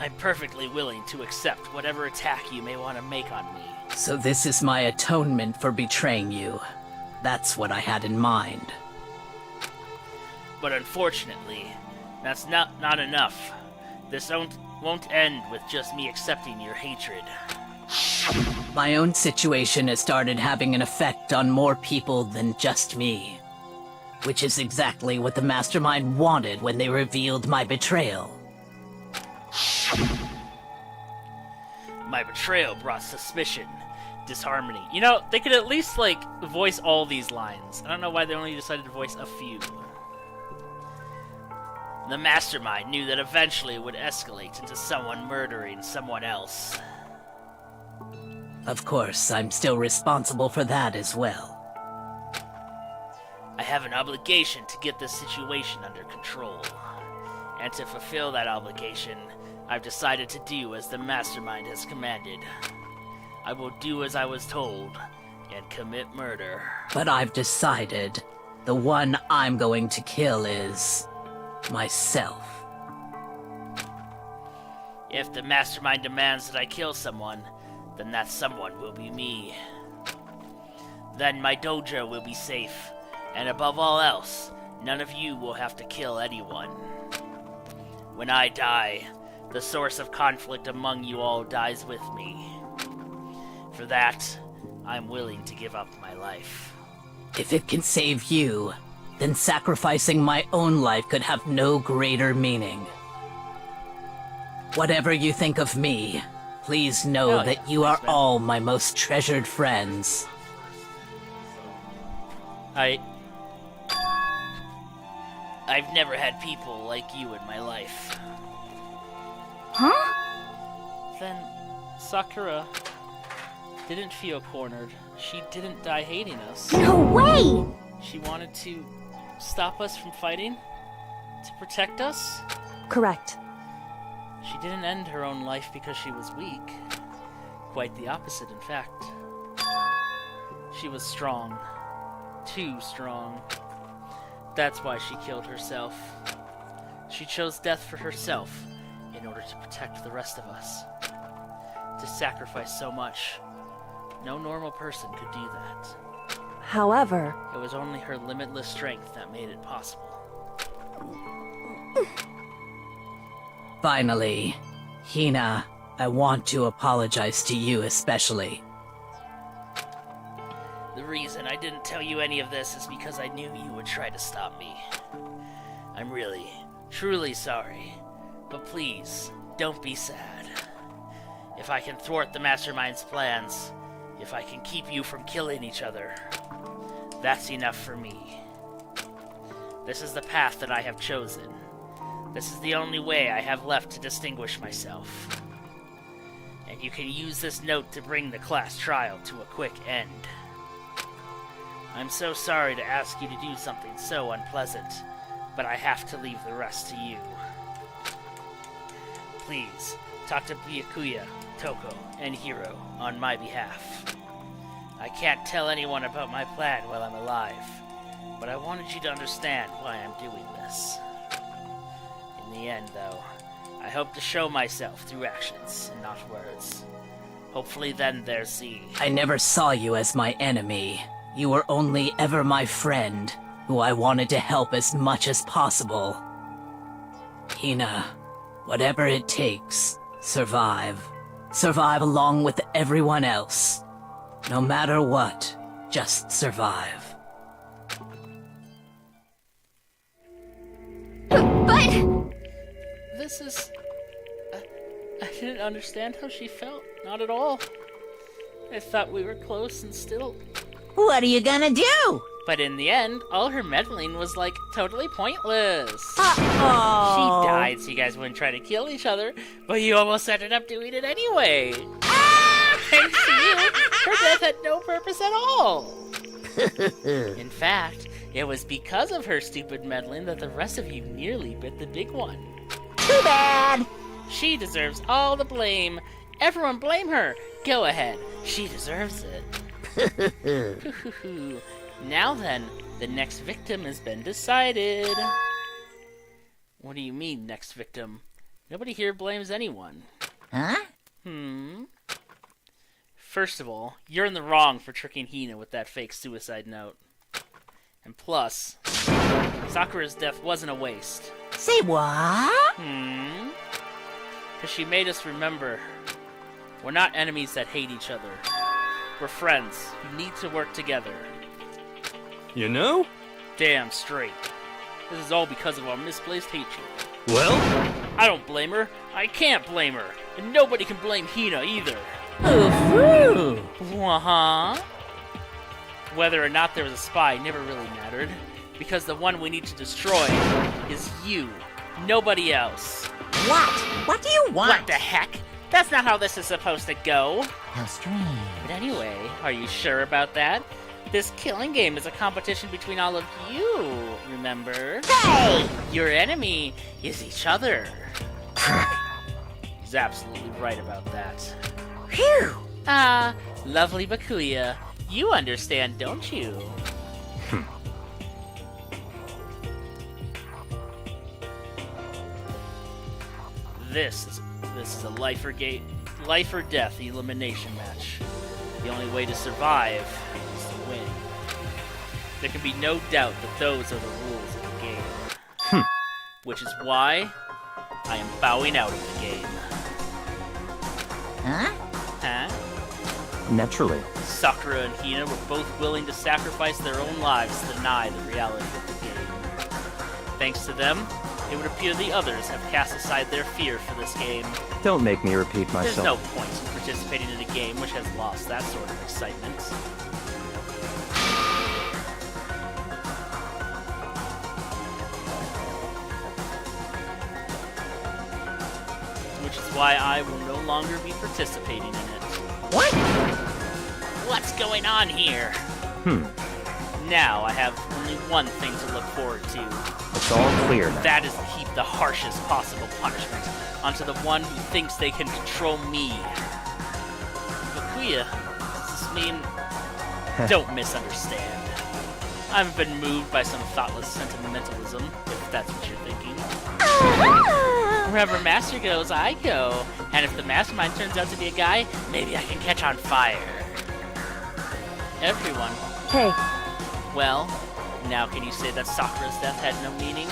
I'm perfectly willing to accept whatever attack you may want to make on me. So this is my atonement for betraying you. That's what I had in mind. But unfortunately, that's not enough. This won't end with just me accepting your hatred. My own situation has started having an effect on more people than just me. Which is exactly what the Mastermind wanted when they revealed my betrayal. My betrayal brought suspicion, disharmony. You know, they could at least, like, voice all these lines. I don't know why they only decided to voice a few. The Mastermind knew that eventually it would escalate into someone murdering someone else. Of course, I'm still responsible for that as well. I have an obligation to get this situation under control. And to fulfill that obligation, I've decided to do as the Mastermind has commanded. I will do as I was told, and commit murder. But I've decided the one I'm going to kill is myself. If the Mastermind demands that I kill someone, then that someone will be me. Then my dojo will be safe, and above all else, none of you will have to kill anyone. When I die, the source of conflict among you all dies with me. For that, I'm willing to give up my life. If it can save you, then sacrificing my own life could have no greater meaning. Whatever you think of me, please know that you are all my most treasured friends. I've never had people like you in my life. Huh? Then Sakura didn't feel cornered. She didn't die hating us. No way! She wanted to stop us from fighting? To protect us? Correct. She didn't end her own life because she was weak. Quite the opposite, in fact. She was strong. Too strong. That's why she killed herself. She chose death for herself in order to protect the rest of us. To sacrifice so much, no normal person could do that. However, It was only her limitless strength that made it possible. Finally, Hina, I want to apologize to you especially. The reason I didn't tell you any of this is because I knew you would try to stop me. I'm really, truly sorry. But please, don't be sad. If I can thwart the Mastermind's plans, if I can keep you from killing each other, that's enough for me. This is the path that I have chosen. This is the only way I have left to distinguish myself. And you can use this note to bring the class trial to a quick end. I'm so sorry to ask you to do something so unpleasant, but I have to leave the rest to you. Please, talk to Byakuya, Toko, and Hiro on my behalf. I can't tell anyone about my plan while I'm alive, but I wanted you to understand why I'm doing this. In the end, though, I hope to show myself through actions and not words. Hopefully then there's the... I never saw you as my enemy. You were only ever my friend, who I wanted to help as much as possible. Hina, whatever it takes, survive. Survive along with everyone else. No matter what, just survive. But... This is... I didn't understand how she felt. Not at all. I thought we were close and still... What are you gonna do? But in the end, all her meddling was, like, totally pointless. Uh-oh. She died so you guys wouldn't try to kill each other, but you almost ended up doing it anyway. Thanks to you, her death had no purpose at all. In fact, it was because of her stupid meddling that the rest of you nearly bit the big one. Too bad. She deserves all the blame. Everyone blame her. Go ahead. She deserves it. Now then, the next victim has been decided. What do you mean, next victim? Nobody here blames anyone. Huh? First of all, you're in the wrong for tricking Hina with that fake suicide note. And plus, Sakura's death wasn't a waste. Say what? Because she made us remember, we're not enemies that hate each other. We're friends who need to work together. You know? Damn straight. This is all because of our misplaced hatred. Well, I don't blame her. I can't blame her. And nobody can blame Hina either. Uh-huh. Whether or not there was a spy never really mattered, because the one we need to destroy is you, nobody else. What? What do you want? What the heck? That's not how this is supposed to go. How strange. But anyway, are you sure about that? This killing game is a competition between all of you, remember? Hey! Your enemy is each other. He's absolutely right about that. Phew! Ah, lovely Bakuya. You understand, don't you? This is a life or death elimination match. The only way to survive is to win. There can be no doubt that those are the rules of the game. Which is why I am bowing out of the game. Huh? Huh? Naturally. Sakura and Hina were both willing to sacrifice their own lives to deny the reality of the game. Thanks to them, it would appear the others have cast aside their fear for this game. Don't make me repeat There's myself. no point in participating in a game which has lost that sort of excitement. Which is why I will no longer be participating in it. What? What's going on here? Now I have only one thing to look forward to. It's all clear now. That is to heap the harshest possible punishment onto the one who thinks they can control me. Bakuya, does this mean... Don't misunderstand. I've been moved by some thoughtless sentimentalism, if that's what you're thinking. Wherever Master goes, I go. And if the mastermind turns out to be a guy, maybe I can catch on fire. Everyone. Hey, Well, now can you say that Sakura's death had no meaning?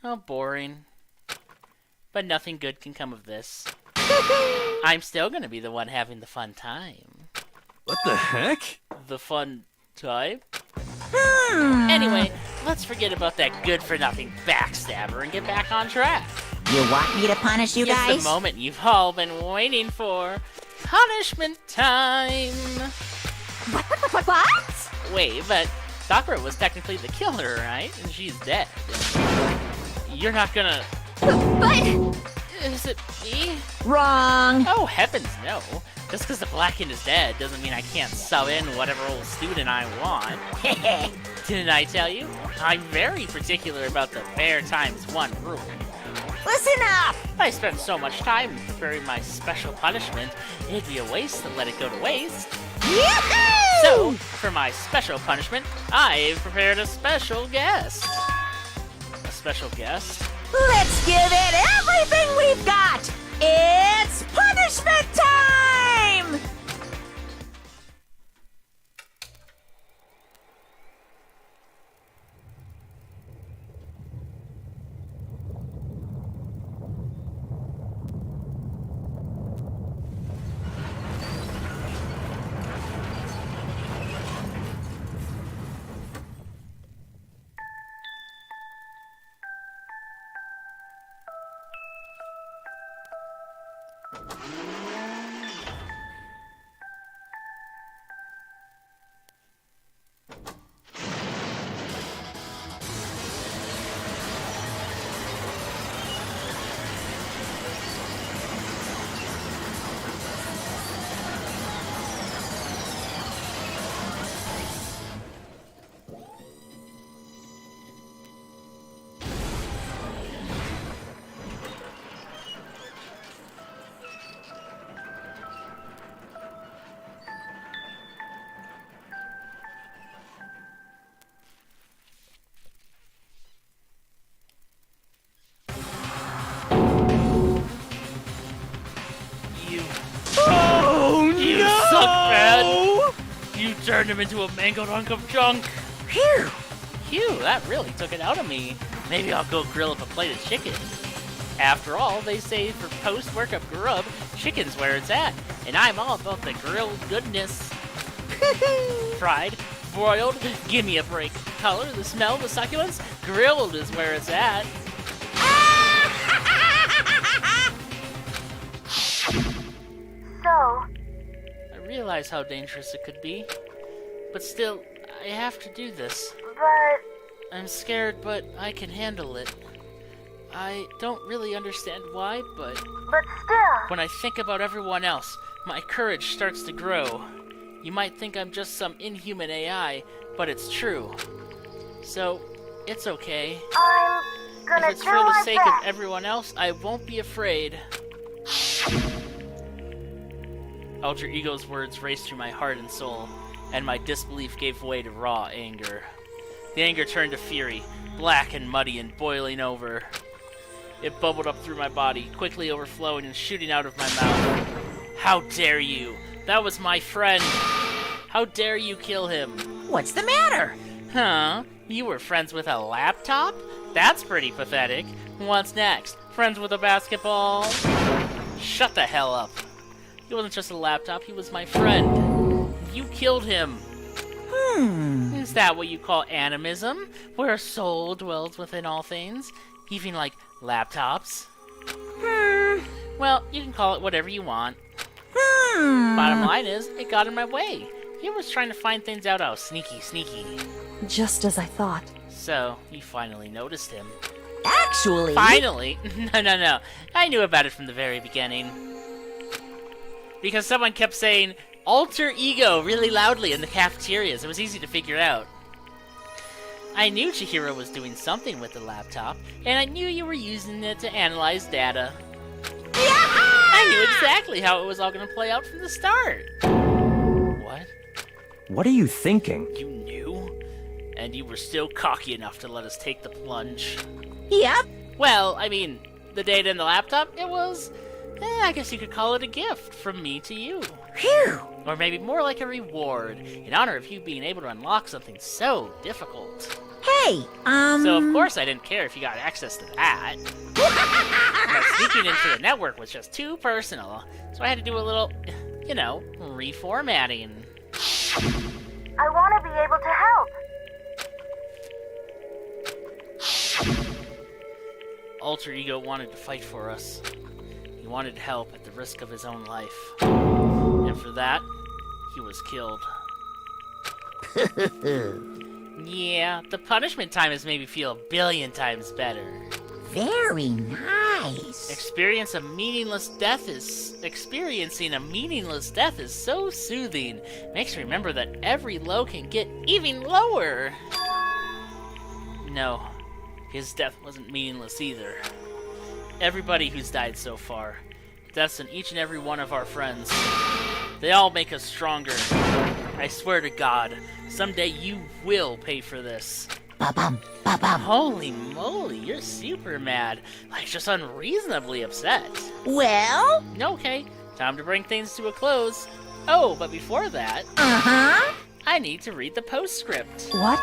Oh, boring. But nothing good can come of this. I'm still gonna be the one having the fun time. what the heck? The fun time? Anyway, let's forget about that good-for-nothing backstabber and get back on track. You want me to punish you It's guys? the moment you've all been waiting for. Punishment time! What? Wait, but Sakura was technically the killer, right? And she's dead. You're not gonna... But Is it me? Wrong. Oh, heavens no. Just because the Blackened is dead doesn't mean I can't sub in whatever old student I want. Didn't I tell you? I'm very particular about the bare times one rule. Listen up. I spent so much time preparing my special punishment, it'd be a waste to let it go to waste. Yahoo! So, for my special punishment, I've prepared a special guest. A special guest? Let's give it everything we've got. It's punishment time. turned him into a mangled hunk of junk. Phew! Phew, that really took it out of me. Maybe I'll go grill up a plate of chicken. After all, they say for post-workup grub, chicken's where it's at. And I'm all about the grilled goodness. Fried, broiled, give me a break. The color, the smell, the succulence, grilled is where it's at. So, I realize how dangerous it could be. But still, I have to do this. but I'm scared, but I can handle it. I don't really understand why, but still. when I think about everyone else, my courage starts to grow. You might think I'm just some inhuman AI, but it's true. So, it's okay. I'm gonna If it's for the sake of everyone else, I won't be afraid. Alter Ego's words raced through my heart and soul, and my disbelief gave way to raw anger. The anger turned to fury, black and muddy and boiling over. It bubbled up through my body, quickly overflowing and shooting out of my mouth. How dare you! That was my friend! How dare you kill him? What's the matter? Huh? You were friends with a laptop? That's pretty pathetic. What's next? Friends with a basketball? Shut the hell up. He wasn't just a laptop, he was my friend. You killed him. Is that what you call animism? Where a soul dwells within all things? Even like laptops? Well, you can call it whatever you want. Bottom line is, it got in my way. He was trying to find things out. I was sneaky. Just as I thought. So, you finally noticed him. Actually... Finally? No. I knew about it from the very beginning. Because someone kept saying, alter ego really loudly in the cafeterias. It was easy to figure out. I knew Chihiro was doing something with the laptop, and I knew you were using it to analyze data. I knew exactly how it was all going to play out from the start. What? What are you thinking? You knew? And you were still cocky enough to let us take the plunge. Yep. Well, I mean, the data in the laptop, it was... I guess you could call it a gift from me to you. Phew! Or maybe more like a reward, in honor of you being able to unlock something so difficult. Hey, So of course I didn't care if you got access to that. But sneaking into the network was just too personal, so I had to do a little, reformatting. I want to be able to help. Alter Ego wanted to fight for us. He wanted to help at the risk of his own life. And for that, he was killed. Yeah, the punishment time has made me feel a billion times better. Very nice. Experiencing a meaningless death is so soothing. Makes me remember that every low can get even lower. No, his death wasn't meaningless either. Everybody who's died so far, deaths in each and every one of our friends, they all make us stronger. I swear to God, someday you will pay for this. Ba-bum, ba-bum. Holy moly, you're super mad. Like, just unreasonably upset. Well? Okay, time to bring things to a close. Oh, but before that, Uh-huh. I need to read the postscript. What?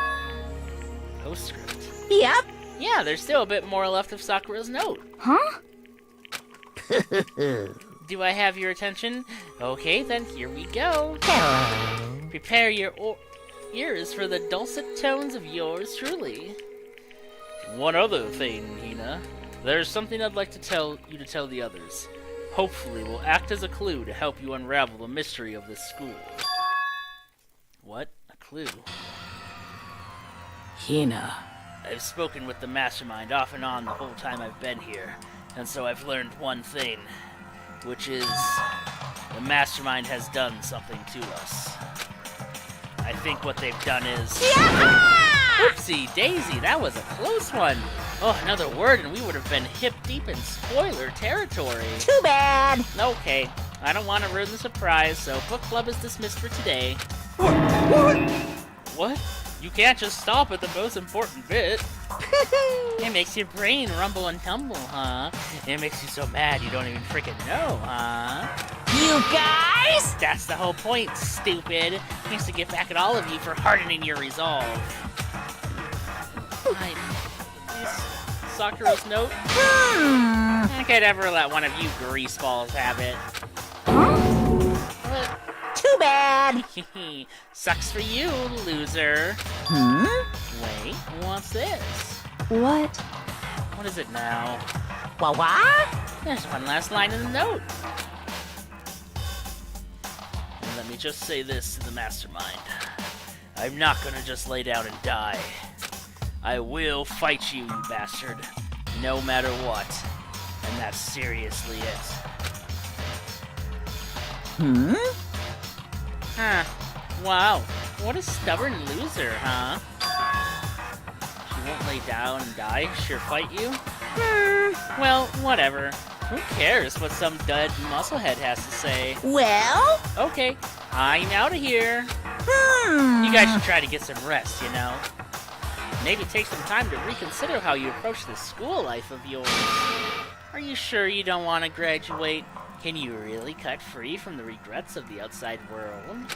Postscript? Yep. Yeah, there's still a bit more left of Sakura's note. Huh? Do I have your attention? Okay, then here we go. Prepare your ears for the dulcet tones of yours truly. One other thing, Hina. There's something I'd like to tell the others. Hopefully will act as a clue to help you unravel the mystery of this school. What? A clue? Hina. I've spoken with the mastermind off and on the whole time I've been here, and so I've learned one thing, which is the mastermind has done something to us. I think what they've done is... Oopsie daisy, that was a close one. Oh, another word and we would have been hip deep in spoiler territory. Too bad. Okay, I don't want to ruin the surprise, so book club is dismissed for today. What? You can't just stop at the most important bit. It makes your brain rumble and tumble, huh? It makes you so mad you don't even freaking know, huh? You guys? That's the whole point, stupid. He has to get back at all of you for hardening your resolve. Sakura's note? I could never let one of you greaseballs have it. Too bad. Sucks for you, loser. Wait, what's this? What? What is it now? What? There's one last line in the note. And let me just say this to the mastermind. I'm not gonna just lay down and die. I will fight you, you bastard. No matter what. And that's seriously it. Huh. Wow. What a stubborn loser, huh? She won't lay down and die, sure fight you? Well, whatever. Who cares what some dud musclehead has to say? Well? Okay, I'm out of here. You guys should try to get some rest, you know? Maybe take some time to reconsider how you approach this school life of yours. Are you sure you don't want to graduate? Can you really cut free from the regrets of the outside world?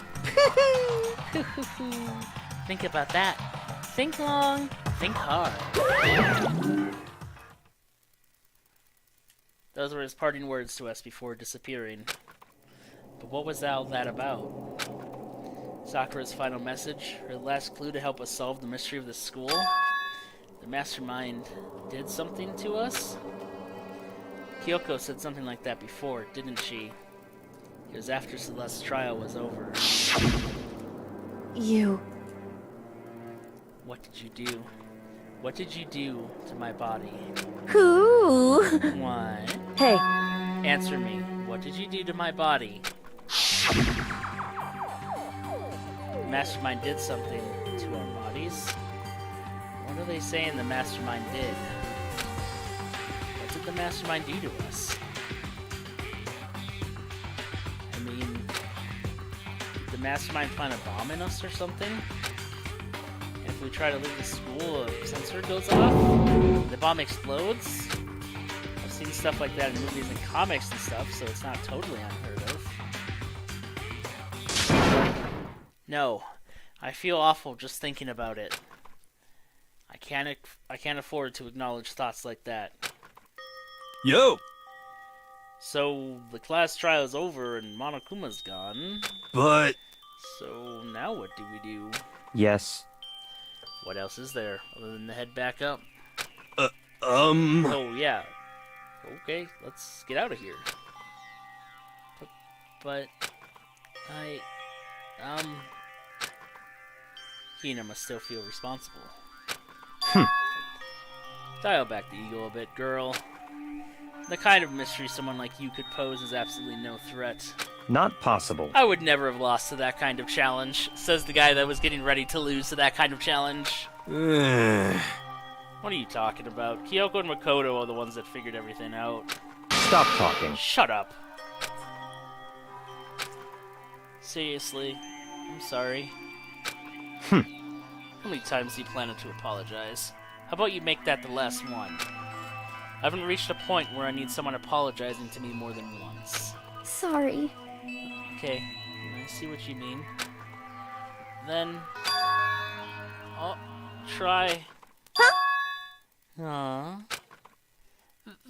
Think about that. Think long, think hard. Those were his parting words to us before disappearing. But what was all that about? Sakura's final message, her last clue to help us solve the mystery of the school? The mastermind did something to us? Kyoko said something like that before, didn't she? It was after Celeste's trial was over. You... What did you do? What did you do to my body? Who? What? Hey, Answer me. What did you do to my body? The mastermind did something to our bodies? What are they saying the mastermind did? What did the mastermind do to us? I mean, did the mastermind plant a bomb in us or something? And if we try to leave the school, a sensor goes off? The bomb explodes? I've seen stuff like that in movies and comics and stuff, so it's not totally unheard of. No, I feel awful just thinking about it. I can't afford to acknowledge thoughts like that. Yo! So, the class trial is over and Monokuma's gone. But... So, now what do we do? Yes. What else is there, other than to head back up? Oh, yeah. Okay, let's get out of here. But Hina must still feel responsible. Dial back the ego a bit, girl. The kind of mystery someone like you could pose is absolutely no threat. Not possible. I would never have lost to that kind of challenge, says the guy that was getting ready to lose to that kind of challenge. What are you talking about? Kyoko and Makoto are the ones that figured everything out. Stop talking. Shut up. Seriously, I'm sorry. How many times do you plan to apologize? How about you make that the last one? I haven't reached a point where I need someone apologizing to me more than once. Sorry. Okay, I see what you mean. Then... I'll try... Aww.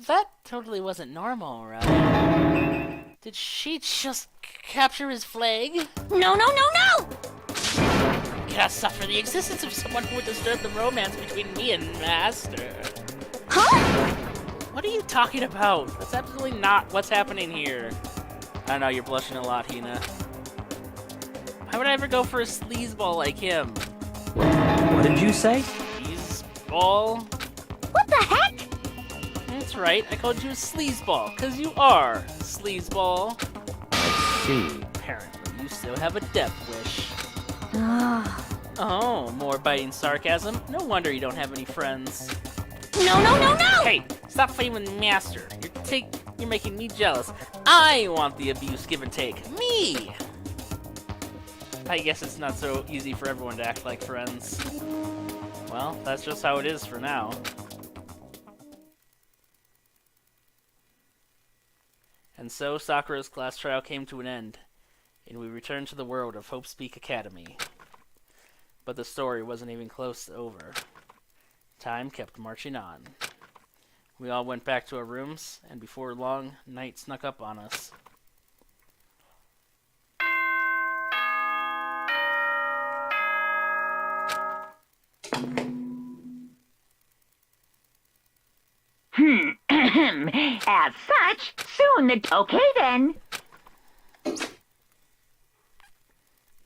That totally wasn't normal, right? Did she just capture his flag? No, no, no, no! Cannot suffer the existence of someone who would disturb the romance between me and Master. Huh? What are you talking about? That's absolutely not what's happening here. I know, you're blushing a lot, Hina. Why would I ever go for a sleazeball like him? What did you say? Sleazeball? What the heck? That's right, I called you a sleazeball, because you are a sleazeball. I see. Apparently, you still have a death wish. Ah. Oh, more biting sarcasm? No wonder you don't have any friends. No, no, no, no! Hey, stop fighting with Master. You're making me jealous. I want the abuse give and take. Me! I guess it's not so easy for everyone to act like friends. Well, that's just how it is for now. And so Sakura's class trial came to an end, and we returned to the world of Hope's Peak Academy. But the story wasn't even close to over. Time kept marching on. We all went back to our rooms, and before long, night snuck up on us. As such, soon the... Okay then.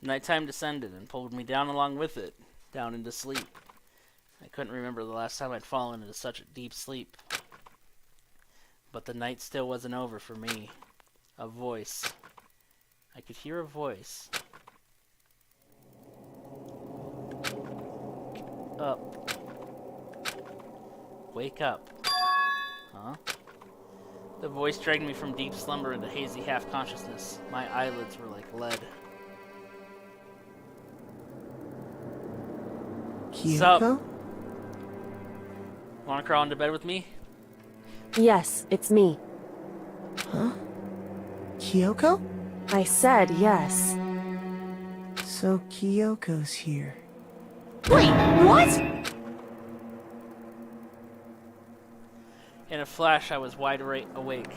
Nighttime descended and pulled me down along with it, down into sleep. I couldn't remember the last time I'd fallen into such a deep sleep. But the night still wasn't over for me. A voice. I could hear a voice. Up. Wake up. Huh? The voice dragged me from deep slumber into hazy half-consciousness. My eyelids were like lead. Kyoko? Wanna crawl into bed with me? Yes, it's me. Huh? Kyoko? I said yes. So Kyoko's here. Wait, what? In a flash, I was wide awake.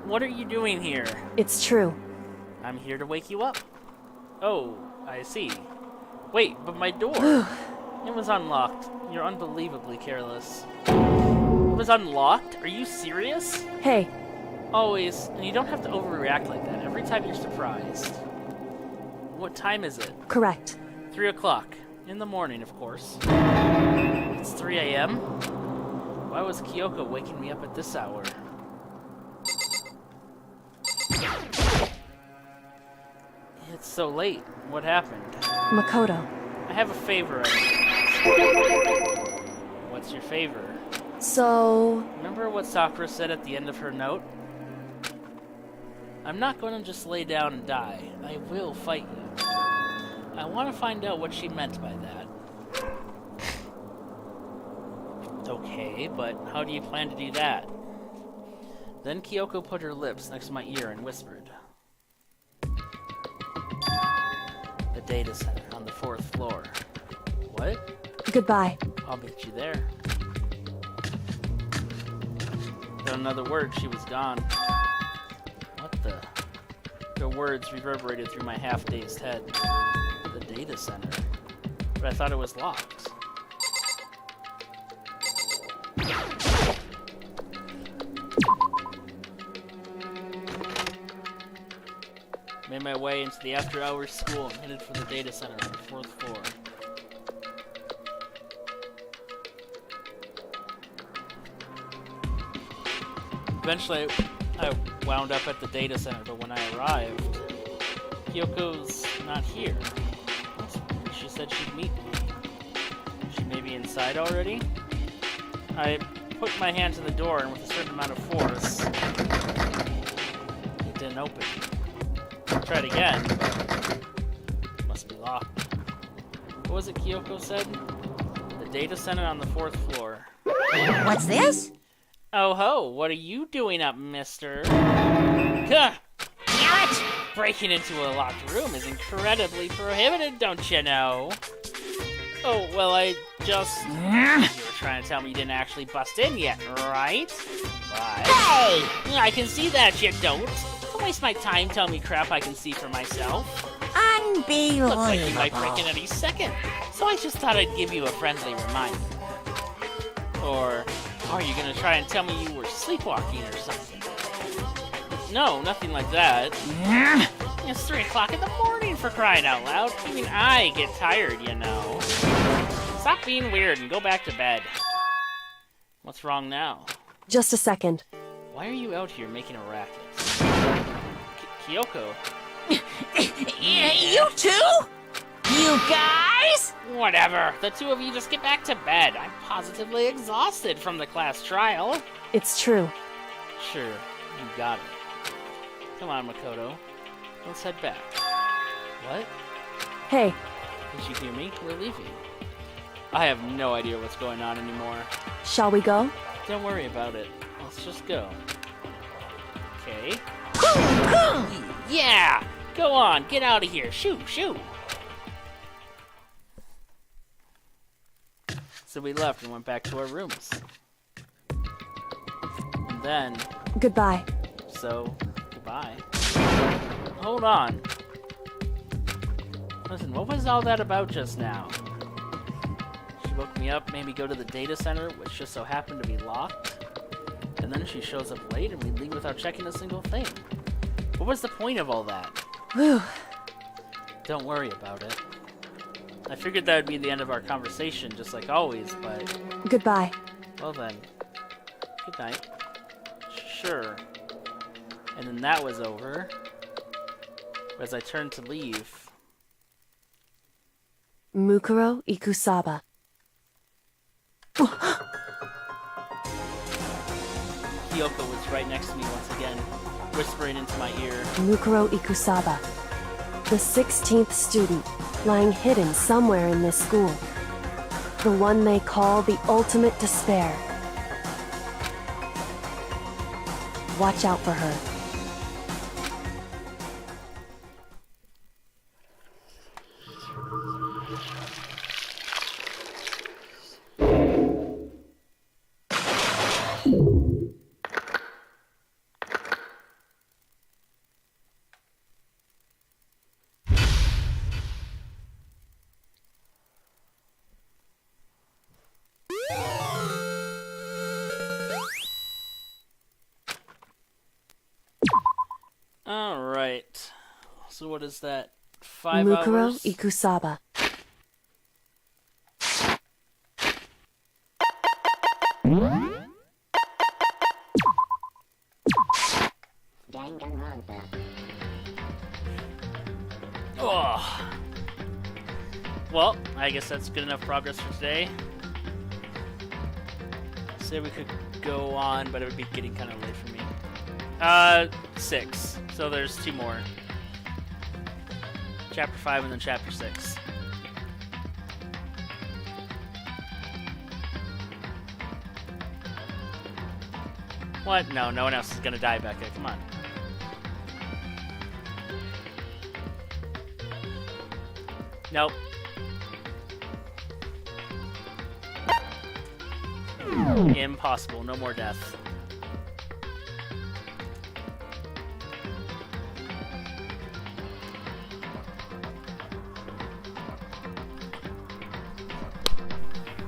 What are you doing here? It's true. I'm here to wake you up. Oh, I see. Wait, but my door. It was unlocked. You're unbelievably careless. It was unlocked? Are you serious? Hey, Always. And you don't have to overreact like that every time you're surprised. What time is it? correct. 3 o'clock. In the morning, of course. It's 3 a.m.? Why was Kyoko waking me up at this hour? It's so late. What happened? Makoto. I have a favor I need. What's your favor? So, Remember what Sakura said at the end of her note? I'm not going to just lay down and die. I will fight you. I want to find out what she meant by that. Okay, but how do you plan to do that? Then Kyoko put her lips next to my ear and whispered. The data center on the 4th floor. What? goodbye. I'll meet you there. Without another word, she was gone. What the? The words reverberated through my half-dazed head. The data center. But I thought it was locked. Made my way into the after-hours school and headed for the data center on the 4th floor. Eventually, I wound up at the data center, but when I arrived, Kyoko's not here. She said she'd meet me. She may be inside already? I put my hand to the door, and with a certain amount of force, it didn't open. I tried again, but it must be locked. What was it Kyoko said? The data center on the 4th floor. What's this? Oh ho, what are you doing up, mister? Gah! Damn it! Breaking into a locked room is incredibly prohibited, don't you know? Oh, well, I just... You were trying to tell me you didn't actually bust in yet, right? But... Hey! I can see that you don't. Don't waste my time telling me crap I can see for myself. Unbelievable. Looks like you might break in any second, so I just thought I'd give you a friendly reminder. Or... are you gonna try and tell me you were sleepwalking or something? No, nothing like that. It's 3 o'clock in the morning, for crying out loud. Even I get tired, you know. Stop being weird and go back to bed. What's wrong now? Just a second. Why are you out here making a racket? Kyoko. You too? You guys? Whatever. The two of you just get back to bed. I'm positively exhausted from the class trial. It's true. Sure, you got it. Come on, Makoto. Let's head back. What? Hey, Did you hear me? We're leaving. I have no idea what's going on anymore. shall we go? Don't worry about it. Let's just go. Okay. Yeah! Go on, get out of here. Shoo, shoo. So we left and went back to our rooms. And then, Goodbye. so, goodbye. Hold on. Listen, what was all that about just now? She woke me up, made me go to the data center, which just so happened to be locked. And then she shows up late and we leave without checking a single thing. What was the point of all that? Whew. Don't worry about it. I figured that would be the end of our conversation, just like always, but... Goodbye. Well then. Good night. Sure. And then that was over. As I turned to leave... Mukuro Ikusaba. Kyoko was right next to me once again, whispering into my ear. Mukuro Ikusaba. The 16th student, lying hidden somewhere in this school. The one they call the ultimate despair. Watch out for her. Alright. So what is that? 5 Mukuro hours? Ikusaba. Danganronpa. Oh. Well, I guess that's good enough progress for today. Say we could go on, but it would be getting kind of late for me. 6. So there's 2 more. Chapter 5 and then Chapter 6. What? No, no one else is gonna die back there. Come on. Nope. Impossible. No more death.